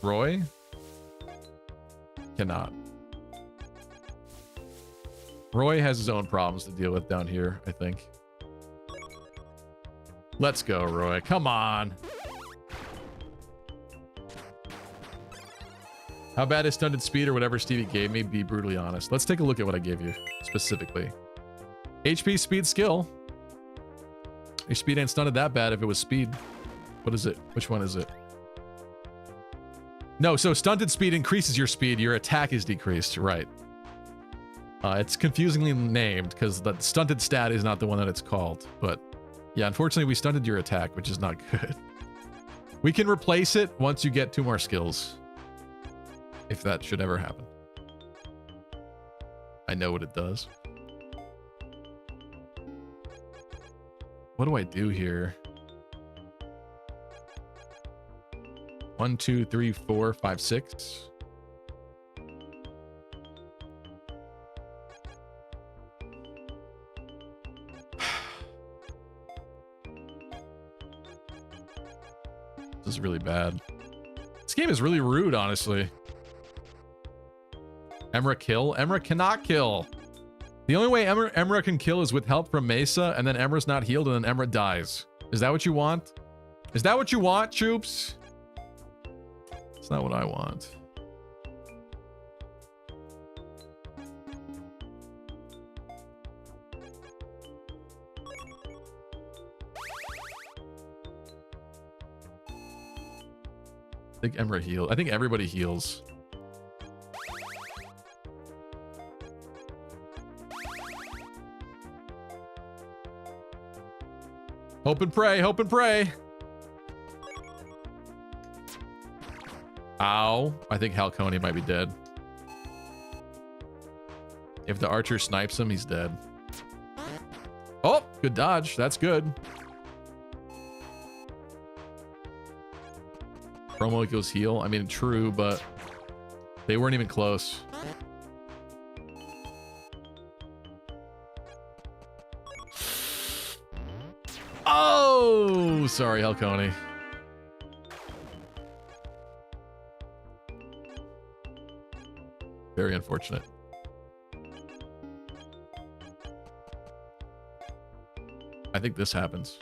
Roy? Cannot. Roy has his own problems to deal with down here, I think. Let's go, Roy. Come on. How bad is stunted speed or whatever Stevie gave me? Be brutally honest. Let's take a look at what I gave you specifically. HP, speed, skill. Your speed ain't stunted that bad if it was speed. What is it? Which one is it? No, so stunted speed increases your speed. Your attack is decreased, right? It's confusingly named because the stunted stat is not the one that it's called. But yeah, unfortunately, we stunted your attack, which is not good. We can replace it once you get 2 more skills. If that should ever happen. I know what it does. What do I do here? 1, 2, 3, 4, 5, 6. This is really bad. This game is really rude, honestly. Emra kill? Emra cannot kill. The only way Emra can kill is with help from Mesa, and then Emra's not healed, and then Emra dies. Is that what you want? Is that what you want, troops? It's not what I want. I think Emra healed. I think everybody heals. Hope and pray, hope and pray. Ow. I think Halcony might be dead. If the archer snipes him, he's dead. Oh, good dodge. That's good. Promo equals heal. I mean, true, but they weren't even close. Oh, sorry, Halcony. Very unfortunate. I think this happens.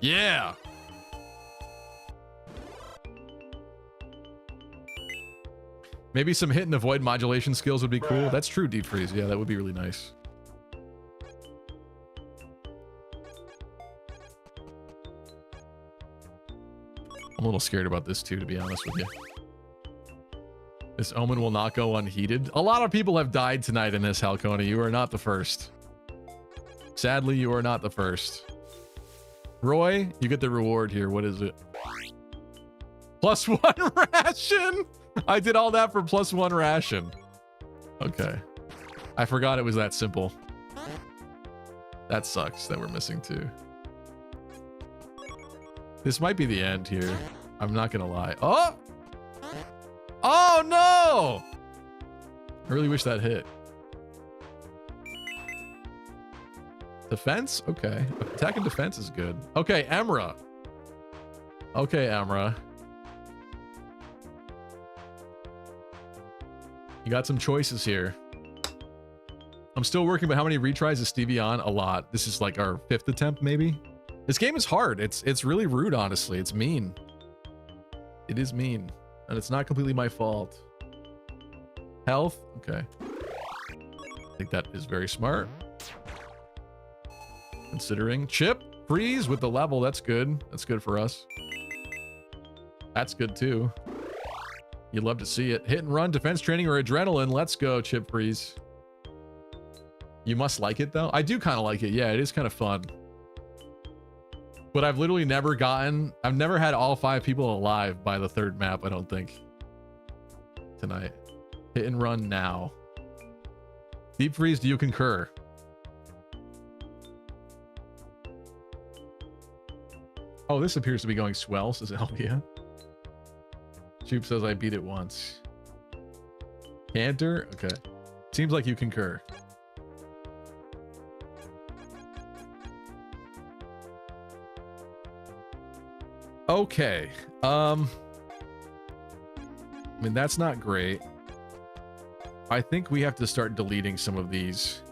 Yeah. Maybe some hit and avoid modulation skills would be cool. That's true, Deep Freeze. Yeah, that would be really nice. a little scared about this too, to be honest with you. This omen will not go unheeded. A lot of people have died tonight in this, Halconi. You are not the first. Sadly, you are not the first. Roy, you get the reward here. What is it? +1 ration. I did all that for +1 ration. Okay. I forgot it was that simple. That sucks that we're missing 2. This might be the end here. I'm not gonna lie. Oh! Oh no! I really wish that hit. Defense? Okay. Attack and defense is good. Okay, Emra. Okay, Emra. You got some choices here. I'm still working, but how many retries is Stevie on? A lot. This is like our 5th attempt, maybe? This game is hard. It's really rude, honestly. It's mean. It is mean. And it's not completely my fault. Health? Okay. I think that is very smart. Considering. Chip? Freeze with the level. That's good. That's good for us. That's good too. You'd love to see it. Hit and run, defense training, or adrenaline. Let's go, Chip Freeze. You must like it though. I do kind of like it. Yeah, it is kind of fun. But I've literally never I've never had all 5 people alive by the 3rd map, I don't think. Tonight. Hit and run now. Deep freeze, do you concur? Oh, this appears to be going swell, says Elvia. Choop says I beat it once. Canter? Okay. Seems like you concur. Okay. I mean, that's not great. I think we have to start deleting some of these.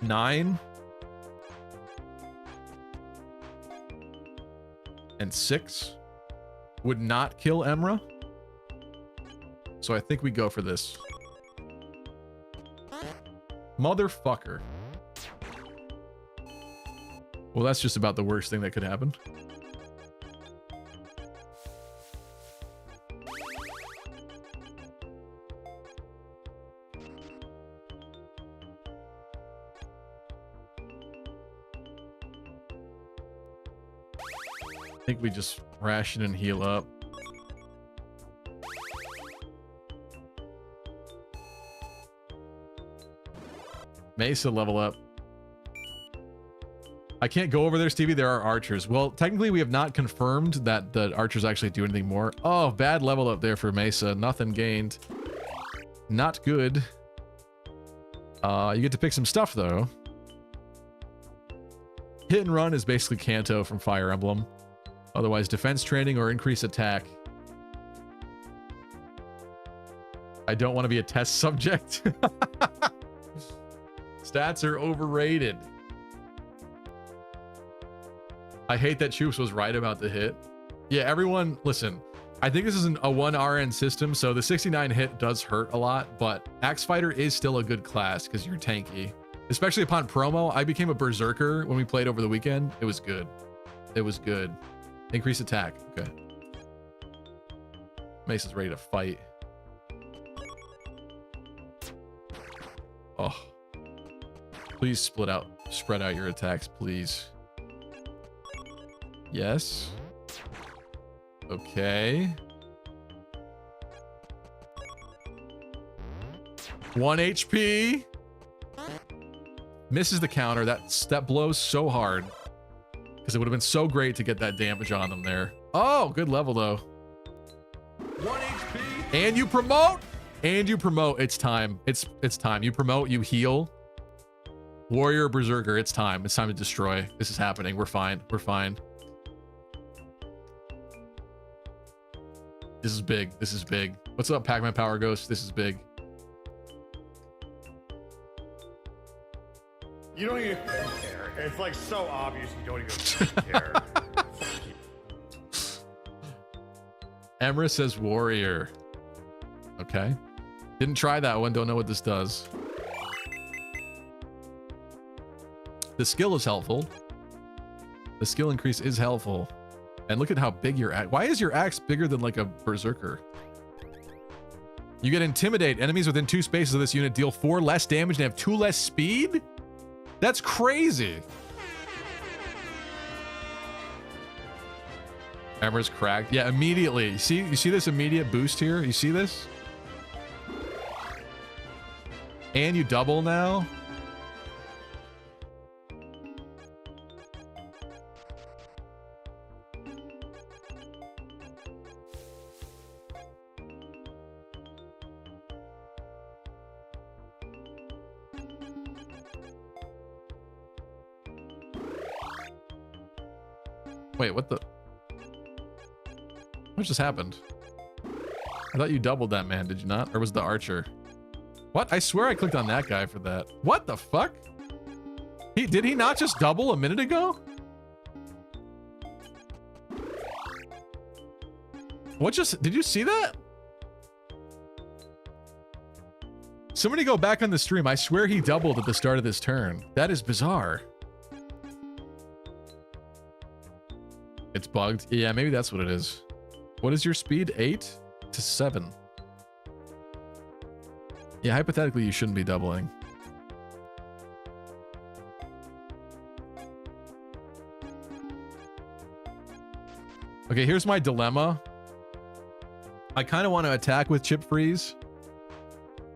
Nine and 6 would not kill Emra. So I think we go for this. Motherfucker. Well, that's just about the worst thing that could happen. I think we just ration and heal up. Mesa level up. I can't go over there, Stevie. There are archers. Well, technically we have not confirmed that the archers actually do anything more. Oh, bad level up there for Mesa. Nothing gained. Not good. You get to pick some stuff though. Hit and run is basically Kanto from Fire Emblem. Otherwise, defense training or increase attack. I don't want to be a test subject. Stats are overrated. I hate that Choops was right about the hit. Yeah, everyone, listen. I think this is a 1 RN system, so the 69 hit does hurt a lot, but Axe Fighter is still a good class because you're tanky. Especially upon promo, I became a Berserker when we played over the weekend. It was good. It was good. Increase attack. Okay. Mace is ready to fight. Oh. Please spread out your attacks, please. Yes. Okay. 1 HP. Misses the counter. That blows so hard. Because it would have been so great to get that damage on them there. Oh, good level though. 1 HP. And you promote. And you promote. It's time. It's time. You promote, you heal. Warrior, Berserker, it's time. It's time to destroy. This is happening. We're fine. We're fine. This is big. This is big. What's up, Pac-Man Power Ghost? This is big. You don't even care. It's like so obvious you don't even care. Emra says warrior. Okay. Didn't try that one. Don't know what this does. The skill is helpful. The skill increase is helpful. And look at how big your axe. Why is your axe bigger than like a berserker? You get intimidate. Enemies within 2 spaces of this unit deal 4 less damage and have 2 less speed? That's crazy. Emra's cracked. Yeah, immediately. You see this immediate boost here? You see this? And you double now? Wait, what the? What just happened? I thought you doubled that man, did you not? Or was the archer? What? I swear I clicked on that guy for that. What the fuck? Did he not just double a minute ago? What just, did you see that? Somebody go back on the stream. I swear he doubled at the start of this turn. That is bizarre. It's bugged. Yeah, maybe that's what it is. What is your speed? 8 to 7. Yeah, hypothetically, you shouldn't be doubling. Okay, here's my dilemma. I kind of want to attack with chip freeze.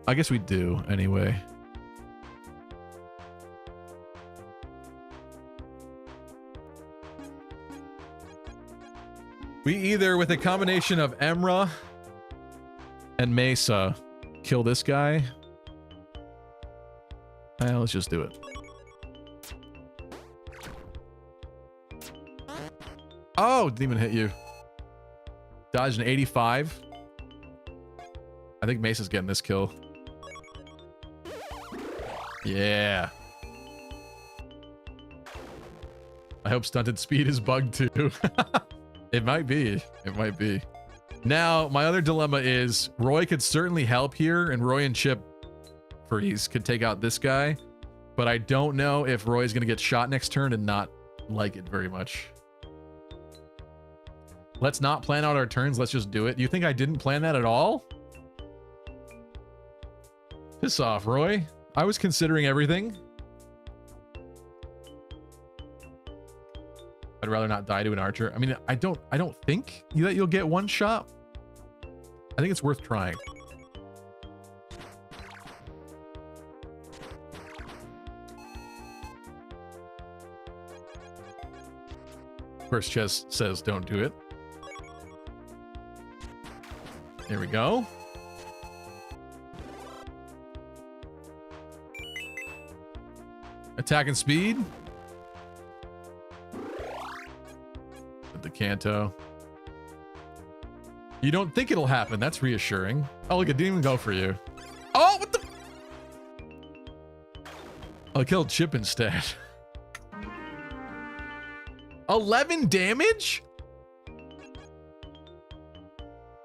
I guess we do anyway. We either, with a combination of Emra and Mesa, kill this guy. Let's just do it. Oh, didn't even hit you. Dodged an 85. I think Mesa's getting this kill. Yeah. I hope stunted speed is bugged too. It might be. It might be. Now, my other dilemma is Roy could certainly help here, and Roy and Chip Freeze could take out this guy, but I don't know if Roy's going to get shot next turn and not like it very much. Let's not plan out our turns. Let's just do it. You think I didn't plan that at all? Piss off, Roy. I was considering everything. I'd rather not die to an archer. I mean, I don't think that you'll get one shot. I think it's worth trying. First chest says don't do it. There we go. Attack and speed. The Canto. You don't think it'll happen. That's reassuring. Oh, look, it didn't even go for you. Oh, what the? I killed Chip instead. 11 damage?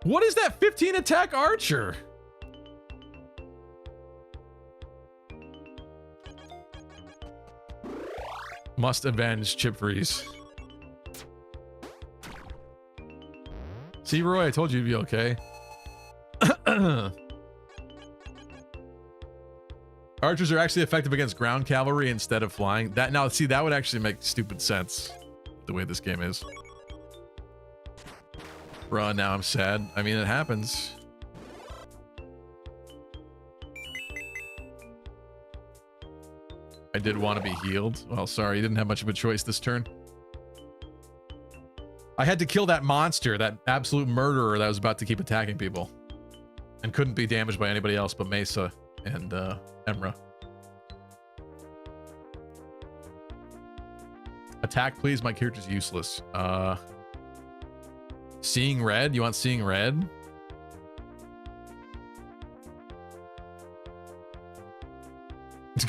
What is that 15 attack archer? Must avenge Chip Freeze. See, Roy, I told you you'd be okay. Archers are actually effective against ground cavalry instead of flying. That now, see, that would actually make stupid sense the way this game is. Bruh, now I'm sad. I mean, it happens. I did want to be healed. Well, sorry, you didn't have much of a choice this turn. I had to kill that monster, that absolute murderer that was about to keep attacking people. And couldn't be damaged by anybody else but Mesa and Emra. Attack, please. My character's useless. Seeing red? You want seeing red?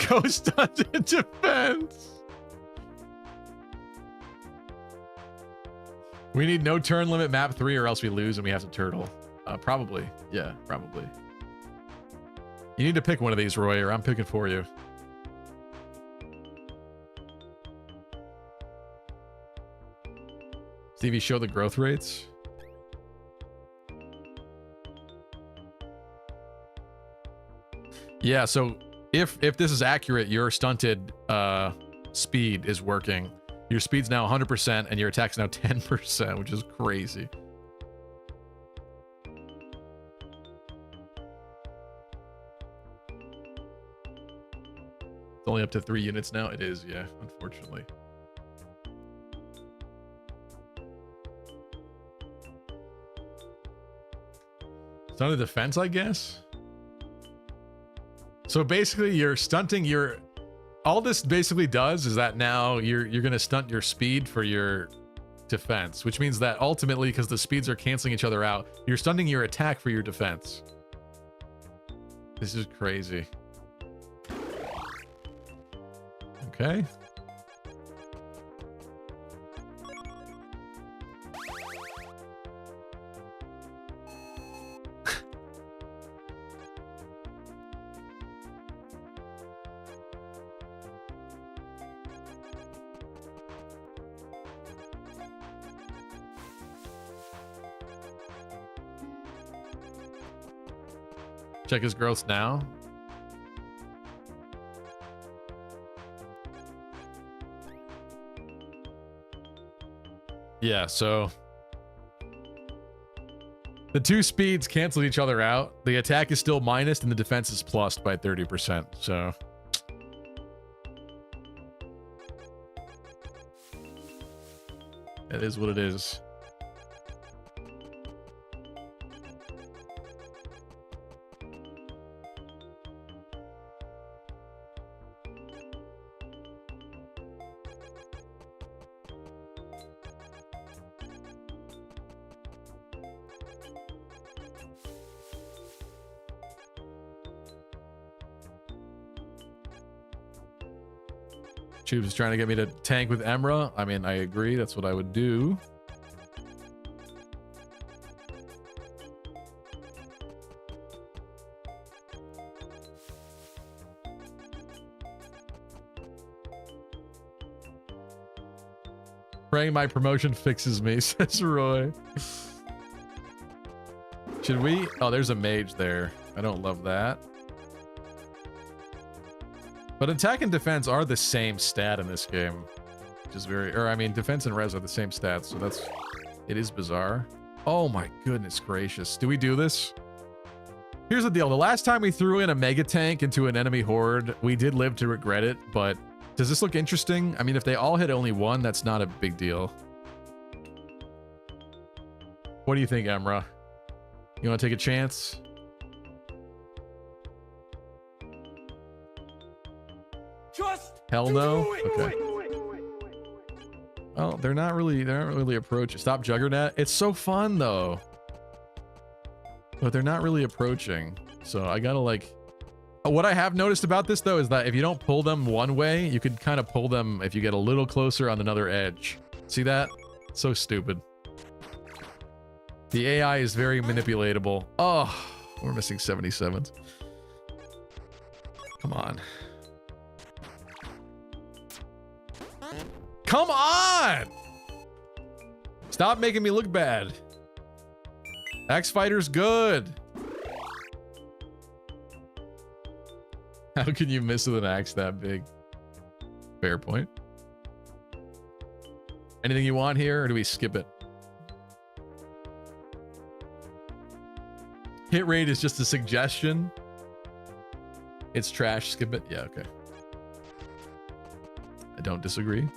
Ghost Dungeon Defense. We need no turn limit map 3 or else we lose and we have to turtle. Probably. Yeah, probably. You need to pick one of these, Roy, or I'm picking for you. Stevie, show the growth rates. Yeah, so if this is accurate, your stunted speed is working. Your speed's now 100% and your attack's now 10%, which is crazy. It's only up to 3 units now. It is, yeah, unfortunately. It's not a defense, I guess. So basically, you're stunting your. All this basically does is that now you're gonna stunt your speed for your defense, which means that ultimately, because the speeds are canceling each other out, you're stunting your attack for your defense. This is crazy. Okay. Check his growth now. Yeah, so the two speeds canceled each other out. The attack is still minus and the defense is plus by 30%. So it is what it is. Tubes is trying to get me to tank with Emra. I mean, I agree. That's what I would do. Praying my promotion fixes me, says Roy. Should we? Oh, there's a mage there. I don't love that. But attack and defense are the same stat in this game, which is very, or I mean, defense and res are the same stats, so that's, it is bizarre. Oh my goodness gracious. Do we do this? Here's the deal. The last time we threw in a mega tank into an enemy horde, we did live to regret it, but does this look interesting? I mean, if they all hit only one, that's not a big deal. What do you think, Emra? You want to take a chance? Hell no? Okay. Well, they're not really approaching. Stop Juggernaut. It's so fun though. But they're not really approaching. So I gotta like, what I have noticed about this though is that if you don't pull them one way, you could kind of pull them if you get a little closer on another edge. See that? So stupid. The AI is very manipulatable. Oh, we're missing 77s. Come on. Come on! Stop making me look bad. Axe Fighter's good. How can you miss with an axe that big? Fair point. Anything you want here, or do we skip it? Hit rate is just a suggestion. It's trash, skip it. Yeah, okay. I don't disagree.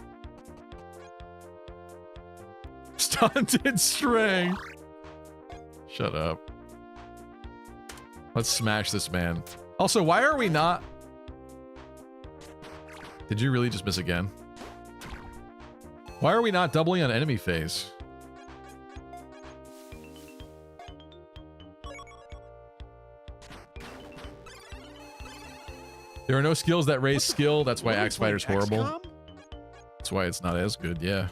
Stunted strength. Shut up. Let's smash this man. Also, why are we not... Did you really just miss again? Why are we not doubling on enemy phase? There are no skills that raise skill. That's why Axe Fighter's horrible. That's why it's not as good, yeah.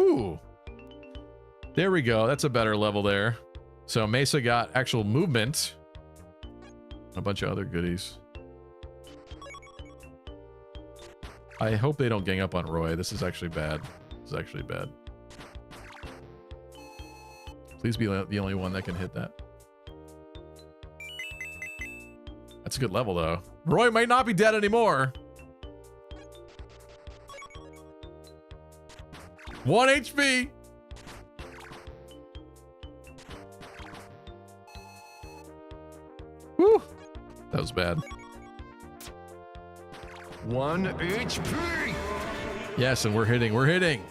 Ooh. There we go. That's a better level there. So Mesa got actual movement. A bunch of other goodies. I hope they don't gang up on Roy. This is actually bad. This is actually bad. Please be the only one that can hit that. That's a good level, though. Roy might not be dead anymore. 1 HP. Whew. That was bad. 1 HP. Yes, and we're hitting. We're hitting.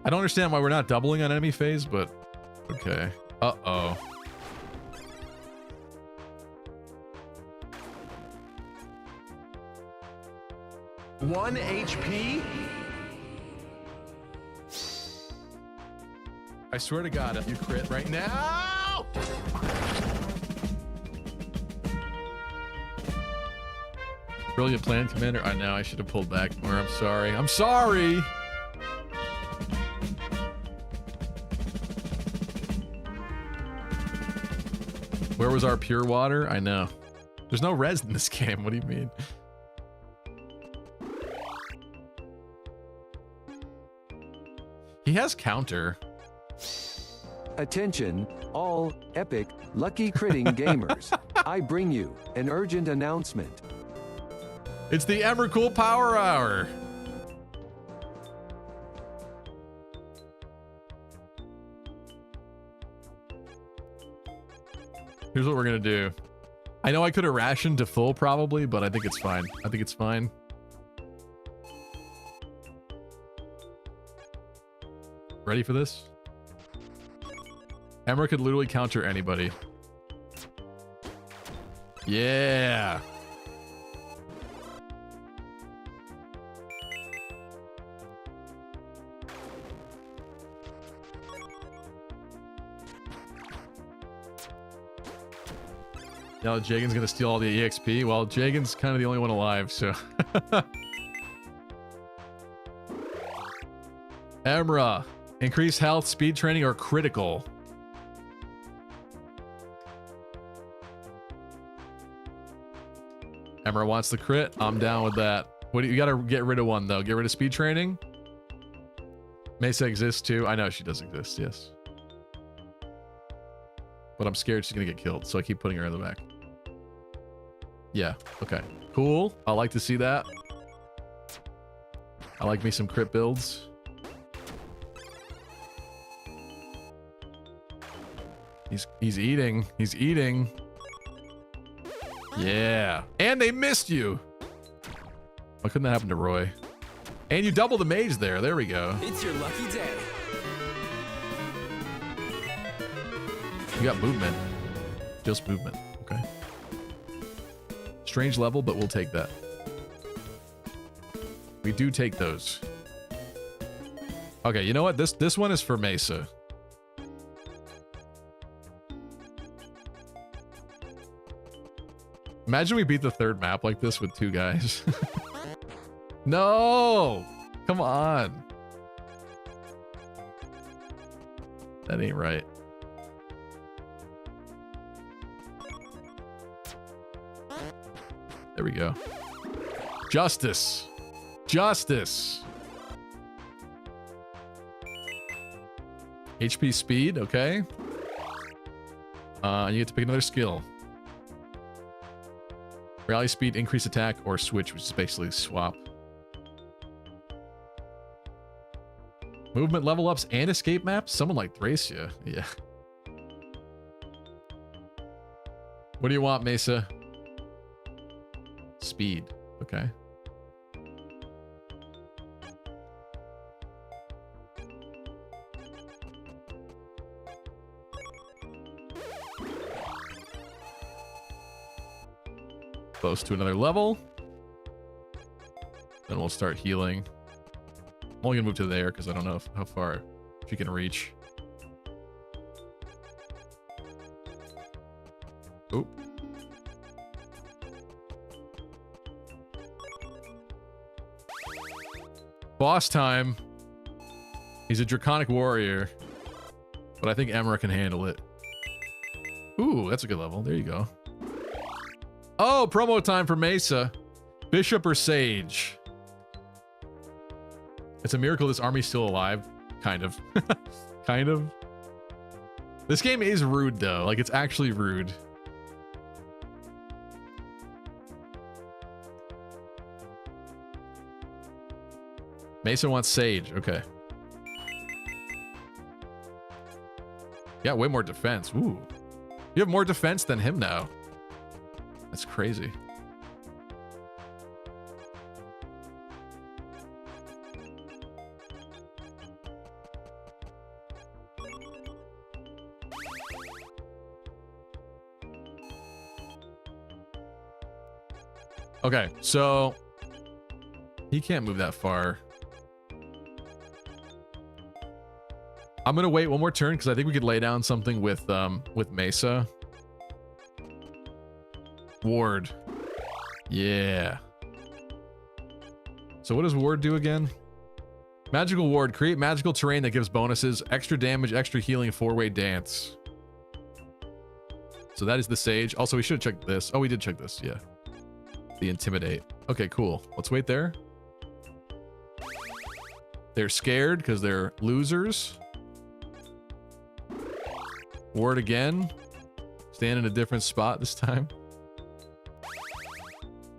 I don't understand why we're not doubling on enemy phase, but okay. Uh-oh. One HP? I swear to God, if you crit right now. Brilliant plan, Commander. I know I should have pulled back more. I'm sorry. I'm sorry. Where was our pure water? I know. There's no res in this game. What do you mean? He has counter. Attention, all epic, lucky critting gamers. I bring you an urgent announcement. It's the Emrakul Power Hour. Here's what we're gonna do. I know I could have rationed to full probably, but I think it's fine. I think it's fine. Ready for this? Emra could literally counter anybody. Yeah. Now Jagan's gonna steal all the EXP. Well, Jagan's kind of the only one alive, so. Emra. Increase health, speed training, or critical. Emra wants the crit. I'm down with that. What do you gotta get rid of one though? Get rid of speed training. Mesa exists too. I know she does exist, yes. But I'm scared she's gonna get killed, so I keep putting her in the back. Yeah, okay. Cool. I like to see that. I like me some crit builds. He's eating. He's eating. Yeah. And they missed you. Why couldn't that happen to Roy? And you double the mage there. There we go. It's your lucky day. You got movement. Just movement. Okay. Strange level, but we'll take that. We do take those. Okay, you know what? This one is for Mesa. Imagine we beat the third map like this with 2 guys. No! Come on. That ain't right. There we go. Justice. Justice. HP speed, okay. You get to pick another skill. Rally speed, increase attack, or switch, which is basically swap. Movement level ups and escape maps? Someone like Thracia. Yeah. What do you want, Mesa? Speed. Okay. Close to another level. Then we'll start healing. I'm only gonna move to there because I don't know how far she can reach. Oh. Boss time. He's a draconic warrior, but I think Emra can handle it. Ooh, that's a good level. There you go. Oh, promo time for Mesa. Bishop or Sage? It's a miracle this army's still alive. Kind of. Kind of. This game is rude, though. Like, it's actually rude. Mesa wants Sage. Okay. Yeah, way more defense. Ooh. You have more defense than him now. That's crazy. Okay, so he can't move that far. I'm gonna wait one more turn because I think we could lay down something with Mesa. Ward. Yeah. So what does Ward do again? Magical Ward. Create magical terrain that gives bonuses, extra damage, extra healing, 4-way dance. So that is the Sage. Also, we should have checked this. Oh, we did check this. Yeah. The Intimidate. Okay, cool. Let's wait there. They're scared because they're losers. Ward again. Stand in a different spot this time.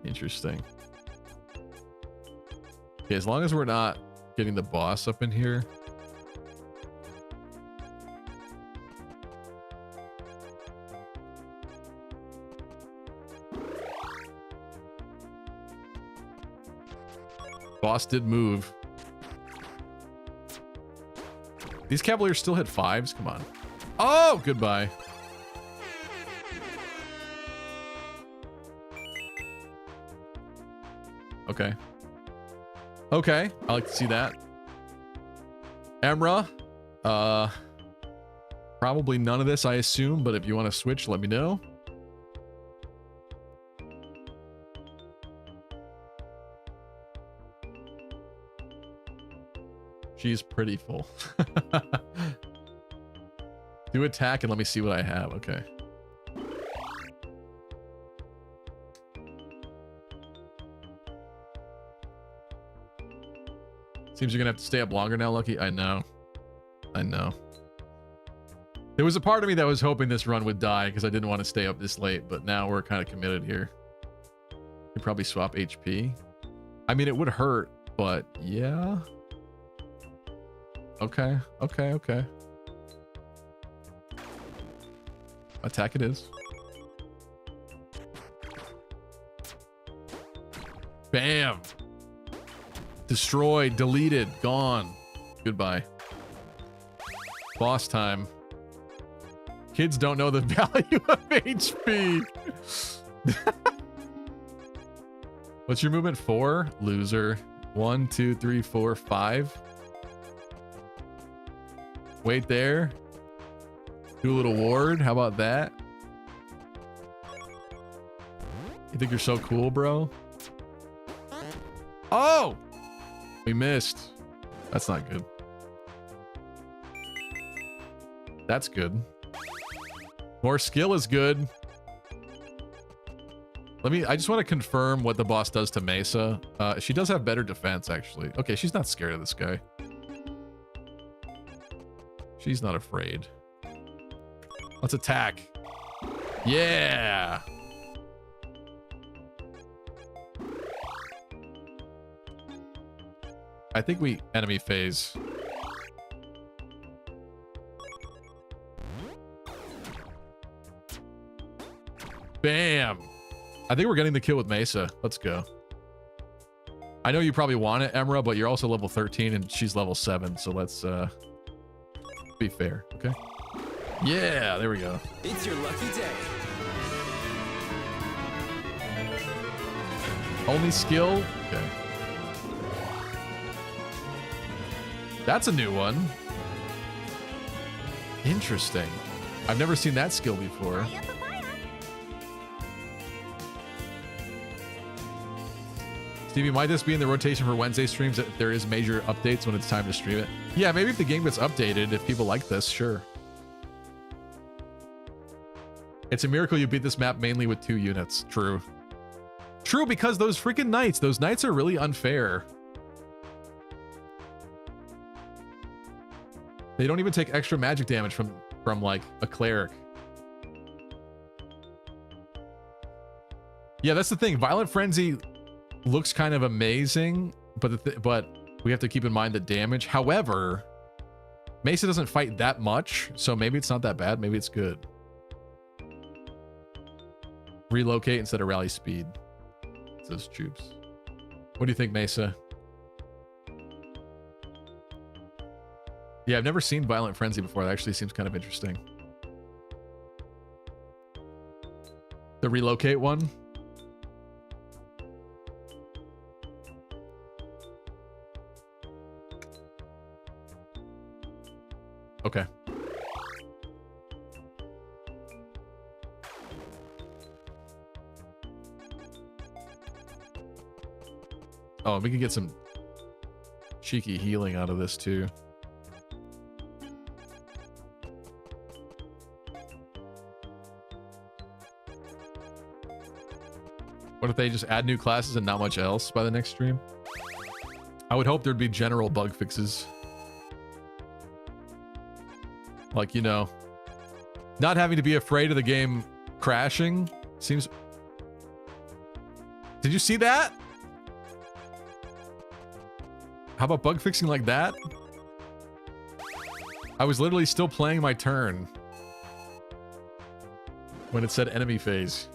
Interesting. Okay, as long as we're not getting the boss up in here. Boss did move. These Cavaliers still hit 5s? Come on. Oh, goodbye. Okay. Okay, I like to see that. Emra. Probably none of this, I assume, but if you want to switch, let me know. She's pretty full. Do attack and let me see what I have. Okay. Seems you're gonna have to stay up longer now, Lucky. I know. I know. There was a part of me that was hoping this run would die because I didn't want to stay up this late, but now we're kind of committed here. Could probably swap HP. I mean, it would hurt, but yeah. Okay, okay, okay. Attack it is. Bam! Destroyed, deleted, gone. Goodbye. Boss time. Kids don't know the value of HP. What's your movement? 4? Loser. 1, 2, 3, 4, 5. Wait there. Do a little ward. How about that? You think you're so cool, bro? Oh! We missed. That's not good. That's good. More skill is good. I just want to confirm what the boss does to Mesa. She does have better defense, actually. Okay, she's not scared of this guy. She's not afraid. Let's attack. Yeah! I think we enemy phase. Bam! I think we're getting the kill with Mesa. Let's go. I know you probably want it, Emra, but you're also level 13 and she's level 7, so let's be fair, okay? Yeah, there we go. It's your lucky day. Only skill? Okay. That's a new one. Interesting. I've never seen that skill before. Stevie, might this be in the rotation for Wednesday streams that there is major updates when it's time to stream it? Yeah, maybe if the game gets updated, if people like this, sure. It's a miracle you beat this map mainly with 2 units. True. True, because those freaking knights are really unfair. They don't even take extra magic damage from like a cleric. Yeah, that's the thing. Violent Frenzy looks kind of amazing, but we have to keep in mind the damage. However, Mesa doesn't fight that much, so maybe it's not that bad. Maybe it's good. Relocate instead of rally speed, says Troops. What do you think, Mesa? Yeah, I've never seen Violent Frenzy before. That actually seems kind of interesting. The relocate one? Okay. Oh, we can get some cheeky healing out of this too. What if they just add new classes and not much else by the next stream? I would hope there'd be general bug fixes. Like, you know, not having to be afraid of the game crashing seems... Did you see that? How about bug fixing like that? I was literally still playing my turn when it said enemy phase.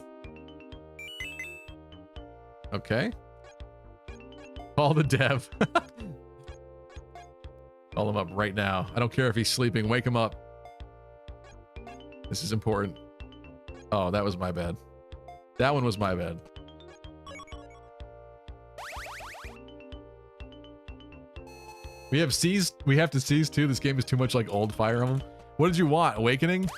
Okay. Call the dev. Call him up right now. I don't care if he's sleeping. Wake him up. This is important. Oh, that was my bad. That one was my bad. We have seized. We have to seize too. This game is too much like old Fire Emblem. What did you want? Awakening?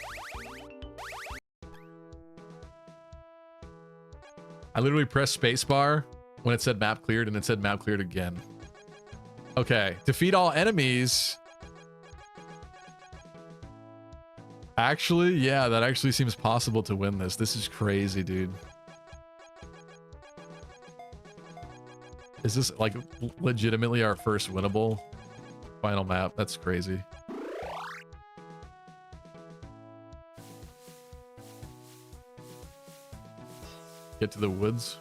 I literally pressed spacebar when it said map cleared, and it said map cleared again. Okay, defeat all enemies. Actually, yeah, that actually seems possible to win this. This is crazy, dude. Is this like legitimately our first winnable final map? That's crazy. Get to the woods.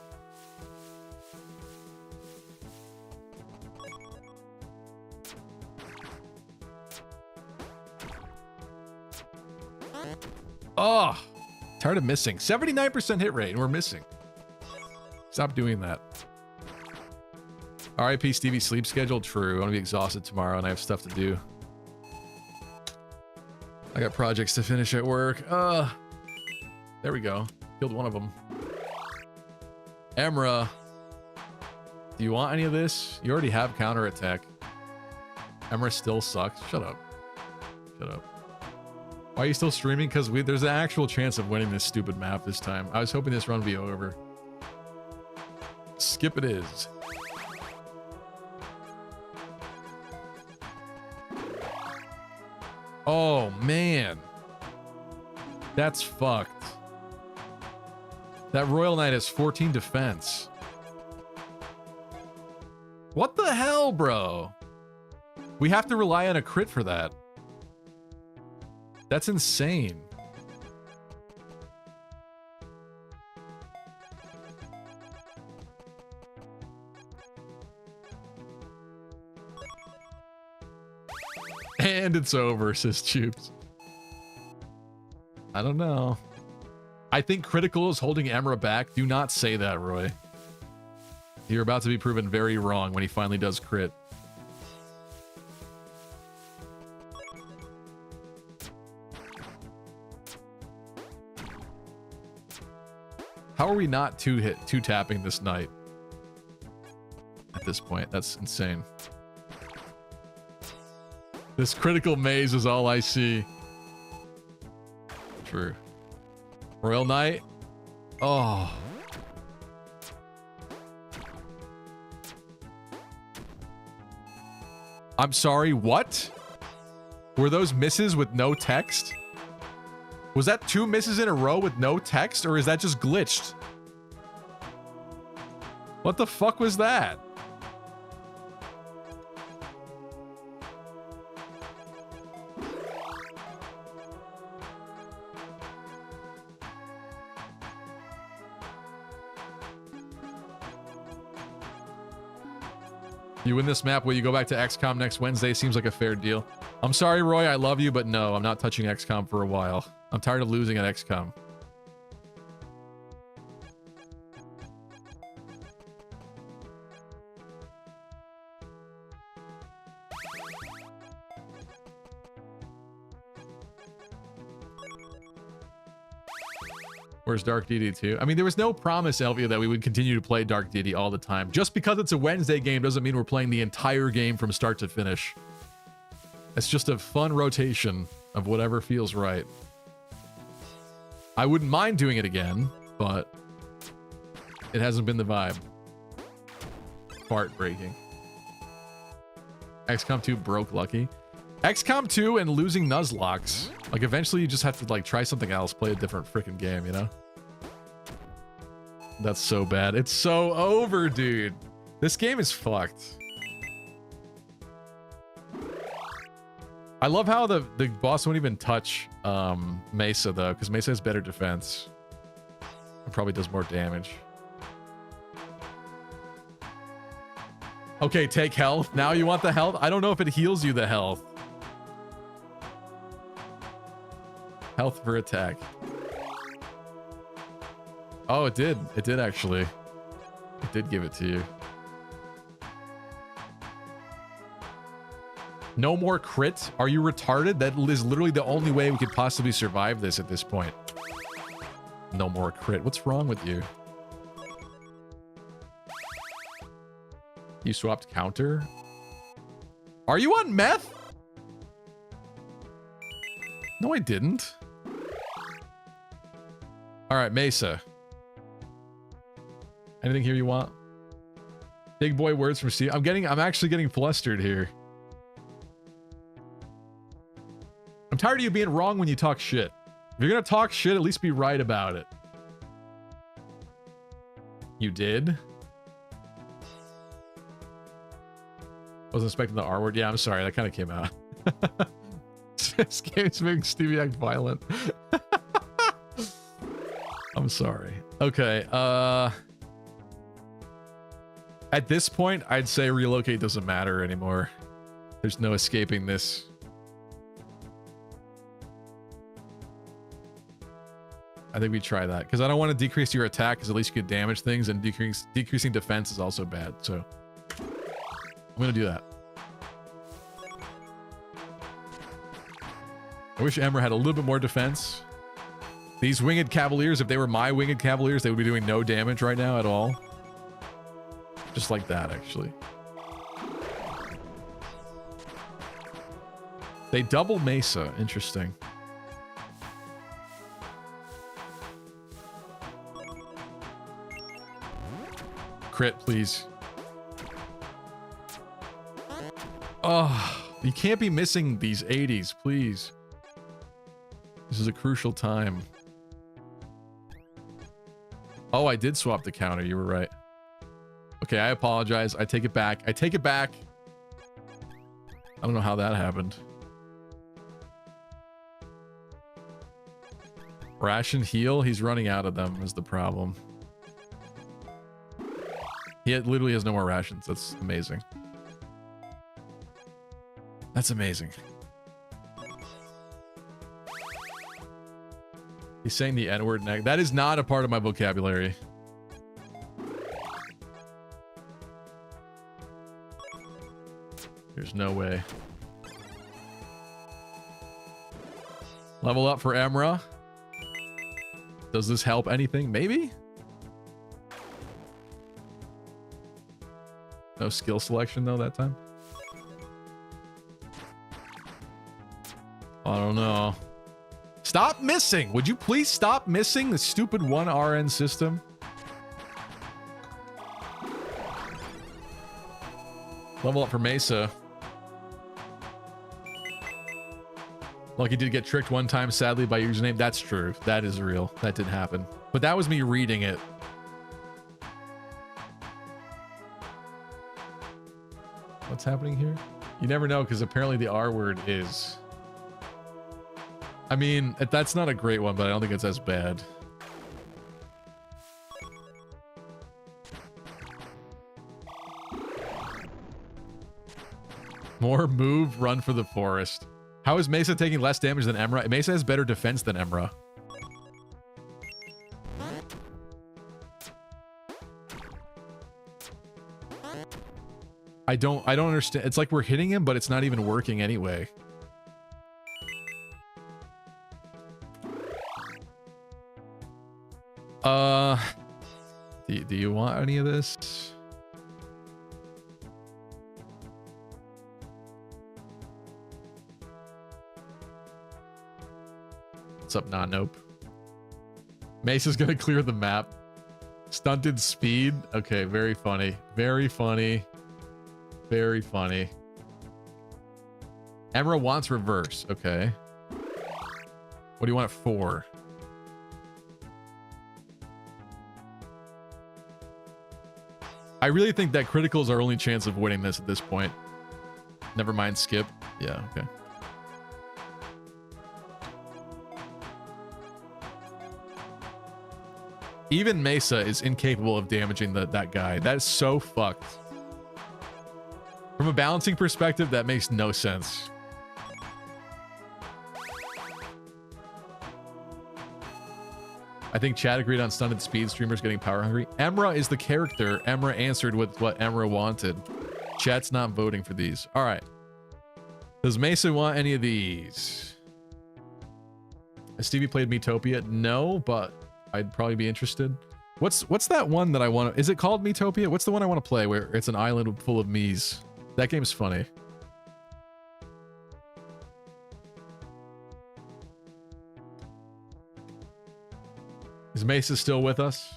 Oh, tired of missing. 79% hit rate, and we're missing. Stop doing that. RIP Stevie's sleep schedule. True. I'm gonna be exhausted tomorrow, and I have stuff to do. I got projects to finish at work. There we go. Killed one of them. Emra, do you want any of this? You already have counterattack. Emra still sucks. Shut up. Shut up. Why are you still streaming? Because there's an actual chance of winning this stupid map this time. I was hoping this run would be over. Skip it is. Oh, man. That's fucked. That Royal Knight has 14 defense. What the hell, bro? We have to rely on a crit for that. That's insane. And it's over, says Tubes. I don't know. I think critical is holding Emra back. Do not say that, Roy. You're about to be proven very wrong when he finally does crit. How are we not two tapping this night? At this point, that's insane. This critical maze is all I see. True. Royal Knight. Oh. I'm sorry, what? Were those misses with no text? Was that 2 misses in a row with no text, or is that just glitched? What the fuck was that? You win this map, will you go back to XCOM next Wednesday? Seems like a fair deal. I'm sorry, Roy, I love you, but no, I'm not touching XCOM for a while. I'm tired of losing at XCOM. Where's Dark Deity 2? I mean, there was no promise, Elvia, that we would continue to play Dark Deity all the time. Just because it's a Wednesday game doesn't mean we're playing the entire game from start to finish. It's just a fun rotation of whatever feels right. I wouldn't mind doing it again, but it hasn't been the vibe. Heartbreaking. XCOM 2 broke Lucky. XCOM 2 and losing Nuzlocke. Like, eventually you just have to, like, try something else, play a different freaking game, you know? That's so bad. It's so over, dude. This game is fucked. I love how the boss won't even touch Mesa, though, because Mesa has better defense. It probably does more damage. Okay, take health. Now you want the health? I don't know if it heals you the health. Health for attack. Oh, it did. It did, actually. It did give it to you. No more crit? Are you retarded? That is literally the only way we could possibly survive this at this point. No more crit. What's wrong with you? You swapped counter? Are you on meth? No, I didn't. All right, Mesa. Anything here you want? Big boy words from Steve. I'm actually getting flustered here. I'm tired of you being wrong when you talk shit. If you're gonna talk shit, at least be right about it. You did? Wasn't expecting the R word. Yeah, I'm sorry. That kind of came out. This game's making Stevie act violent. I'm sorry. Okay. At this point, I'd say relocate doesn't matter anymore. There's no escaping this. I think we try that because I don't want to decrease your attack because at least you can damage things, and decreasing defense is also bad. So I'm gonna do that. I wish Emra had a little bit more defense. These Winged Cavaliers, if they were my Winged Cavaliers, they would be doing no damage right now at all. Just like that, actually. They double Mesa. Interesting. Crit, please. Oh, you can't be missing these 80s, please. This is a crucial time. Oh, I did swap the counter. You were right. Okay, I apologize. I take it back. I take it back. I don't know how that happened. Ration heal? He's running out of them is the problem. He literally has no more rations. That's amazing. That's amazing. He's saying the N-word next. That is not a part of my vocabulary. There's no way. Level up for Emra. Does this help anything? Maybe? No skill selection though that time? I don't know. Stop missing! Would you please stop missing the stupid 1 RN system? Level up for Mesa. Lucky did get tricked one time, sadly, by username. That's true. That is real. That did happen. But that was me reading it. What's happening here? You never know, because apparently the R word is... I mean, that's not a great one, but I don't think it's as bad. More move, run for the forest. How is Mesa taking less damage than Emra? Mesa has better defense than Emra. I don't understand. It's like we're hitting him, but it's not even working anyway. Do you want any of this? What's up, nah, nope. Mesa's gonna clear the map. Stunted speed. Okay, very funny. Very funny. Very funny. Emra wants reverse. Okay. What do you want it for? I really think that critical is our only chance of winning this at this point. Never mind skip. Yeah, okay. Even Mesa is incapable of damaging that guy. That is so fucked. From a balancing perspective, that makes no sense. I think Chad agreed on stunted speed streamers getting power hungry. Emra is the character. Emra answered with what Emra wanted. Chat's not voting for these. All right. Does Mesa want any of these? Has Stevie played Metopia? No, but I'd probably be interested. What's that one that I want to... Is it called Metopia? What's the one I want to play where it's an island full of Mies? That game's funny. Is Mesa still with us?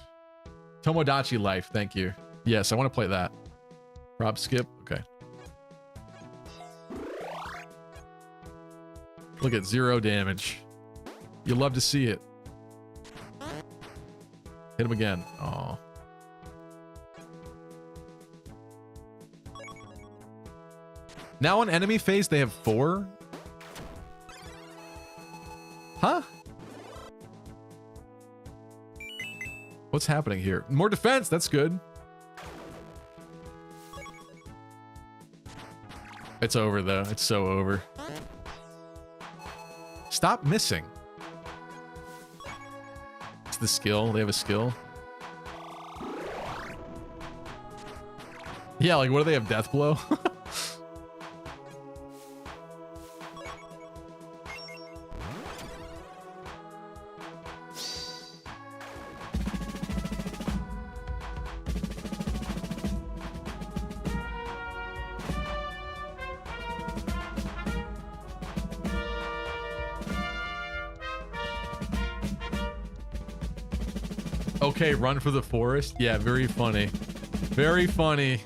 Tomodachi Life, thank you. Yes, I want to play that. Rob skip, okay. Look at 0 damage. You love to see it. Hit him again. Aw. Now on enemy phase, they have 4? Huh? What's happening here? More defense, that's good. It's over though, it's so over. Stop missing. It's the skill, they have a skill. Yeah, like what do they have, death blow? Okay, run for the forest. Yeah, very funny. Very funny.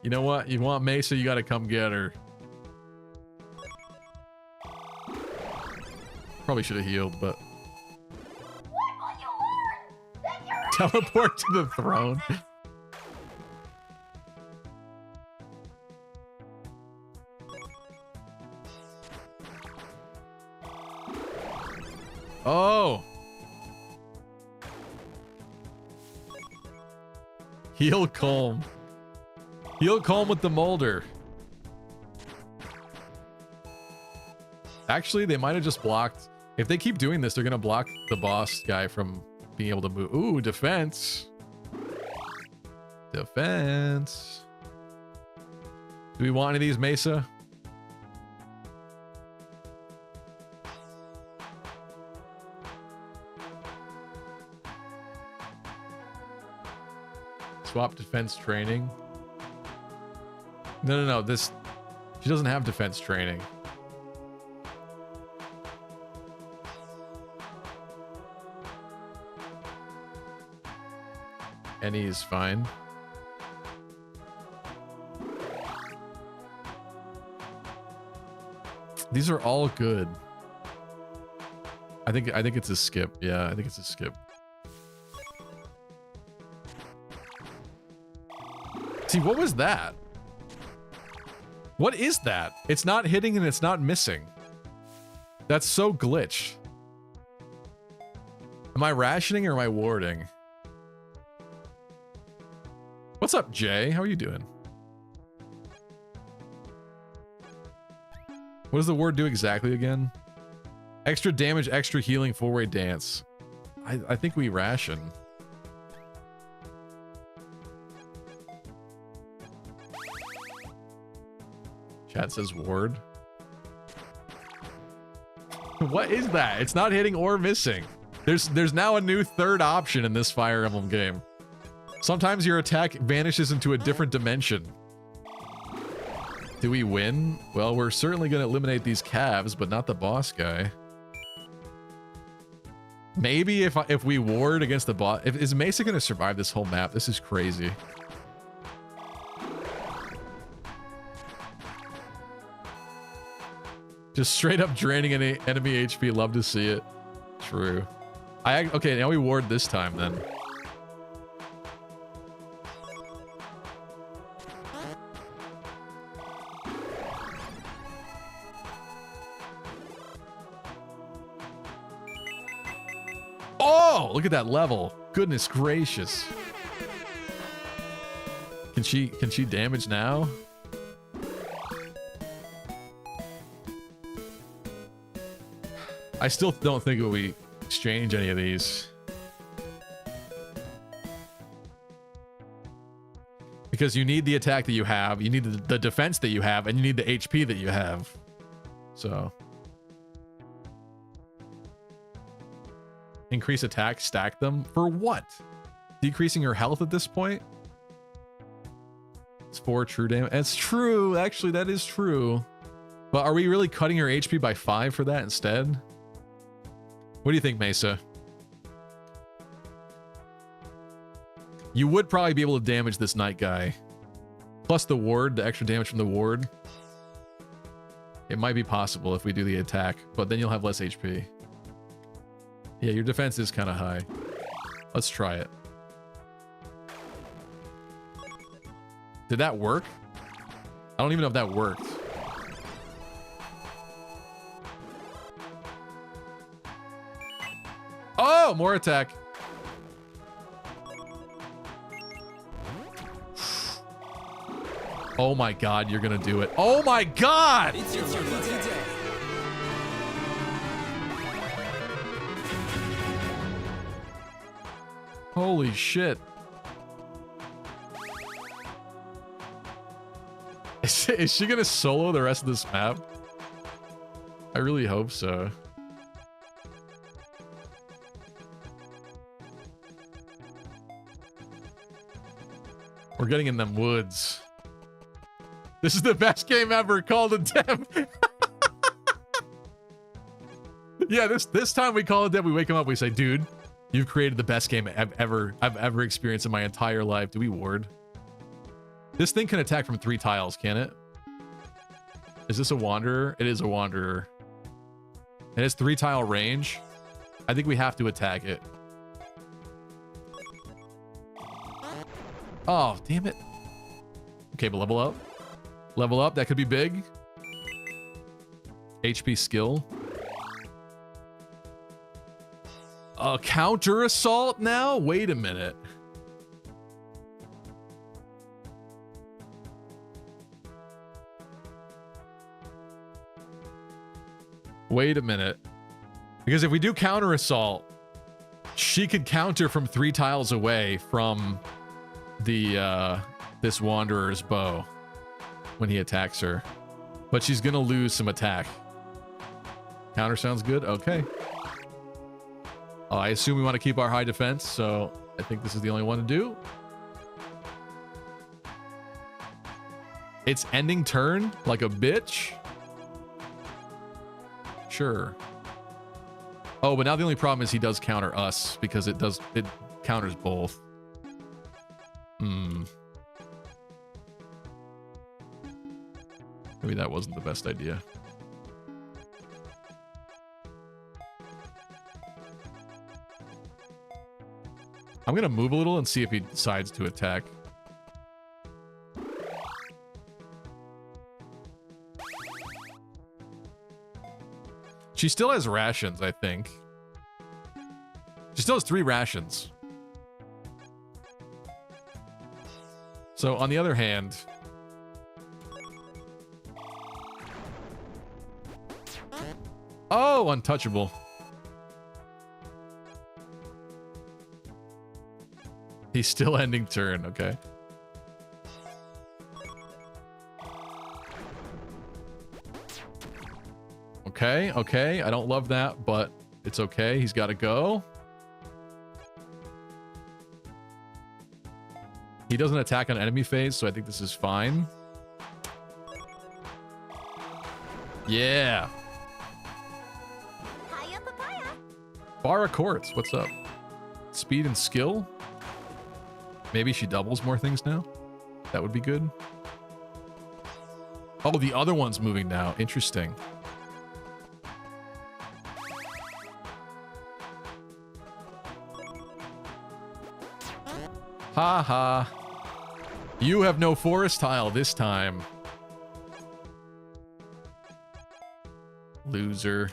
You know what? You want Mesa, you gotta come get her. Probably should have healed, but... Teleport to the throne. Oh! Heal calm. Heal calm with the Molder. Actually, they might have just blocked. If they keep doing this, they're gonna block the boss guy from being able to move. Ooh, defense. Defense. Do we want any of these, Mesa? Swap defense training. No. This... She doesn't have defense training. Any is fine. These are all good. I think it's a skip. Yeah, I think it's a skip. See, what was that? What is that? It's not hitting and it's not missing. That's so glitched. Am I rationing or am I warding? What's up, Jay? How are you doing? What does the ward do exactly again? Extra damage, extra healing, four-way dance. I think we ration. Chat says ward. What is that? It's not hitting or missing. There's now a new third option in this Fire Emblem game. Sometimes your attack vanishes into a different dimension. Do we win? Well, we're certainly going to eliminate these calves, but not the boss guy. Maybe if we ward against the boss... Is Mesa going to survive this whole map? This is crazy. Just straight up draining any enemy HP. Love to see it. True. Okay, now we ward this time then. Oh, look at that level. Goodness gracious. Can she damage now? I still don't think we exchange any of these. Because you need the attack that you have, you need the defense that you have, and you need the HP that you have. So. Increase attack, stack them. For what? Decreasing your health at this point? It's 4 true damage. It's true. Actually, that is true. But are we really cutting your HP by 5 for that instead? What do you think, Mesa? You would probably be able to damage this knight guy. Plus the ward, the extra damage from the ward. It might be possible if we do the attack, but then you'll have less HP. Yeah, your defense is kind of high. Let's try it. Did that work? I don't even know if that worked. Oh, more attack. Oh my god, you're gonna do it. Oh my god! It's your lucky day. Holy shit. Is she gonna solo the rest of this map? I really hope so. We're getting in them woods. This is the best game ever, called a dev. Yeah, this time we call it dev. We wake him up. We say, dude, you've created the best game I've ever experienced in my entire life. Do we ward? This thing can attack from 3 tiles, can it? Is this a wanderer? It is a wanderer. It has 3 tile range. I think we have to attack it. Oh, damn it. Okay, but level up. Level up, that could be big. HP skill. Counter assault now? Wait a minute. Wait a minute. Because if we do counter assault, she could counter from 3 tiles away from the this wanderer's bow when he attacks her. But she's gonna lose some attack. Counter sounds good. Okay. I assume we want to keep our high defense, so I think this is the only one to do. It's ending turn like a bitch. Sure. Oh, but now the only problem is he does counter us because it counters both. Maybe that wasn't the best idea. I'm gonna move a little and see if he decides to attack. She still has rations, I think. She still has 3 rations. So on the other hand, oh, untouchable. He's still ending turn, okay. Okay, okay. I don't love that, but it's okay. He's got to go. He doesn't attack on enemy phase, so I think this is fine. Yeah. Hiya, papaya. Bara Quartz, what's up? Speed and skill? Maybe she doubles more things now? That would be good. Oh, the other one's moving now. Interesting. Ha ha. You have no forest tile this time. Loser.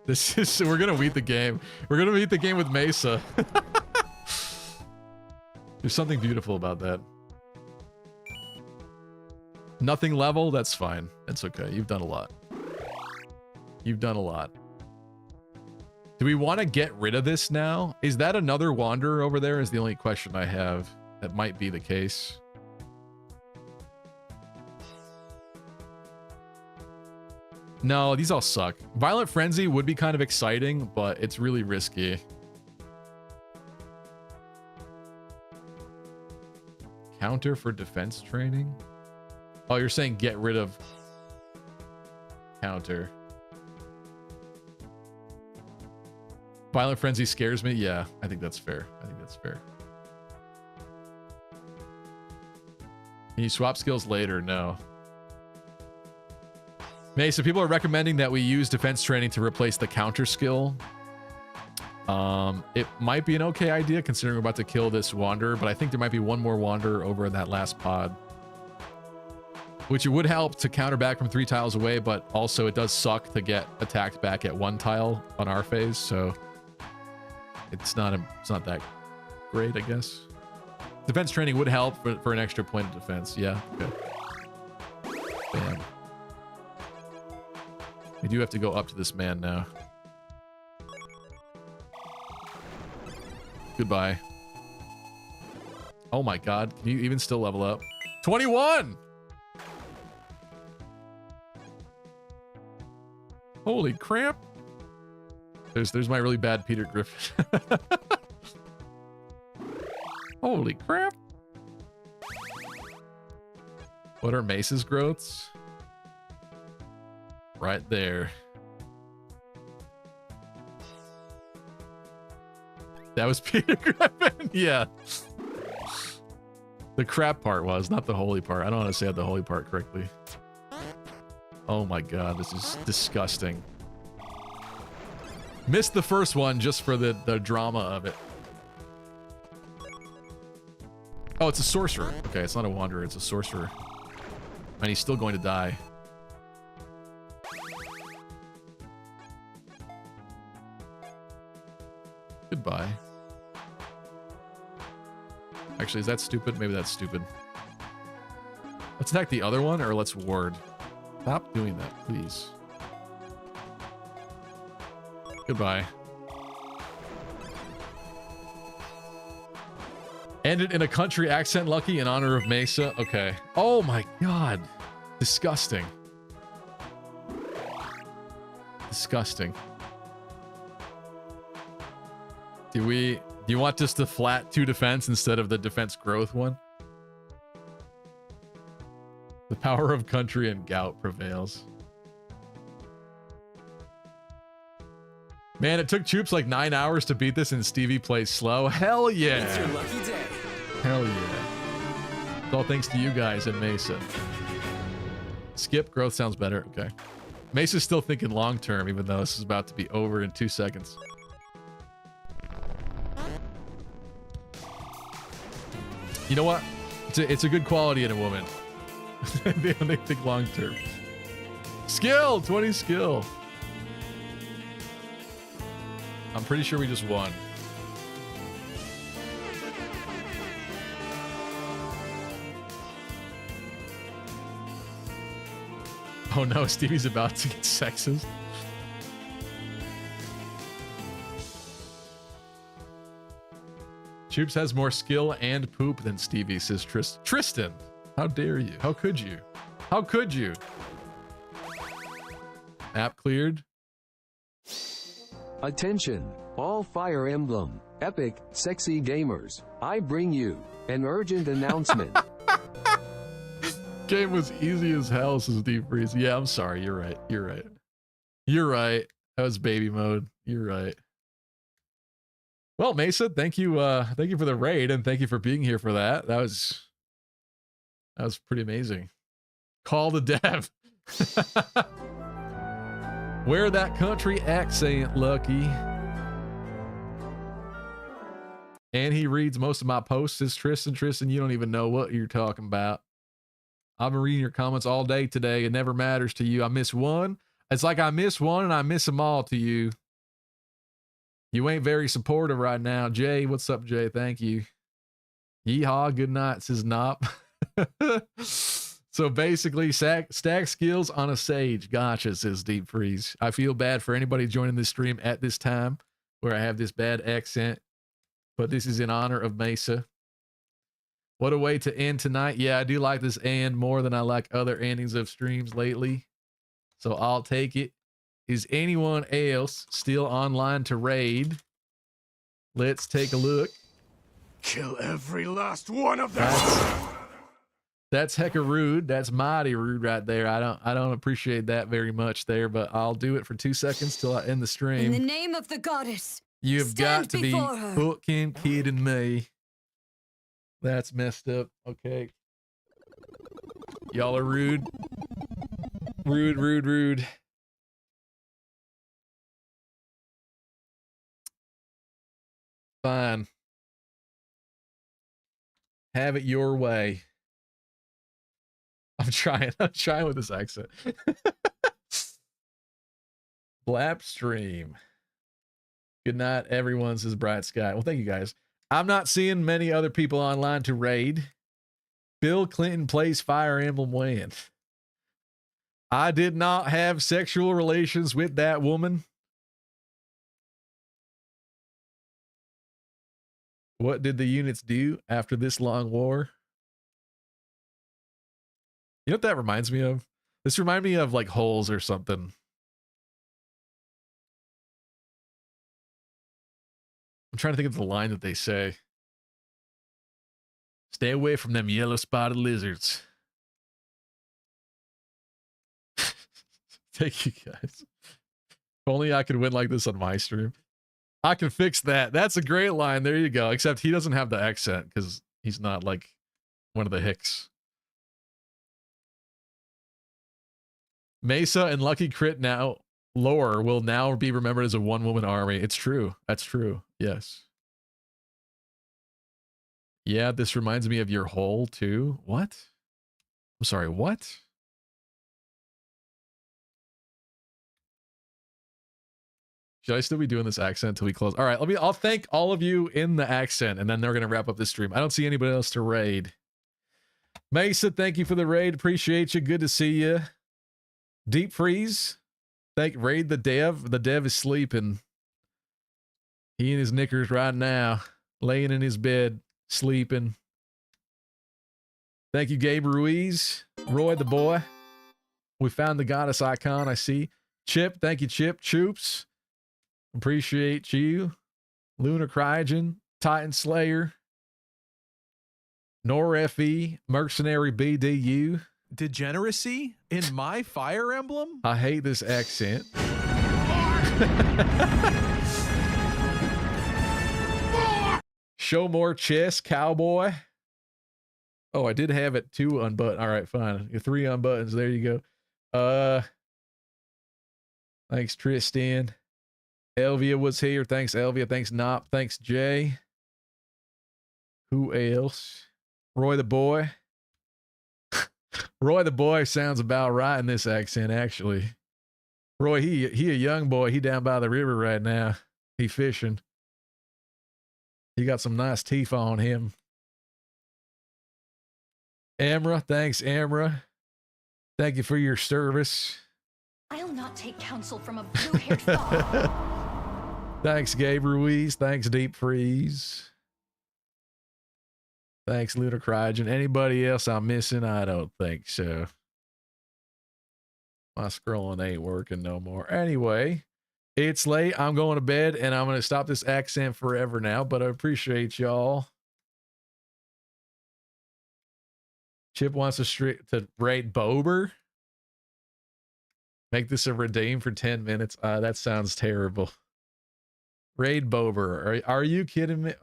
This is, we're gonna beat the game. We're gonna beat the game with Mesa. There's something beautiful about that. Nothing level, that's fine. That's okay. You've done a lot. You've done a lot. Do we want to get rid of this now? Is that another Wanderer over there is the only question I have. That might be the case. No, these all suck. Violent Frenzy would be kind of exciting, but it's really risky. Counter for defense training? Oh, you're saying get rid of counter. Violent Frenzy scares me? Yeah, I think that's fair. I think that's fair. Can you swap skills later? No. Mesa, people are recommending that we use defense training to replace the counter skill. It might be an okay idea considering we're about to kill this Wanderer, but I think there might be one more Wanderer over in that last pod. Which it would help to counter back from 3 tiles away, but also it does suck to get attacked back at 1 tile on our phase, so it's not that great, I guess. Defense training would help for an extra point of defense. Yeah, okay. Bam. We do have to go up to this man now. Goodbye. Oh my god, can you even still level up? 21! Holy crap. There's my really bad Peter Griffin. Holy crap. What are Mace's growths? Right there. That was Peter Griffin. Yeah. The crap part was, not the holy part. I don't want to say the holy part correctly. Oh my god, this is disgusting. Missed the first one just for the drama of it. Oh, it's a sorcerer. Okay, it's not a wanderer, it's a sorcerer. And he's still going to die. Goodbye. Actually, is that stupid? Maybe that's stupid. Let's attack the other one, or let's ward. Stop doing that, please. Goodbye. Ended in a country accent, Lucky, in honor of Mesa. Okay. Oh my god. Disgusting. Disgusting. Do you want just the flat 2 defense instead of the defense growth one? The power of country and gout prevails. Man, it took Choops like 9 hours to beat this and Stevie plays slow. Hell yeah. It's your lucky day. Hell yeah. It's all thanks to you guys at Mesa. Skip growth sounds better. Okay. Mesa's still thinking long term, even though this is about to be over in 2 seconds. You know what? It's a good quality in a woman. They think long term. Skill, 20 skill. I'm pretty sure we just won. Oh no, Stevie's about to get sexist. Choops has more skill and poop than Stevie, says Tristan. How dare you? How could you? How could you? App cleared. Attention, all Fire Emblem, epic, sexy gamers. I bring you an urgent announcement. Game was easy as hell, says Deep Freeze. Yeah, I'm sorry. You're right. You're right. You're right. That was baby mode. You're right. Well, Mesa, thank you for the raid, and thank you for being here for that. That was pretty amazing. Call the dev. Wear that country accent, Lucky. And he reads most of my posts, says Tristan. Tristan, you don't even know what you're talking about. I've been reading your comments all day today. It never matters to you. I miss one. It's like I miss one and I miss them all to you. You ain't very supportive right now. Jay, what's up, Jay? Thank you. Yeehaw, good night, says Nop. So basically, stack skills on a sage. Gotcha, says Deep Freeze. I feel bad for anybody joining this stream at this time where I have this bad accent, but this is in honor of Mesa. What a way to end tonight. Yeah, I do like this end more than I like other endings of streams lately. So I'll take it. Is anyone else still online to raid? Let's take a look. Kill every last one of them. That's hecka rude. That's mighty rude right there. I don't appreciate that very much there, but I'll do it for 2 seconds till I end the stream. In the name of the goddess, You've got to be before her. fucking kidding me. That's messed up. Okay. Y'all are rude. Rude, rude, rude. Fine. Have it your way. I'm trying with this accent. Blap stream. Good night, everyone, says Bright Sky. Well, thank you guys. I'm not seeing many other people online to raid. Bill Clinton plays Fire Emblem Win. I did not have sexual relations with that woman. What did the units do after this long war? You know what that reminds me of? This reminds me of like Holes or something. I'm trying to think of the line that they say. Stay away from them yellow spotted lizards. Thank you guys. If only I could win like this on my stream. I can fix that. That's a great line. There you go. Except he doesn't have the accent because he's not like one of the Hicks. Mesa and Lucky Crit now lore will now be remembered as a one-woman army. It's true. That's true. Yes. Yeah, this reminds me of your hole too. What? I'm sorry, what? Should I still be doing this accent until we close? All right, I'll thank all of you in the accent, and then they're gonna wrap up this stream. I don't see anybody else to raid. Mesa, thank you for the raid. Appreciate you. Good to see you. Deep Freeze, raid the dev. The dev is sleeping. He in his knickers right now, laying in his bed, sleeping. Thank you, Gabe Ruiz. Roy the boy. We found the goddess icon, I see. Chip, thank you, Chip. Choops, appreciate you. Lunar Cryogen, Titan Slayer, Nor FE, Mercenary BDU. Degeneracy in my Fire Emblem? I hate this accent. Show more chest, cowboy. Oh, I did have it 2 unbuttoned. All right, fine. 3 unbuttons. There you go. Thanks, Tristan. Elvia was here. Thanks, Elvia. Thanks, Nop. Thanks, Jay. Who else? Roy the boy. Roy the boy sounds about right in this accent, actually. Roy, he a young boy. He down by the river right now. He fishing. He got some nice teeth on him. Amra, thanks, Amra. Thank you for your service. I'll not take counsel from a blue-haired fox. Thanks, Gabe Ruiz. Thanks, Deep Freeze. Thanks, Ludicrygen. Anybody else I'm missing? I don't think so. My scrolling ain't working no more. Anyway, it's late. I'm going to bed, and I'm going to stop this accent forever now, but I appreciate y'all. Chip wants to rate Bober. Make this a redeem for 10 minutes. That sounds terrible. Raid Bober. Are you kidding me?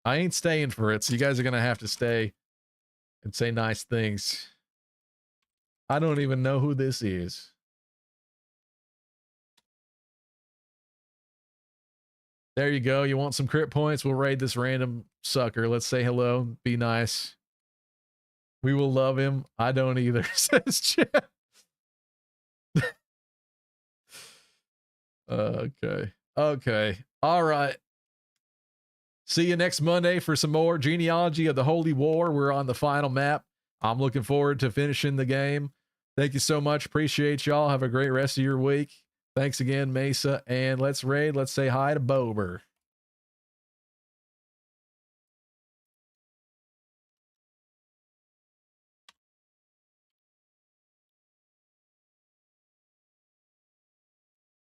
I ain't staying for it, so you guys are going to have to stay and say nice things. I don't even know who this is. There you go. You want some crit points? We'll raid this random sucker. Let's say hello. Be nice. We will love him. I don't either, says Chip. Okay. Okay. All right. See you next Monday for some more Genealogy of the Holy War. We're on the final map. I'm looking forward to finishing the game. Thank you so much. Appreciate y'all. Have a great rest of your week. Thanks again, Mesa. And let's raid. Let's say hi to Bober.